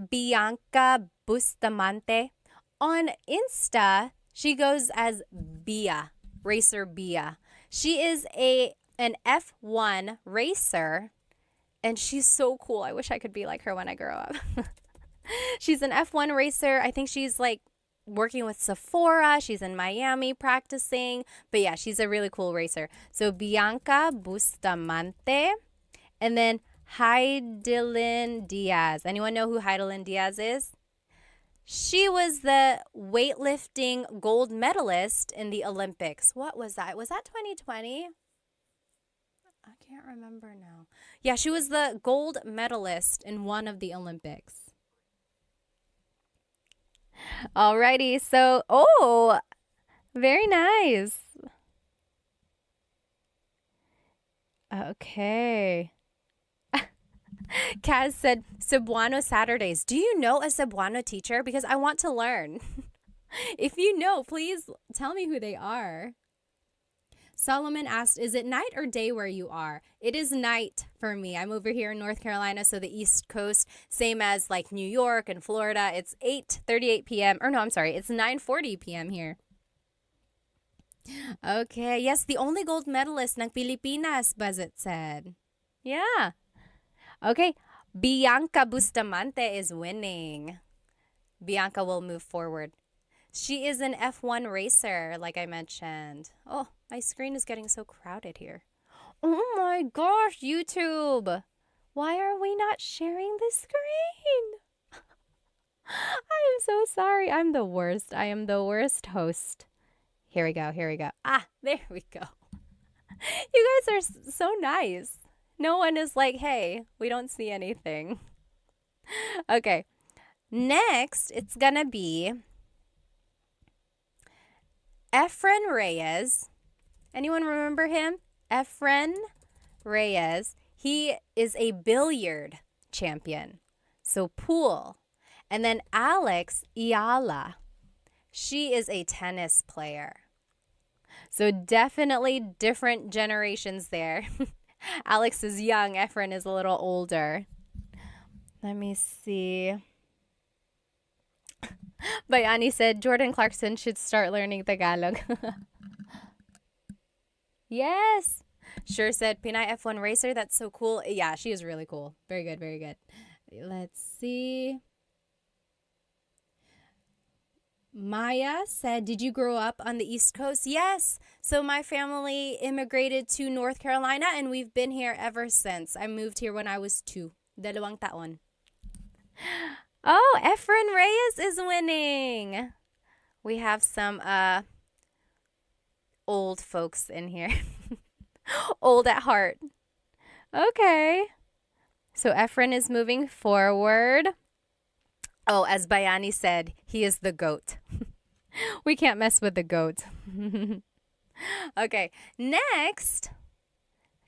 Bianca Bustamante? On Insta, she goes as Bia, Racer Bia. She is an F1 racer, and she's so cool. I wish I could be like her when I grow up. She's an F1 racer. I think she's like working with Sephora. She's in Miami practicing. But yeah, she's a really cool racer. So Bianca Bustamante. And then Heidelin Diaz. Anyone know who Heidelin Diaz is? She was the weightlifting gold medalist in the Olympics. What was that? Was that 2020? I can't remember now. Yeah, she was the gold medalist in one of the Olympics. Alrighty, so, very nice. Okay. Kaz said, Cebuano Saturdays. Do you know a Cebuano teacher? Because I want to learn. If you know, please tell me who they are. Solomon asked, is it night or day where you are? It is night for me. I'm over here in North Carolina, so the East Coast, same as like New York and Florida. It's 8:38 p.m. Or no, I'm sorry. It's 9:40 p.m. here. Okay. Yes, the only gold medalist ng Pilipinas, Buzzet said. Yeah. Okay. Bianca Bustamante is winning. Bianca will move forward. She is an F1 racer, like I mentioned. Oh, my screen is getting so crowded here. Oh my gosh, YouTube. Why are we not sharing the screen? I am so sorry. I'm the worst. I am the worst host Here we go. Here we go. Ah, there we go. You guys are so nice. No one is like, hey, we don't see anything. Okay. Next, it's going to be Efren Reyes. Anyone remember him? Efren Reyes. He is a billiard champion. So pool. And then Alex Iala. She is a tennis player. So definitely different generations there. Alex is young. Efren is a little older. Let me see. Bayani said Jordan Clarkson should start learning Tagalog. Yes. Sure said Pinay F1 racer. That's so cool. Yeah, she is really cool. Very good. Very good. Let's see. Maya said, did you grow up on the East Coast? Yes. So my family immigrated to North Carolina and we've been here ever since. I moved here when I was 2. Dalawang taon. Oh, Efren Reyes is winning. We have some old folks in here. Old at heart. Okay. So Efren is moving forward. Oh, as Bayani said, he is the goat. We can't mess with the goat. Okay, next.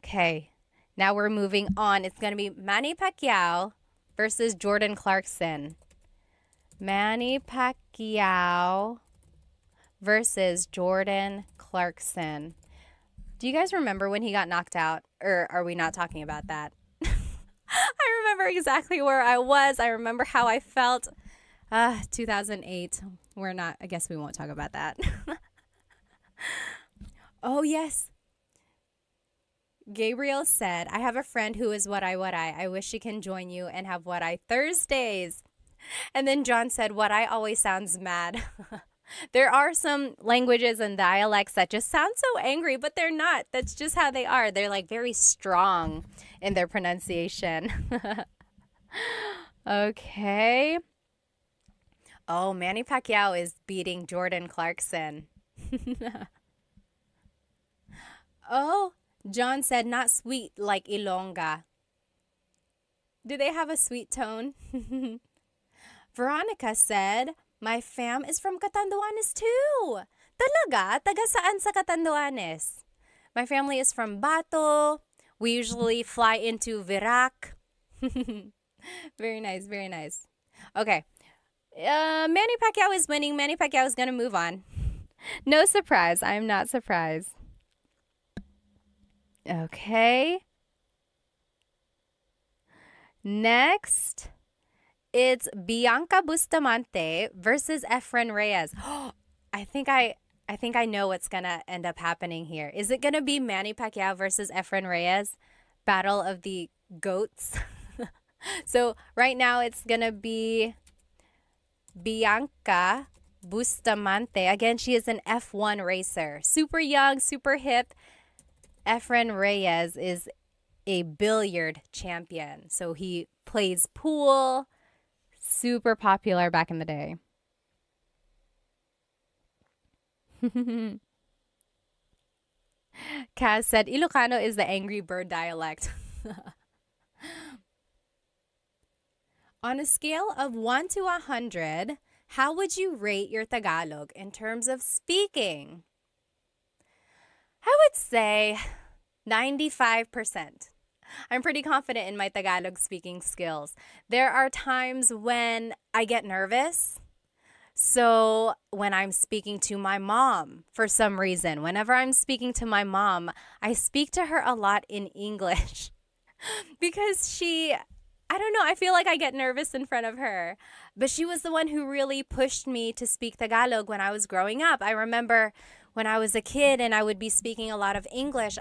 Okay, now we're moving on. It's going to be Manny Pacquiao versus Jordan Clarkson. Manny Pacquiao versus Jordan Clarkson. Do you guys remember when he got knocked out? Or are we not talking about that? I remember exactly where I was. I remember how I felt. 2008. We're not, I guess we won't talk about that. Oh, yes. Gabriel said, I have a friend who is what I. I wish she can join you and have what I Thursdays. And then John said, what I always sounds mad. There are some languages and dialects that just sound so angry, but they're not. That's just how they are. They're like very strong in their pronunciation. Okay. Oh, Manny Pacquiao is beating Jordan Clarkson. Oh, John said not sweet like Ilongga. Do they have a sweet tone? Veronica said, my fam is from Catanduanes too. Talaga? Taga saan sa Catanduanes? My family is from Bato. We usually fly into Virac. Very nice, very nice. Okay. Manny Pacquiao is winning. Manny Pacquiao is going to move on. No surprise. I am not surprised. Okay. Next, it's Bianca Bustamante versus Efren Reyes. I think I know what's going to end up happening here. Is it going to be Manny Pacquiao versus Efren Reyes? Battle of the GOATs. So right now it's going to be Bianca Bustamante. Again, she is an F1 racer. Super young, super hip. Efren Reyes is a billiard champion. So he plays pool. Super popular back in the day. Kaz said, Ilocano is the angry bird dialect. On a scale of 1 to 100, how would you rate your Tagalog in terms of speaking? I would say 95%. I'm pretty confident in my Tagalog speaking skills. There are times when I get nervous. So when I'm speaking to my mom, for some reason, whenever I'm speaking to my mom, I speak to her a lot in English because I don't know, I feel like I get nervous in front of her. But she was the one who really pushed me to speak Tagalog when I was growing up. I remember when I was a kid and I would be speaking a lot of English,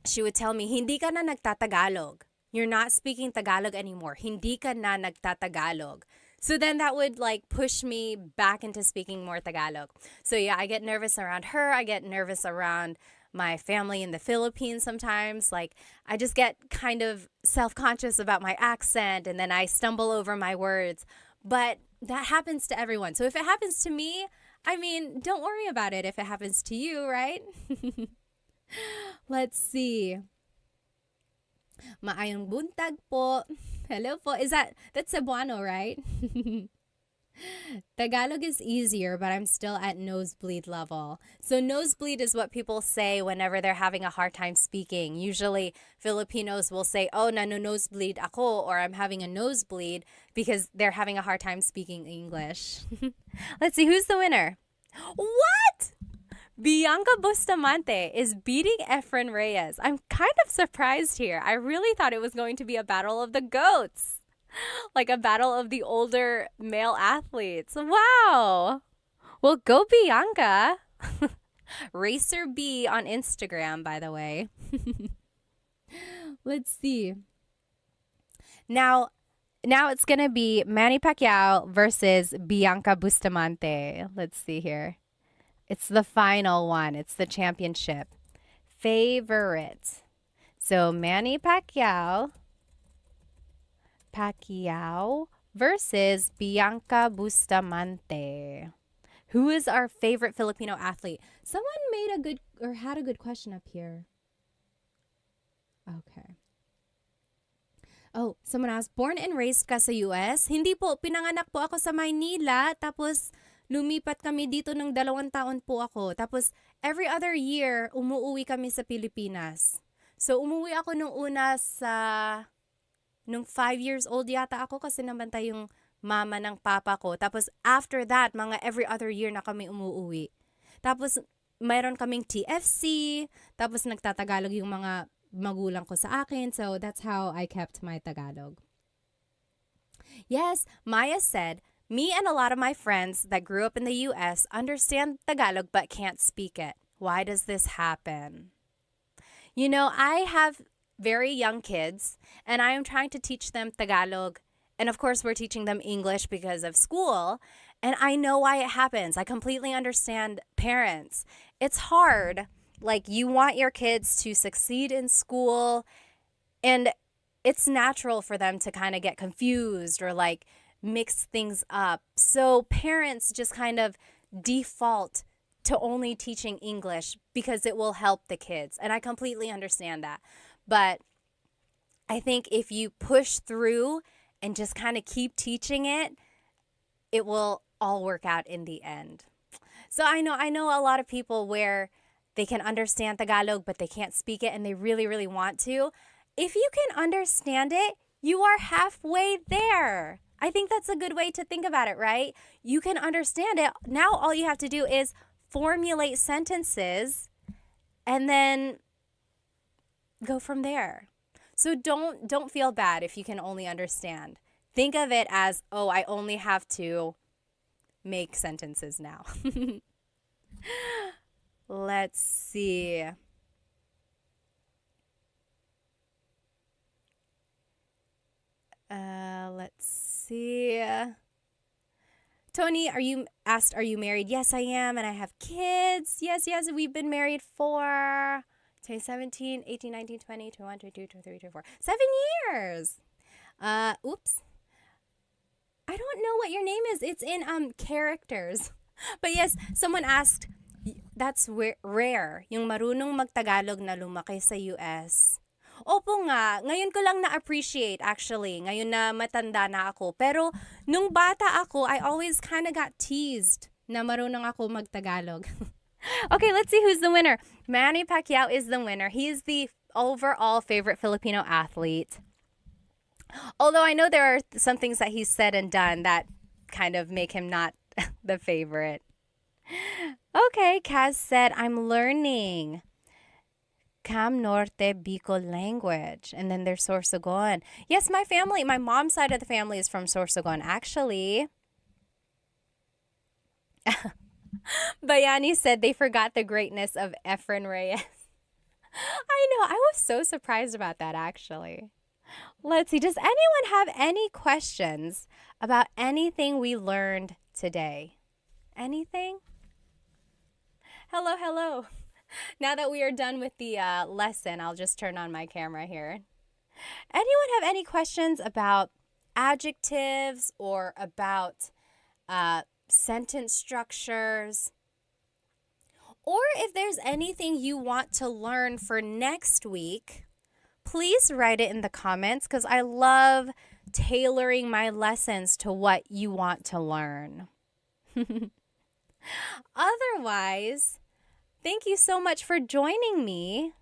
she would tell me, hindi ka na nagtatagalog. You're not speaking Tagalog anymore. Hindi ka na nagtatagalog. So then that would like push me back into speaking more Tagalog. So yeah, I get nervous around her. I get nervous around my family in the Philippines sometimes. Like I just get kind of self-conscious about my accent and then I stumble over my words. But that happens to everyone. So if it happens to me, I mean, don't worry about it if it happens to you, right? Let's see. Maayong buntag po. Hello po. That's Cebuano, right? Tagalog is easier, but I'm still at nosebleed level. So nosebleed is what people say whenever they're having a hard time speaking. Usually Filipinos will say, "Oh, nosebleed ako," or "I'm having a nosebleed," because they're having a hard time speaking English. Let's see, who's the winner? What? Bianca Bustamante is beating Efren Reyes. I'm kind of surprised here. I really thought it was going to be a battle of the goats. Like a battle of the older male athletes. Wow. Well, go Bianca. Racer B on Instagram, by the way. Let's see. Now it's going to be Manny Pacquiao versus Bianca Bustamante. Let's see here. It's the final one. It's the championship. Favorite. So Manny Pacquiao versus Bianca Bustamante. Who is our favorite Filipino athlete? Someone had a good question up here. Okay. Oh, someone asked, born and raised ka sa US? Hindi po, pinanganak po ako sa Maynila, tapos lumipat kami dito ng 2 taon po ako. Tapos every other year, umuwi kami sa Pilipinas. So umuwi ako nung una nung 5 years old yata ako kasi nabantay yung mama ng papa ko. Tapos after that, mga every other year na kami umuwi. Tapos mayroon kaming TFC, tapos nagtatagalog yung mga magulang ko sa akin. So that's how I kept my Tagalog. Yes, Maya said, me and a lot of my friends that grew up in the US understand Tagalog but can't speak it. Why does this happen? You know, I have very young kids and I am trying to teach them Tagalog. And of course, we're teaching them English because of school. And I know why it happens. I completely understand parents. It's hard. Like, you want your kids to succeed in school, and it's natural for them to kind of get confused or like mix things up. So parents just kind of default to only teaching English because it will help the kids. And I completely understand that. But I think if you push through and just kind of keep teaching it, it will all work out in the end. So I know a lot of people where they can understand Tagalog, but they can't speak it and they really, really want to. If you can understand it, you are halfway there. I think that's a good way to think about it, right? You can understand it. Now all you have to do is formulate sentences and then go from there. So don't feel bad if you can only understand. Think of it as, oh, I only have to make sentences now. Let's see. Let's see. Tony, are you married? Yes, I am, and I have kids. Yes, we've been married for 2017, 18, 19, 20, 21, 22, 23, 24. 7 years. Oops. I don't know what your name is. It's in characters. But yes, someone asked, that's rare, yung marunong magtagalog na lumaki sa US. Opo nga, ngayon ko lang na-appreciate actually, ngayon na matanda na ako. Pero nung bata ako, I always kind of got teased na marunong ako magtagalog. Okay, let's see who's the winner. Manny Pacquiao is the winner. He is the overall favorite Filipino athlete. Although I know there are some things that he's said and done that kind of make him not the favorite. Okay, Kaz said, I'm learning Cam Norte Bicol language. And then there's Sorsogon. Yes, my mom's side of the family is from Sorsogon, actually. Bayani said they forgot the greatness of Efren Reyes. I know, I was so surprised about that, actually. Let's see, does anyone have any questions about anything we learned today? Anything? Hello. Now that we are done with the lesson, I'll just turn on my camera here. Anyone have any questions about adjectives or about sentence structures, or if there's anything you want to learn for next week, please write it in the comments because I love tailoring my lessons to what you want to learn. Otherwise, thank you so much for joining me,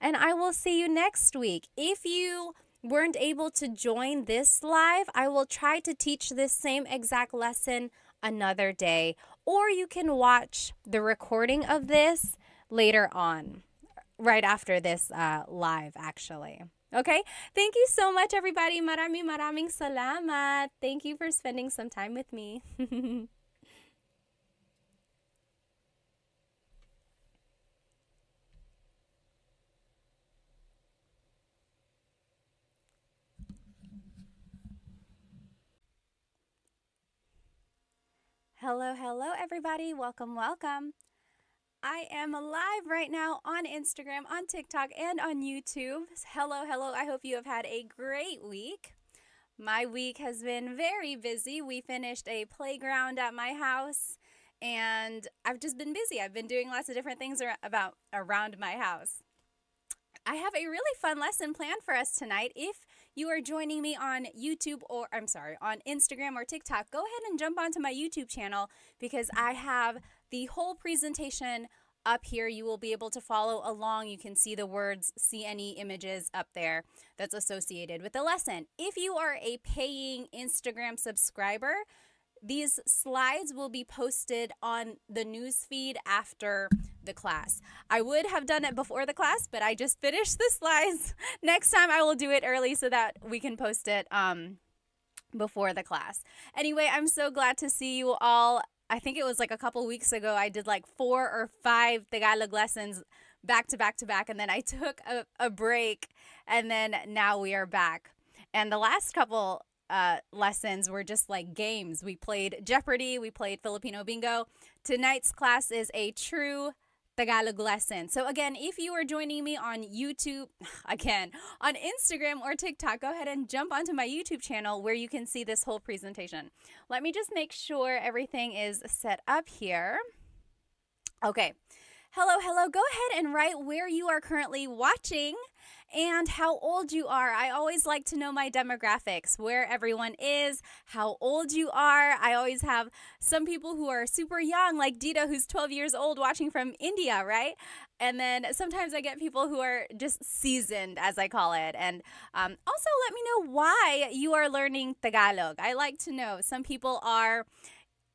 and I will see you next week. If you weren't able to join this live, I will try to teach this same exact lesson another day, or you can watch the recording of this later on, right after this live, actually. Okay? Thank you so much, everybody. Maraming salamat. Thank you for spending some time with me. Hello, hello, everybody. Welcome, welcome. I am live right now on Instagram, on TikTok, and on YouTube. Hello, hello. I hope you have had a great week. My week has been very busy. We finished a playground at my house, and I've just been busy. I've been doing lots of different things around my house. I have a really fun lesson planned for us tonight. If you are joining me on YouTube on Instagram or TikTok, go ahead and jump onto my YouTube channel because I have the whole presentation up here. You will be able to follow along. You can see the words, see any images up there that's associated with the lesson. If you are a paying Instagram subscriber, these slides will be posted on the news feed after the class. I would have done it before the class, but I just finished the slides. Next time I will do it early so that we can post it before the class. Anyway, I'm so glad to see you all. I think it was like a couple weeks ago, I did like 4 or 5 Tagalog lessons back to back to back, and then I took a break, and then now we are back. And the last couple lessons were just like games. We played Jeopardy, we played Filipino bingo. Tonight's class is a true Tagalog lesson. So again, if you are joining me on YouTube, again, on Instagram or TikTok, go ahead and jump onto my YouTube channel where you can see this whole presentation. Let me just make sure everything is set up here. Okay. Hello, hello. Go ahead and write where you are currently watching and how old you are. I always like to know my demographics, where everyone is, how old you are. I always have some people who are super young, like Dita, who's 12 years old, watching from India, right? And then sometimes I get people who are just seasoned, as I call it. And also let me know why you are learning Tagalog. I like to know. Some people are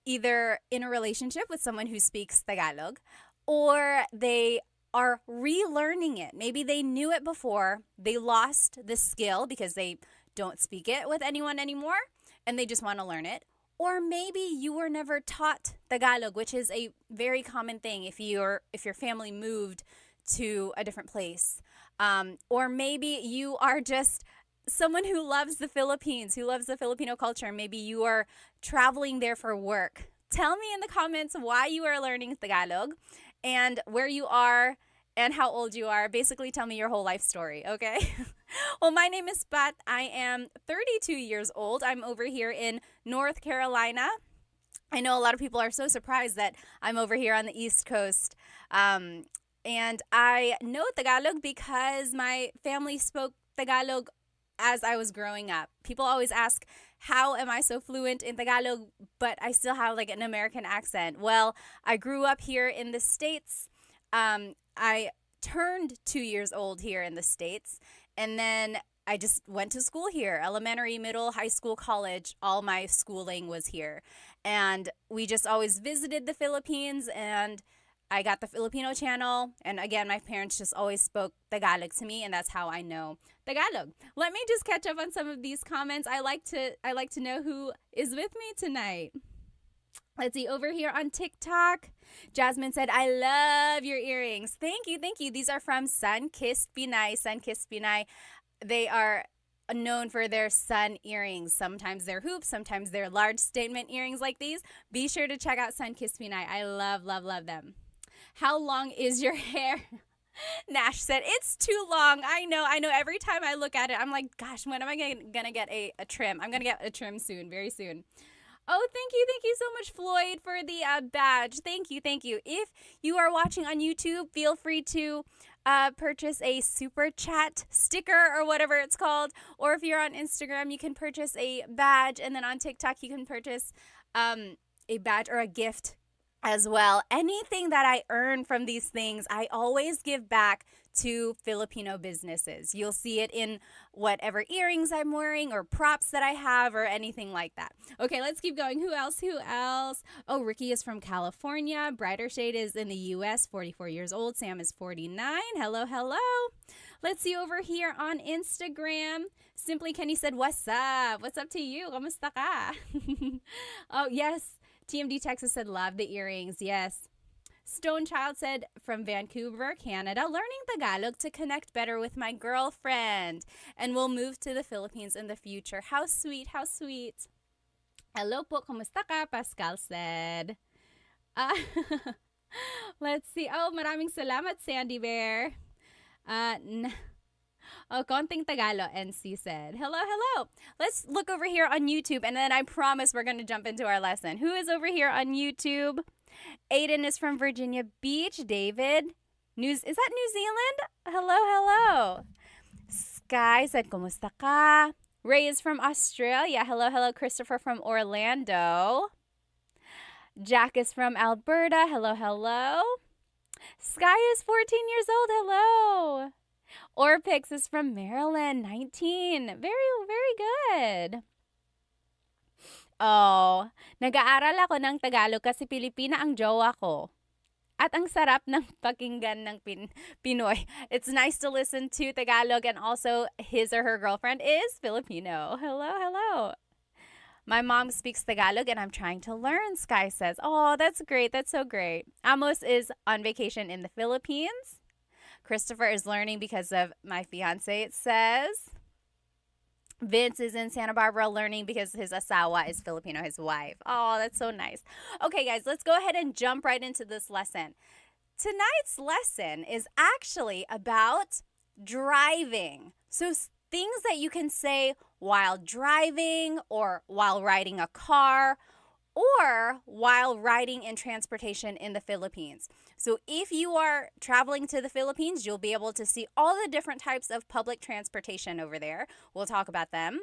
either in a relationship with someone who speaks Tagalog, or they are relearning it. Maybe they knew it before, they lost the skill because they don't speak it with anyone anymore, and they just want to learn it. Or maybe you were never taught Tagalog, which is a very common thing if your family moved to a different place. Or maybe you are just someone who loves the Philippines, who loves the Filipino culture. Maybe you are traveling there for work. Tell me in the comments why you are learning Tagalog and where you are and how old you are. Basically, tell me your whole life story, okay? Well, my name is Pat. I am 32 years old. I'm over here in North Carolina. I know a lot of people are so surprised that I'm over here on the East Coast. And I know Tagalog because my family spoke Tagalog as I was growing up. People always ask, how am I so fluent in Tagalog, but I still have like an American accent? Well, I grew up here in the States. I turned 2 years old here in the States, and then I just went to school here, elementary, middle, high school, college. All my schooling was here. And we just always visited the Philippines, and I got the Filipino channel. And again, my parents just always spoke Tagalog to me, and that's how I know Tagalog. Let me just catch up on some of these comments. I like to know who is with me tonight. Let's see, over here on TikTok, Jasmine said, I love your earrings. Thank you, thank you. These are from Sun-Kissed Pinay. Sun-Kissed Pinay, they are known for their sun earrings. Sometimes they're hoops, sometimes they're large statement earrings like these. Be sure to check out Sun-Kissed Pinay. I love, love, love them. How long is your hair? Nash said, it's too long. I know. Every time I look at it, I'm like, gosh, when am I going to get a trim? I'm going to get a trim soon, very soon. Oh, thank you so much, Floyd, for the badge. Thank you. If you are watching on YouTube, feel free to purchase a super chat sticker or whatever it's called. Or if you're on Instagram, you can purchase a badge, and then on TikTok, you can purchase a badge or a gift as well. Anything that I earn from these things, I always give back to Filipino businesses. You'll see it in whatever earrings I'm wearing or props that I have or anything like that. Okay, let's keep going. Who else? Who else? Oh, Ricky is from California. Brighter Shade is in the US, 44 years old. Sam is 49. Hello, hello. Let's see over here on Instagram. Simply Kenny said, "What's up? What's up to you? Kamusta ka?" Oh, yes. TMD Texas said, "Love the earrings." Yes. Stone Child said, "From Vancouver, Canada, learning Tagalog to connect better with my girlfriend. And we'll move to the Philippines in the future." How sweet, how sweet. Hello po, kumusta ka? Pascal said. Uh, let's see. Oh, maraming salamat, Sandy Bear. Oh, konting Tagalog, NC said. Hello, hello. Let's look over here on YouTube, and then I promise we're going to jump into our lesson. Who is over here on YouTube? Aiden is from Virginia Beach. David, is that New Zealand? Hello, hello. Sky said, "Kumusta ka?" Ray is from Australia. Hello, hello. Christopher from Orlando. Jack is from Alberta. Hello, hello. Sky is 14 years old. Hello. Orpix is from Maryland, 19. Very, very good. Oh, nag-aaral ako ng Tagalog kasi Pilipina ang jowa ko. At ang sarap ng pakinggan ng Pinoy. It's nice to listen to Tagalog, and also his or her girlfriend is Filipino. Hello, hello. My mom speaks Tagalog and I'm trying to learn, Sky says. Oh, that's great. That's so great. Amos is on vacation in the Philippines. Christopher is learning because of my fiance, it says. Vince is in Santa Barbara learning because his asawa is Filipino, his wife. Oh, that's so nice. Okay, guys, let's go ahead and jump right into this lesson. Tonight's lesson is actually about driving. So things that you can say while driving or while riding a car or while riding in transportation in the Philippines. So if you are traveling to the Philippines, you'll be able to see all the different types of public transportation over there. We'll talk about them.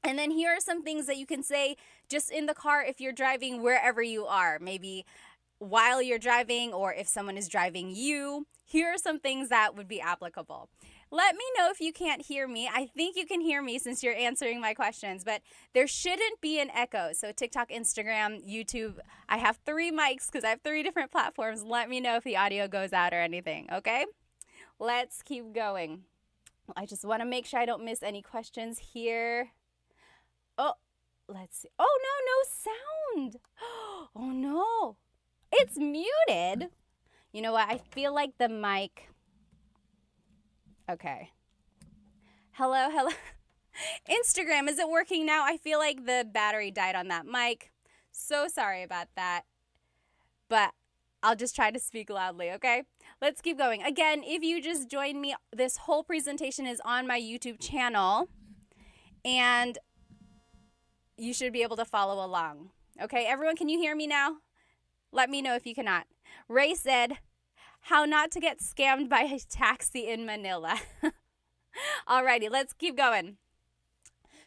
And then here are some things that you can say just in the car if you're driving wherever you are. Maybe while you're driving or if someone is driving you. Here are some things that would be applicable. Let me know if you can't hear me. I think you can hear me since you're answering my questions, but there shouldn't be an echo. So TikTok, Instagram, YouTube, I have 3 mics because I have 3 different platforms. Let me know if the audio goes out or anything, okay? Let's keep going. I just want to make sure I don't miss any questions here. Oh, let's see. Oh, no sound. Oh, no. It's muted. You know what? I feel like the mic... Okay. Hello, hello. Instagram, is it working now? I feel like the battery died on that mic. So sorry about that. But I'll just try to speak loudly, okay? Let's keep going. Again, if you just joined me, this whole presentation is on my YouTube channel. And you should be able to follow along. Okay, everyone, can you hear me now? Let me know if you cannot. Ray said, "How not to get scammed by a taxi in Manila." Alrighty, let's keep going.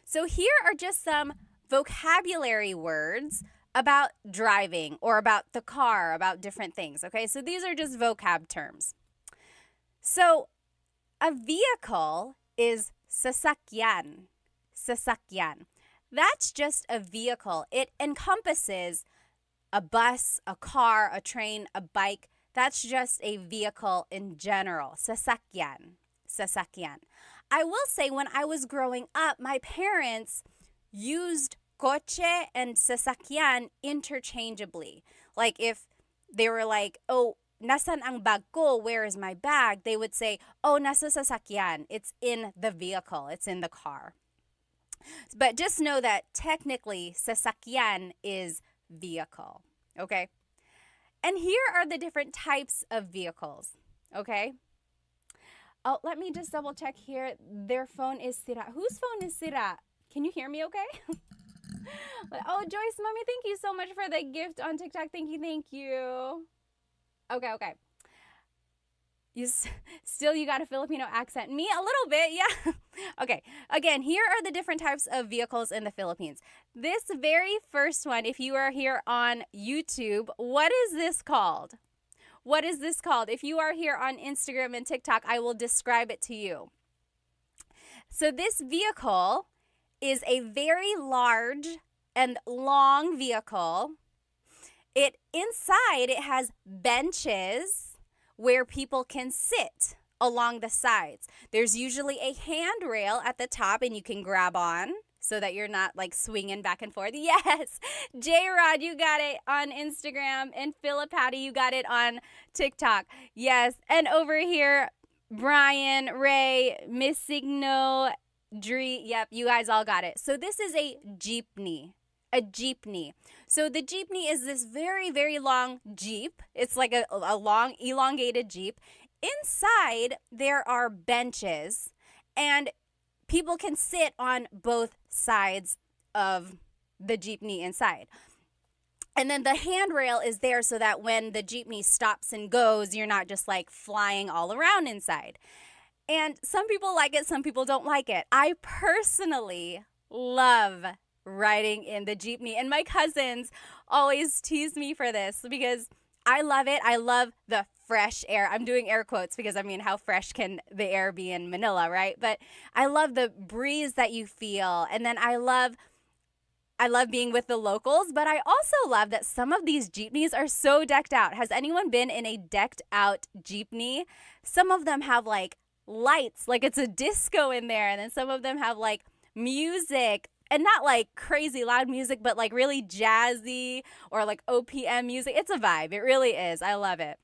So here are just some vocabulary words about driving or about the car, about different things, okay? So these are just vocab terms. So a vehicle is sasakyan. Sasakyan. That's just a vehicle. It encompasses a bus, a car, a train, a bike. That's just a vehicle in general. Sasakyan. Sasakyan. I will say when I was growing up, my parents used coche and sasakyan interchangeably. Like if they were like, "Oh, nasan ang bag ko? Where is my bag?" They would say, "Oh, nasa sasakyan." It's in the vehicle. It's in the car. But just know that technically sasakyan is vehicle. Okay? And here are the different types of vehicles, okay? Oh, let me just double check here. Their phone is sira. Whose phone is sira? Can you hear me okay? Oh, Joyce, mommy, thank you so much for the gift on TikTok. Thank you, thank you. Okay. Still, you got a Filipino accent. Me, a little bit, yeah. Okay, again, here are the different types of vehicles in the Philippines. This very first one, if you are here on YouTube, what is this called? What is this called? If you are here on Instagram and TikTok, I will describe it to you. So this vehicle is a very large and long vehicle. Inside it has benches where people can sit along the sides. There's usually a handrail at the top and you can grab on so that you're not like swinging back and forth. Yes, J-Rod, you got it on Instagram, and Philip Patty, you got it on TikTok. Yes, and over here, Brian, Ray, Miss Signo, Dree, yep, you guys all got it. So this is a jeepney. A jeepney. So the jeepney is this very, very long jeep. It's like a long, elongated jeep. Inside, there are benches, and people can sit on both sides of the jeepney inside. And then the handrail is there so that when the jeepney stops and goes, you're not just like flying all around inside. And some people like it, some people don't like it. I personally love riding in the jeepney, and my cousins always tease me for this because I love it. I love the fresh air. I'm doing air quotes because I mean, how fresh can the air be in Manila, right? But I love the breeze that you feel, and then I love being with the locals, but I also love that some of these jeepneys are so decked out. Has anyone been in a decked out jeepney? Some of them have like lights, like it's a disco in there, and then some of them have like music. And not like crazy loud music, but like really jazzy or like OPM music. It's a vibe. It really is. I love it.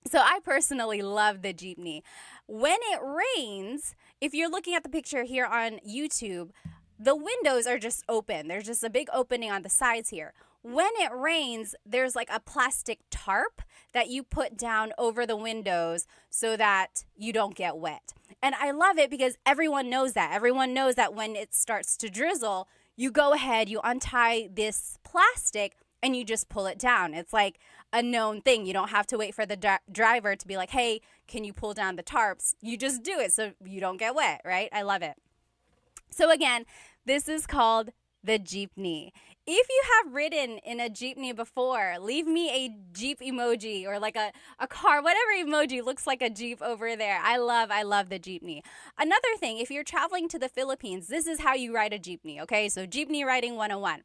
So I personally love the jeepney. When it rains, if you're looking at the picture here on YouTube, the windows are just open. There's just a big opening on the sides here. When it rains, there's like a plastic tarp that you put down over the windows so that you don't get wet. And I love it because everyone knows that. Everyone knows that when it starts to drizzle, you go ahead, you untie this plastic, and you just pull it down. It's like a known thing. You don't have to wait for the driver to be like, hey, can you pull down the tarps? You just do it so you don't get wet, right? I love it. So again, this is called the jeepney. If you have ridden in a jeepney before, leave me a jeep emoji or like a car, whatever emoji looks like a jeep over there. I love the jeepney. Another thing, if you're traveling to the Philippines, this is how you ride a jeepney, okay? So jeepney riding 101.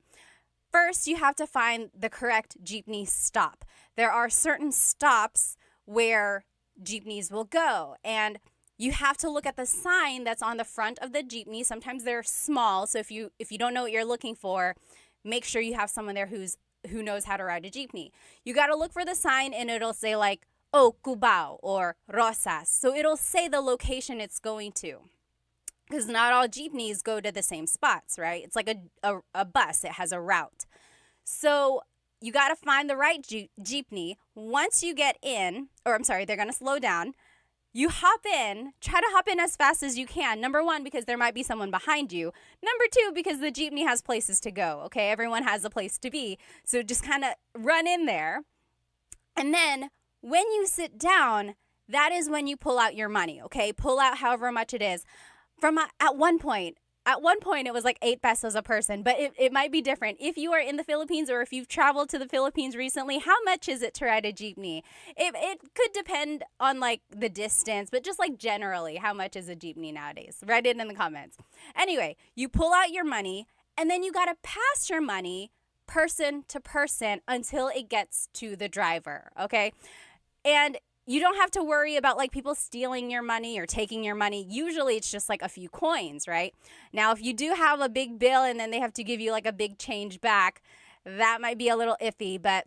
First, you have to find the correct jeepney stop. There are certain stops where jeepneys will go, and you have to look at the sign that's on the front of the jeepney. Sometimes they're small, so if you don't know what you're looking for, make sure you have someone there who knows how to ride a jeepney. You got to look for the sign, and it'll say like, oh, Cubao or Rosas. So it'll say the location it's going to, because not all jeepneys go to the same spots, right? It's like a bus. It has a route. So you got to find the right jeepney. Once you get in, or I'm sorry, they're going to slow down. You hop in, try to hop in as fast as you can. Number one, because there might be someone behind you. Number two, because the jeepney has places to go, okay? Everyone has a place to be. So just kind of run in there. And then when you sit down, that is when you pull out your money, okay? Pull out however much it is. At one point, it was like 8 pesos a person, but it might be different. If you are in the Philippines or if you've traveled to the Philippines recently, how much is it to ride a jeepney? It could depend on like the distance, but just like generally, how much is a jeepney nowadays? Write it in the comments. Anyway, you pull out your money, and then you got to pass your money person to person until it gets to the driver, okay? And you don't have to worry about like people stealing your money or taking your money. Usually it's just like a few coins, right? Now, if you do have a big bill and then they have to give you like a big change back, that might be a little iffy. But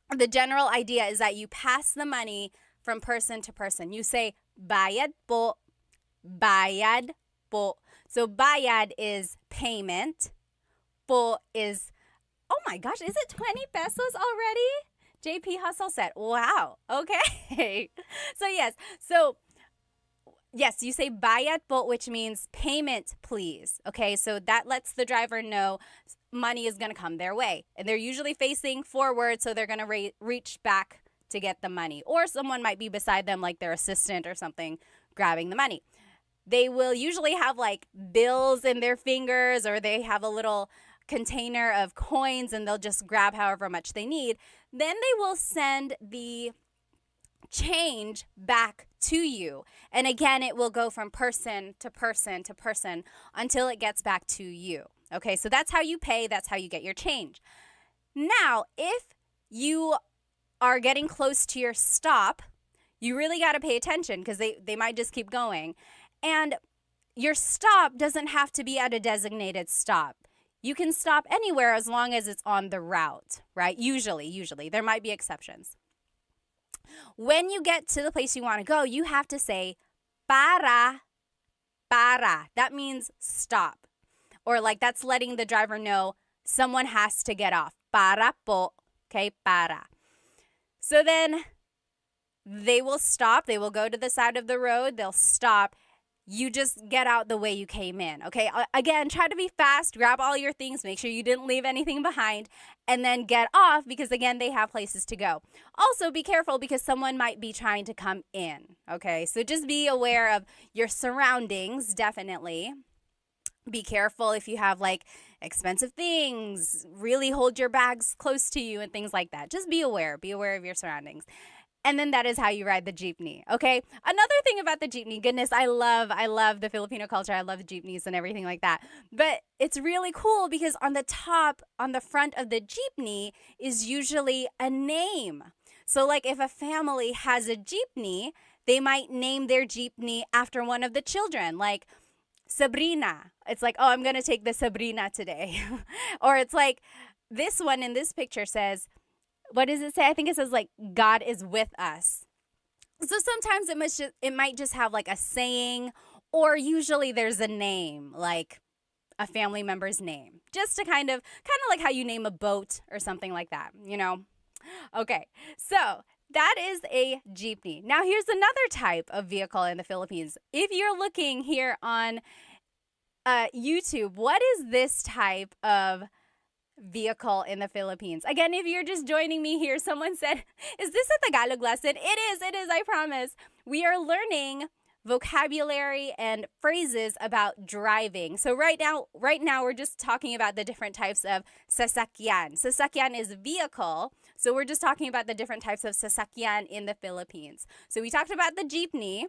the general idea is that you pass the money from person to person. You say, bayad po, bayad po. So bayad is payment. Po is, oh my gosh, is it 20 pesos already? JP Hustle said, wow, okay. So yes, so Yes, you say bayad po, which means payment, please. Okay, so that lets the driver know money is going to come their way. And they're usually facing forward, so they're going to reach back to get the money. Or someone might be beside them, like their assistant or something, grabbing the money. They will usually have like bills in their fingers, or they have a little container of coins and they'll just grab however much they need. Then they will send the change back to you. And again, it will go from person to person to person until it gets back to you. Okay, so that's how you pay, that's how you get your change. Now, if you are getting close to your stop, you really got to pay attention because they might just keep going. And your stop doesn't have to be at a designated stop. You can stop anywhere as long as it's on the route, right? Usually. There might be exceptions. When you get to the place you want to go, you have to say para. That means stop. Or like that's letting the driver know someone has to get off. Para po. Okay, para. So then they will stop. They will go to the side of the road. They'll stop. You just get out the way you came in, okay? Again, try to be fast, grab all your things, make sure you didn't leave anything behind, and then get off because, again, they have places to go. Also, be careful because someone might be trying to come in, okay? So just be aware of your surroundings, definitely. Be careful if you have, like, expensive things. Really hold your bags close to you and things like that. Just be aware. Be aware of your surroundings. And then that is how you ride the jeepney, okay? Another thing about the jeepney, goodness, I love the Filipino culture. I love jeepneys and everything like that. But it's really cool because on the top, on the front of the jeepney is usually a name. So like if a family has a jeepney, they might name their jeepney after one of the children, like Sabrina. It's like, oh, I'm going to take the Sabrina today. Or it's like this one in this picture says, what does it say? I think it says like God is with us. So sometimes it might just have like a saying, or usually there's a name, like a family member's name, just to kind of like how you name a boat or something like that, you know? Okay, so that is a jeepney. Now here's another type of vehicle in the Philippines. If you're looking here on YouTube, what is this type of vehicle in the Philippines? Again, if you're just joining me here, someone said, is this a Tagalog lesson? It is, I promise. We are learning vocabulary and phrases about driving. So right now we're just talking about the different types of sasakyan. Sasakyan is vehicle. So we're just talking about the different types of sasakyan in the Philippines. So we talked about the jeepney.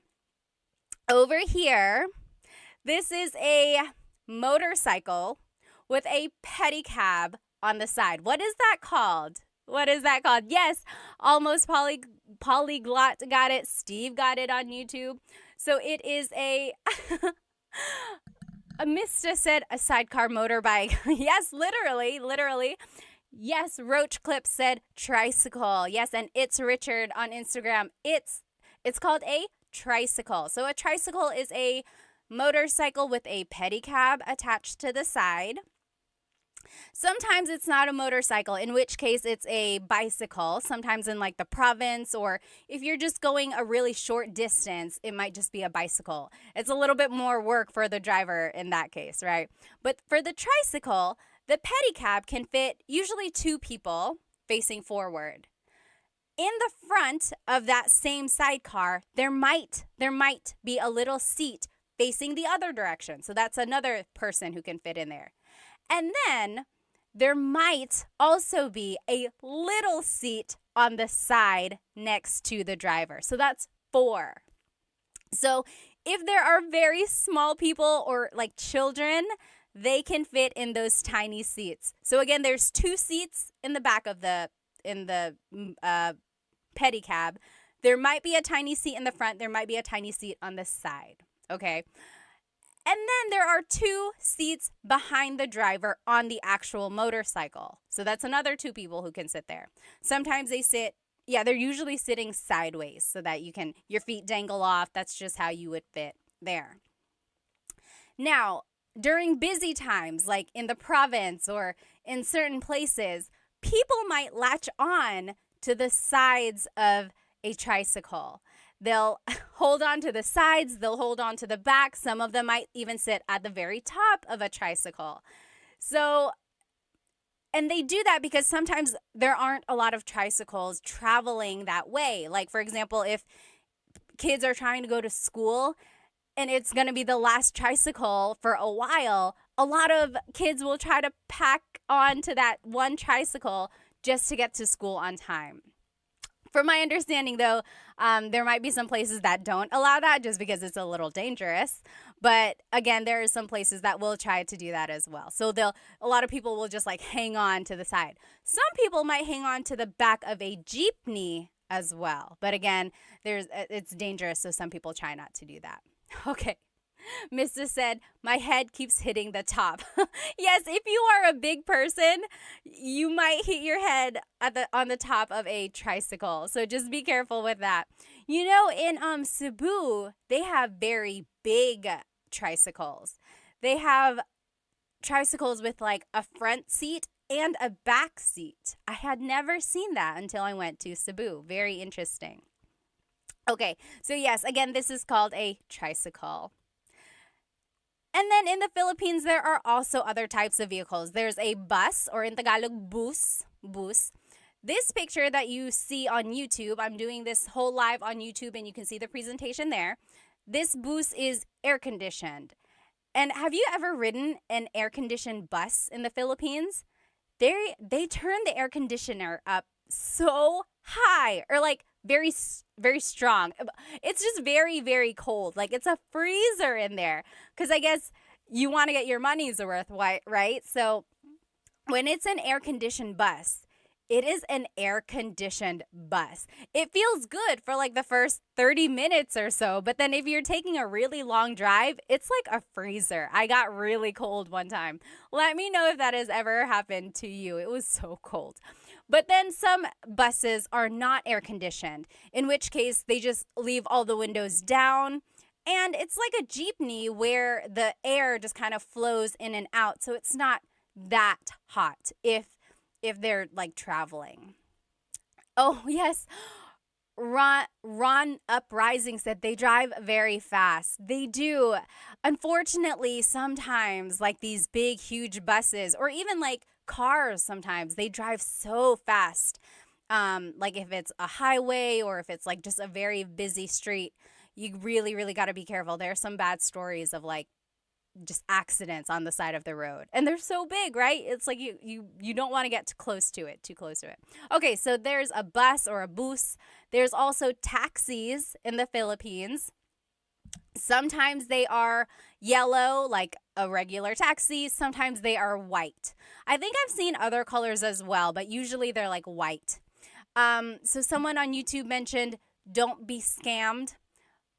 Over here, this is a motorcycle with a pedicab on the side. What is that called? Yes, almost polyglot got it. Steve got it on YouTube. So it is a Mista said a sidecar motorbike. Yes, literally. Yes, Roach Clip said tricycle. Yes, and it's Richard on Instagram. It's called a tricycle. So a tricycle is a motorcycle with a pedicab attached to the side. Sometimes it's not a motorcycle, in which case it's a bicycle. Sometimes in like the province, or if you're just going a really short distance, it might just be a bicycle. It's a little bit more work for the driver in that case, right? But for the tricycle, the pedicab can fit usually 2 people facing forward. In the front of that same sidecar, there might be a little seat facing the other direction. So that's another person who can fit in there. And then there might also be a little seat on the side next to the driver. So that's 4. So if there are very small people or like children, they can fit in those tiny seats. So again, there's 2 seats in the back of the pedicab. There might be a tiny seat in the front. There might be a tiny seat on the side. Okay. And then there are 2 seats behind the driver on the actual motorcycle. So that's another 2 people who can sit there. Sometimes they're usually sitting sideways so that your feet dangle off. That's just how you would fit there. Now, during busy times, like in the province or in certain places, people might latch on to the sides of a tricycle. They'll hold on to the sides, they'll hold on to the back. Some of them might even sit at the very top of a tricycle. So, and they do that because sometimes there aren't a lot of tricycles traveling that way. Like, for example, if kids are trying to go to school and it's going to be the last tricycle for a while, a lot of kids will try to pack onto that one tricycle just to get to school on time. From my understanding, though, there might be some places that don't allow that just because it's a little dangerous. But again, there are some places that will try to do that as well. So a lot of people will just like hang on to the side. Some people might hang on to the back of a jeepney as well. But again, it's dangerous, so some people try not to do that. Okay. Mr. said, my head keeps hitting the top. Yes, if you are a big person, you might hit your head on the top of a tricycle. So just be careful with that. You know, in Cebu, they have very big tricycles. They have tricycles with like a front seat and a back seat. I had never seen that until I went to Cebu. Very interesting. Okay, so yes, again, this is called a tricycle. And then in the Philippines, there are also other types of vehicles. There's a bus, or in Tagalog, bus. This picture that you see on YouTube, I'm doing this whole live on YouTube and you can see the presentation there. This bus is air-conditioned. And have you ever ridden an air-conditioned bus in the Philippines? They turn the air conditioner up so high, or like very, very strong. It's just very, very cold. Like it's a freezer in there because I guess you want to get your money's worth, right? So when it's an air-conditioned bus, it is an air-conditioned bus. It feels good for like the first 30 minutes or so, but then if you're taking a really long drive, it's like a freezer. I got really cold one time. Let me know if that has ever happened to you. It was so cold. But then some buses are not air-conditioned, in which case they just leave all the windows down. And it's like a jeepney where the air just kind of flows in and out, so it's not that hot if they're like traveling. Oh, yes. Ron Uprising said they drive very fast. They do. Unfortunately, sometimes like these big, huge buses or even like cars, sometimes they drive so fast. Like if it's a highway or if it's like just a very busy street, you really, really got to be careful. There are some bad stories of like just accidents on the side of the road, and they're so big, right? It's like you don't want to get too close to it. Okay, so there's a bus or a bus. There's also taxis in the Philippines. Sometimes they are yellow, like a regular taxi. Sometimes they are white. I think I've seen other colors as well, but usually they're like white. So someone on YouTube mentioned, don't be scammed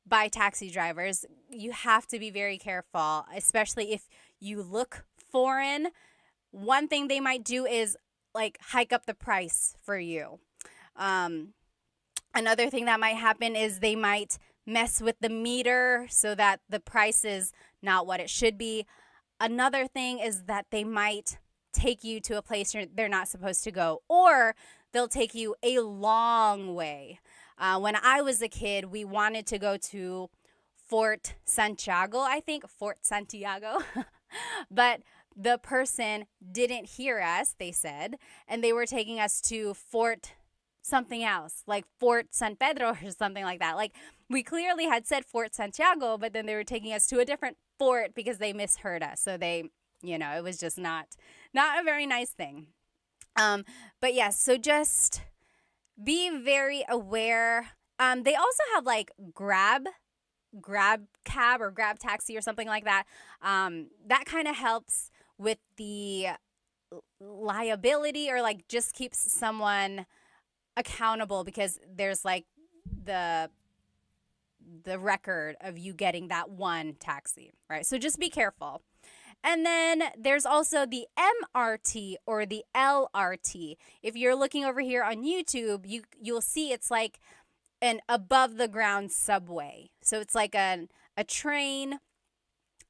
by taxi drivers. You have to be very careful, especially if you look foreign. One thing they might do is like hike up the price for you. Another thing that might happen is they might mess with the meter so that the price is not what it should be. Another thing is that they might take you to a place they're not supposed to go, or they'll take you a long way. When I was a kid, we wanted to go to Fort Santiago, but the person didn't hear us, they said, and they were taking us to Fort something else, like Fort San Pedro or something like that. Like we clearly had said Fort Santiago, but then they were taking us to a different fort because they misheard us. So they, it was just not a very nice thing. But yes, so just be very aware. They also have like grab cab or grab taxi or something like that. That kind of helps with the liability, or like just keeps someone accountable because there's like the record of you getting that one taxi, right? So just be careful. And then there's also the MRT or the LRT. If you're looking over here on YouTube, you'll see it's like an above the ground subway. So it's like a train.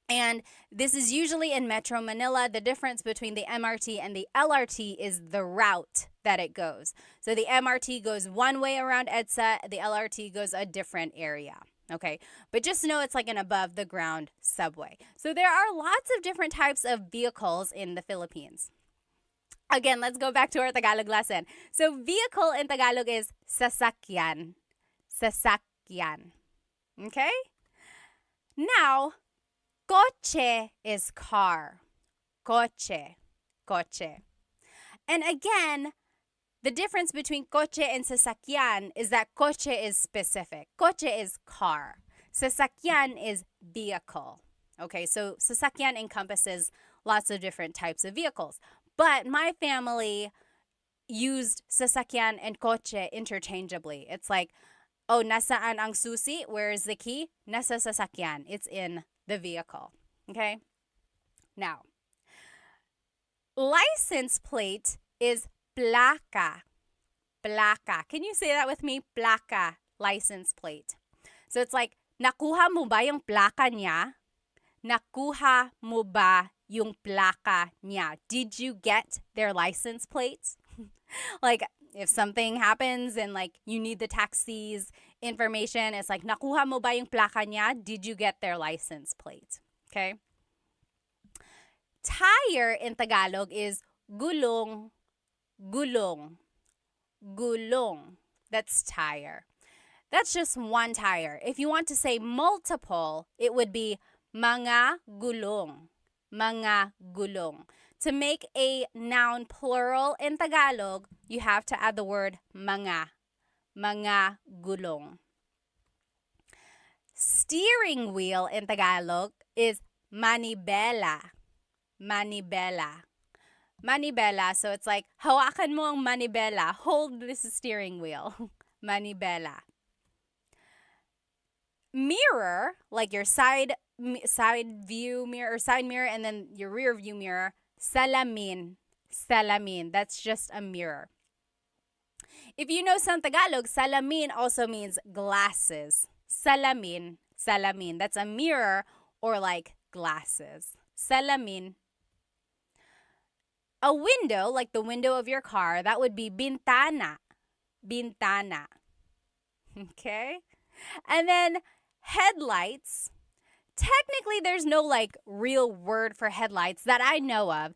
And this is usually in Metro Manila. The difference between the MRT and the LRT is the route that it goes. So the MRT goes one way around EDSA, the LRT goes a different area. Okay, but just know it's like an above the ground subway. So there are lots of different types of vehicles in the Philippines. Again, let's go back to our Tagalog lesson. So vehicle in Tagalog is sasakyan. Sasakyan. Okay? Now, coche is car. Coche. Coche. And again, the difference between coche and sasakyan is that coche is specific. Coche is car. Sasakyan is vehicle. Okay, so sasakyan encompasses lots of different types of vehicles. But my family used sasakyan and coche interchangeably. It's like, oh, nasaan ang susi? Where is the key? Nasa sasakyan. It's in the vehicle. Okay? Now, license plate is placa. Placa. Can you say that with me? Placa. License plate. So it's like, nakuha mo ba yung placa niya? Nakuha mo ba yung placa niya? Did you get their license plate? Like, if something happens and like you need the taxi's information, it's like, nakuha mo ba yung placa niya? Did you get their license plate? Okay? Tire in Tagalog is gulong. Gulong. Gulong. That's tire. That's just one tire. If you want to say multiple, it would be mga gulong. Mga gulong. To make a noun plural in Tagalog, you have to add the word mga. Mga gulong. Steering wheel in Tagalog is manibela. Manibela. Manibela. So it's like, hawakan mo ang manibela. Hold this steering wheel. Manibela. Mirror, like your side view mirror or side mirror and then your rear view mirror, salamin. Salamin. That's just a mirror. If you know some Tagalog, salamin also means glasses. Salamin. Salamin. That's a mirror or like glasses. Salamin. A window, like the window of your car, that would be bintana. Bintana. Okay? And then headlights. Technically, there's no like real word for headlights that I know of.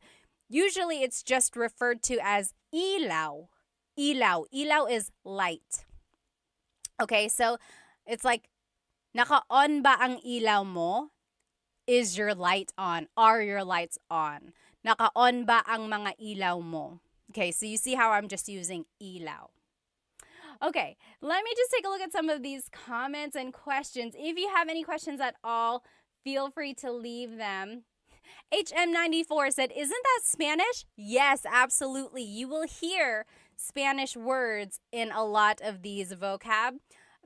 Usually, it's just referred to as ilaw. Ilaw. Ilaw is light. Okay, so it's like, naka-on ba ang ilaw mo? Is your light on? Are your lights on? Naka-on ba ang mga ilaw mo? Okay, so you see how I'm just using ilaw. Okay, let me just take a look at some of these comments and questions. If you have any questions at all, feel free to leave them. HM94 said, isn't that Spanish? Yes, absolutely. You will hear Spanish words in a lot of these vocab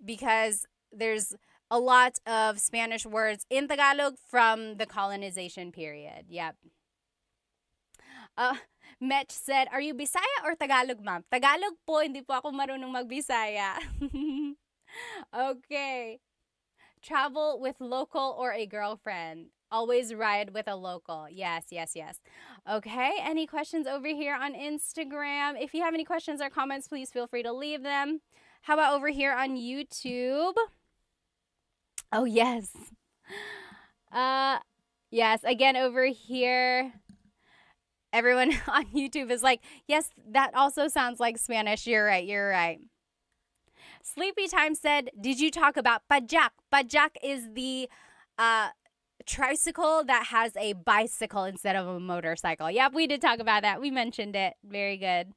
because there's a lot of Spanish words in Tagalog from the colonization period. Yep. Metch said, are you Bisaya or Tagalog, ma'am? Tagalog po, hindi po ako marunong mag-Bisaya. Okay. Travel with local or a girlfriend. Always ride with a local. Yes, yes, yes. Okay, any questions over here on Instagram? If you have any questions or comments, please feel free to leave them. How about over here on YouTube? Oh, yes. Yes, again, over here, everyone on YouTube is like, yes, that also sounds like Spanish. You're right, you're right. Sleepy Time said, did you talk about pajak? Pajak is the tricycle that has a bicycle instead of a motorcycle. Yep, we did talk about that. We mentioned it. Very good.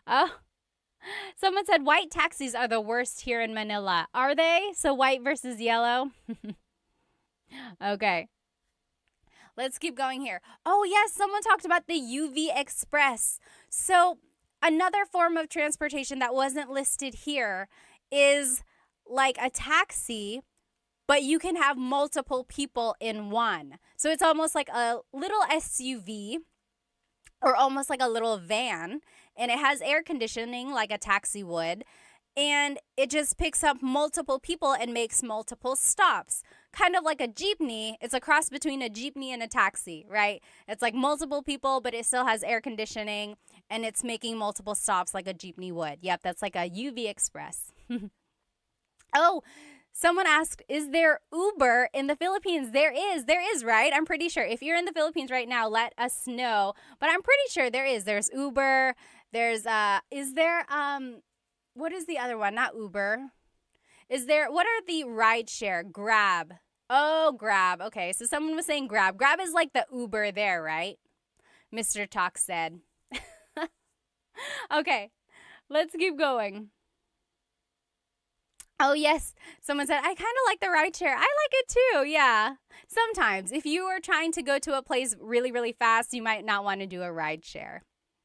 Oh, someone said white taxis are the worst here in Manila. Are they? So white versus yellow? Okay. Let's keep going here. Oh, yes, someone talked about the UV Express. So another form of transportation that wasn't listed here is like a taxi, but you can have multiple people in one. So it's almost like a little SUV or almost like a little van, and it has air conditioning like a taxi would, and it just picks up multiple people and makes multiple stops. Kind of like a jeepney. It's a cross between a jeepney and a taxi, right? It's like multiple people, but it still has air conditioning, and it's making multiple stops like a jeepney would. Yep, that's like a UV Express. Oh, someone asked, is there Uber in the Philippines? There is, right? I'm pretty sure. If you're in the Philippines right now, let us know. But I'm pretty sure there is. There's Uber. There's is there what is the other one? Not Uber. What are the ride share? Grab. Oh, Grab. Okay, so someone was saying Grab. Grab is like the Uber there, right? Mr. Talk said. Okay, let's keep going. Oh, yes. Someone said, I kind of like the ride share. I like it too. Yeah. Sometimes if you are trying to go to a place really, really fast, you might not want to do a ride share.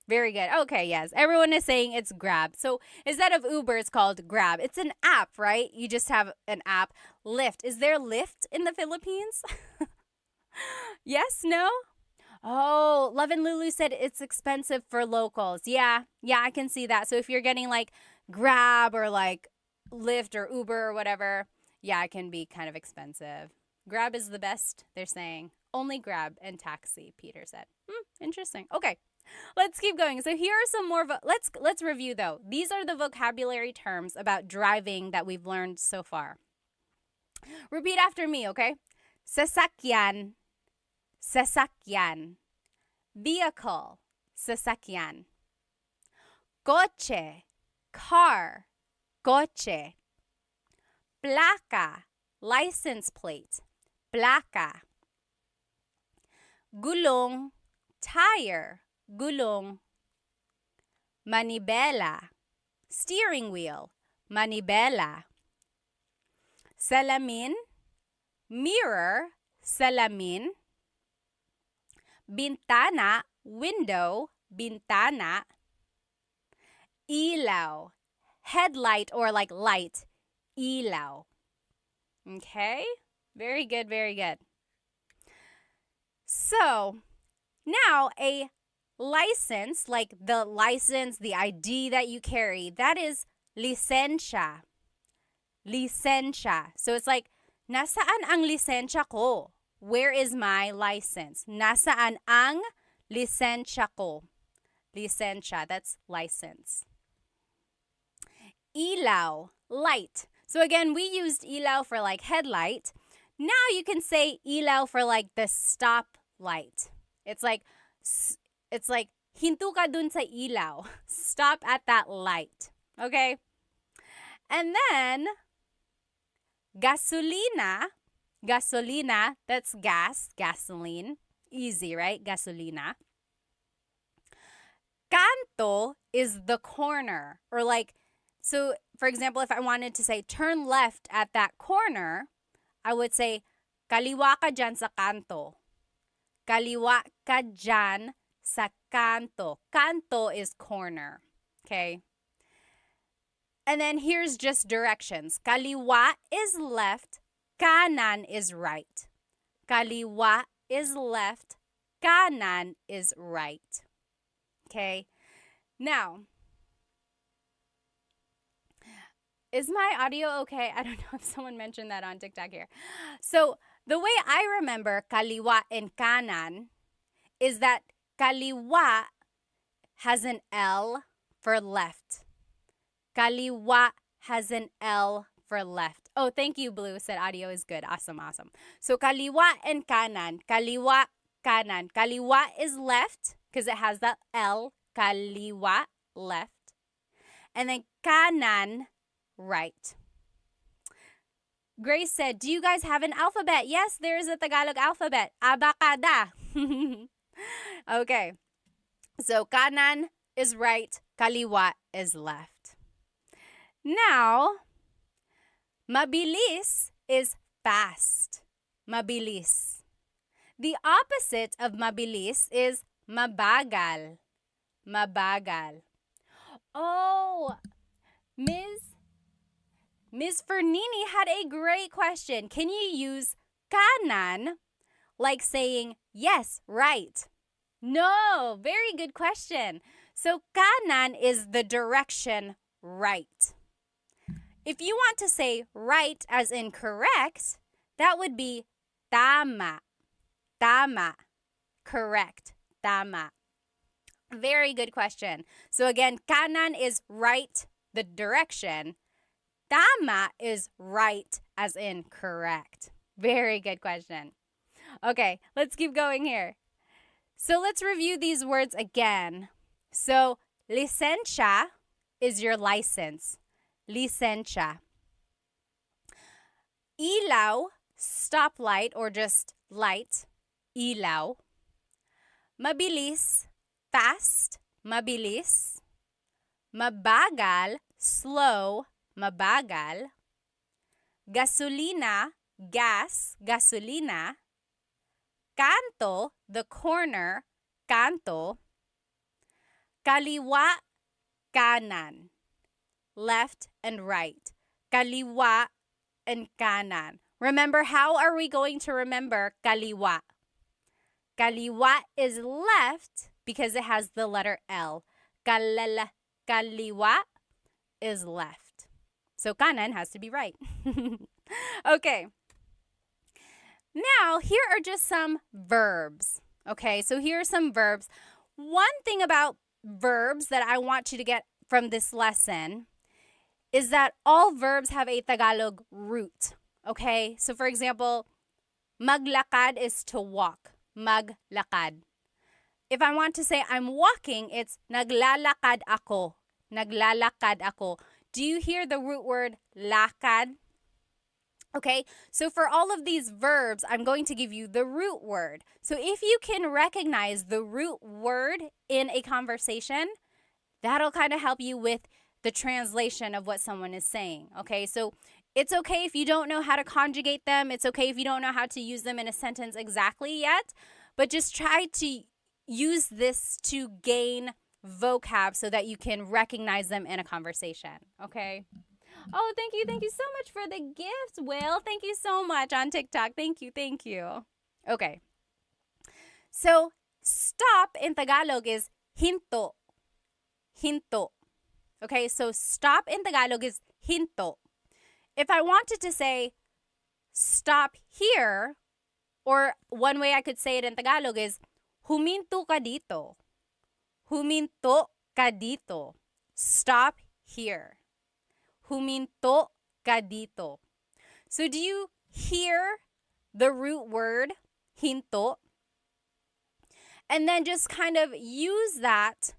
Very good. Okay, yes. Everyone is saying it's Grab. So instead of Uber, it's called Grab. It's an app, right? You just have an app. Lyft. Is there Lyft in the Philippines? Yes? No? Oh, Love and Lulu said it's expensive for locals. Yeah, I can see that. So if you're getting like Grab or like Lyft or Uber or whatever, yeah, it can be kind of expensive. Grab is the best, they're saying. Only Grab and taxi, Peter said. Interesting. Okay, let's keep going. So here are some more. Let's review though. These are the vocabulary terms about driving that we've learned so far. Repeat after me, okay? Sasakyan, sasakyan. Vehicle, sasakyan. Coche, car, coche. Placa, license plate, placa. Gulong, tire, gulong. Manibela, steering wheel, manibela. Salamin, mirror, salamin. Bintana, window, bintana. Ilaw, headlight or like light, ilaw. Okay? Very good, very good. So, now a license, like the license, the ID that you carry, that is lisensya. Lisensya. So it's like, nasaan ang lisensya ko? Where is my license? Nasaan ang lisensya ko? Lisensya, that's license. Ilaw, light. So again, we used ilaw for like headlight. Now you can say ilaw for like the stop light. It's like hinto ka dun sa ilaw. Stop at that light. Okay? And then gasolina, that's gas, gasoline. Easy, right? Gasolina. Kanto is the corner, or like, so for example, if I wanted to say turn left at that corner, I would say kaliwa ka dyan sa kanto. Kaliwa ka dyan sa kanto. Kanto is corner. Okay? And then here's just directions. Kaliwa is left, kanan is right. Kaliwa is left, kanan is right. Okay? Now, is my audio okay? I don't know if someone mentioned that on TikTok here. So, the way I remember kaliwa and kanan is that kaliwa has an L for left. Kaliwa has an L for left. Oh, thank you, Blue. Said audio is good. Awesome. So, kaliwa and kanan. Kaliwa, kanan. Kaliwa is left because it has that L. Kaliwa, left. And then kanan, right. Grace said, do you guys have an alphabet? Yes, there is a Tagalog alphabet. Abacada. Okay. So, kanan is right. Kaliwa is left. Now, mabilis is fast. Mabilis. The opposite of mabilis is mabagal. Mabagal. Oh, Ms. Fernini had a great question. Can you use kanan like saying, yes, right? No, very good question. So kanan is the direction right. If you want to say right as in correct, that would be tama. Tama. Correct. Tama. Very good question. So again, kanan is right, the direction. Tama is right, as in correct. Very good question. Okay, let's keep going here. So let's review these words again. So, licencia is your license. Licencia. Ilaw, stoplight or just light. Ilaw. Mabilis, fast. Mabilis. Mabagal, slow. Mabagal. Gasolina, gas. Gasolina. Kanto, the corner. Kanto. Kaliwa, kanan. Left and right. Kaliwa and kanan. Remember, how are we going to remember kaliwa? Kaliwa is left because it has the letter L. Kaliwa is left. So kanan has to be right. Okay. Now, here are just some verbs. Okay, so here are some verbs. One thing about verbs that I want you to get from this lesson is that all verbs have a Tagalog root. Okay, so for example, maglakad is to walk. Maglakad. If I want to say I'm walking, it's naglalakad ako. Naglalakad ako. Do you hear the root word lakad? Okay, so for all of these verbs, I'm going to give you the root word. So if you can recognize the root word in a conversation, that'll kind of help you with the translation of what someone is saying. Okay, so it's okay if you don't know how to conjugate them. It's okay if you don't know how to use them in a sentence exactly yet, but just try to use this to gain vocab so that you can recognize them in a conversation. Okay. Oh, thank you. Thank you so much for the gift, Will. Thank you so much on TikTok. Thank you. Thank you. Okay. So, stop in Tagalog is hinto. Hinto. Okay, so stop in Tagalog is hinto. If I wanted to say stop here, or one way I could say it in Tagalog is huminto ka dito. Huminto ka dito. Stop here. Huminto ka dito. So do you hear the root word hinto? And then just kind of use that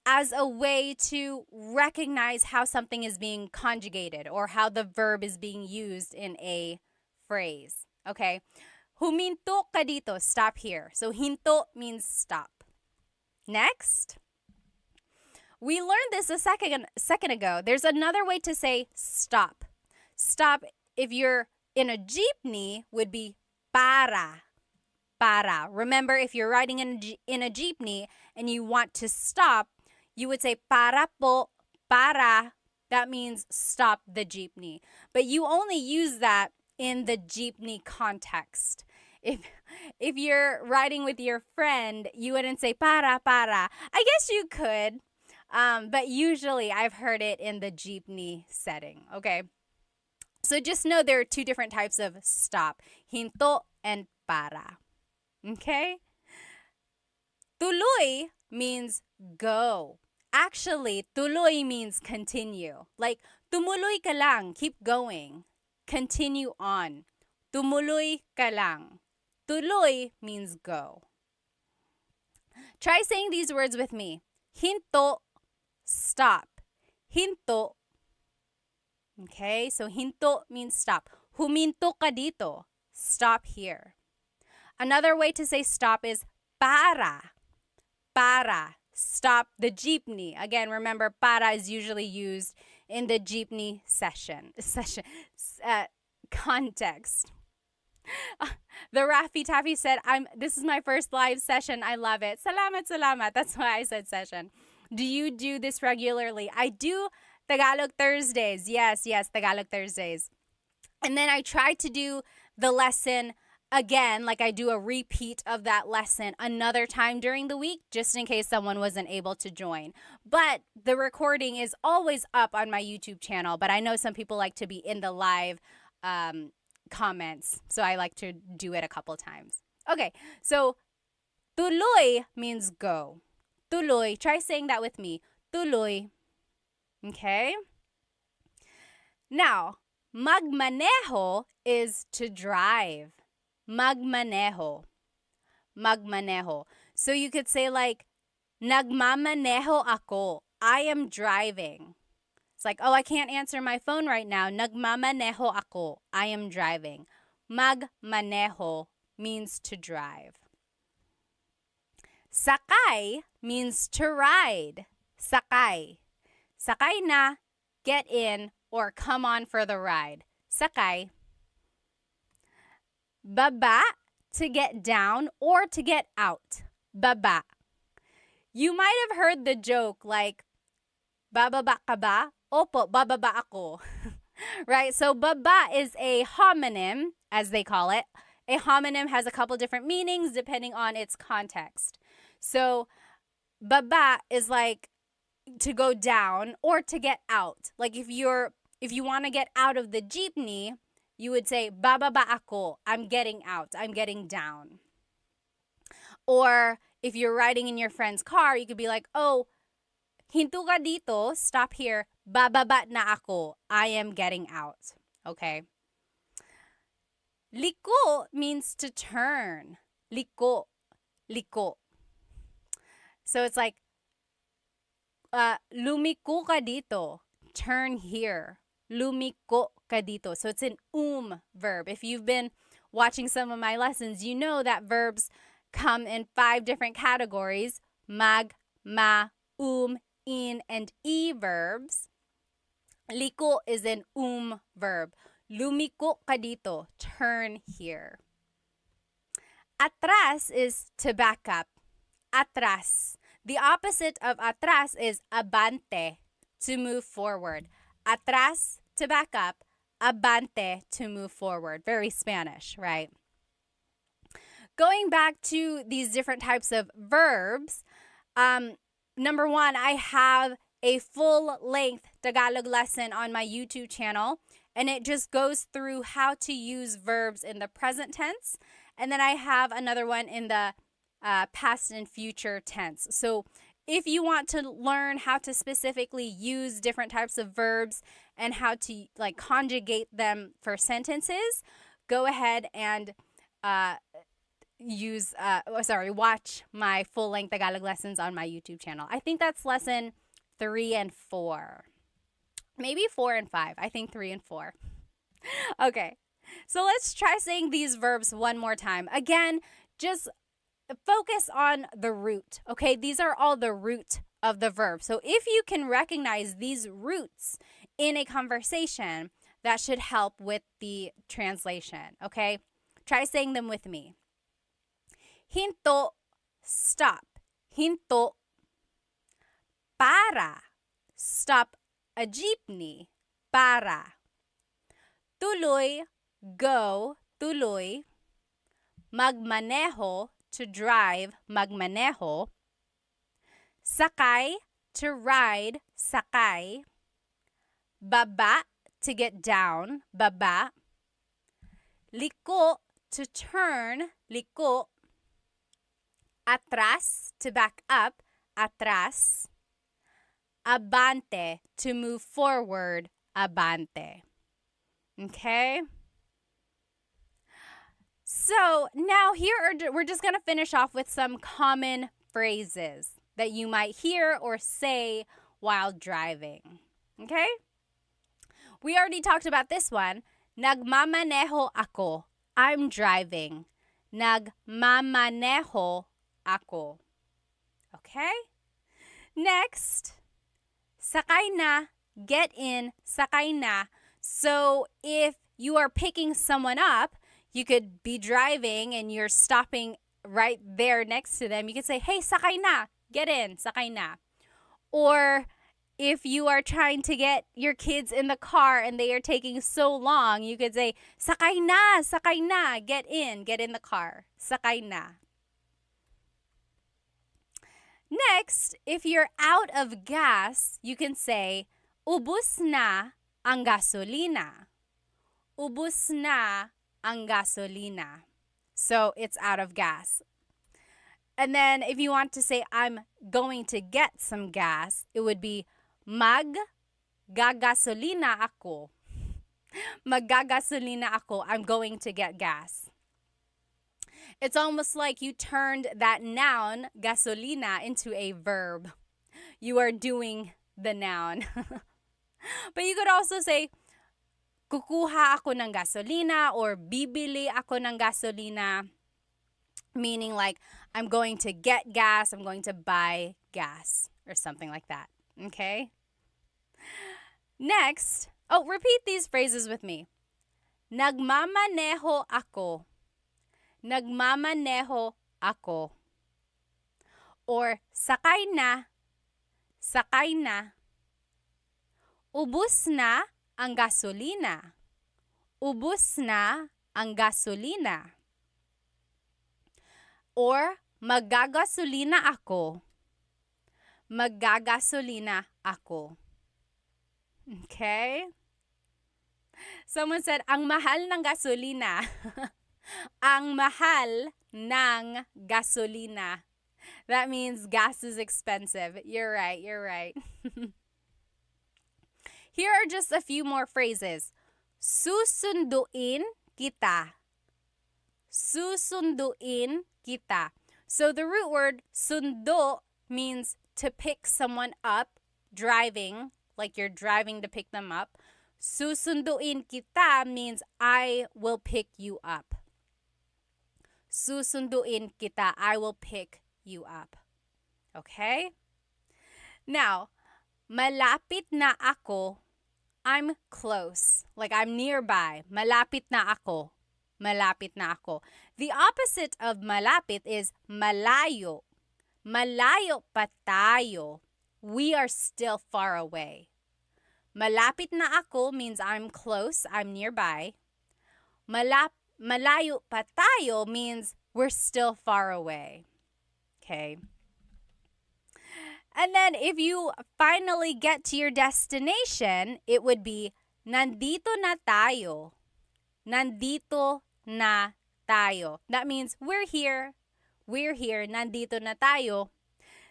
as a way to recognize how something is being conjugated or how the verb is being used in a phrase. Okay? Huminto ka dito. Stop here. So hinto means stop. Next. We learned this a second ago. There's another way to say stop. Stop, if you're in a jeepney, would be para. Para. Remember, if you're riding in a jeepney and you want to stop, you would say para po, para. That means stop the jeepney. But you only use that in the jeepney context. If you're riding with your friend, you wouldn't say para. I guess you could. But usually I've heard it in the jeepney setting, okay? So just know there are two different types of stop, hinto and para, okay? Tuloy means go. Actually, tuloy means continue. Like, tumuloy ka lang, keep going. Continue on. Tumuloy ka lang. Tuloy means go. Try saying these words with me. Hinto, stop. Hinto. Okay, so hinto means stop. Huminto ka dito. Stop here. Another way to say stop is para. Para. Stop the jeepney. Again, remember, para is usually used in the jeepney context. The Raffy Taffy said, this is my first live session. I love it. Salamat. That's why I said session. Do you do this regularly? I do Tagalog Thursdays. Yes, Tagalog Thursdays. And then I try to do the lesson again, like I do a repeat of that lesson another time during the week, just in case someone wasn't able to join. But the recording is always up on my YouTube channel, but I know some people like to be in the live comments, so I like to do it a couple times. Okay, so tuloy means go. Tuloy. Try saying that with me. Tuloy. Okay? Now, magmaneho is to drive. Magmaneho. Magmaneho. So you could say like, nagmamaneho ako. I am driving. It's like, oh, I can't answer my phone right now. Nagmamaneho ako. I am driving. Magmaneho means to drive. Sakay means to ride. Sakay. Sakay na, get in, or come on for the ride. Sakay. Baba, to get down or to get out. Baba. You might have heard the joke like, bababa ka ba? Opo, bababa ako. Right? So baba is a homonym, as they call it. A homonym has a couple different meanings depending on its context. So baba is like to go down or to get out. Like if you want to get out of the jeepney, you would say bababa ako. I'm getting out. I'm getting down. Or if you're riding in your friend's car, you could be like, oh, hinto ka dito, stop here, bababa na ako, I am getting out. Okay? Liko means to turn. Liko. Liko. So it's like, lumiko ka dito, turn here. Lumiko ka dito. So it's an verb. If you've been watching some of my lessons, you know that verbs come in 5 different categories: mag, ma, in, and e verbs. Liko is an verb. Lumiko ka dito, turn here. Atras is to back up. Atras. The opposite of atras is abante, to move forward. Atras, to back up. Abante, to move forward. Very Spanish, right? Going back to these different types of verbs, number 1, I have a full-length Tagalog lesson on my YouTube channel, and it just goes through how to use verbs in the present tense. And then I have another one in the past and future tense. So if you want to learn how to specifically use different types of verbs and how to like conjugate them for sentences, go ahead and watch my full-length Tagalog lessons on my YouTube channel. I think that's lesson 3 and 4. Maybe 4 and 5. I think 3 and 4. Okay. So let's try saying these verbs one more time. Again, just focus on the root. Okay? These are all the root of the verb. So if you can recognize these roots in a conversation, that should help with the translation. Okay? Try saying them with me. Hinto, stop. Hinto. Para, stop a jeepney. Para. Tuloy, go. Tuloy. Magmaneho, to drive. Magmaneho. Sakay, to ride. Sakay. Baba, to get down. Baba. Liko, to turn. Liko. Atras, to back up. Atras. Abante, to move forward. Abante. Okay? So now we're just going to finish off with some common phrases that you might hear or say while driving. Okay? We already talked about this one. Nagmamaneho ako. I'm driving. Nagmamaneho ako. Okay? Next, sakay na, get in, sakay na. So if you are picking someone up, you could be driving and you're stopping right there next to them. You could say, hey, sakay na, get in, sakay na. Or if you are trying to get your kids in the car and they are taking so long, you could say, sakay na, get in the car, sakay na. Next, if you're out of gas, you can say, ubus na ang gasolina. Ubus na ang gasolina. So it's out of gas. And then if you want to say I'm going to get some gas, it would be maggagasolina ako. Maggagasolina ako. I'm going to get gas. It's almost like you turned that noun, gasolina, into a verb. You are doing the noun. But you could also say, kukuha ako ng gasolina or bibili ako ng gasolina, meaning like I'm going to get gas, I'm going to buy gas, or something like that. Okay? Next, repeat these phrases with me. Nagmamaneho ako. Nagmamaneho ako. Or sakay na. Sakay na. Ubus na ang gasolina. Ubus na ang gasolina. Or maggagasolina ako. Maggagasolina ako. Okay? Someone said, ang mahal ng gasolina. Ang mahal ng gasolina. That means gas is expensive. You're right, you're right. Here are just a few more phrases. Susunduin kita. Susunduin kita. So the root word sundo means to pick someone up, driving, like you're driving to pick them up. Susunduin kita means I will pick you up. Susunduin kita, I will pick you up. Okay? Now, malapit na ako, I'm close. Like I'm nearby. Malapit na ako. Malapit na ako. The opposite of malapit is malayo. Malayo pa tayo. We are still far away. Malapit na ako means I'm close, I'm nearby. Malayo pa tayo means we're still far away. Okay? And then if you finally get to your destination, it would be nandito na tayo. Nandito na tayo. That means we're here. We're here. Nandito na tayo.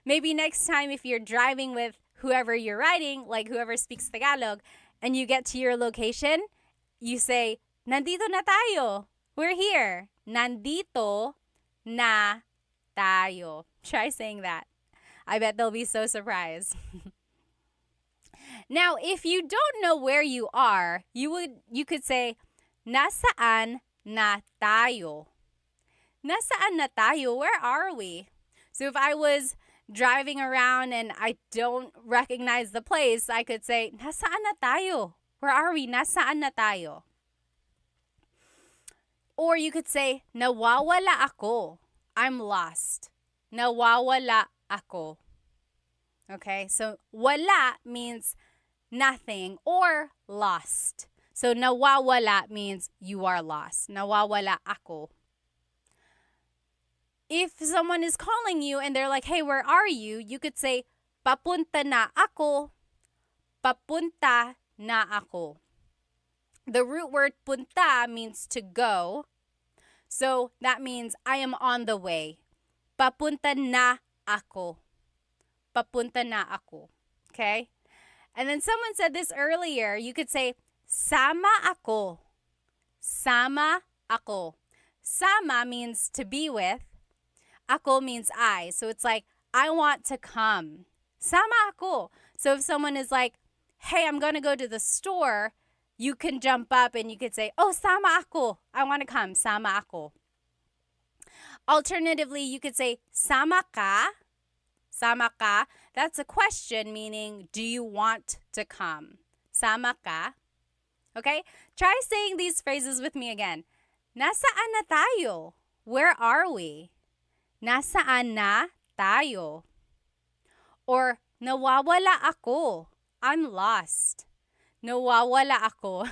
Maybe next time if you're driving with whoever you're riding, like whoever speaks Tagalog, and you get to your location, you say, nandito na tayo. We're here. Nandito na tayo. Try saying that. I bet they'll be so surprised. Now, if you don't know where you are, you could say, nasaan na tayo? Nasaan na tayo? Where are we? So if I was driving around and I don't recognize the place, I could say, nasaan na tayo? Where are we? Nasaan na tayo? Or you could say, nawawala ako. I'm lost. Nawawala ako. Okay, so wala means nothing or lost. So nawawala means you are lost. Nawawala ako. If someone is calling you and they're like, hey, where are you? You could say, papunta na ako. Papunta na ako. The root word punta means to go. So that means I am on the way. Papunta na ako. Papunta na ako. Okay? And then someone said this earlier. You could say, sama ako. Sama ako. Sama means to be with. Ako means I. So it's like, I want to come. Sama ako. So if someone is like, hey, I'm going to go to the store, you can jump up and you could say, oh, sama ako. I want to come. Sama ako. Alternatively, you could say, sama ka. Sama ka. That's a question, meaning, do you want to come? Sama ka. Okay? Try saying these phrases with me again. Nasaan na tayo? Where are we? Nasaan na tayo? Or, nawawala ako. I'm lost. Nawawala ako.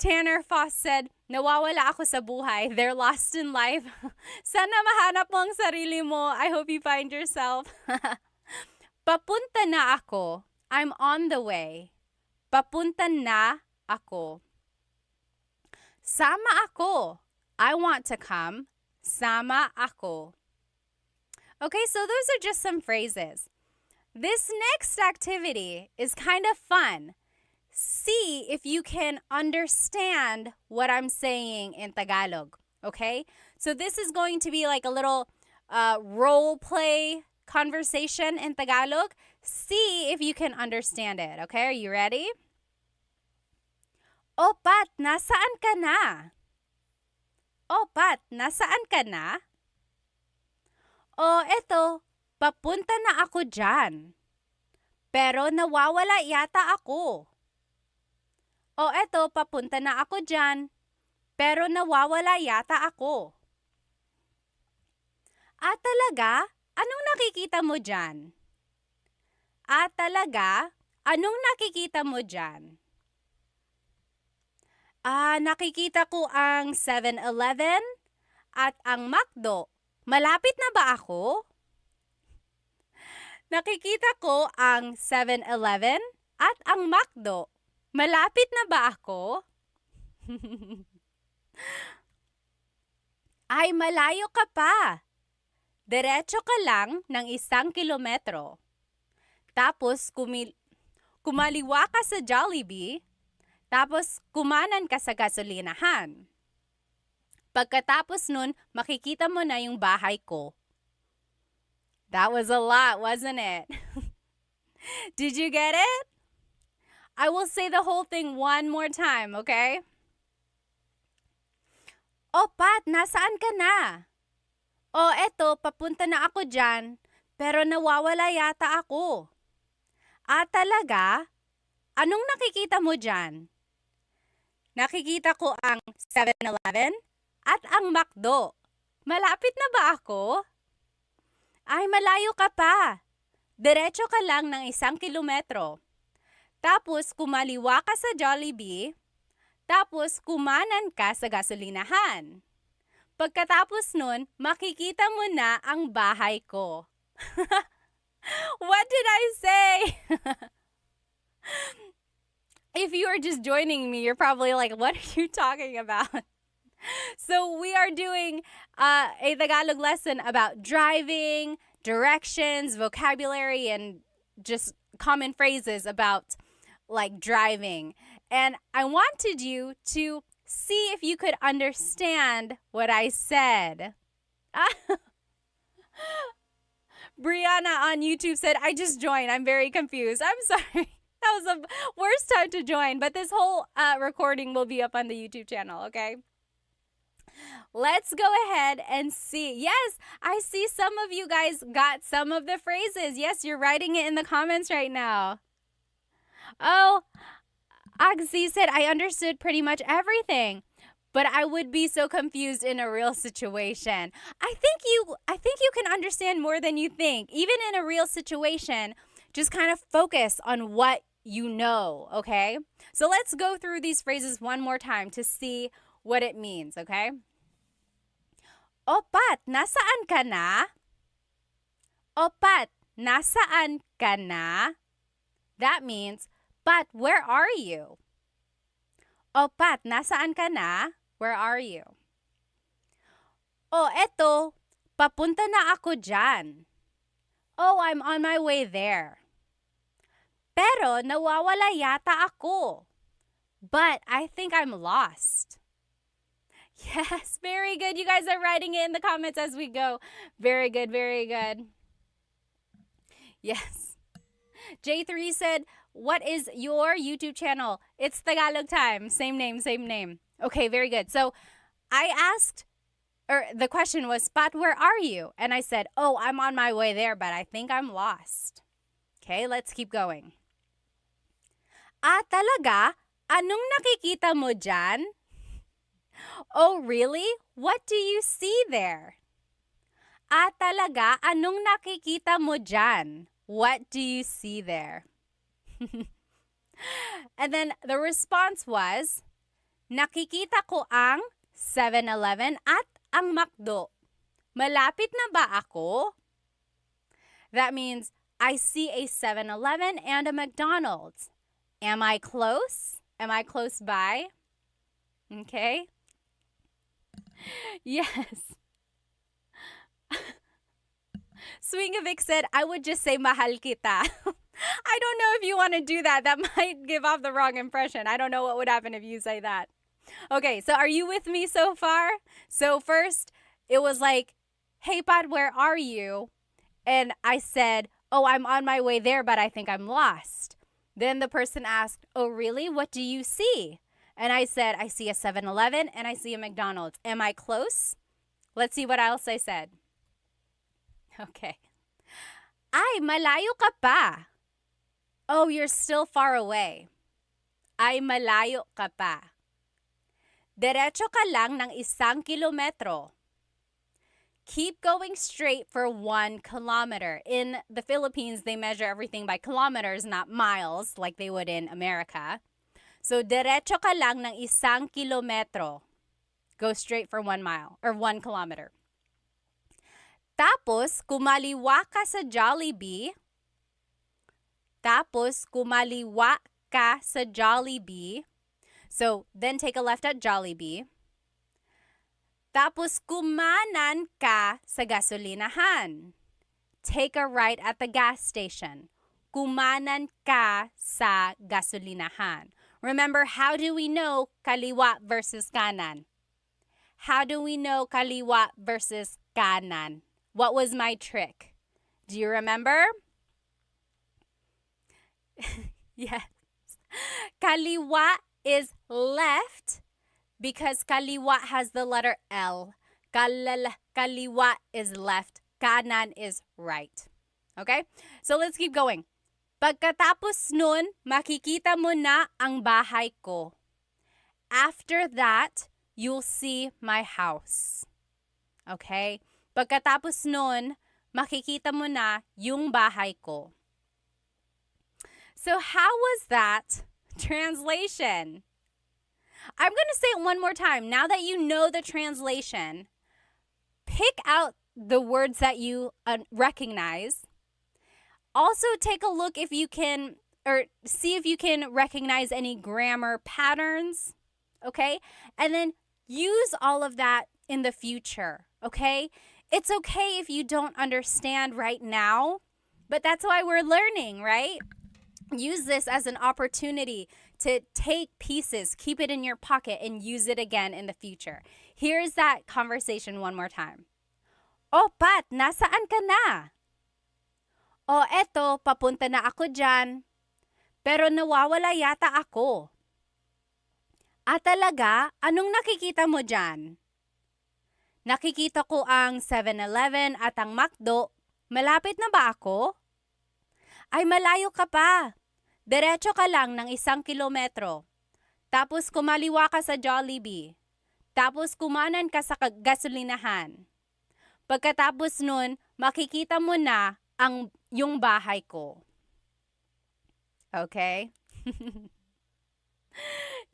Tanner Foss said, nawawala ako sa buhay. They're lost in life. Sana mahanap mo ang sarili mo. I hope you find yourself. Papunta na ako. I'm on the way. Papunta na ako. Sama ako. I want to come. Sama ako. Okay, so those are just some phrases. This next activity is kind of fun. See if you can understand what I'm saying in Tagalog, okay? So this is going to be like a little role play conversation in Tagalog. See if you can understand it, okay? Are you ready? O Pat, nasaan ka na? O Pat, nasaan ka na? O eto, papunta na ako dyan. Pero nawawala yata ako. O eto, papunta na ako dyan. Pero nawawala yata ako. Talaga? Anong nakikita mo dyan? Talaga? Anong nakikita mo dyan? Nakikita ko ang 7-Eleven at ang McDo. Malapit na ba ako? Nakikita ko ang 7-Eleven at ang McDo. Malapit na ba ako? Ay, malayo ka pa. Diretso ka lang ng 1 kilometro. Tapos kumaliwa ka sa Jollibee. Tapos kumanan ka sa gasolinahan. Pagkatapos nun, makikita mo na yung bahay ko. That was a lot, wasn't it? Did you get it? I will say the whole thing one more time, okay? O Pat, nasaan ka na? O eto, papunta na ako dyan, pero nawawala yata ako. Talaga? Anong nakikita mo dyan? Nakikita ko ang 7-Eleven at ang McDo. Malapit na ba ako? Ay, malayo ka pa. Diretso ka lang ng 1 kilometro. Tapos kumaliwa ka sa Jollibee. Tapos kumanan ka sa gasolinahan. Pagkatapos nun, makikita mo na ang bahay ko. What did I say? If you are just joining me, you're probably like, what are you talking about? So we are doing a Tagalog lesson about driving, directions, vocabulary, and just common phrases about like driving. And I wanted you to see if you could understand what I said. Brianna on YouTube said, I just joined. I'm very confused. I'm sorry. That was the worst time to join, but this whole recording will be up on the YouTube channel, okay? Let's go ahead and see. Yes, I see some of you guys got some of the phrases. Yes, you're writing it in the comments right now. Oh, Agzi said, I understood pretty much everything, but I would be so confused in a real situation. I think you can understand more than you think. Even in a real situation, just kind of focus on what you know, okay? So let's go through these phrases one more time to see what it means, okay? O Pat, nasaan ka na? O Pat, nasaan ka na? That means, Pat, where are you? O Pat, nasaan ka na? Where are you? O eto, papunta na ako dyan. Oh, I'm on my way there. Pero nawawala yata ako. But I think I'm lost. Yes, very good. You guys are writing it in the comments as we go. Very good, very good. Yes. J3 said, what is your YouTube channel? It's Tagalog Time. Same name, same name. Okay, very good. So I asked, or the question was, Pat, where are you? And I said, oh, I'm on my way there, but I think I'm lost. Okay, let's keep going. Talaga? Anong nakikita mo dyan? Oh, really? What do you see there? Talaga? Anong nakikita mo dyan? What do you see there? And then the response was, nakikita ko ang 7-Eleven at ang McDo. Malapit na ba ako? That means I see a 7-Eleven and a McDonald's. Am I close? Am I close by? Okay. Yes. Swingovic said, I would just say mahal kita. I don't know if you want to do that. That might give off the wrong impression. I don't know what would happen if you say that. Okay, so are you with me so far? So first, it was like, hey, Pod, where are you? And I said, oh, I'm on my way there, but I think I'm lost. Then the person asked, oh, really? What do you see? And I said, I see a 7-Eleven and I see a McDonald's. Am I close? Let's see what else I said. Okay. Ay, malayo ka pa. Oh, you're still far away. Ay, malayo ka pa. Derecho ka lang ng 1 kilometro. Keep going straight for 1 kilometer. In the Philippines, they measure everything by kilometers, not miles, like they would in America. So, derecho ka lang ng 1 kilometro. Go straight for 1 mile or 1 kilometer. Tapos, kumaliwa ka sa Jollibee. So, then take a left at Jollibee. Tapos, kumanan ka sa gasolinahan. Take a right at the gas station. Kumanan ka sa gasolinahan. Remember, how do we know kaliwa versus kanan? How do we know kaliwa versus kanan? What was my trick? Do you remember? Yes. Kaliwa is left because kaliwa has the letter L. Kaliwa is left. Kanan is right. Okay? So let's keep going. Pagkatapos nun, makikita mo na ang bahay ko. After that, you'll see my house. Okay? Pagkatapos nun, makikita mo na yung bahay ko. So how was that translation? I'm going to say it one more time. Now that you know the translation, pick out the words that you recognize. Also take a look if you can, or see if you can recognize any grammar patterns, okay? And then use all of that in the future, okay? It's okay if you don't understand right now, but that's why we're learning, right? Use this as an opportunity to take pieces, keep it in your pocket, and use it again in the future. Here's that conversation one more time. Oh, Pat, nasaan ka na? Oh, eto, papunta na ako dyan. Pero nawawala yata ako. Talaga? Anong nakikita mo dyan? Nakikita ko ang 7-Eleven at ang McDo. Malapit na ba ako? Ay, malayo ka pa. Diretso ka lang ng 1 kilometro. Tapos kumaliwa ka sa Jollibee. Tapos kumanan ka sa gasolinahan. Pagkatapos nun, makikita mo na yung bahay ko. Okay?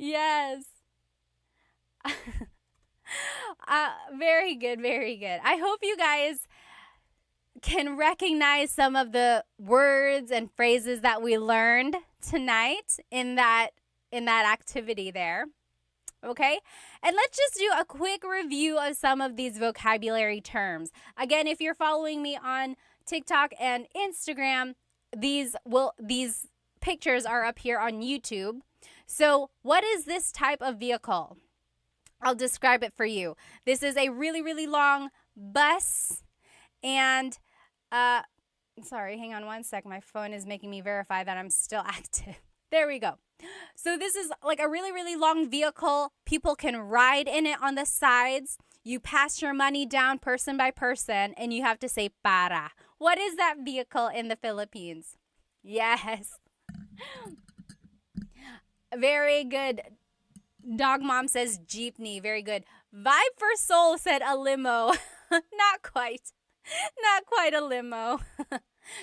Yes. Very good, very good. I hope you guys can recognize some of the words and phrases that we learned tonight in that activity there. Okay? And let's just do a quick review of some of these vocabulary terms. Again, if you're following me on TikTok and Instagram, these pictures are up here on YouTube. So, what is this type of vehicle? I'll describe it for you. This is a really, really long bus. And, sorry, hang on one sec. My phone is making me verify that I'm still active. There we go. So this is like a really, really long vehicle. People can ride in it on the sides. You pass your money down person by person, and you have to say para. What is that vehicle in the Philippines? Yes. Very good. Dog Mom says jeepney. Very good. Vibe for Soul said a limo. Not quite. Not quite a limo.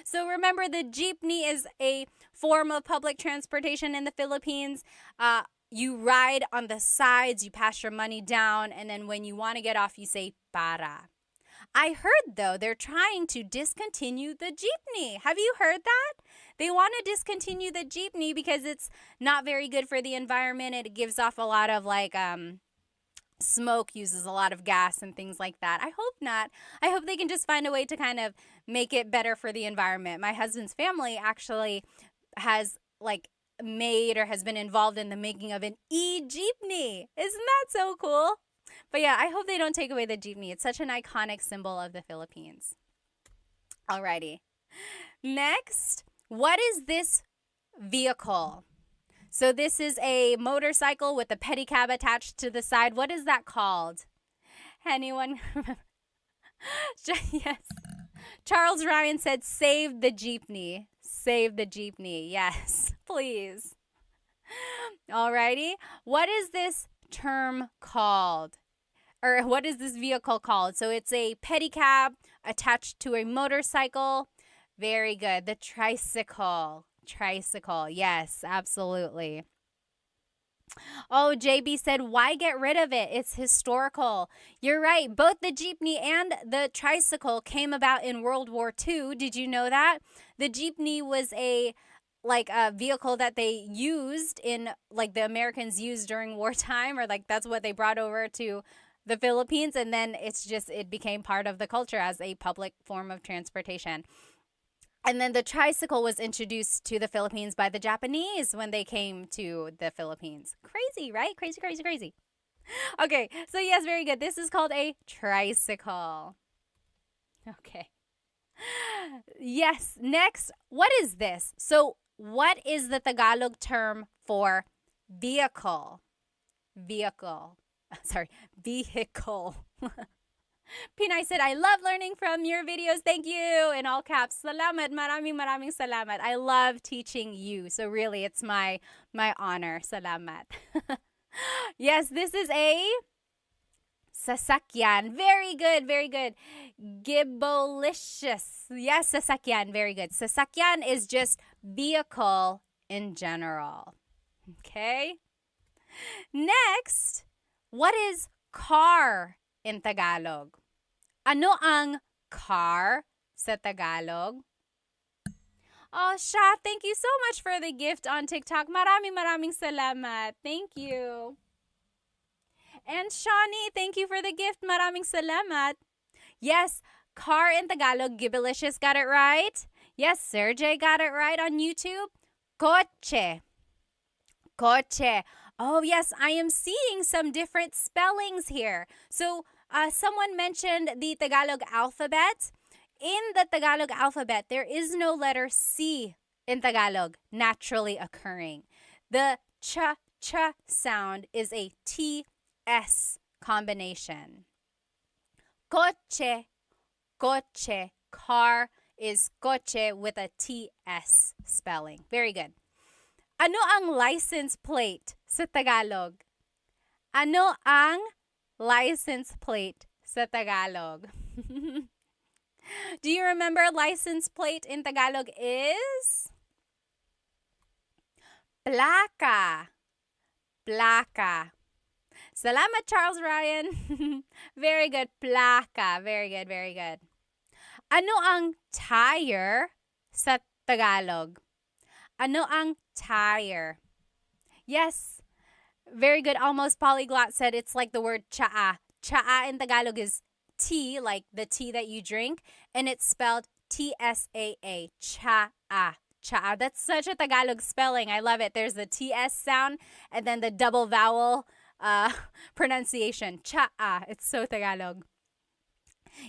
So remember, the jeepney is a form of public transportation in the Philippines. You ride on the sides, you pass your money down, and then when you want to get off, you say para. I heard, though, they're trying to discontinue the jeepney. Have you heard that? They want to discontinue the jeepney because it's not very good for the environment. It gives off a lot of smoke, uses a lot of gas and things like that. I hope not. I hope they can just find a way to kind of make it better for the environment. My husband's family actually has like made or has been involved in the making of an e-jeepney. Isn't that so cool? But yeah, I hope they don't take away the jeepney. It's such an iconic symbol of the Philippines. Alrighty. Next, what is this vehicle? So this is a motorcycle with a pedicab attached to the side. What is that called? Anyone? Yes. Charles Ryan said, save the jeepney. Save the jeepney. Yes, please. Alrighty. What is this term called? Or what is this vehicle called? So it's a pedicab attached to a motorcycle. Very good. The tricycle. Tricycle. Yes, absolutely. Oh, JB said, why get rid of it? It's historical. You're right. Both the jeepney and the tricycle came about in World War II. Did you know that? The jeepney was a vehicle that they used in, like, the Americans used during wartime, or like that's what they brought over to the Philippines. And then it became part of the culture as a public form of transportation. And then the tricycle was introduced to the Philippines by the Japanese when they came to the Philippines. Crazy, right? Crazy, crazy, crazy. Okay, so yes, very good. This is called a tricycle. Okay. Yes, next, what is this? So, what is the Tagalog term for vehicle? Vehicle. Sorry, vehicle. Pinay said, I love learning from your videos. Thank you. In all caps. Salamat. Maraming salamat. I love teaching you. So really, it's my honor. Salamat. Yes, this is a sasakyan. Very good. Very good. Gibolicious. Yes, sasakyan. Very good. Sasakyan is just vehicle in general. Okay. Next, what is car in Tagalog? Ano ang car sa Tagalog? Oh, Sha, thank you so much for the gift on TikTok. Maraming salamat. Thank you. And Shawnee, thank you for the gift. Maraming salamat. Yes, car in Tagalog. Gibilicious got it right. Yes, Sergey got it right on YouTube. Coche. Coche. Oh, yes, I am seeing some different spellings here. So, someone mentioned the Tagalog alphabet. In the Tagalog alphabet, there is no letter C in Tagalog naturally occurring. The ch sound is a TS combination. Coche, coche, car is coche with a TS spelling. Very good. Ano ang license plate sa Tagalog? Ano ang license plate sa Tagalog? Do you remember license plate in Tagalog is? Plaka. Plaka. Salamat, Charles Ryan. Very good. Plaka. Very good, very good. Ano ang tire sa Tagalog? Ano ang tire? Yes. Very good. Almost polyglot said it's like the word chaa. Chaa in Tagalog is tea, like the tea that you drink, and it's spelled T-S-A-A. Chaa. Chaa. That's such a Tagalog spelling. I love it. There's the T-S sound and then the double vowel pronunciation. Chaa. It's so Tagalog.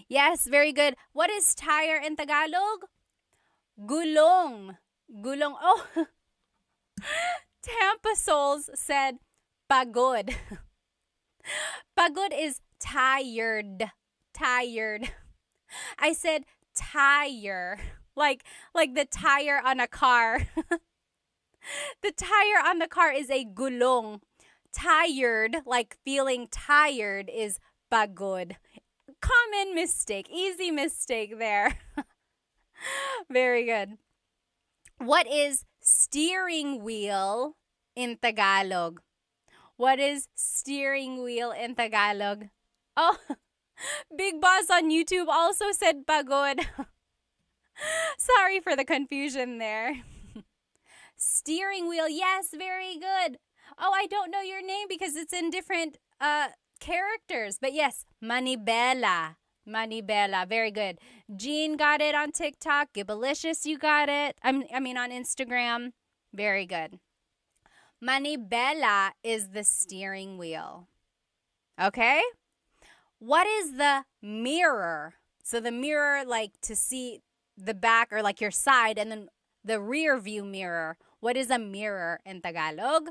Yes, very good. What is tire in Tagalog? Gulong. Gulong. Oh, Tampa Souls said pagod. Pagod is tired. Tired. I said tire. Like the tire on a car. The tire on the car is a gulong. Tired, like feeling tired, is pagod. Common mistake. Easy mistake there. Very good. What is steering wheel in Tagalog? What is steering wheel in Tagalog? Oh, Big Boss on YouTube also said pagod. Sorry for the confusion there. Steering wheel, yes, very good. Oh, I don't know your name because it's in different characters. But yes, manibela. Manibela. Very good. Jean got it on TikTok. Gibalicious, you got it. I mean on Instagram. Very good. Manibela is the steering wheel. Okay? What is the mirror? So the mirror, like to see the back or like your side, and then the rear view mirror. What is a mirror in Tagalog?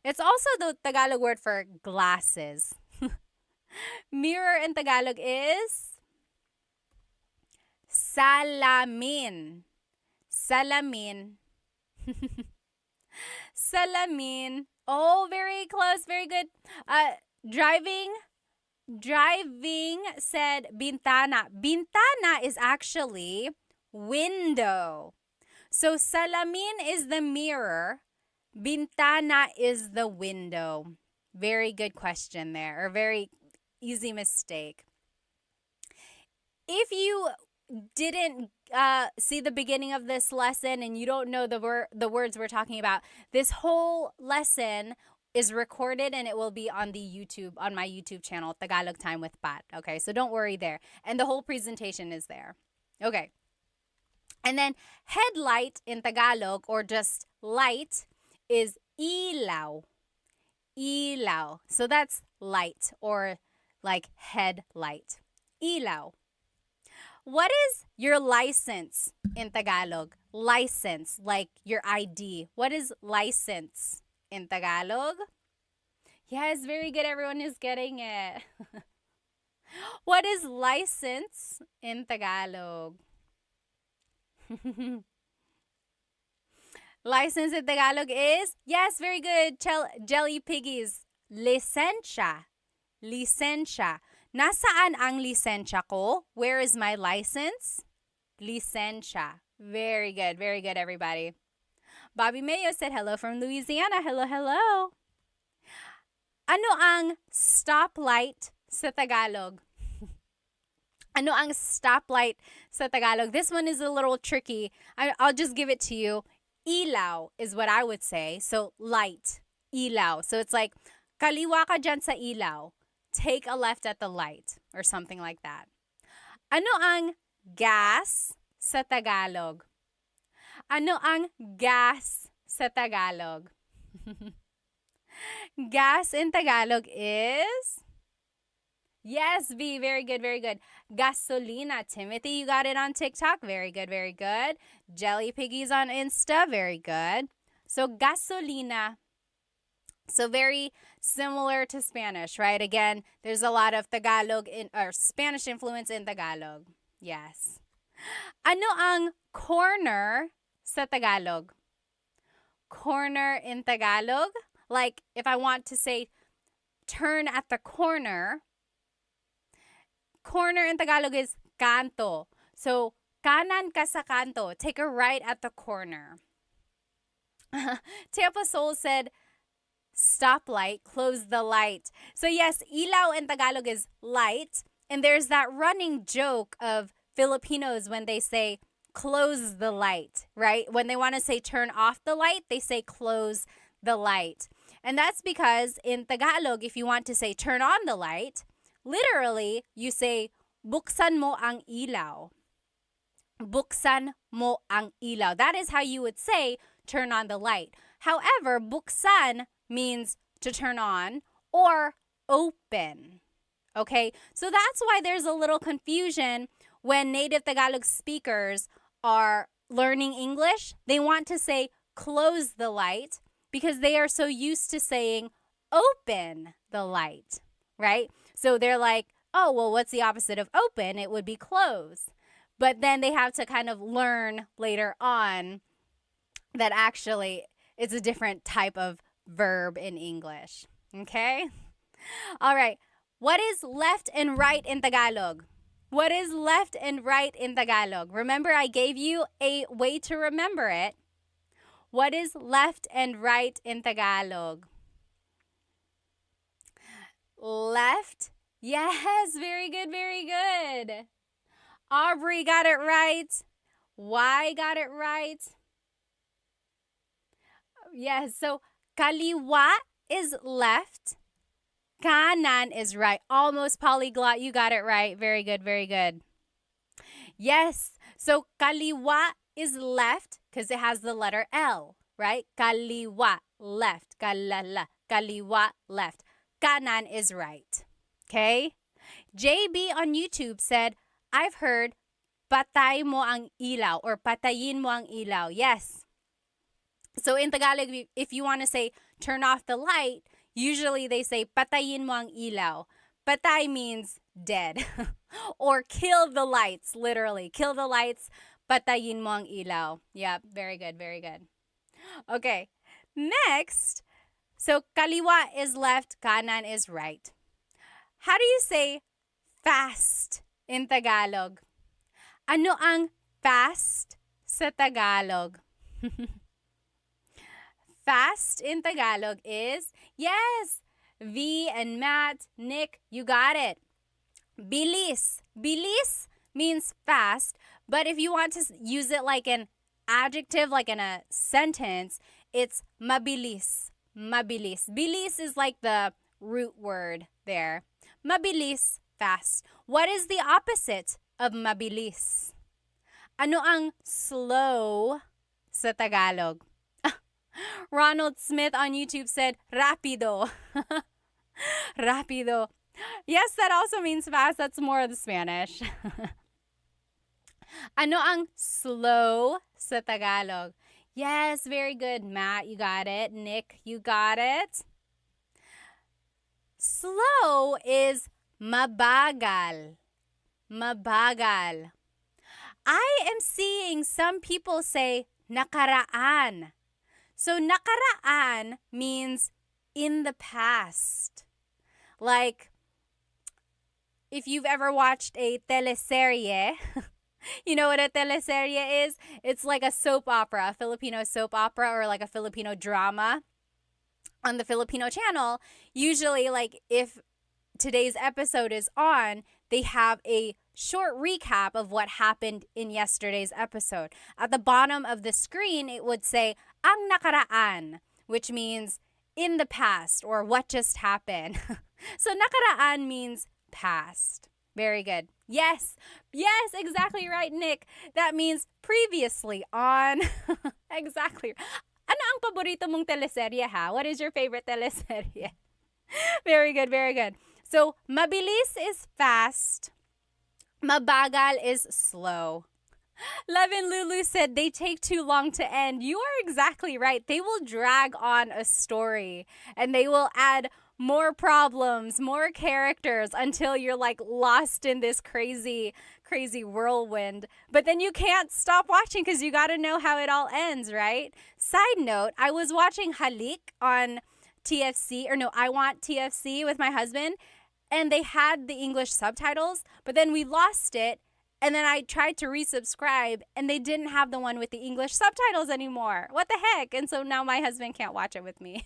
It's also the Tagalog word for glasses. Mirror in Tagalog is salamin. Salamin. Salamin. Oh, very close. Very good. Driving said bintana. Bintana is actually window. So salamin is the mirror. Bintana is the window. Very good question there, or very easy mistake. If you didn't see the beginning of this lesson and you don't know the words we're talking about, this whole lesson is recorded and it will be on my YouTube channel, Tagalog Time with Pat. Okay, so don't worry there. And the whole presentation is there. Okay. And then headlight in Tagalog, or just light, is ilaw. Ilaw. So that's light, or like headlight. Ilaw. What is your license in Tagalog? License, like your ID. What is license in Tagalog? Yes, very good. Everyone is getting it. What is license in Tagalog? License in Tagalog is, yes, very good. Jelly Piggies. Lisensya. Lisensya. Nasaan ang lisensya ko? Where is my license? Lisensya. Very good, everybody. Bobby Mayo said hello from Louisiana. Hello, hello. Ano ang stoplight sa Tagalog? Ano ang stoplight sa Tagalog? This one is a little tricky. I'll just give it to you. Ilaw is what I would say. So light, ilaw. So it's like, kaliwa ka dyan sa ilaw. Take a left at the light, or something like that. Ano ang gas sa Tagalog? Ano ang gas sa Tagalog? Gas in Tagalog is, yes, B, very good, very good. Gasolina. Timothy, you got it on TikTok. Very good, very good. Jelly Piggies on Insta. Very good. So gasolina. So very similar to Spanish, right? Again, there's a lot of Tagalog or Spanish influence in Tagalog. Yes. Ano ang corner sa Tagalog? Corner in Tagalog? Like if I want to say turn at the corner, corner in Tagalog is kanto. So kanan ka sa kanto. Take a right at the corner. Tampa Soul said, stoplight, close the light. So yes, ilaw in Tagalog is light. And there's that running joke of Filipinos when they say close the light, right? When they want to say turn off the light, they say close the light. And that's because in Tagalog, if you want to say turn on the light, literally you say buksan mo ang ilaw. Buksan mo ang ilaw. That is how you would say turn on the light. However, buksan means to turn on or open. Okay, so that's why there's a little confusion when native Tagalog speakers are learning English. They want to say close the light because they are so used to saying open the light, right? So they're like, oh, well, what's the opposite of open? It would be close. But then they have to kind of learn later on that actually it's a different type of verb in English. Okay? All right. What is left and right in Tagalog? What is left and right in Tagalog? Remember, I gave you a way to remember it. What is left and right in Tagalog? Left. Yes, very good, very good. Aubrey got it right. Y got it right. Yes, so kaliwa is left. Kanan is right. Almost polyglot. You got it right. Very good, very good. Yes. So kaliwa is left because it has the letter L, right? Kaliwa, left. Kalala, kaliwa, left. Kanan is right. Okay? JB on YouTube said, I've heard patay mo ang ilaw or patayin mo ang ilaw. Yes. So in Tagalog, if you want to say turn off the light, usually they say patayin mo ang ilaw. Patay means dead or kill the lights, literally. Kill the lights, patayin mo ang ilaw. Yeah, very good, very good. Okay, next. So kaliwa is left, kanan is right. How do you say fast in Tagalog? Ano ang fast sa Tagalog? Fast in Tagalog is, yes, V and Matt, Nick, you got it. Bilis. Bilis means fast, but if you want to use it like an adjective, like in a sentence, it's mabilis. Mabilis. Bilis is like the root word there. Mabilis, fast. What is the opposite of mabilis? Ano ang slow sa Tagalog? Ronald Smith on YouTube said, rapido. Rapido. Yes, that also means fast. That's more of the Spanish. Ano ang slow sa Tagalog? Yes, very good. Matt, you got it. Nick, you got it. Slow is mabagal. Mabagal. I am seeing some people say nakaraan. So nakaraan means in the past. Like, if you've ever watched a teleserye, you know what a teleserye is? It's like a soap opera, a Filipino soap opera, or like a Filipino drama on the Filipino channel. Usually, like, if today's episode is on, they have a short recap of what happened in yesterday's episode. At the bottom of the screen, it would say, ang nakaraan, which means in the past or what just happened. So nakaraan means past. Very good. Yes, exactly right, Nick. That means previously on. Exactly. Ano ang paborito mong teleserye, ha? What is your favorite teleserye? Very good, very good. So, mabilis is fast. Mabagal is slow. Levin Lulu said they take too long to end. You are exactly right. They will drag on a story and they will add more problems, more characters until you're like lost in this crazy whirlwind. But then you can't stop watching because you got to know how it all ends, right? Side note, I was watching Halik on TFC, or no, I Want TFC with my husband, and they had the English subtitles, but then we lost it. And then I tried to resubscribe, and they didn't have the one with the English subtitles anymore. What the heck? And so now my husband can't watch it with me.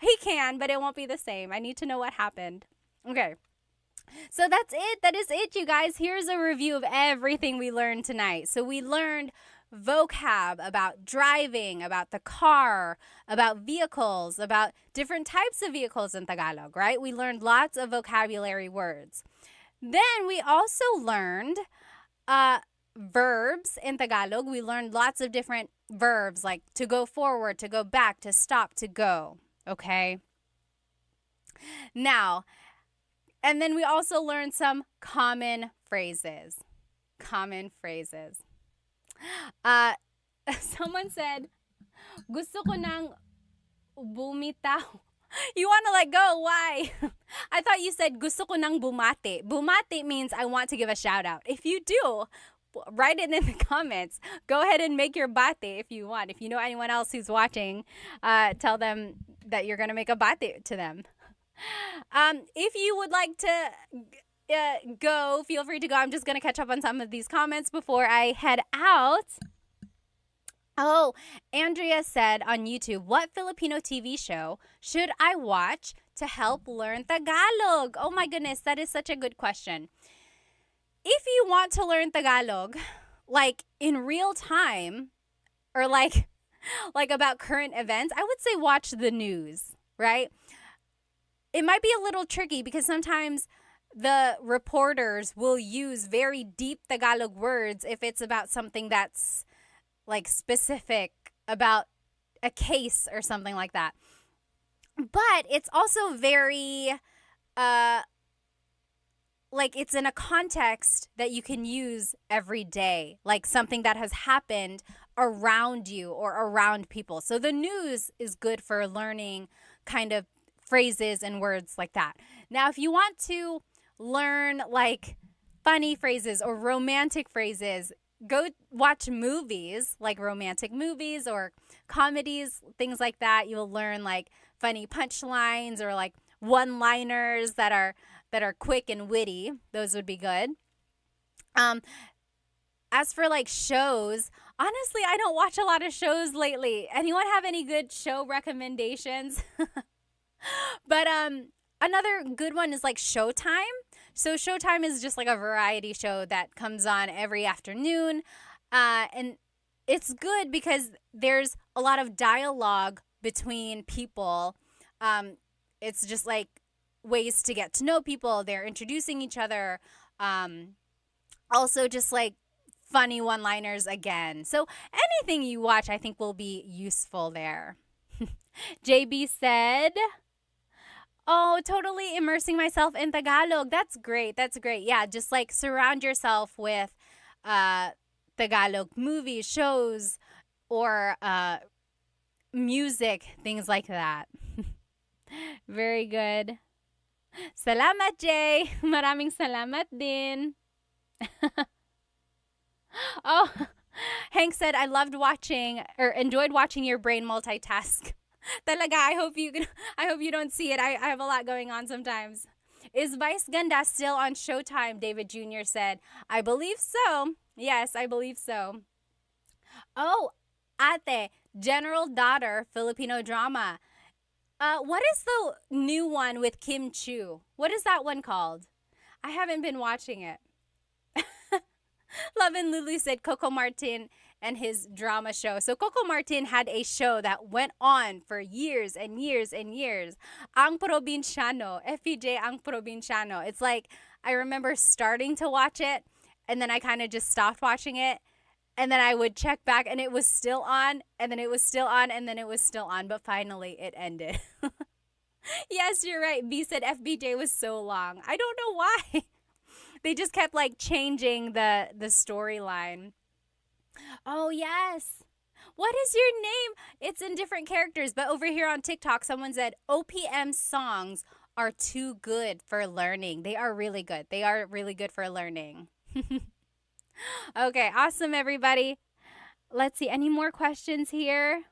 He can, but it won't be the same. I need to know what happened. Okay. So that's it. That is it, you guys. Here's a review of everything we learned tonight. So we learned vocab about driving, about the car, about vehicles, about different types of vehicles in Tagalog, right? We learned lots of vocabulary words. Then we also learned verbs in Tagalog. We learned lots of different verbs like to go forward, to go back, to stop, to go. Okay? Now, and then we also learned some common phrases. Common phrases. Someone said, gusto ko nang bumitaw. You want to let go. Why? I thought you said gusto ko nang bumati. Bumati means I want to give a shout out. If you do, write it in the comments. Go ahead and make your bate if you want. If you know anyone else who's watching, tell them that you're going to make a bate to them. If you would like to go, feel free to go. I'm just going to catch up on some of these comments before I head out. Oh, Andrea said on YouTube, what Filipino TV show should I watch to help learn Tagalog? Oh my goodness, that is such a good question. If you want to learn Tagalog, like in real time, or like about current events, I would say watch the news, right? it might be a little tricky because sometimes the reporters will use very deep Tagalog words if it's about something that's like specific about a case or something like that. But it's also very uh like it's in a context that you can use every day, like something that has happened around you or around people. So the news is good for learning kind of phrases and words like that. Now, if you want to learn like funny phrases or romantic phrases, go watch movies, like romantic movies or comedies, things like that. You'll learn like funny punchlines or like one-liners that are quick and witty. Those would be good. Um, as for like shows, honestly, I don't watch a lot of shows lately. Anyone have any good show recommendations? But another good one is like Showtime. So Showtime is just like a variety show that comes on every afternoon. And it's good because there's a lot of dialogue between people. It's just like ways to get to know people. They're introducing each other. Also, just like funny one liners again. So anything you watch, I think, will be useful there. JB said, oh, totally immersing myself in Tagalog. That's great. That's great. Yeah, just like surround yourself with Tagalog movies, shows, or music, things like that. Very good. Salamat, Jay. Maraming salamat din. Oh, Hank said, I loved watching or enjoyed watching your brain multitask. Talaga, I hope you don't see it. I have a lot going on sometimes. Is Vice Ganda still on Showtime? David Jr. said. I believe so. Yes, I believe so. Oh, Ate, General Daughter, Filipino drama. What is the new one with Kim Chu? What is that one called? I haven't been watching it. Love and Lulu said Coco Martin and his drama show. So Coco Martin had a show that went on for years and years and years. Ang Provinciano, FPJ Ang Provinciano. It's like I remember starting to watch it and then I kind of just stopped watching it. And then I would check back and it was still on, and then it was still on, and then it was still on, but finally it ended. Yes, you're right. B said FBJ was so long. I don't know why. They just kept like changing the storyline. Oh, yes. What is your name? It's in different characters, but over here on TikTok, someone said OPM songs are too good for learning. They are really good. They are really good for learning. Okay, awesome, everybody. Let's see, any more questions here?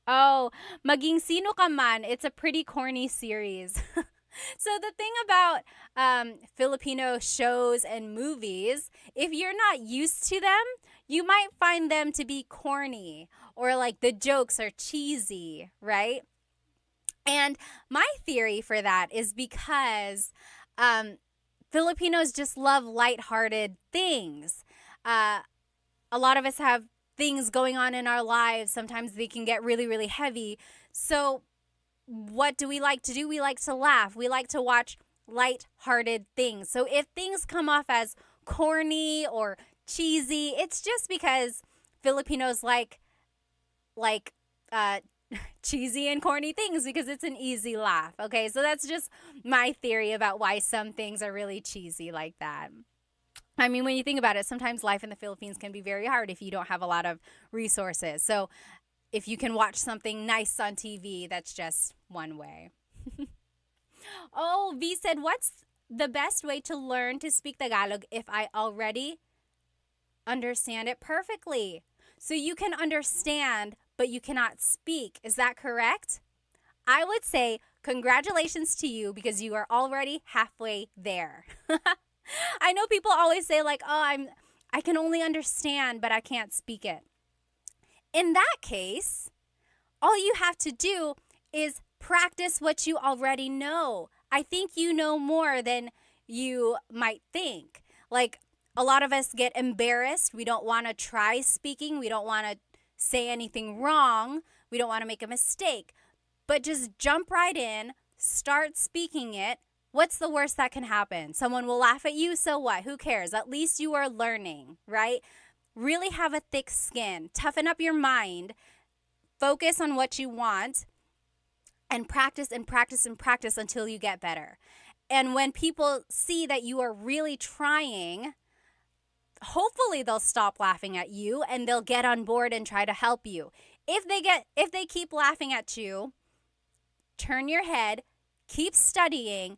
Oh, Maging Sino Ka Man. It's a pretty corny series. So the thing about Filipino shows and movies, if you're not used to them, you might find them to be corny or like the jokes are cheesy, right? And my theory for that is because Filipinos just love lighthearted things. A lot of us have things going on in our lives. Sometimes they can get really, really heavy. So what do we like to do? We like to laugh. We like to watch light-hearted things. So if things come off as corny or cheesy, it's just because Filipinos like cheesy and corny things because it's an easy laugh. Okay, so that's just my theory about why some things are really cheesy like that. I mean, when you think about it, sometimes life in the Philippines can be very hard if you don't have a lot of resources. So if you can watch something nice on TV, that's just one way. Oh, V said, what's the best way to learn to speak Tagalog if I already understand it perfectly? So you can understand, but you cannot speak. Is that correct? I would say congratulations to you because you are already halfway there. I know people always say like, oh, I can only understand, but I can't speak it. In that case, all you have to do is practice what you already know. I think you know more than you might think. Like a lot of us get embarrassed. We don't want to try speaking. We don't want to say anything wrong. We don't want to make a mistake. But just jump right in, start speaking it. What's the worst that can happen? Someone will laugh at you, so what? Who cares? At least you are learning, right? Really have a thick skin. Toughen up your mind. Focus on what you want and practice and practice and practice until you get better. And when people see that you are really trying, hopefully they'll stop laughing at you and they'll get on board and try to help you. If they keep laughing at you, turn your head, keep studying,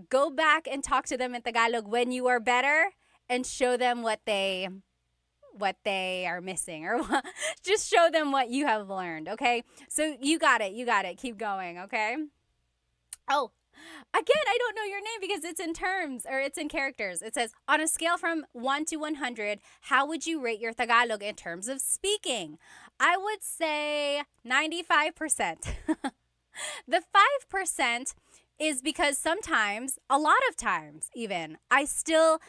go back and talk to them in Tagalog when you are better and show them what they are missing, or just show them what you have learned, okay? So you got it. Keep going, okay? Oh, again, I don't know your name because it's in terms, or it's in characters. It says, on a scale from 1 to 100, how would you rate your Tagalog in terms of speaking? I would say 95%. The 5% is because sometimes, a lot of times even, I still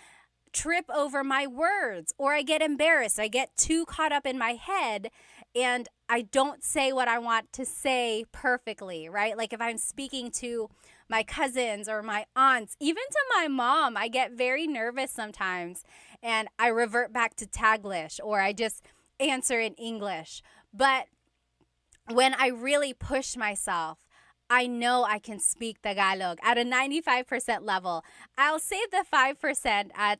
trip over my words, or I get embarrassed. I get too caught up in my head and I don't say what I want to say perfectly, right? Like if I'm speaking to my cousins or my aunts, even to my mom, I get very nervous sometimes and I revert back to Taglish, or I just answer in English. But when I really push myself, I know I can speak Tagalog at a 95% level. I'll save the 5% at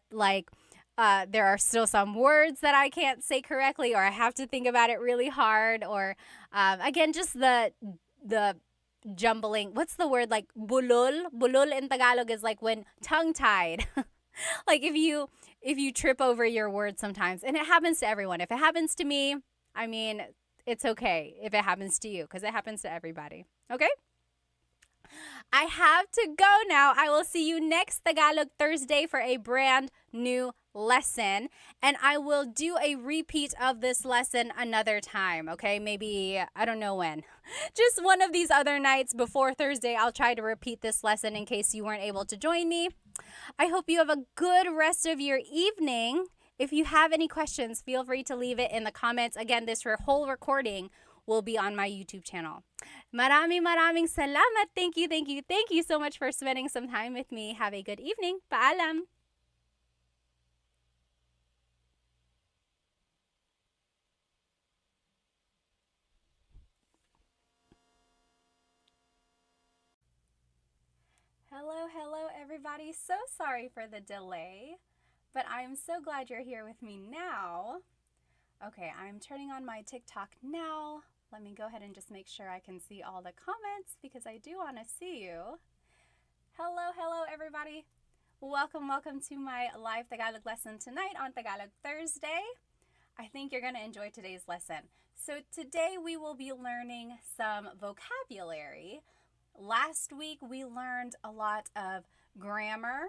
there are still some words that I can't say correctly, or I have to think about it really hard, or again, just the jumbling. What's the word? Like bulol? Bulol in Tagalog is like when tongue-tied. Like if you trip over your words sometimes, and it happens to everyone. If it happens to me, I mean, it's okay if it happens to you, because it happens to everybody. Okay? I have to go now. I will see you next Tagalog Thursday for a brand new lesson. And I will do a repeat of this lesson another time, okay? Maybe, I don't know when. Just one of these other nights before Thursday, I'll try to repeat this lesson in case you weren't able to join me. I hope you have a good rest of your evening. If you have any questions, feel free to leave it in the comments. Again, this whole recording will be on my YouTube channel. Maraming salamat. Thank you so much for spending some time with me. Have a good evening. Paalam. Hello, everybody. So sorry for the delay, but I'm so glad you're here with me now. Okay, I'm turning on my TikTok now. Let me go ahead and just make sure I can see all the comments because I do want to see you. Hello, everybody. Welcome to my live Tagalog lesson tonight on Tagalog Thursday. I think you're going to enjoy today's lesson. So today we will be learning some vocabulary. Last week we learned a lot of grammar.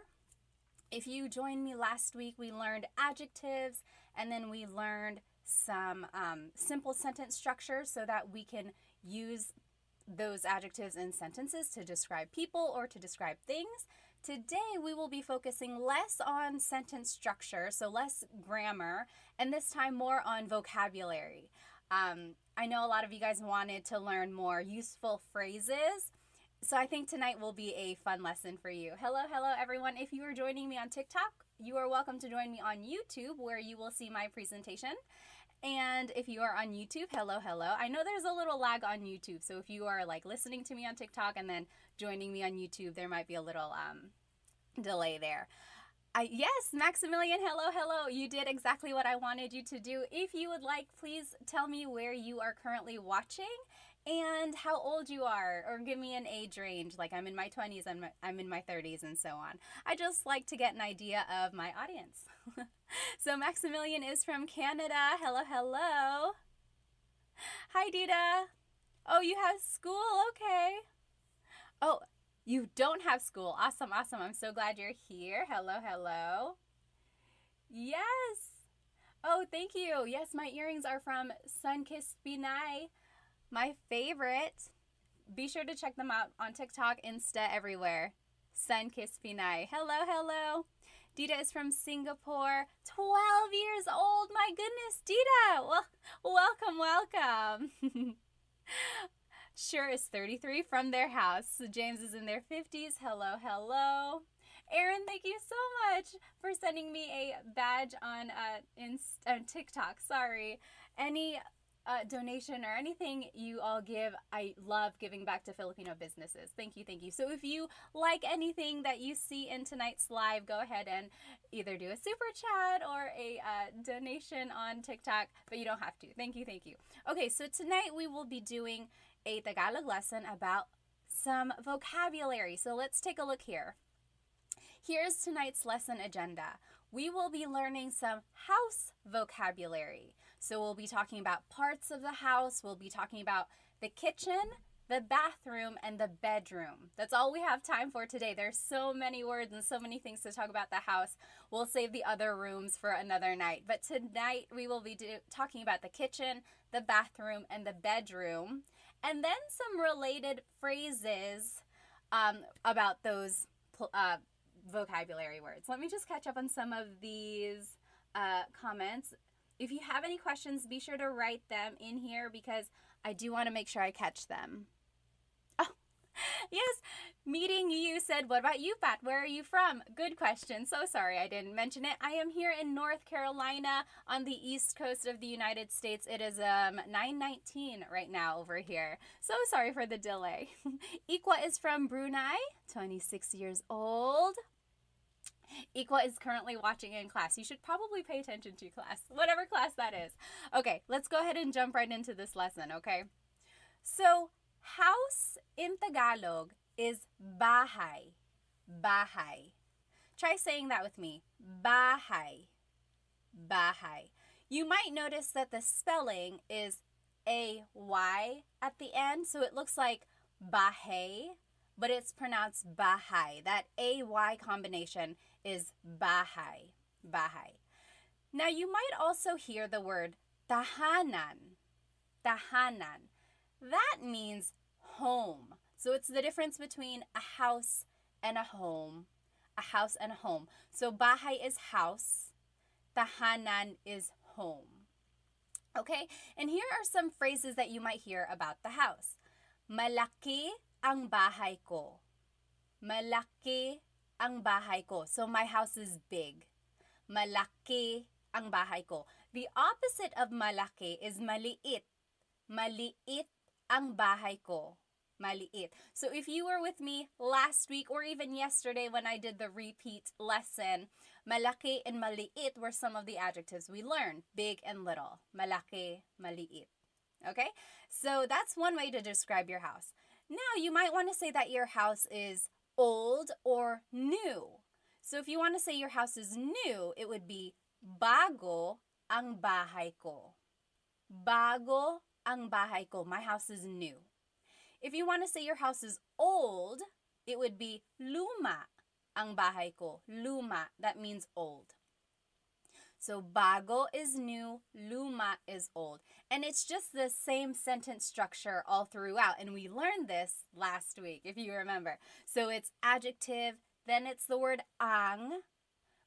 If you joined me last week, we learned adjectives, and then we learned some simple sentence structures so that we can use those adjectives in sentences to describe people or to describe things. Today we will be focusing less on sentence structure, so less grammar, and this time more on vocabulary. I know a lot of you guys wanted to learn more useful phrases, so I think tonight will be a fun lesson for you. Hello, everyone. If you are joining me on TikTok, you are welcome to join me on YouTube, where you will see my presentation. And if you are on YouTube, hello. I know there's a little lag on YouTube, so if you are listening to me on TikTok and then joining me on YouTube, there might be a little delay there. Yes, Maximilian, hello. You did exactly what I wanted you to do. If you would like, please tell me where you are currently watching and how old you are, or give me an age range. Like I'm in my 20s, I'm in my 30s, and so on. I just like to get an idea of my audience. So Maximilian is from Canada. Hello. Hi, Dita. Oh, you have school? Okay. Oh, you don't have school. Awesome. I'm so glad you're here. Hello. Yes. Oh, thank you. Yes, my earrings are from Sunkissed Pinay. My favorite. Be sure to check them out on TikTok, Insta, everywhere. Sunkissed Pinay. Hello. Dita is from Singapore. 12 years old. My goodness, Dita. Well, welcome. Sure is 33 from their house. James is in their 50s. Hello, hello. Aaron, thank you so much for sending me a badge on TikTok. Sorry. Any donation or anything you all give, I love giving back to Filipino businesses. Thank you, thank you. So if you like anything that you see in tonight's live, go ahead and either do a super chat or a donation on TikTok, but you don't have to. Thank you, thank you. Okay, so tonight we will be doing a Tagalog lesson about some vocabulary. So let's take a look here. Here's tonight's lesson agenda. We will be learning some house vocabulary. So we'll be talking about parts of the house. We'll be talking about the kitchen, the bathroom, and the bedroom. That's all we have time for today. There's so many words and so many things to talk about the house. We'll save the other rooms for another night. But tonight we will be talking about the kitchen, the bathroom, and the bedroom. And then some related phrases about those vocabulary words. Let me just catch up on some of these comments. If you have any questions, be sure to write them in here because I do want to make sure I catch them. Oh, yes. Meeting you said, what about you, Pat? Where are you from? Good question. So sorry I didn't mention it. I am here in North Carolina on the east coast of the United States. It is 9:19 right now over here. So sorry for the delay. Ikwa is from Brunei, 26 years old. Ikwa is currently watching in class. You should probably pay attention to class, whatever class that is. Okay, let's go ahead and jump right into this lesson, okay? So, house in Tagalog is bahay. Bahay. Try saying that with me. Bahay. Bahay. You might notice that the spelling is A-Y at the end, so it looks like bahay, but it's pronounced bahay. That A-Y combination is bahay. Bahay. Now you might also hear the word tahanan. Tahanan. That means home. So it's the difference between a house and a home. A house and a home. So bahay is house. Tahanan is home. Okay? And here are some phrases that you might hear about the house. Malaki ang bahay ko. Malaki ang bahay ko. So my house is big. Malaki ang bahay ko. The opposite of malaki is maliit. Maliit ang bahay ko. Maliit. So if you were with me last week or even yesterday when I did the repeat lesson, malaki and maliit were some of the adjectives we learned. Big and little. Malaki, maliit. Okay? So that's one way to describe your house. Now, you might want to say that your house is old or new. So if you want to say your house is new, it would be bago ang bahay ko. Bago ang bahay ko. My house is new. If you want to say your house is old, it would be luma ang bahay ko. Luma, that means old. So bago is new, luma is old. And it's just the same sentence structure all throughout. And we learned this last week, if you remember. So it's adjective, then it's the word ang,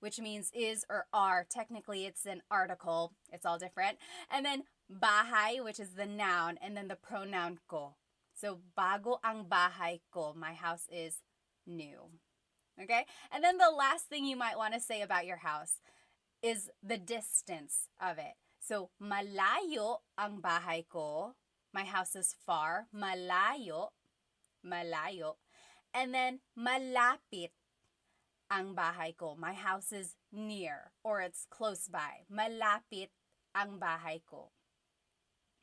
which means is or are. Technically, it's an article. It's all different. And then bahay, which is the noun, and then the pronoun ko. So bago ang bahay ko, my house is new. Okay? And then the last thing you might want to say about your house is the distance of it. So, malayo ang bahay ko. My house is far. Malayo. Malayo. And then, malapit ang bahay ko. My house is near or it's close by. Malapit ang bahay ko.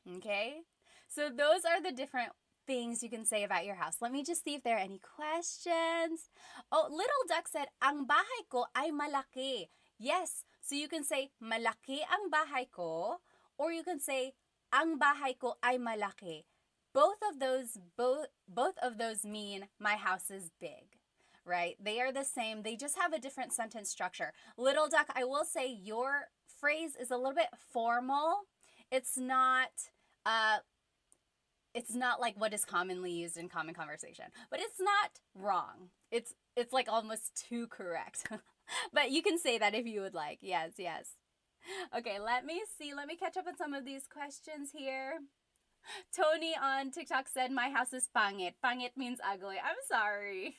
Okay? So, those are the different things you can say about your house. Let me just see if there are any questions. Oh, Little Duck said, ang bahay ko ay malaki. Yes. So you can say, malaki ang bahay ko, or you can say, ang bahay ko ay malaki. Both of those mean my house is big, right? They are the same. They just have a different sentence structure. Little Duck, I will say your phrase is a little bit formal. It's not like what is commonly used in common conversation, but it's not wrong. It's like almost too correct. But you can say that if you would like. Yes. Okay, let me see. Let me catch up on some of these questions here. Tony on TikTok said, my house is pangit. Pangit means ugly. I'm sorry.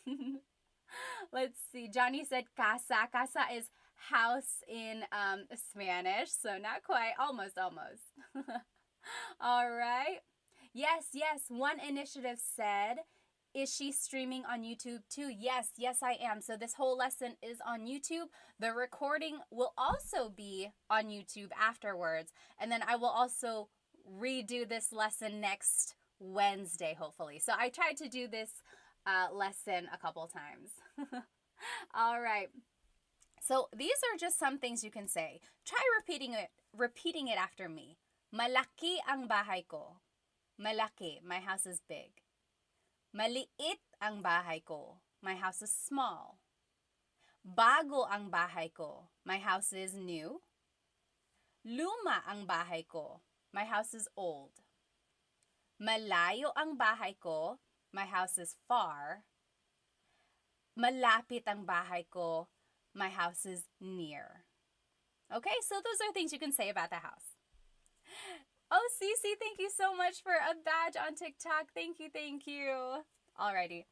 Let's see. Johnny said casa. Casa is house in Spanish. So not quite. Almost, almost. All right. Yes, yes. One initiative said, is she streaming on YouTube too? Yes, yes, I am. So this whole lesson is on YouTube. The recording will also be on YouTube afterwards. And then I will also redo this lesson next Wednesday, hopefully. So I tried to do this lesson a couple times. All right. So these are just some things you can say. Try repeating it after me. Malaki ang bahay ko. Malaki, my house is big. Maliit ang bahay ko. My house is small. Bago ang bahay ko. My house is new. Luma ang bahay ko. My house is old. Malayo ang bahay ko. My house is far. Malapit ang bahay ko. My house is near. Okay, so those are things you can say about the house. Oh, Cece, thank you so much for a badge on TikTok. Thank you, thank you. Alrighty.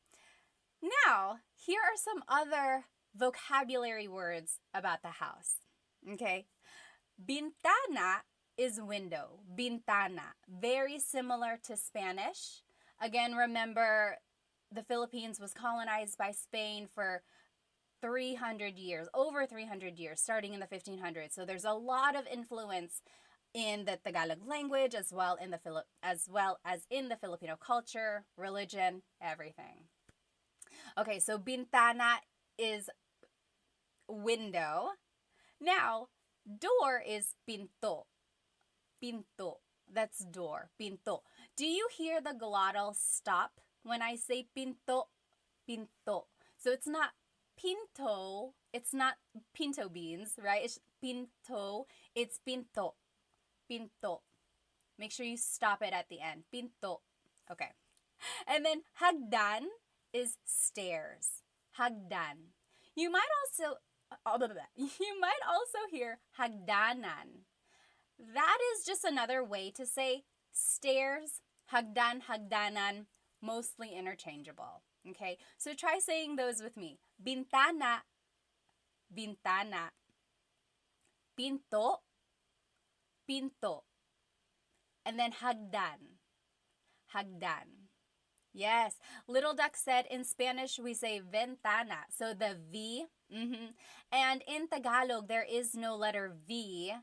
Now, here are some other vocabulary words about the house. Okay. Bintana is window. Bintana. Very similar to Spanish. Again, remember, the Philippines was colonized by Spain for 300 years, over 300 years, starting in the 1500s. So there's a lot of influence in the Tagalog language as well as in the Filipino culture, religion, everything. Okay, so bintana is window. Now, door is pinto. Pinto. That's door. Pinto. Do you hear the glottal stop when I say pinto? Pinto. So it's not pinto. It's not pinto beans, right? It's pinto. It's pinto. Pinto. Make sure you stop it at the end. Pinto. Okay. And then hagdan is stairs. Hagdan. You might also hear hagdanan. That is just another way to say stairs, hagdan, hagdanan, mostly interchangeable. Okay? So try saying those with me. Bintana, bintana. Pinto, pinto. And then hagdan, hagdan. Yes. Little Duck said in Spanish we say ventana. So the V. And in Tagalog there is no letter V.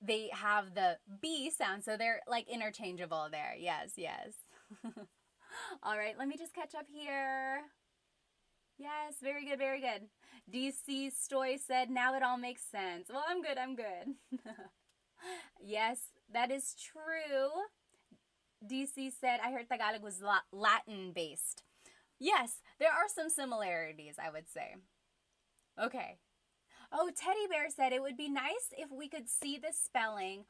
They have the B sound. So they're like interchangeable there. Yes, yes. All right. Let me just catch up here. Yes, very good, very good. DC Stoy said, now it all makes sense. Well, I'm good, I'm good. Yes, that is true. DC said, I heard Tagalog was Latin-based. Yes, there are some similarities, I would say. Okay. Oh, Teddy Bear said it would be nice if we could see the spelling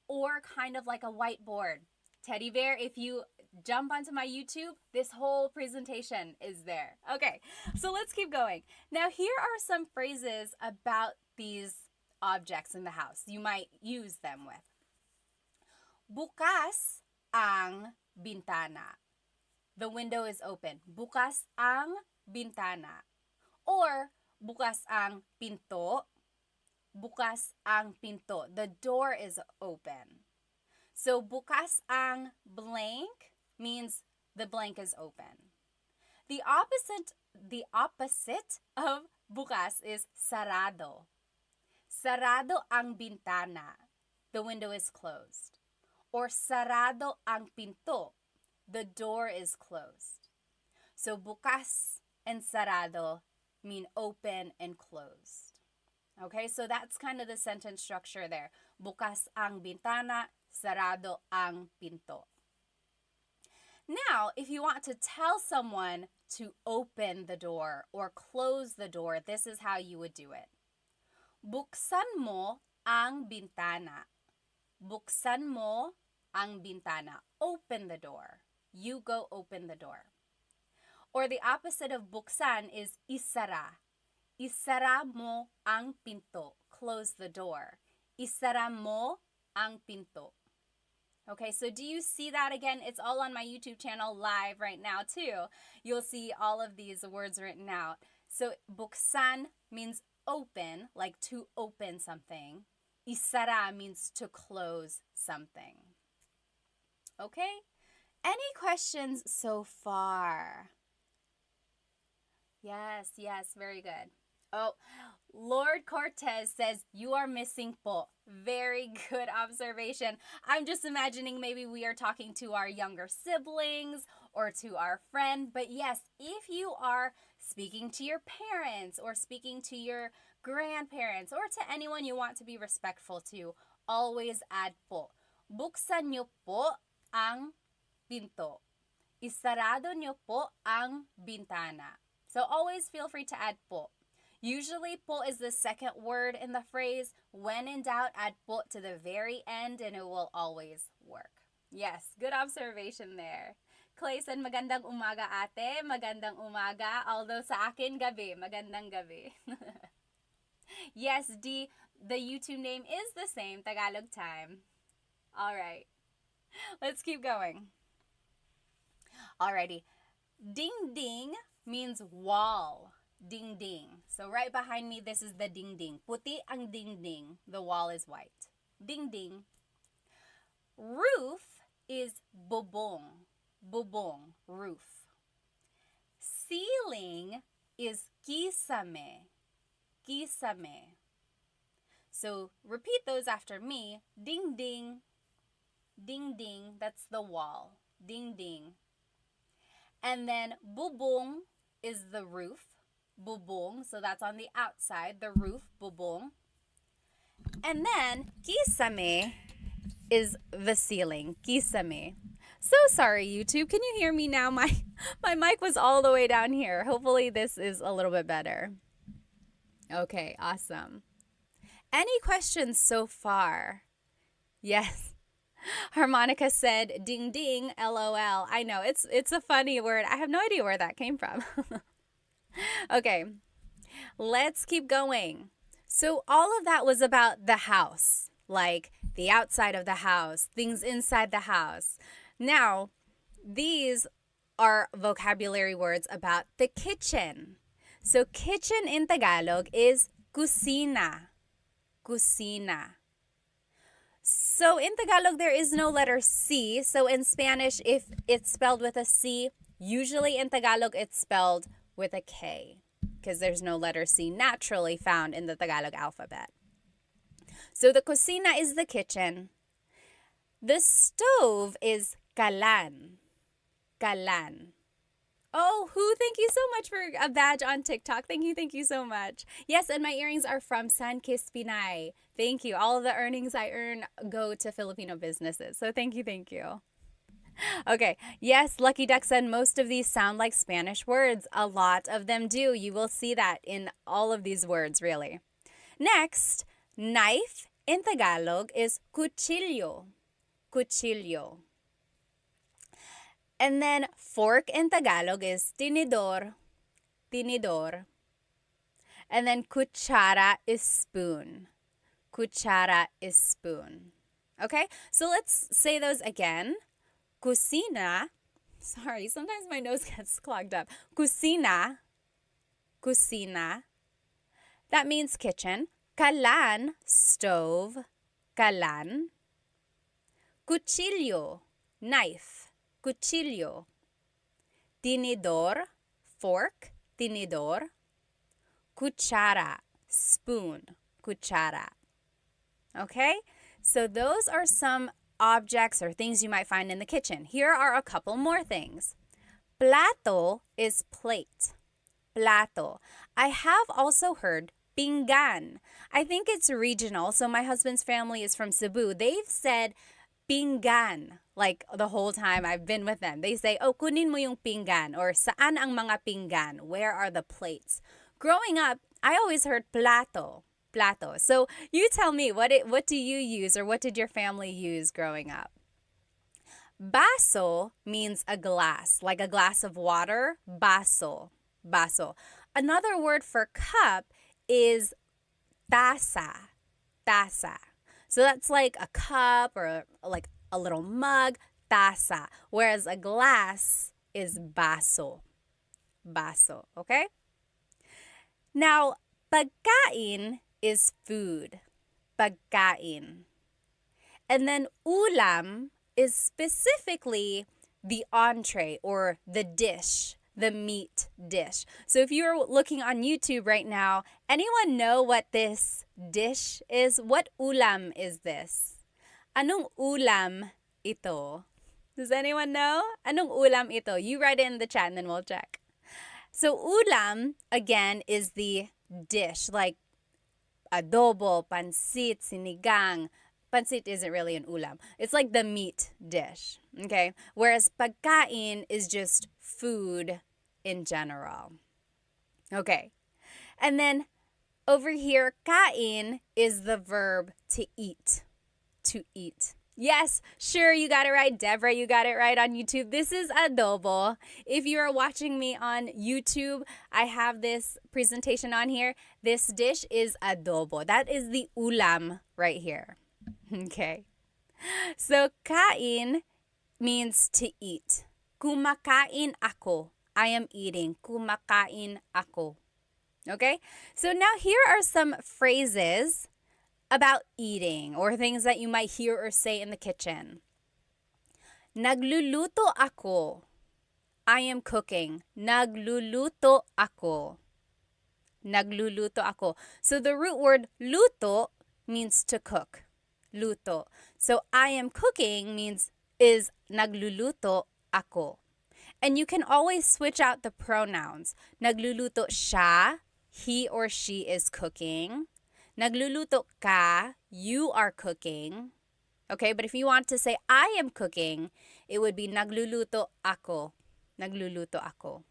or kind of like a whiteboard. Teddy Bear, if you jump onto my YouTube, this whole presentation is there. Okay, so let's keep going. Now, here are some phrases about these objects in the house you might use them with. Bukas ang bintana. The window is open. Bukas ang bintana. Or bukas ang pinto. Bukas ang pinto. The door is open. So bukas ang blank means the blank is open. The opposite of bukas is sarado. Sarado ang bintana. The window is closed. Or sarado ang pinto. The door is closed. So bukas and sarado mean open and closed. Okay, so that's kind of the sentence structure there. Bukas ang bintana, sarado ang pinto. Now, if you want to tell someone to open the door or close the door, this is how you would do it. Buksan mo ang bintana. Buksan mo ang bintana. Open the door. You go open the door. Or the opposite of buksan is isara. Isara mo ang pinto. Close the door. Isara mo ang pinto. Okay, so do you see that again? It's all on my YouTube channel live right now too. You'll see all of these words written out. So buksan means open, like to open something. Isara means to close something. Okay? Any questions so far? Yes, very good. Oh, Lord Cortez says, you are missing po. Very good observation. I'm just imagining maybe we are talking to our younger siblings or to our friend. But yes, if you are speaking to your parents or speaking to your grandparents or to anyone you want to be respectful to, always add po. Buksan niyo po ang pinto. Isarado niyo po ang bintana. So always feel free to add po. Usually, po is the second word in the phrase. When in doubt, add po to the very end and it will always work. Yes, good observation there. Clay said, magandang umaga ate, magandang umaga. Although sa akin, gabi, magandang gabi. Yes, D, the YouTube name is the same, Tagalog Time. All right, let's keep going. Alrighty, ding ding means wall. Ding ding. So right behind me, this is the ding ding. Puti ang ding ding. The wall is white. Ding ding. Roof is bubong. Bubong, roof. Ceiling is kisame. Kisame. So repeat those after me. Ding ding. Ding ding. That's the wall. Ding ding. And then bubong is the roof. Bubong, so that's on the outside, the roof, bubong. And then kisame is the ceiling, kisame. So sorry, YouTube. Can you hear me now? My mic was all the way down here. Hopefully this is a little bit better. Okay, awesome. Any questions so far? Yes. Harmonica said, ding ding, LOL. I know, it's a funny word. I have no idea where that came from. Okay, let's keep going. So all of that was about the house, like the outside of the house, things inside the house. Now, these are vocabulary words about the kitchen. So kitchen in Tagalog is kusina. Kusina. So in Tagalog, there is no letter C. So in Spanish, if it's spelled with a C, usually in Tagalog, it's spelled with a K because there's no letter C naturally found in the Tagalog alphabet. So the kusina is the kitchen. The stove is kalan. Kalan. Oh, who? Thank you so much for a badge on TikTok. Thank you so much. Yes, and my earrings are from San Kispinay. Thank you. All of the earnings I earn go to Filipino businesses. So thank you. Okay, yes, Lucky Duck said most of these sound like Spanish words. A lot of them do. You will see that in all of these words, really. Next, knife in Tagalog is cuchillo. Cuchillo. And then fork in Tagalog is tinidor. Tinidor. And then kutsara is spoon. Kutsara is spoon. Okay, so let's say those again. Kusina, sorry, sometimes my nose gets clogged up. Kusina, kusina, that means kitchen. Kalan, stove, kalan. Cuchillo, knife, cuchillo. Tinidor, fork, tinidor. Cuchara, spoon, cuchara. Okay, so those are some objects or things you might find in the kitchen. Here are a couple more things. Plato is plate. Plato. I have also heard pinggan. I think it's regional. So my husband's family is from Cebu. They've said pinggan like the whole time I've been with them. They say, oh, kunin mo yung pinggan, or saan ang mga pinggan? Where are the plates? Growing up, I always heard plato. Plato. So you tell me, what do you use, or what did your family use growing up? Baso means a glass, like a glass of water. Baso. Baso. Another word for cup is taza. Taza. So that's like a cup or like a little mug, tasa. Whereas a glass is baso. Baso, okay? Now, pagkain is food. Pagkain. And then ulam is specifically the entree or the dish, the meat dish. So if you're looking on YouTube right now, anyone know what this dish is? What ulam is this? Anong ulam ito? Does anyone know? Anong ulam ito? You write it in the chat and then we'll check. So ulam, again, is the dish, like adobo, pansit, sinigang. Pansit isn't really an ulam. It's like the meat dish, okay? Whereas pagkain is just food in general. Okay. And then over here, kain is the verb to eat. To eat. Yes, sure, you got it right. Deborah, you got it right on YouTube. This is adobo. If you are watching me on YouTube, I have this presentation on here. This dish is adobo. That is the ulam right here. Okay. So, kain means to eat. Kumakain ako. I am eating. Kumakain ako. Okay? So now here are some phrases about eating or things that you might hear or say in the kitchen. Nagluluto ako. I am cooking. Nagluluto ako. Nagluluto ako. So the root word luto means to cook. Luto. So I am cooking is nagluluto ako. And you can always switch out the pronouns. Nagluluto siya, he or she is cooking. Nagluluto ka, you are cooking. Okay, but if you want to say I am cooking, it would be nagluluto ako. Nagluluto ako.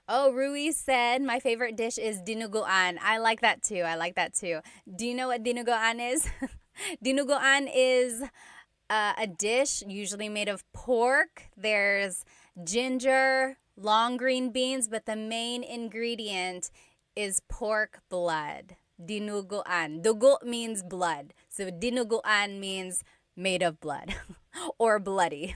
Oh, Rui said my favorite dish is dinuguan. I like that too. Do you know what dinuguan is? Dinuguan is a dish usually made of pork. There's ginger, long green beans, but the main ingredient is pork blood. Dinuguan. Dugo means blood. So dinuguan means made of blood or bloody.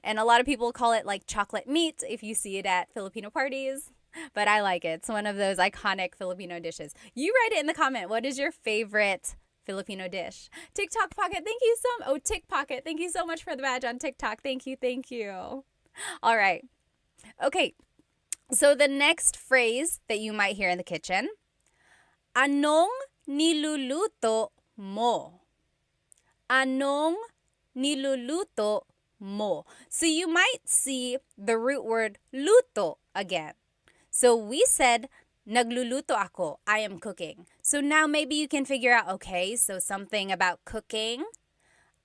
And a lot of people call it like chocolate meat if you see it at Filipino parties. But I like it. It's one of those iconic Filipino dishes. You write it in the comment. What is your favorite Filipino dish? TikTok Pocket, thank you so much. Oh, Tick Pocket, thank you so much for the badge on TikTok. Thank you. All right. Okay. So the next phrase that you might hear in the kitchen, anong niluluto mo? Anong niluluto mo? So you might see the root word luto again. So we said nagluluto ako, I am cooking. So now maybe you can figure out, okay, so something about cooking.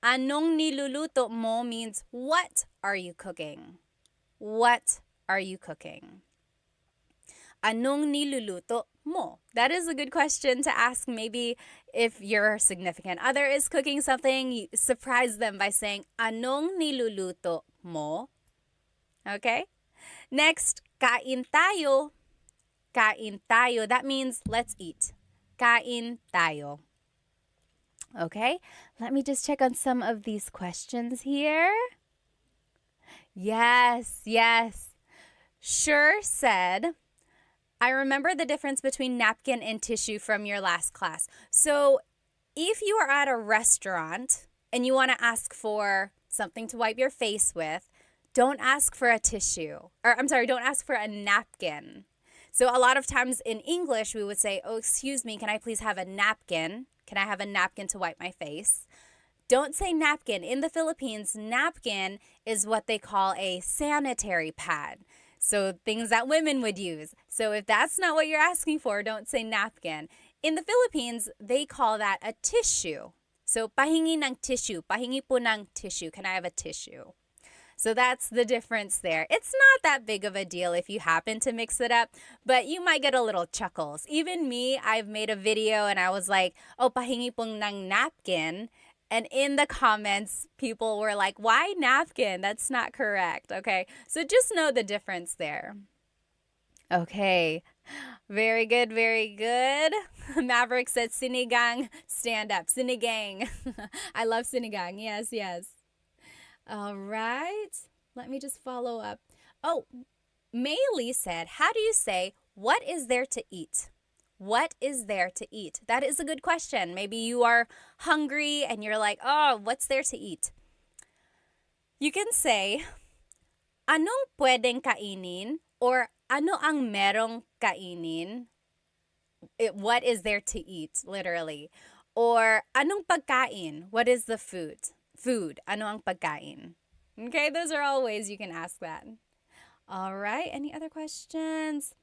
Anong niluluto mo means what are you cooking? What are you cooking? Anong niluluto mo? That is a good question to ask. Maybe if your significant other is cooking something, you surprise them by saying, anong niluluto mo? Okay? Next, kain tayo. Kain tayo. That means let's eat. Kain tayo. Okay? Let me just check on some of these questions here. Yes. Sure said, I remember the difference between napkin and tissue from your last class. So if you are at a restaurant and you want to ask for something to wipe your face with, don't ask for a tissue. Don't ask for a napkin. So a lot of times in English, we would say, oh, excuse me, can I please have a napkin? Can I have a napkin to wipe my face? Don't say napkin. In the Philippines, napkin is what they call a sanitary pad. So things that women would use. So if that's not what you're asking for, don't say napkin. In the Philippines, they call that a tissue. So pahingi ng tissue. Pahingi po ng tissue. Can I have a tissue? So that's the difference there. It's not that big of a deal if you happen to mix it up, but you might get a little chuckles. Even me, I've made a video and I was like, oh, pahingi pong ng napkin. And in the comments, people were like, why napkin? That's not correct, okay? So just know the difference there. Okay. Very good, very good. Maverick said sinigang, stand up. Sinigang. I love sinigang. Yes, yes. All right. Let me just follow up. Oh, Maylee said, how do you say, what is there to eat? What is there to eat? That is a good question. Maybe you are hungry and you're like, oh, what's there to eat? You can say, anong pwedeng kainin? Or ano ang merong kainin? What is there to eat, literally? Or anong pagkain? What is the food? Food. Ano ang pagkain? Okay, those are all ways you can ask that. All right, any other questions?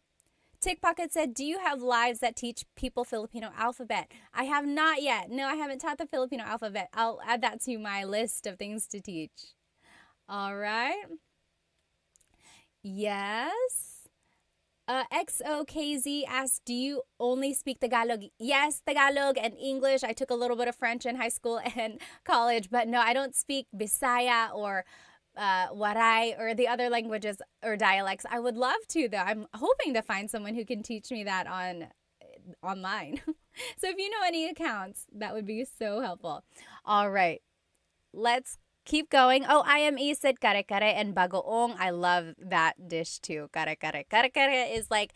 Tick Pocket said, do you have lives that teach people Filipino alphabet? I have not yet. No, I haven't taught the Filipino alphabet. I'll add that to my list of things to teach. All right. Yes. XOKZ asked, do you only speak Tagalog? Yes, Tagalog and English. I took a little bit of French in high school and college, but no, I don't speak Bisaya or Waray or the other languages or dialects. I would love to, though. I'm hoping to find someone who can teach me that online. So if you know any accounts, that would be so helpful. All right, let's keep going. Oh, IME said kare-kare and bagoong. I love that dish too. Kare-kare. Kare-kare is like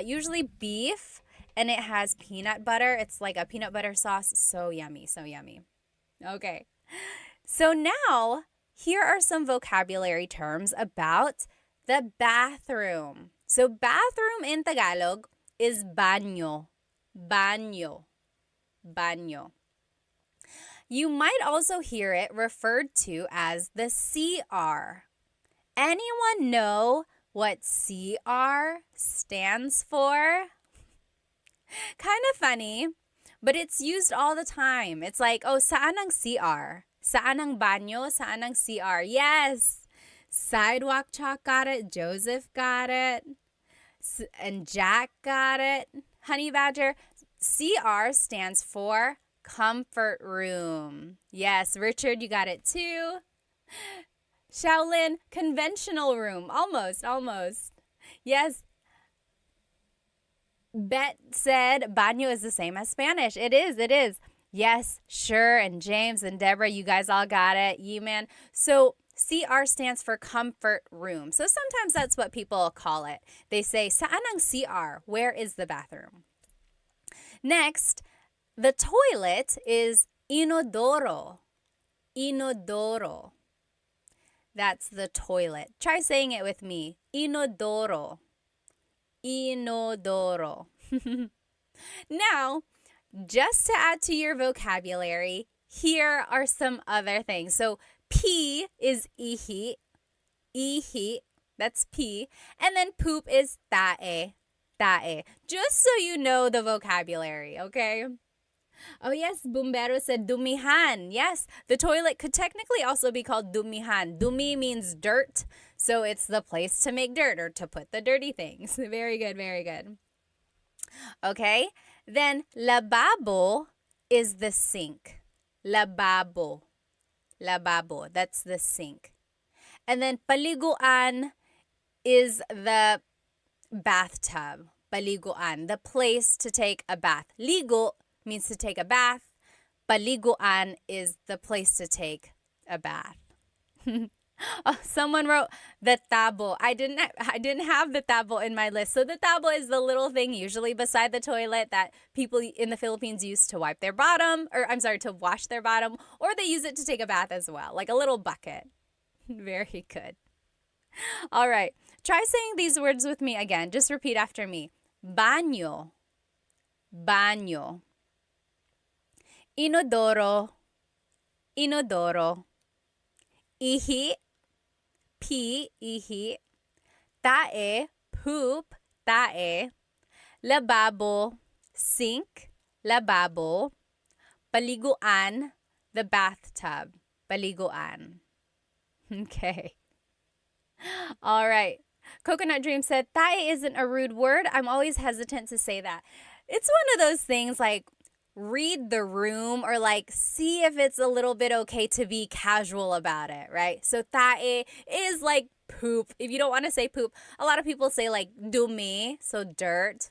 usually beef and it has peanut butter. It's like a peanut butter sauce. So yummy, so yummy. Okay. So now, here are some vocabulary terms about the bathroom. So bathroom in Tagalog is baño. Baño. Baño. You might also hear it referred to as the CR. Anyone know what CR stands for? Kind of funny, but it's used all the time. It's like, oh, saan ang CR? Saan ang banyo? Saan ang CR? Yes! Sidewalk Chalk got it. Joseph got it. And Jack got it. Honey Badger. CR stands for comfort room. Yes, Richard, you got it too. Shaolin, conventional room. Almost, almost. Yes. Bet said baño is the same as Spanish. It is, it is. Yes, sure. And James and Deborah, you guys all got it. Ye-man. So CR stands for comfort room. So sometimes that's what people call it. They say, saan ang CR? Where is the bathroom? Next, the toilet is inodoro. Inodoro. That's the toilet. Try saying it with me. Inodoro. Inodoro. Now, just to add to your vocabulary, here are some other things. So, pee is ihi. Ihi. That's pee. And then poop is tae. Tae. Just so you know the vocabulary, okay? Oh yes, Bumbero said dumihan. Yes, the toilet could technically also be called dumihan. Dumi means dirt, so it's the place to make dirt or to put the dirty things. Very good, very good. Okay, then lababo is the sink. Lababo. Lababo, that's the sink. And then paliguan is the bathtub. Paliguan, the place to take a bath. Ligo means to take a bath. Paliguan is the place to take a bath. Oh, someone wrote the tabo. I didn't have the tabo in my list. So the tabo is the little thing usually beside the toilet that people in the Philippines use to wipe their bottom, to wash their bottom, or they use it to take a bath as well, like a little bucket. Very good. All right. Try saying these words with me again. Just repeat after me. Baño. Baño. Inodoro. Inodoro. Ihi. Pee. Ihi. Tae. Poop. Tae. Lababo. Sink. Lababo. Paliguan. The bathtub. Paliguan. Okay. All right. Coconut Dream said, tae isn't a rude word. I'm always hesitant to say that. It's one of those things like read the room or like see if it's a little bit okay to be casual about it, right? So tae is like poop. If you don't want to say poop, a lot of people say like dumi, so dirt.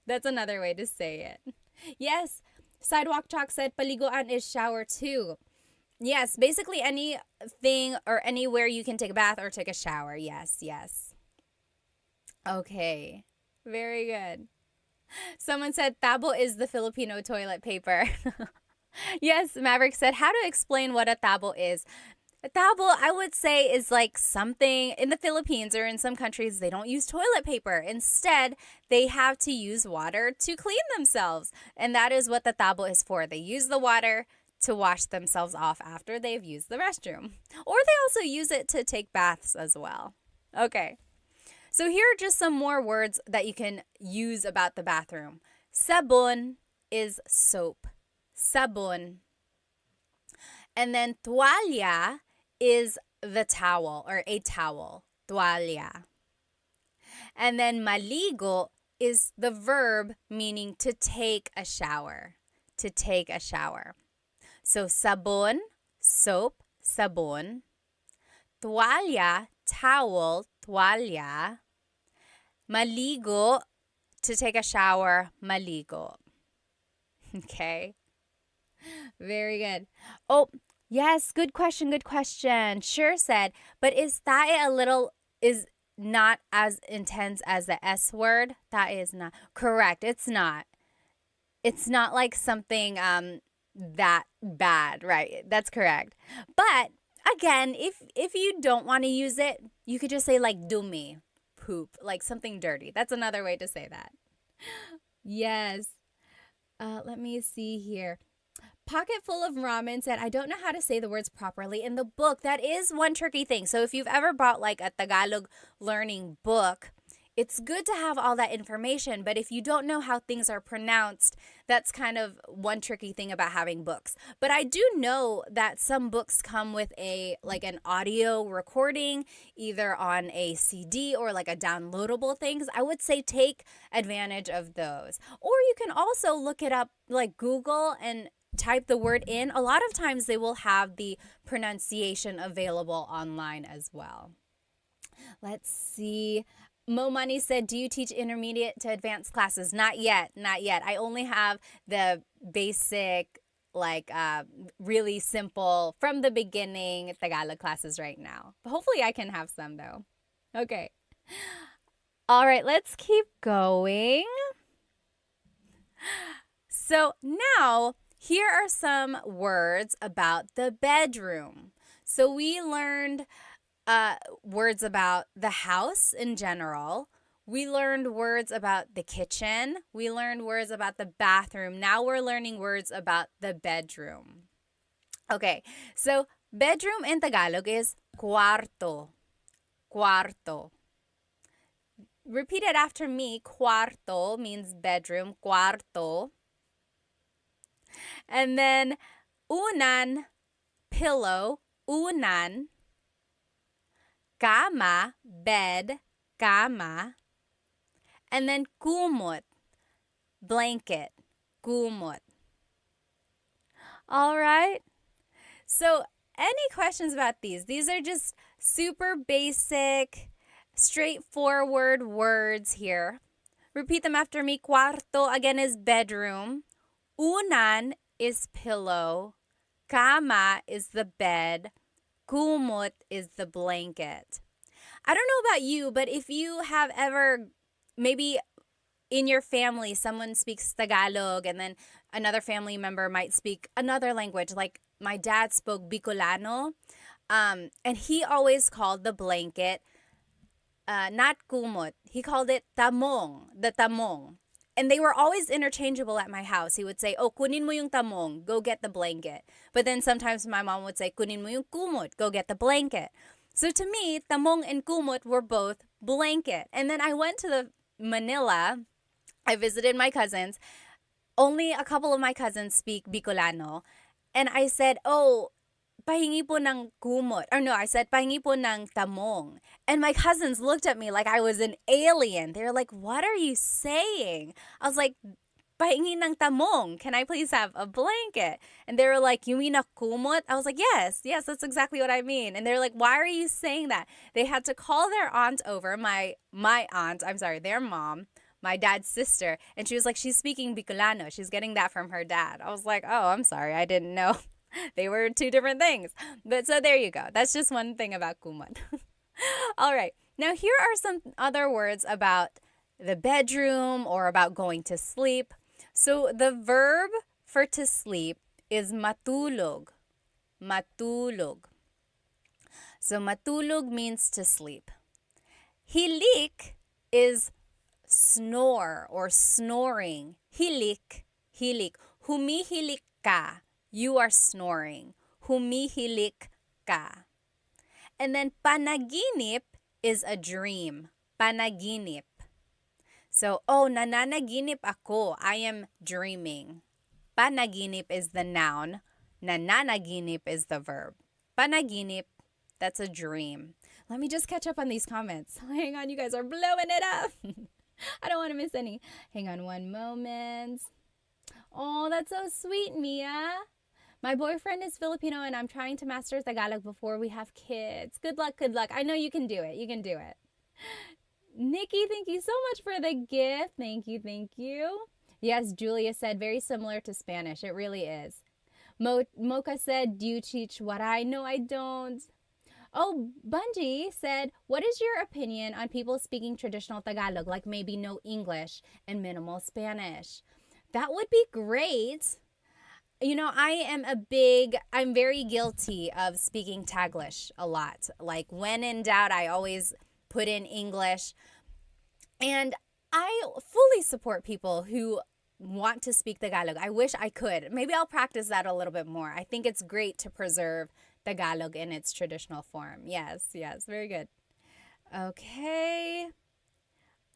That's another way to say it. Yes, Sidewalk Chalk said paliguan is shower too. Yes, basically anything or anywhere you can take a bath or take a shower. Yes, yes. Okay, very good. Someone said tabo is the Filipino toilet paper. Yes, Maverick said how to explain what a tabo is. A tabo, I would say, is like something in the Philippines or in some countries, they don't use toilet paper. Instead, they have to use water to clean themselves. And that is what the tabo is for. They use the water to wash themselves off after they've used the restroom. Or they also use it to take baths as well. Okay. So here are just some more words that you can use about the bathroom. Sabon is soap. Sabon. And then tuwalya is the towel or a towel. Tuwalya. And then maligo is the verb meaning to take a shower. To take a shower. So sabon, soap, sabon. Tuwalya, towel, tuwalya. Maligo, to take a shower, maligo. Okay. Very good. Oh, yes, good question, good question. Sure said, but is tae is not as intense as the S word? Tae is not. Correct, it's not. It's not like something that bad, right? That's correct. But again, if you don't want to use it, you could just say like dumi, poop, like something dirty. That's another way to say that. Yes. Let me see here. Pocket Full of Ramen said, I don't know how to say the words properly in the book. That is one tricky thing. So if you've ever bought like a Tagalog learning book, it's good to have all that information. But if you don't know how things are pronounced, that's kind of one tricky thing about having books. But I do know that some books come with an audio recording, either on a CD or like a downloadable thing. I would say take advantage of those. Or you can also look it up like Google and type the word in. A lot of times they will have the pronunciation available online as well. Let's see. Mo Money said, do you teach intermediate to advanced classes? Not yet, not yet. I only have the basic, really simple, from the beginning Tagalog classes right now. But hopefully I can have some though. Okay. All right, let's keep going. So now, here are some words about the bedroom. So we learned words about the house in general. We learned words about the kitchen. We learned words about the bathroom. Now we're learning words about the bedroom. Okay, so bedroom in Tagalog is cuarto. Cuarto. Repeat it after me. Cuarto means bedroom. Cuarto. And then unan, pillow. Unan. Cama, bed, cama. And then kumot, blanket, kumot. All right. So any questions about these? These are just super basic, straightforward words here. Repeat them after me. Cuarto, again, is bedroom. Unan is pillow. Cama is the bed. Kumot is the blanket. I don't know about you, but if you have ever, maybe in your family, someone speaks Tagalog and then another family member might speak another language, like my dad spoke Bicolano, and he always called the blanket not kumot. He called it tamong, the tamong. And they were always interchangeable at my house. He would say, oh, kunin mo yung tamong, go get the blanket. But then sometimes my mom would say, kunin mo yung kumot, go get the blanket. So to me, tamong and kumot were both blanket. And then I went to Manila. I visited my cousins. Only a couple of my cousins speak Bicolano. And I said, oh, pahingi po ng kumot. Or no, I said, pahingi po ng tamong. And my cousins looked at me like I was an alien. They were like, what are you saying? I was like, pahingi ng tamong. Can I please have a blanket? And they were like, you mean a kumot? I was like, yes, that's exactly what I mean. And they're like, why are you saying that? They had to call their aunt over, my aunt, I'm sorry, their mom, my dad's sister. And she was like, she's speaking Bicolano. She's getting that from her dad. I was like, oh, I'm sorry. I didn't know. They were two different things. But so there you go. That's just one thing about kumot. All right. Now, here are some other words about the bedroom or about going to sleep. So the verb for to sleep is matulog. Matulog. So matulog means to sleep. Hilik is snore or snoring. Hilik, hilik. Humihilik ka. You are snoring. Humihilik ka. And then panaginip is a dream. Panaginip. So, nananaginip ako. I am dreaming. Panaginip is the noun. Nananaginip is the verb. Panaginip, that's a dream. Let me just catch up on these comments. Hang on, you guys are blowing it up. I don't want to miss any. Hang on one moment. Oh, that's so sweet, Mia. My boyfriend is Filipino and I'm trying to master Tagalog before we have kids. Good luck, good luck. I know you can do it. You can do it. Nikki, thank you so much for the gift. Thank you, thank you. Yes, Julia said very similar to Spanish. It really is. Mocha said, do you teach what I know? I don't. Oh, Bungie said, what is your opinion on people speaking traditional Tagalog, like maybe no English and minimal Spanish? That would be great. You know, I'm very guilty of speaking Taglish a lot. Like when in doubt, I always put in English. And I fully support people who want to speak Tagalog. I wish I could. Maybe I'll practice that a little bit more. I think it's great to preserve Tagalog in its traditional form. Yes, very good. Okay.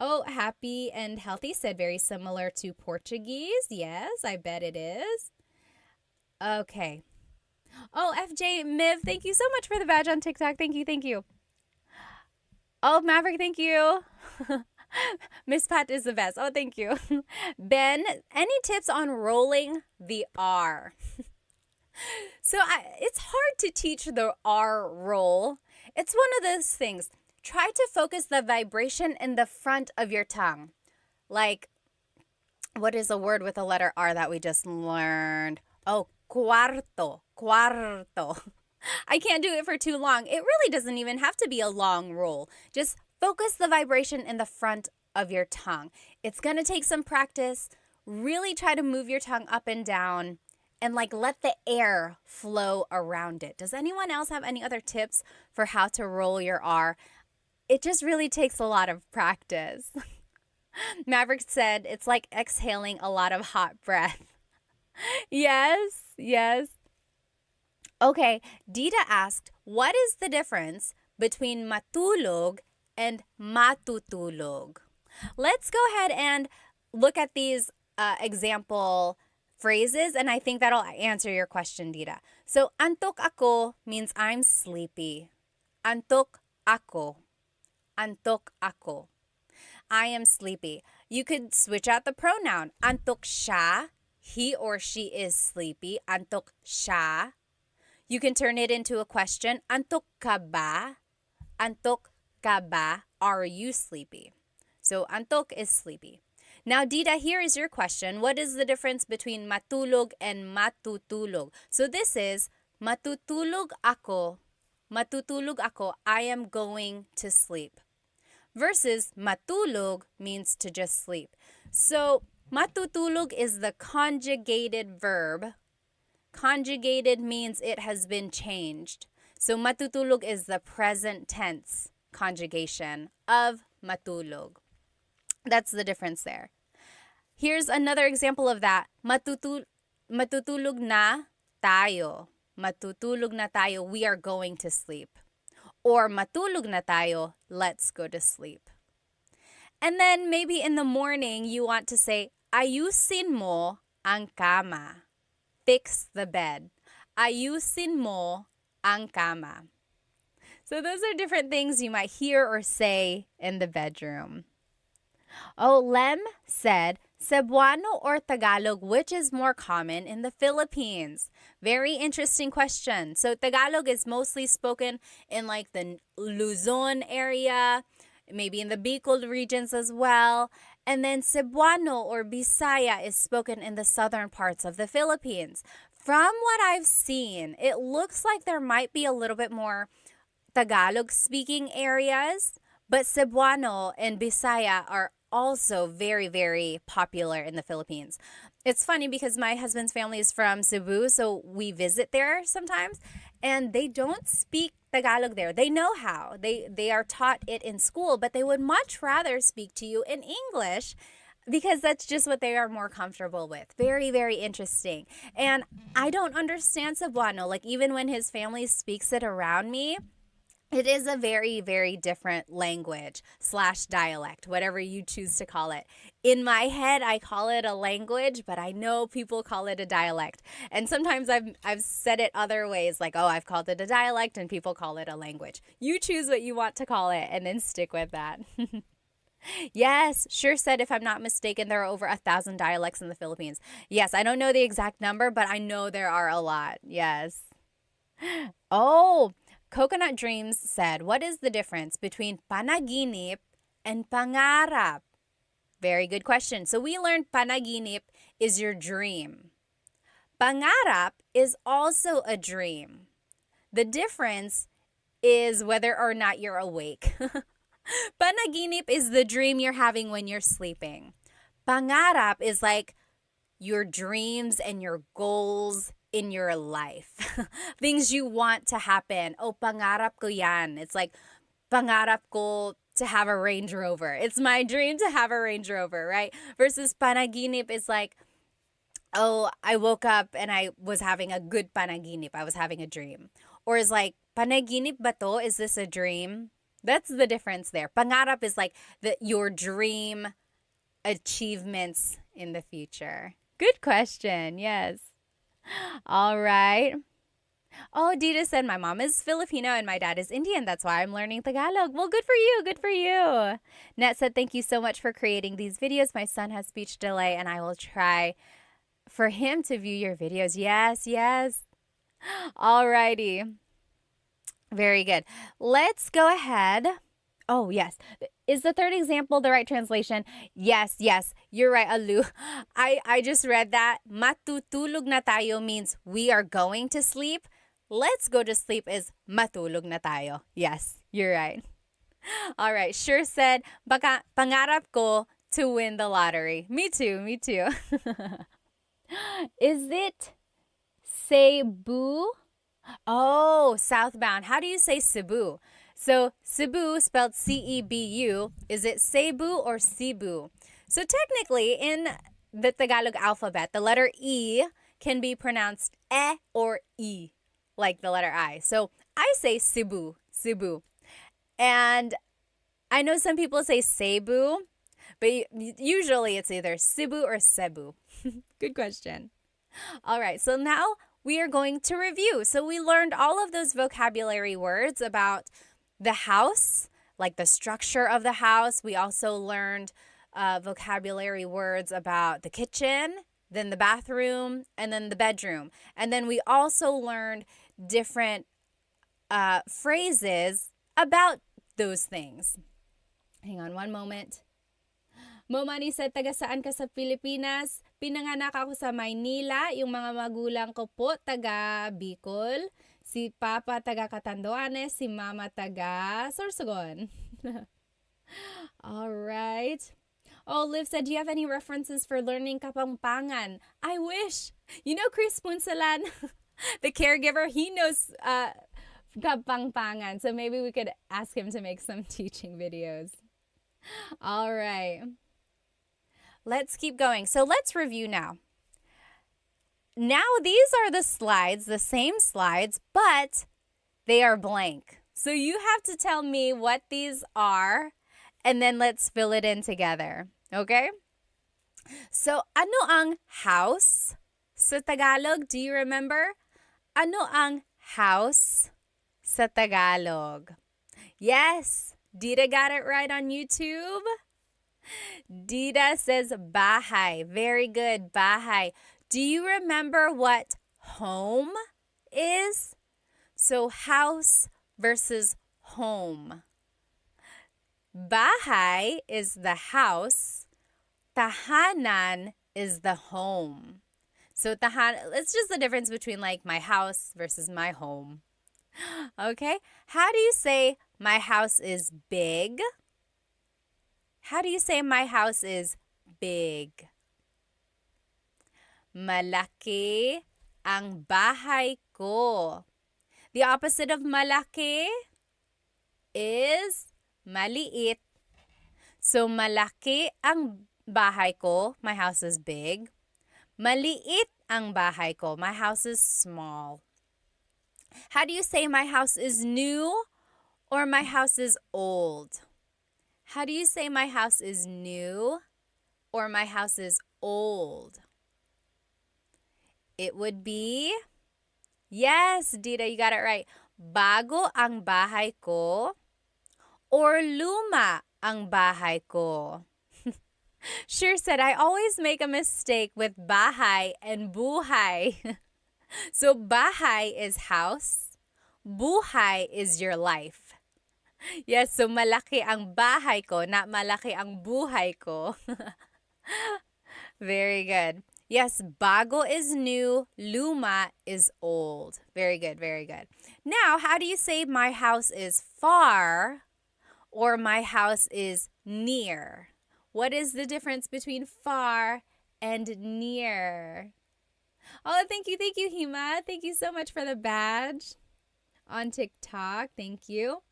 Oh, happy and healthy said very similar to Portuguese. Yes, I bet it is. Okay. Oh, FJ Miv, thank you so much for the badge on TikTok. Thank you. Oh, Maverick, thank you. Miss Pat is the best. Oh, thank you. Ben, any tips on rolling the R? So it's hard to teach the R roll. It's one of those things. Try to focus the vibration in the front of your tongue. Like, what is a word with a letter R that we just learned? Oh, cuarto. I can't do it for too long. It really doesn't even have to be a long roll. Just focus the vibration in the front of your tongue. It's going to take some practice. Really try to move your tongue up and down and let the air flow around it. Does anyone else have any other tips for how to roll your R? It just really takes a lot of practice. Maverick said it's like exhaling a lot of hot breath. Yes. Okay, Dita asked, what is the difference between matulog and matutulog? Let's go ahead and look at these example phrases, and I think that'll answer your question, Dita. So, antok ako means I'm sleepy. Antok ako. I am sleepy. You could switch out the pronoun. Antok siya. He or she is sleepy. Antok siya. You can turn it into a question. Antok ka ba? Antok ka ba? Are you sleepy? So, antok is sleepy. Now, Dita, here is your question. What is the difference between matulog and matutulog? So, this is matutulog ako. I am going to sleep. Versus matulog means to just sleep. So, matutulog is the conjugated verb. Conjugated means it has been changed. So, matutulog is the present tense conjugation of matulog. That's the difference there. Here's another example of that. Matutulog na tayo. Matutulog na tayo. We are going to sleep. Or matulog na tayo. Let's go to sleep. And then maybe in the morning you want to say, ayusin mo ang kama. Fix the bed. Ayusin mo ang kama. So those are different things you might hear or say in the bedroom. Oh, Lem said, Cebuano or Tagalog, which is more common in the Philippines? Very interesting question. So Tagalog is mostly spoken in like the Luzon area, maybe in the Bicol regions as well. And then Cebuano or Bisaya is spoken in the southern parts of the Philippines. From what I've seen, it looks like there might be a little bit more Tagalog speaking areas, but Cebuano and Bisaya are also very, very popular in the Philippines. It's funny because my husband's family is from Cebu, so we visit there sometimes, and they don't speak Tagalog there. They know how. They are taught it in school, but they would much rather speak to you in English because that's just what they are more comfortable with. Very, very interesting. And I don't understand Cebuano. Like, even when his family speaks it around me, it is a very, very different language slash dialect, whatever you choose to call it. In my head, I call it a language, but I know people call it a dialect. And sometimes I've said it other ways, like, oh, I've called it a dialect, and people call it a language. You choose what you want to call it, and then stick with that. Yes, sure said, if I'm not mistaken, there are over 1,000 dialects in the Philippines. Yes, I don't know the exact number, but I know there are a lot. Yes. Oh, Coconut Dreams said, what is the difference between panaginip and pangarap? Very good question. So we learned panaginip is your dream. Pangarap is also a dream. The difference is whether or not you're awake. Panaginip is the dream you're having when you're sleeping. Pangarap is like your dreams and your goals in your life. Things you want to happen. Oh, pangarap ko yan. It's like, pangarap ko to have a Range Rover. It's my dream to have a Range Rover, right? Versus panaginip is like, oh, I woke up and I was having a good panaginip. I was having a dream. Or is like, panaginip ba to? Is this a dream? That's the difference there. Pangarap is like your dream achievements in the future. Good question. Yes. All right. Oh, Dita said my mom is Filipino and my dad is Indian. That's why I'm learning Tagalog. Well, good for you. Good for you. Net said, thank you so much for creating these videos. My son has speech delay and I will try for him to view your videos. Yes, yes. All righty. Very good. Let's go ahead. Oh, yes. Is the third example the right translation? Yes, yes. You're right, Alu. I just read that. Matutulog na tayo means we are going to sleep. Let's go to sleep is matulog na tayo. Yes, you're right. All right. Sure said, baka pangarap ko to win the lottery. Me too, me too. Is it Cebu? Oh, southbound. How do you say Cebu? So Cebu, spelled C-E-B-U, is it Cebu or Cebu? So technically, in the Tagalog alphabet, the letter E can be pronounced E or E, like the letter I. So I say Cebu, Cebu. And I know some people say Cebu, but usually it's either Cebu or Cebu. Good question. All right, so now we are going to review. So we learned all of those vocabulary words about the house, like the structure of the house. We also learned vocabulary words about the kitchen, then the bathroom, and then the bedroom. And then we also learned different phrases about those things. Hang on one moment. Momani said, taga saan ka sa Pilipinas? Pinanganak ako sa Maynila. Yung mga magulang ko po, taga Bicol. Si Papa taga Catanduanes, si Mama taga Sorsogon. All right. Oh, Liv said, do you have any references for learning Kapampangan? I wish. You know Chris Punsalan, the caregiver, he knows Kapampangan. So maybe we could ask him to make some teaching videos. All right. Let's keep going. So let's review now. Now these are the slides, the same slides, but they are blank. So you have to tell me what these are, and then let's fill it in together. Okay? So ano ang house sa Tagalog? Do you remember? Ano ang house sa Tagalog? Yes, Dita got it right on YouTube. Dida says bahay. Very good, bahay. Do you remember what home is? So house versus home. Bahay is the house. Tahanan is the home. So it's just the difference between like my house versus my home. Okay? How do you say my house is big? How do you say my house is big? Malaki ang bahay ko. The opposite of malaki is maliit. So malaki ang bahay ko, my house is big. Maliit ang bahay ko, my house is small. How do you say my house is new or my house is old? How do you say my house is new or my house is old? It would be, yes, Dita, you got it right. Bago ang bahay ko or luma ang bahay ko? Sure said, I always make a mistake with bahay and buhay. So bahay is house, buhay is your life. Yes, so malaki ang bahay ko, not malaki ang buhay ko. Very good. Yes, bago is new, luma is old. Very good, very good. Now, how do you say my house is far or my house is near? What is the difference between far and near? Oh, thank you, Hima. Thank you so much for the badge on TikTok. Thank you.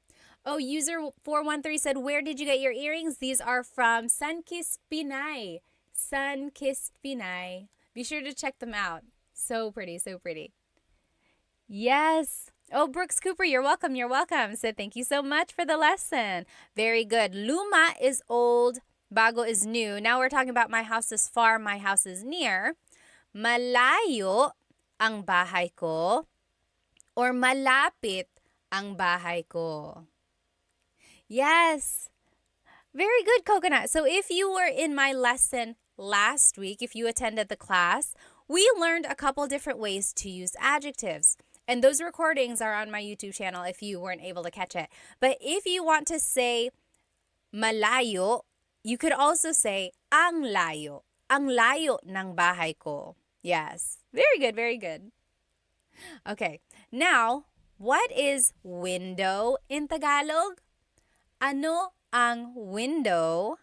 Oh, user 413 said, where did you get your earrings? These are from Sunkissed Pinay. Sunkissed Pinay. Be sure to check them out. So pretty, so pretty. Yes. Oh, Brooks Cooper, you're welcome. You're welcome. So thank you so much for the lesson. Very good. Luma is old. Bago is new. Now we're talking about my house is far, my house is near. Malayo ang bahay ko or malapit ang bahay ko. Yes. Very good, Coconut. So if you were in my lesson last week, if you attended the class, we learned a couple different ways to use adjectives. And those recordings are on my YouTube channel if you weren't able to catch it. But if you want to say malayo, you could also say ang layo. Ang layo ng bahay ko. Yes. Very good, very good. Okay. Now, what is window in Tagalog? Ano ang window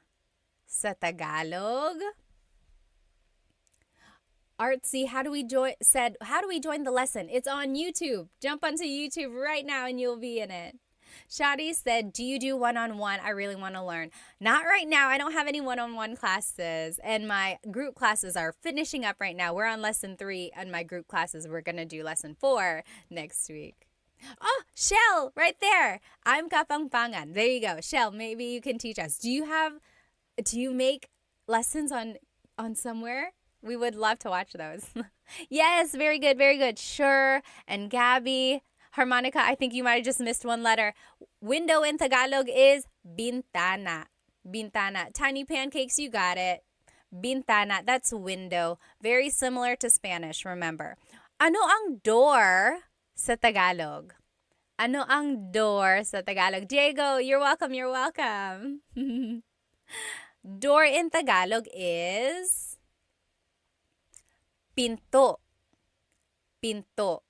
sa Tagalog? Artsy, how do we join the lesson? It's on YouTube. Jump onto YouTube right now and you'll be in it. Shadi said, do you do one-on-one? I really want to learn. Not right now. I don't have any one-on-one classes. And my group classes are finishing up right now. We're on lesson 3 and my group classes. We're going to do lesson 4 next week. Oh, Shell, right there. I'm Kapangpangan. There you go. Shell, maybe you can teach us. Do you make lessons on somewhere? We would love to watch those. Yes, very good, very good. Sure. And Gabby, Harmonica, I think you might have just missed one letter. Window in Tagalog is bintana. Bintana. Tiny Pancakes, you got it. Bintana, that's window. Very similar to Spanish, remember. Ano ang door sa Tagalog? Ano ang door sa Tagalog? Diego, you're welcome, you're welcome. Door in Tagalog is pinto. Pinto.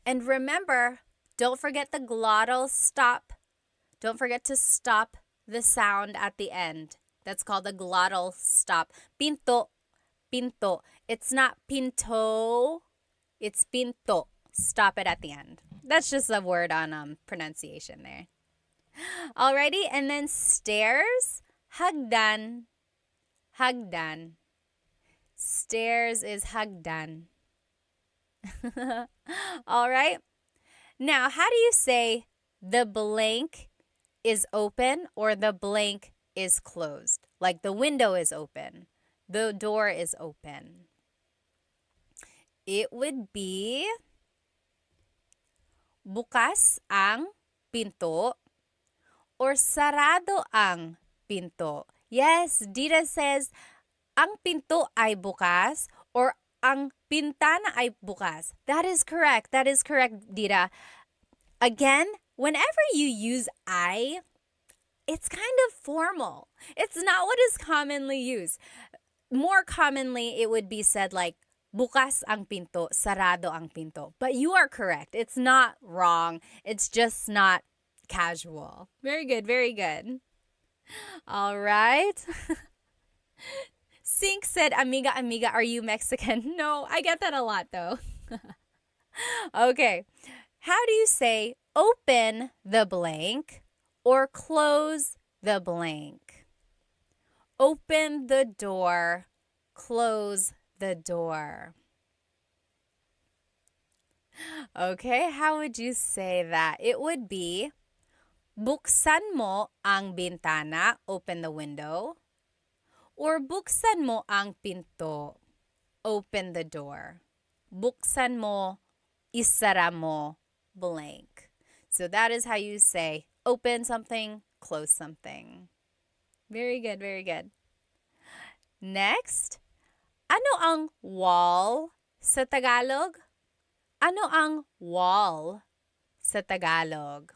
And remember, don't forget the glottal stop. Don't forget to stop the sound at the end. That's called a glottal stop. Pinto. Pinto. It's not pinto. It's pinto. Stop it at the end. That's just a word on pronunciation there. Alrighty, and then stairs. Hagdan. Hagdan. Stairs is hagdan. All right. Now, how do you say the blank is open or the blank is closed? Like the window is open. The door is open. It would be bukas ang pinto or sarado ang pinto. Yes, Dita says, ang pinto ay bukas or ang pintana ay bukas. That is correct. That is correct, Dita. Again, whenever you use I, it's kind of formal. It's not what is commonly used. More commonly, it would be said like, bukas ang pinto, sarado ang pinto. But you are correct. It's not wrong. It's just not casual. Very good, very good. All right. Sink said, amiga, amiga, are you Mexican? No, I get that a lot though. Okay. How do you say open the blank or close the blank? Open the door, close the door. Okay, how would you say that? It would be, buksan mo ang bintana, open the window, or buksan mo ang pinto, open the door. Buksan mo, isara mo, blank. So that is how you say open something, close something. Very good, very good. Next, ano ang wall sa Tagalog? Ano ang wall sa Tagalog?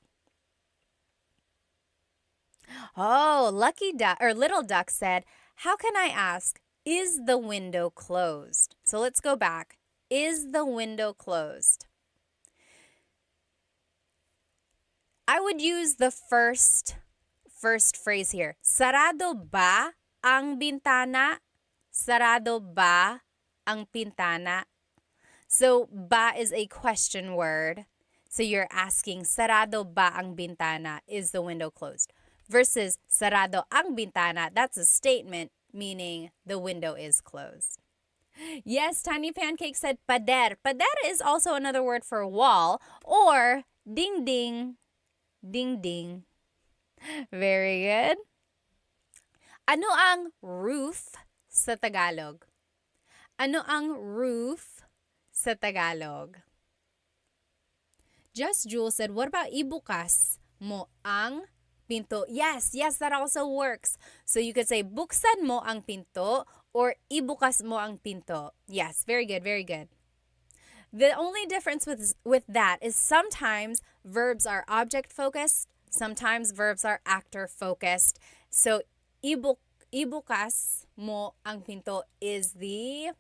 Oh, Lucky Duck or Little Duck said, how can I ask, is the window closed? So let's go back. Is the window closed? I would use the first phrase here. Sarado ba ang bintana? Sarado ba ang pintana? So, ba is a question word. So you're asking, sarado ba ang bintana? Is the window closed? Versus, sarado ang bintana, that's a statement meaning the window is closed. Yes, Tiny Pancake said pader. Pader is also another word for wall or ding ding. Ding ding. Very good. Ano ang roof sa Tagalog? Ano ang roof sa Tagalog? Just Jewel said, what about ibukas mo ang pinto? Yes, that also works. So you could say, buksan mo ang pinto or ibukas mo ang pinto. Yes, very good, very good. The only difference with that is sometimes verbs are object-focused, sometimes verbs are actor-focused. So, ibukas mo ang pinto is the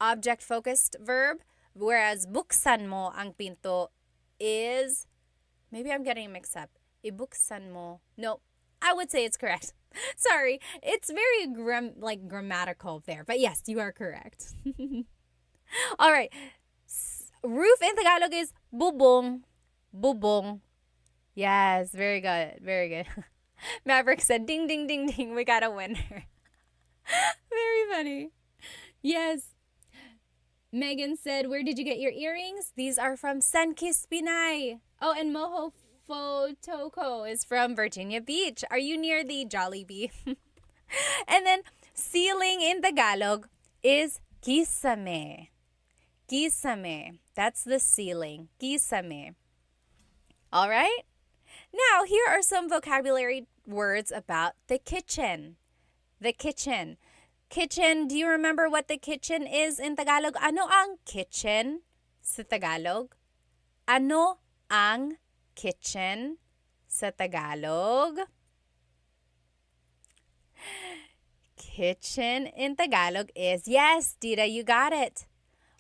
object-focused verb, whereas buksan mo ang pinto is, maybe I'm getting mixed up. Ibuksan mo. No, I would say it's correct. Sorry, it's very grammatical there, but yes, you are correct. All right. Roof in Tagalog is bubong. Bubong. Yes, very good. Very good. Maverick said, ding, ding, ding, ding. We got a winner. Very funny. Yes. Megan said, where did you get your earrings? These are from Sunkist Pinay. Oh, and Moho Fotoko is from Virginia Beach. Are you near the Jollibee? And then ceiling in Tagalog is kisame. Kisame. That's the ceiling. Kisame. All right? Now, here are some vocabulary words about the kitchen. The kitchen. Kitchen, do you remember what the kitchen is in Tagalog? Ano ang kitchen sa Tagalog? Ano ang kitchen sa Tagalog? Kitchen in Tagalog is, yes, Dita, you got it.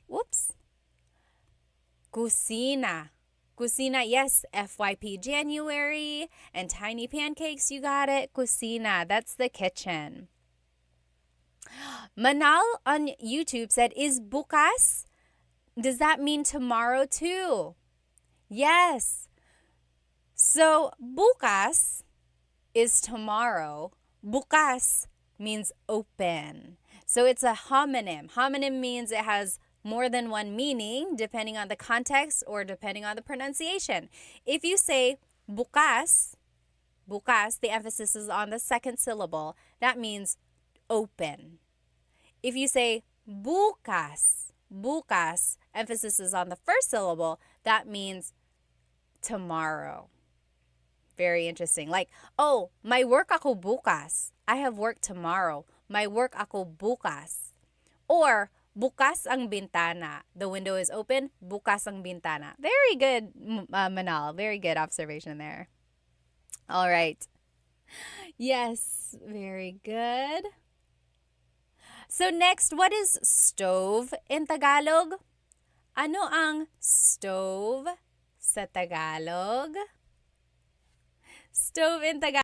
Whoops. Kusina. Kusina, yes, FYP January. And Tiny Pancakes, you got it. Kusina, that's the kitchen. Manal on YouTube said, is bukas? Does that mean tomorrow too? Yes. So, bukas is tomorrow. Bukas means open. So, it's a homonym. Homonym means it has more than one meaning depending on the context or depending on the pronunciation. If you say bukas, bukas, the emphasis is on the second syllable, that means open. If you say bukas, bukas, emphasis is on the first syllable, that means tomorrow. Very interesting. Like, oh, may work ako bukas. I have work tomorrow. May work ako bukas. Or, bukas ang bintana. The window is open. Bukas ang bintana. Very good, Manal. Very good observation there. All right. Yes, very good. So next, what is stove in Tagalog? Ano ang stove sa Tagalog? Stove in Tagalog.